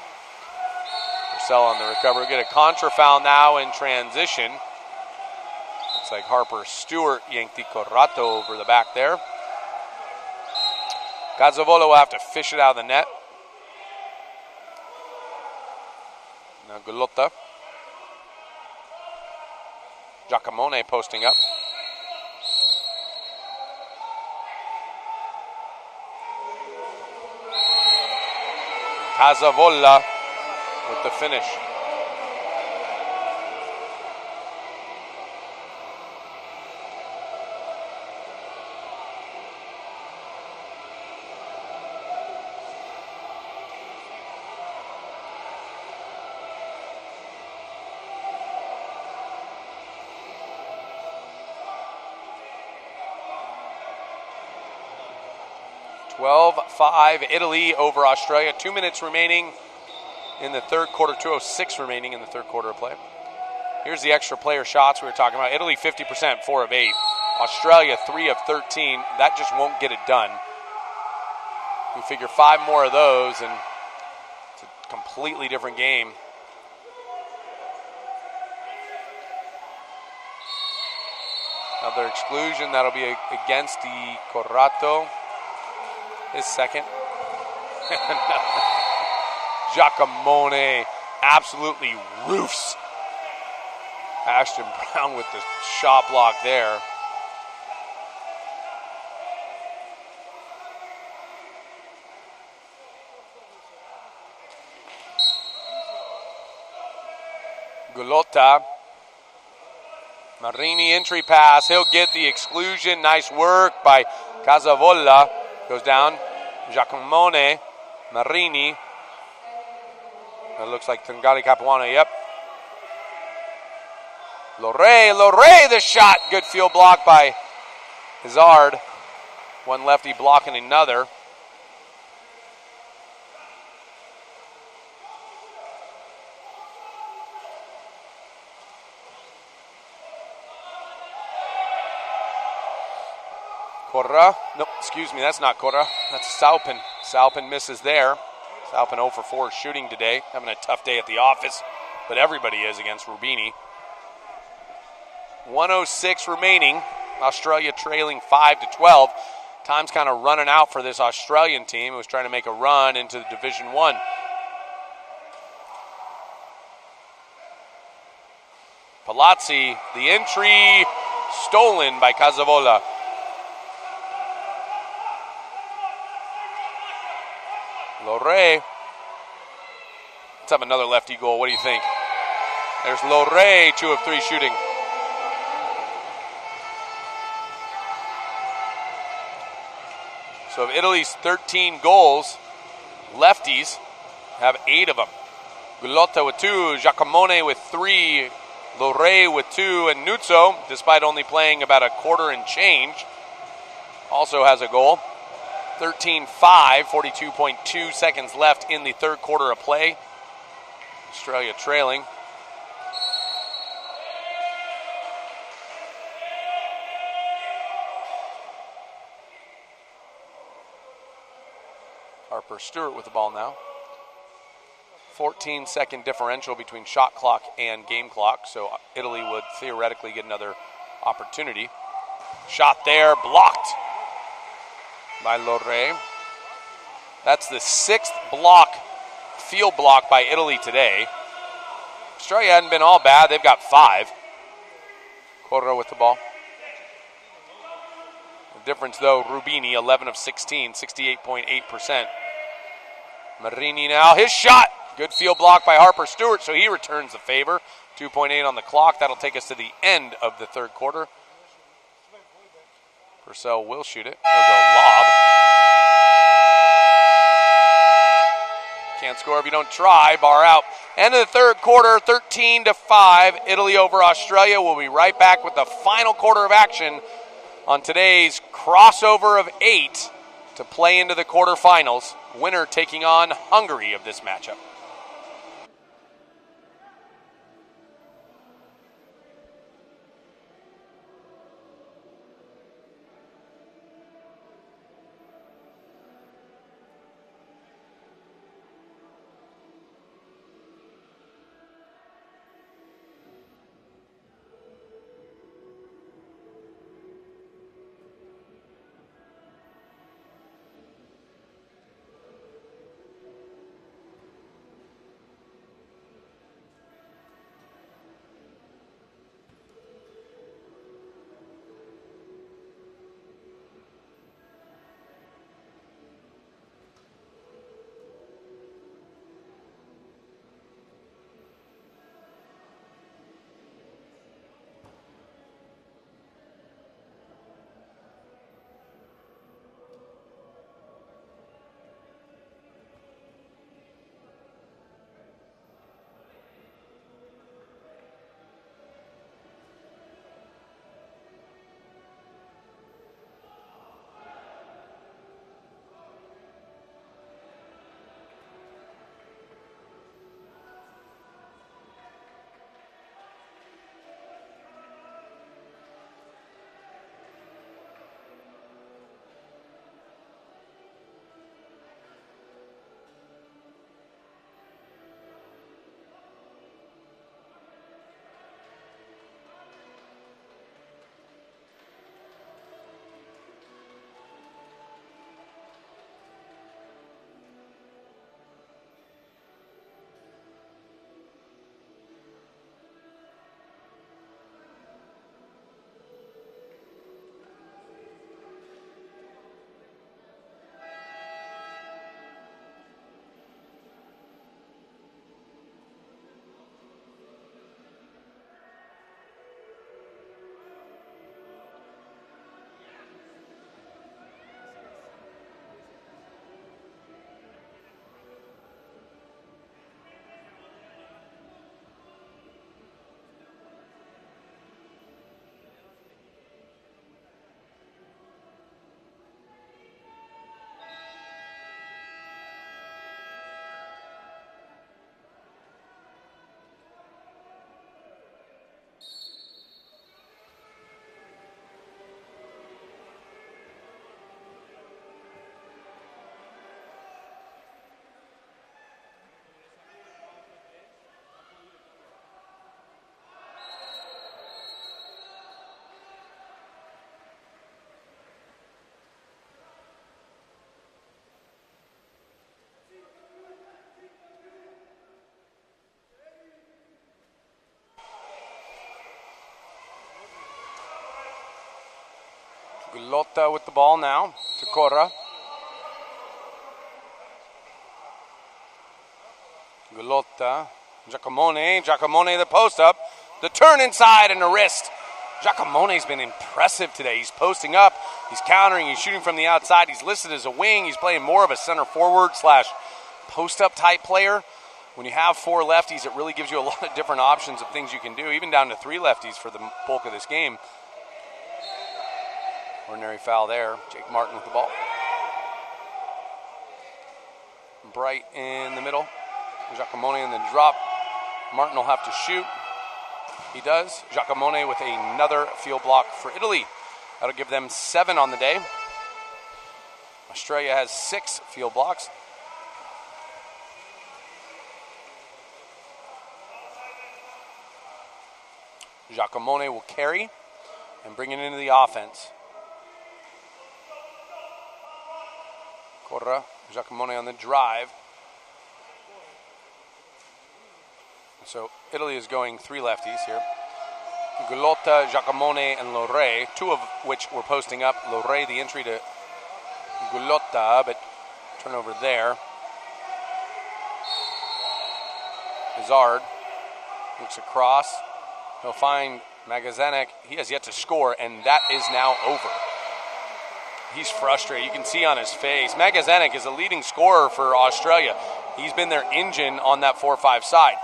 A: Purcell on the recovery. We'll get a contra foul now in transition. Looks like Harper Stewart yanked the Corrato over the back there. Cazavola will have to fish it out of the net. Now Gulotta. Giacomone posting up. Cazavola with the finish. Italy over Australia. 2 minutes remaining in the third quarter, 2:06 remaining in the third quarter of play. Here's the extra player shots we were talking about. Italy 50%, 4 of 8. Australia 3 of 13. That just won't get it done. We figure 5 more of those and it's a completely different game. Another exclusion. That'll be against the Corrato. His second. Giacomone absolutely roofs Ashton Brown with the shot block there. Gulotta. Marini entry pass. He'll get the exclusion. Nice work by Cazavola. Goes down. Giacomone. Marini. That looks like Tangali Capuano. Yep. Loré, the shot. Good field block by Hazard. One lefty blocking another. Corra. No, excuse me, that's not Corra. That's Saupin. Saupin misses there. Saupin 0 for 4 shooting today. Having a tough day at the office, but everybody is against Rubini. 1:06 remaining. Australia trailing 5-12. Time's kind of running out for this Australian team who was trying to make a run into Division 1. Palazzi, the entry stolen by Cazavola. Loré. Let's have another lefty goal. What do you think? There's Loré, 2 of 3 shooting. So of Italy's 13 goals, lefties have 8 of them. Gulotta with 2, Giacomone with 3, Loré with 2, and Nuzzo, despite only playing about a quarter and change, also has a goal. 13-5, 42.2 seconds left in the third quarter of play. Australia trailing. Harper Stewart with the ball now. 14-second differential between shot clock and game clock, so Italy would theoretically get another opportunity. Shot there, blocked by Lorre. That's the sixth field block by Italy today. Australia hadn't been all bad. They've got 5. Corra with the ball. The difference, though, Rubini, 11 of 16, 68.8%. Marini now, his shot. Good field block by Harper Stewart, so he returns the favor. 2.8 on the clock. That'll take us to the end of the third quarter. Purcell will shoot it. He'll go lob. Can't score if you don't try. Bar out. End of the third quarter, 13-5. Italy over Australia. We'll be right back with the final quarter of action on today's crossover of 8 to play into the quarterfinals. Winner taking on Hungary of this matchup. Gulotta with the ball now to Corra. Gulotta. Giacomone the post up. The turn inside and the wrist. Giacomone's been impressive today. He's posting up. He's countering. He's shooting from the outside. He's listed as a wing. He's playing more of a center forward / post-up type player. When you have 4 lefties, it really gives you a lot of different options of things you can do, even down to 3 lefties for the bulk of this game. Ordinary foul there. Jake Martin with the ball. Bright in the middle. Giacomo in the drop. Martin will have to shoot. He does. Giacomo with another field block for Italy. That'll give them 7 on the day. Australia has 6 field blocks. Giacomo will carry and bring it into the offense. Corra, Giacomo on the drive. So Italy is going 3 lefties here. Gulotta, Giacomo, and Lorre, 2 of which were posting up. Lorre, the entry to Gulotta, but turnover there. Hazard looks across. He'll find Magazanek. He has yet to score, and that is now over. He's frustrated. You can see on his face. Magazanek is a leading scorer for Australia. He's been their engine on that 4-5 side.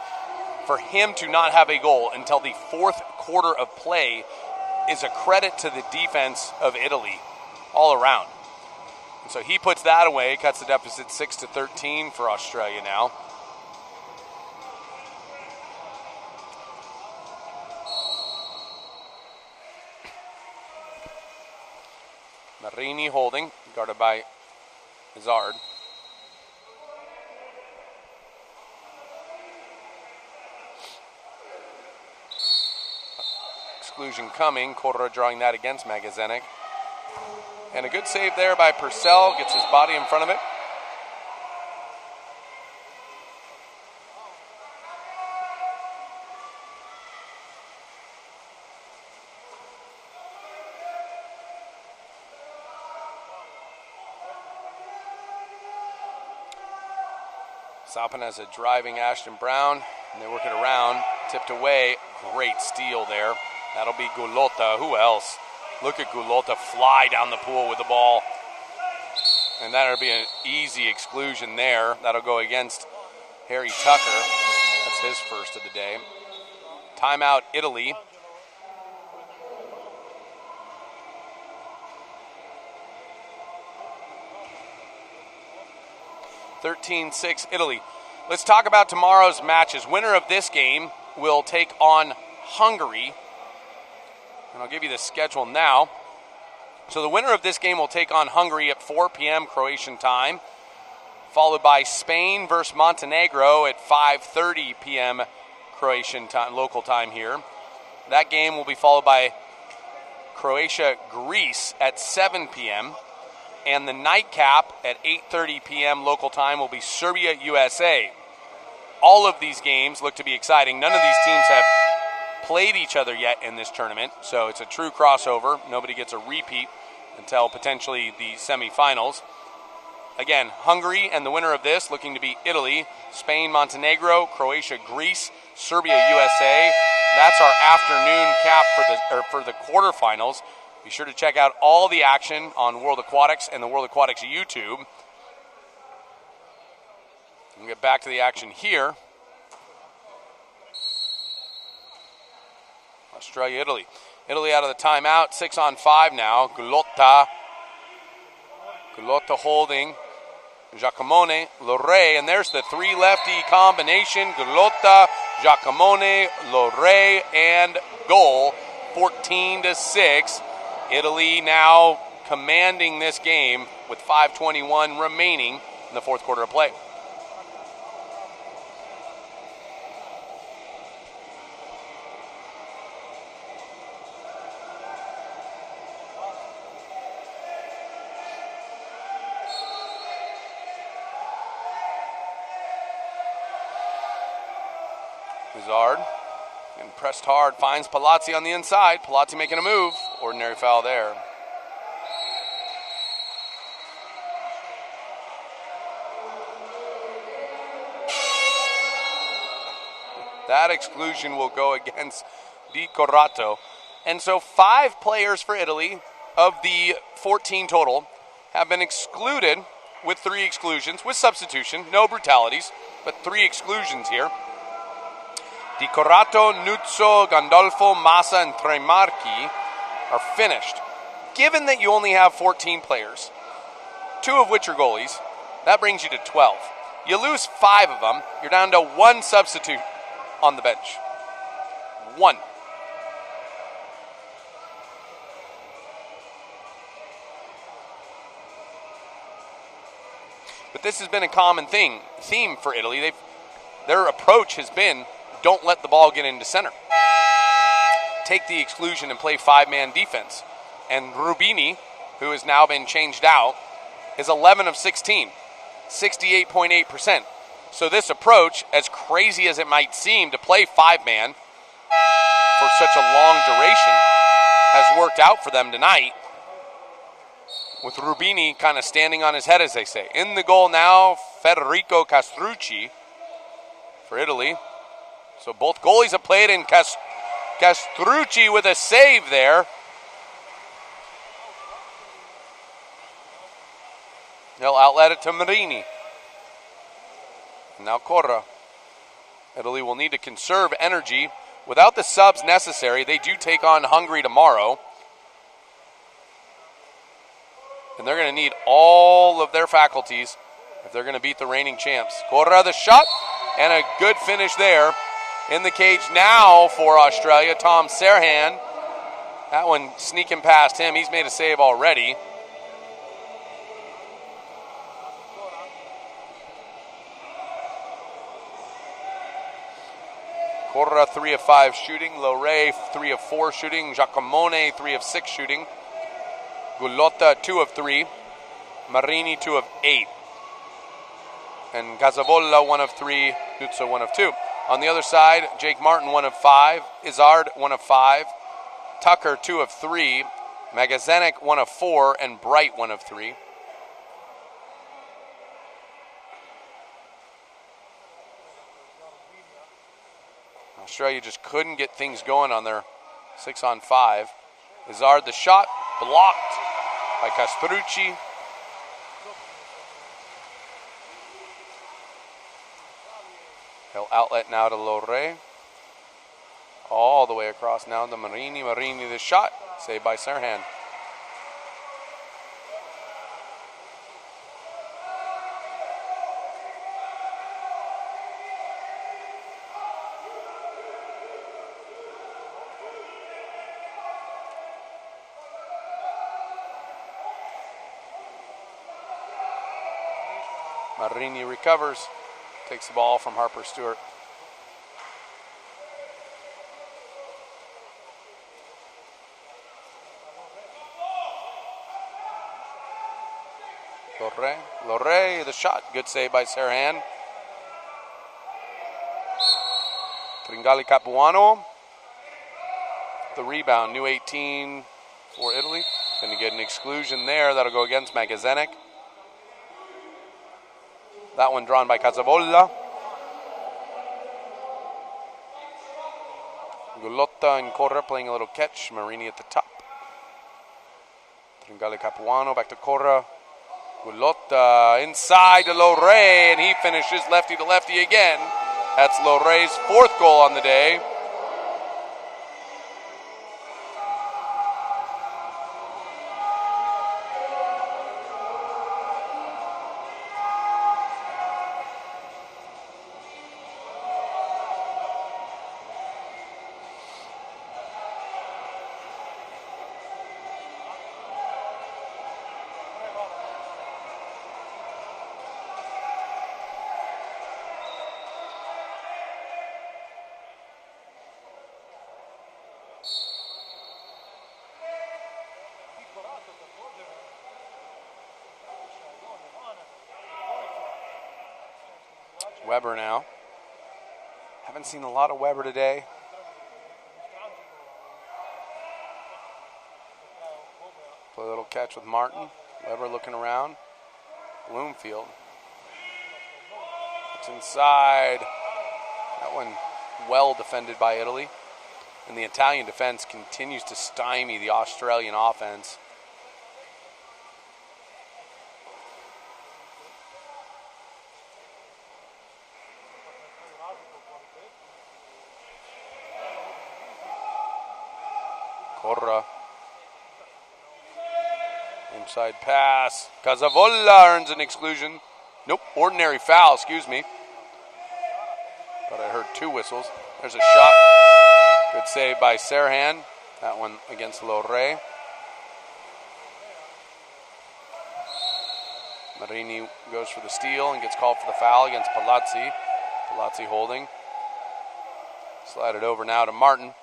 A: For him to not have a goal until the 4th quarter of play is a credit to the defense of Italy all around. And so he puts that away, cuts the deficit 6-13 for Australia now. Marini holding, guarded by Hazard. Exclusion coming. Corra drawing that against Magazanek. And a good save there by Purcell. Gets his body in front of it. Salpin has a driving Ashton Brown, and they work it around, tipped away. Great steal there. That'll be Gulotta. Who else? Look at Gulotta fly down the pool with the ball. And that'll be an easy exclusion there. That'll go against Harry Tucker. That's his first of the day. Timeout, Italy. (13-6) Italy. Let's talk about tomorrow's matches. Winner of this game will take on Hungary. And I'll give you the schedule now. So the winner of this game will take on Hungary at 4 p.m. Croatian time, followed by Spain versus Montenegro at 5:30 p.m. Croatian time, local time here. That game will be followed by Croatia-Greece at 7 p.m. And the nightcap at 8:30 p.m. local time will be Serbia-USA. All of these games look to be exciting. None of these teams have played each other yet in this tournament, so it's a true crossover. Nobody gets a repeat until potentially the semifinals. Again, Hungary and the winner of this looking to be Italy, Spain, Montenegro, Croatia, Greece, Serbia, USA. That's our afternoon cap for the quarterfinals. Be sure to check out all the action on World Aquatics and the World Aquatics YouTube. We'll get back to the action here. Australia, Italy. Italy out of the timeout, 6-on-5 now. Gulotta holding. Giacomo, Lorre, and there's the 3 lefty combination. Gulotta, Giacomo, Lorre, and goal. 14-6. Italy now commanding this game with 5:21 remaining in the 4th quarter of play. Hazard, and pressed hard, finds Palazzi on the inside. Palazzi making a move. Ordinary foul there. That exclusion will go against Di Corrado. And so 5 players for Italy of the 14 total have been excluded with 3 exclusions, with substitution, no brutalities, but 3 exclusions here. Di Corrado, Nuzzo, Gandolfo, Massa, and Tremarchi are finished. Given that you only have 14 players, 2 of which are goalies, that brings you to 12. You lose 5 of them. You're down to 1 substitute on the bench. 1. But this has been a common theme for Italy. Their approach has been, don't let the ball get into center. Take the exclusion and play 5-man defense. And Rubini, who has now been changed out, is 11 of 16, 68.8%. So this approach, as crazy as it might seem to play 5-man for such a long duration, has worked out for them tonight, with Rubini kind of standing on his head, as they say. In the goal now, Federico Castrucci for Italy. So both goalies have played, and Castrucci with a save there. He'll outlet it to Marini. Now Corra. Italy will need to conserve energy. Without the subs necessary, they do take on Hungary tomorrow. And they're going to need all of their faculties if they're going to beat the reigning champs. Corra, the shot, and a good finish there. In the cage now for Australia, Tom Serhan. That one sneaking past him. He's made a save already. Corra, 3 of 5 shooting. Lore, 3 of 4 shooting. Giacomone, 3 of 6 shooting. Gulotta, 2 of 3. Marini, 2 of 8. And Casavolla, 1 of 3. Nuzzo, 1 of 2. On the other side, Jake Martin, 1 of 5. Izard, 1 of 5. Tucker, 2 of 3. Magazenik, 1 of 4. And Bright, 1 of 3. Australia just couldn't get things going on their 6-on-5. Izard, the shot, blocked by Castrucci. He'll outlet now to Lore. All the way across now to Marini. Marini, the shot, saved by Serhan. Marini recovers, takes the ball from Harper Stewart. Lore, the shot, good save by Serhan. Tringali Capuano, the rebound, new 18 for Italy. Going to get an exclusion there, that'll go against Magazenik. That one drawn by Casavolla. Gulotta and Corra playing a little catch. Marini at the top. Tringali Capuano back to Corra. Gulotta inside to Lore, and he finishes lefty to lefty again. That's Lore's 4th goal on the day. Weber now. Haven't seen a lot of Weber today. Play a little catch with Martin. Weber looking around. Bloomfield. It's inside. That one well defended by Italy. And the Italian defense continues to stymie the Australian offense. Corra. Inside pass. Casavolla earns an exclusion. Nope, ordinary foul, excuse me. But I heard 2 whistles. There's a shot. Good save by Serhan. That one against Lorre. Marini goes for the steal and gets called for the foul against Palazzi. Palazzi holding. Slide it over now to Martin.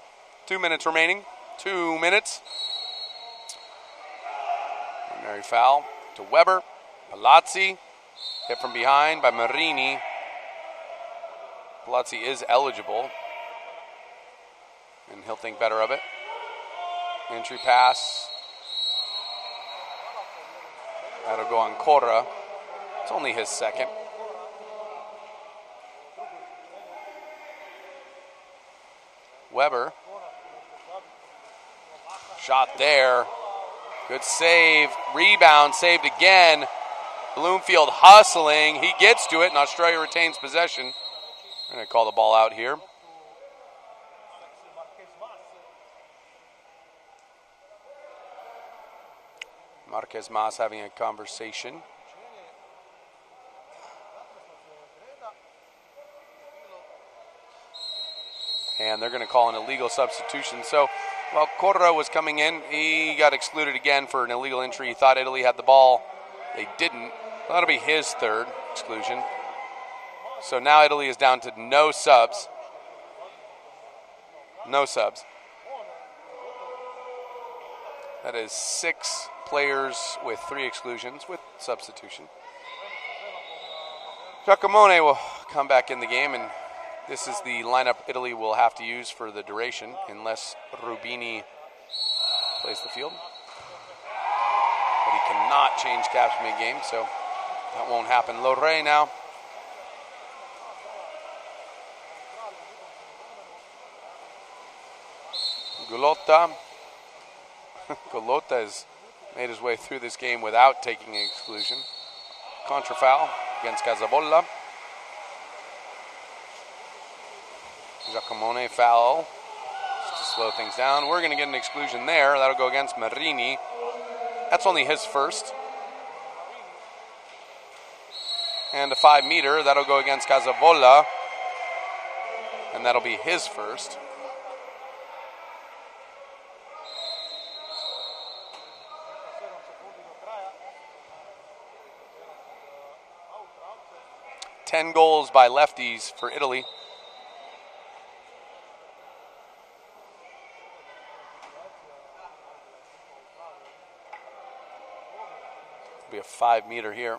A: 2 minutes remaining. 2 minutes. Ordinary foul to Weber. Palazzi. Hit from behind by Marini. Palazzi is eligible. And he'll think better of it. Entry pass. That'll go on Corra. It's only his second. Weber. Shot there. Good save. Rebound saved again. Bloomfield hustling. He gets to it, and Australia retains possession. We're going to call the ball out here. Marquez Mas having a conversation. And they're going to call an illegal substitution. So, while Corra was coming in, he got excluded again for an illegal entry. He thought Italy had the ball. They didn't. That'll be his 3rd exclusion. So now Italy is down to no subs. No subs. That is 6 players with 3 exclusions with substitution. GR-CHN will come back in the game, and this is the lineup Italy will have to use for the duration unless Rubini plays the field. But he cannot change caps mid-game, so that won't happen. Lorre now. Gulota. Gulota has made his way through this game without taking an exclusion. Contra foul against Casabolla. GR-CHN foul just to slow things down. We're going to get an exclusion there. That'll go against Marini. That's only his first. And a 5-meter. That'll go against Casabolla. And that'll be his first. Ten goals by lefties for Italy. Be a 5-meter here.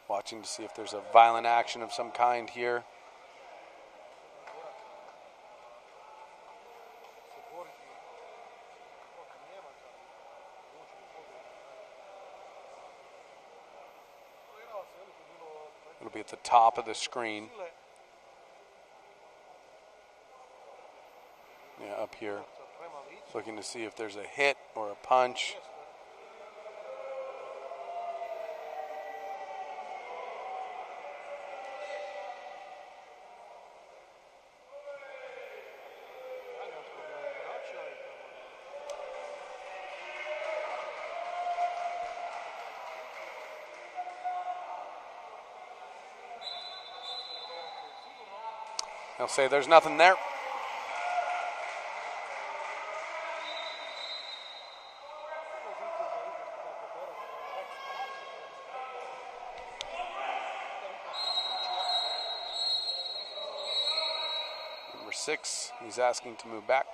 A: Watching to see if there's a violent action of some kind here. It'll be at the top of the screen. Yeah, up here. Looking to see if there's a hit or a punch. They'll say there's nothing there. Number 6, he's asking to move back.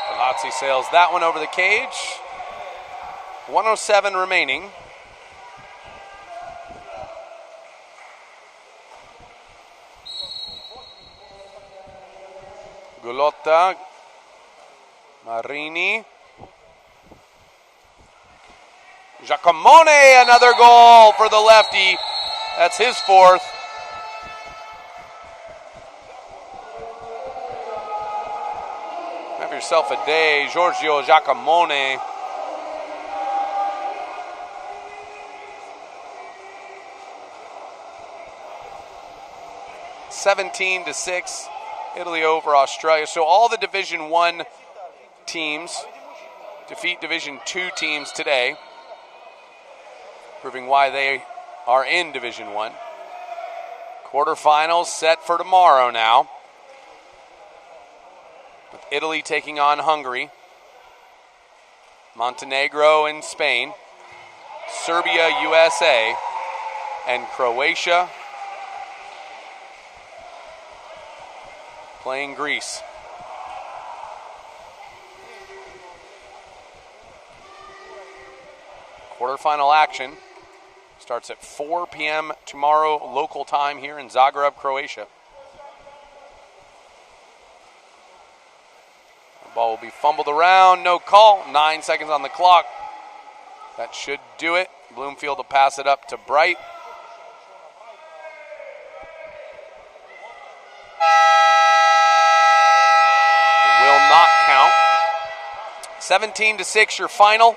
A: Palazzi sails that one over the cage. 1:07 remaining. Gulota, Marini. GR-CHN, another goal for the lefty. That's his 4th. yourself a day. Giorgio Giacomone. (17-6), Italy over Australia. So all the Division I teams defeat Division II teams today, proving why they are in Division I. Quarterfinals set for tomorrow now, with Italy taking on Hungary, Montenegro and Spain, Serbia, USA, and Croatia playing Greece. Quarterfinal action starts at 4 p.m. tomorrow local time here in Zagreb, Croatia. The ball will be fumbled around, no call, 9 seconds on the clock. That should do it. Bloomfield will pass it up to Bright. It will not count. 17-6 your final.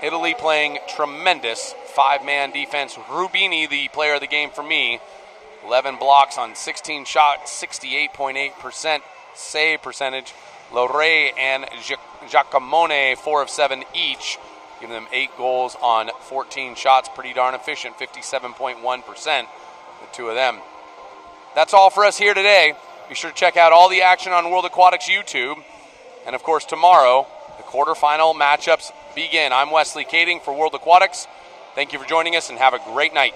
A: Italy playing tremendous five-man defense. Rubini, the player of the game for me, 11 blocks on 16 shots, 68.8% save percentage. Lorey and Giacomone, 4 of 7 each, giving them 8 goals on 14 shots. Pretty darn efficient, 57.1%, the two of them. That's all for us here today. Be sure to check out all the action on World Aquatics YouTube. And, of course, tomorrow, the quarterfinal matchups begin. I'm Wesley Kading for World Aquatics. Thank you for joining us and have a great night.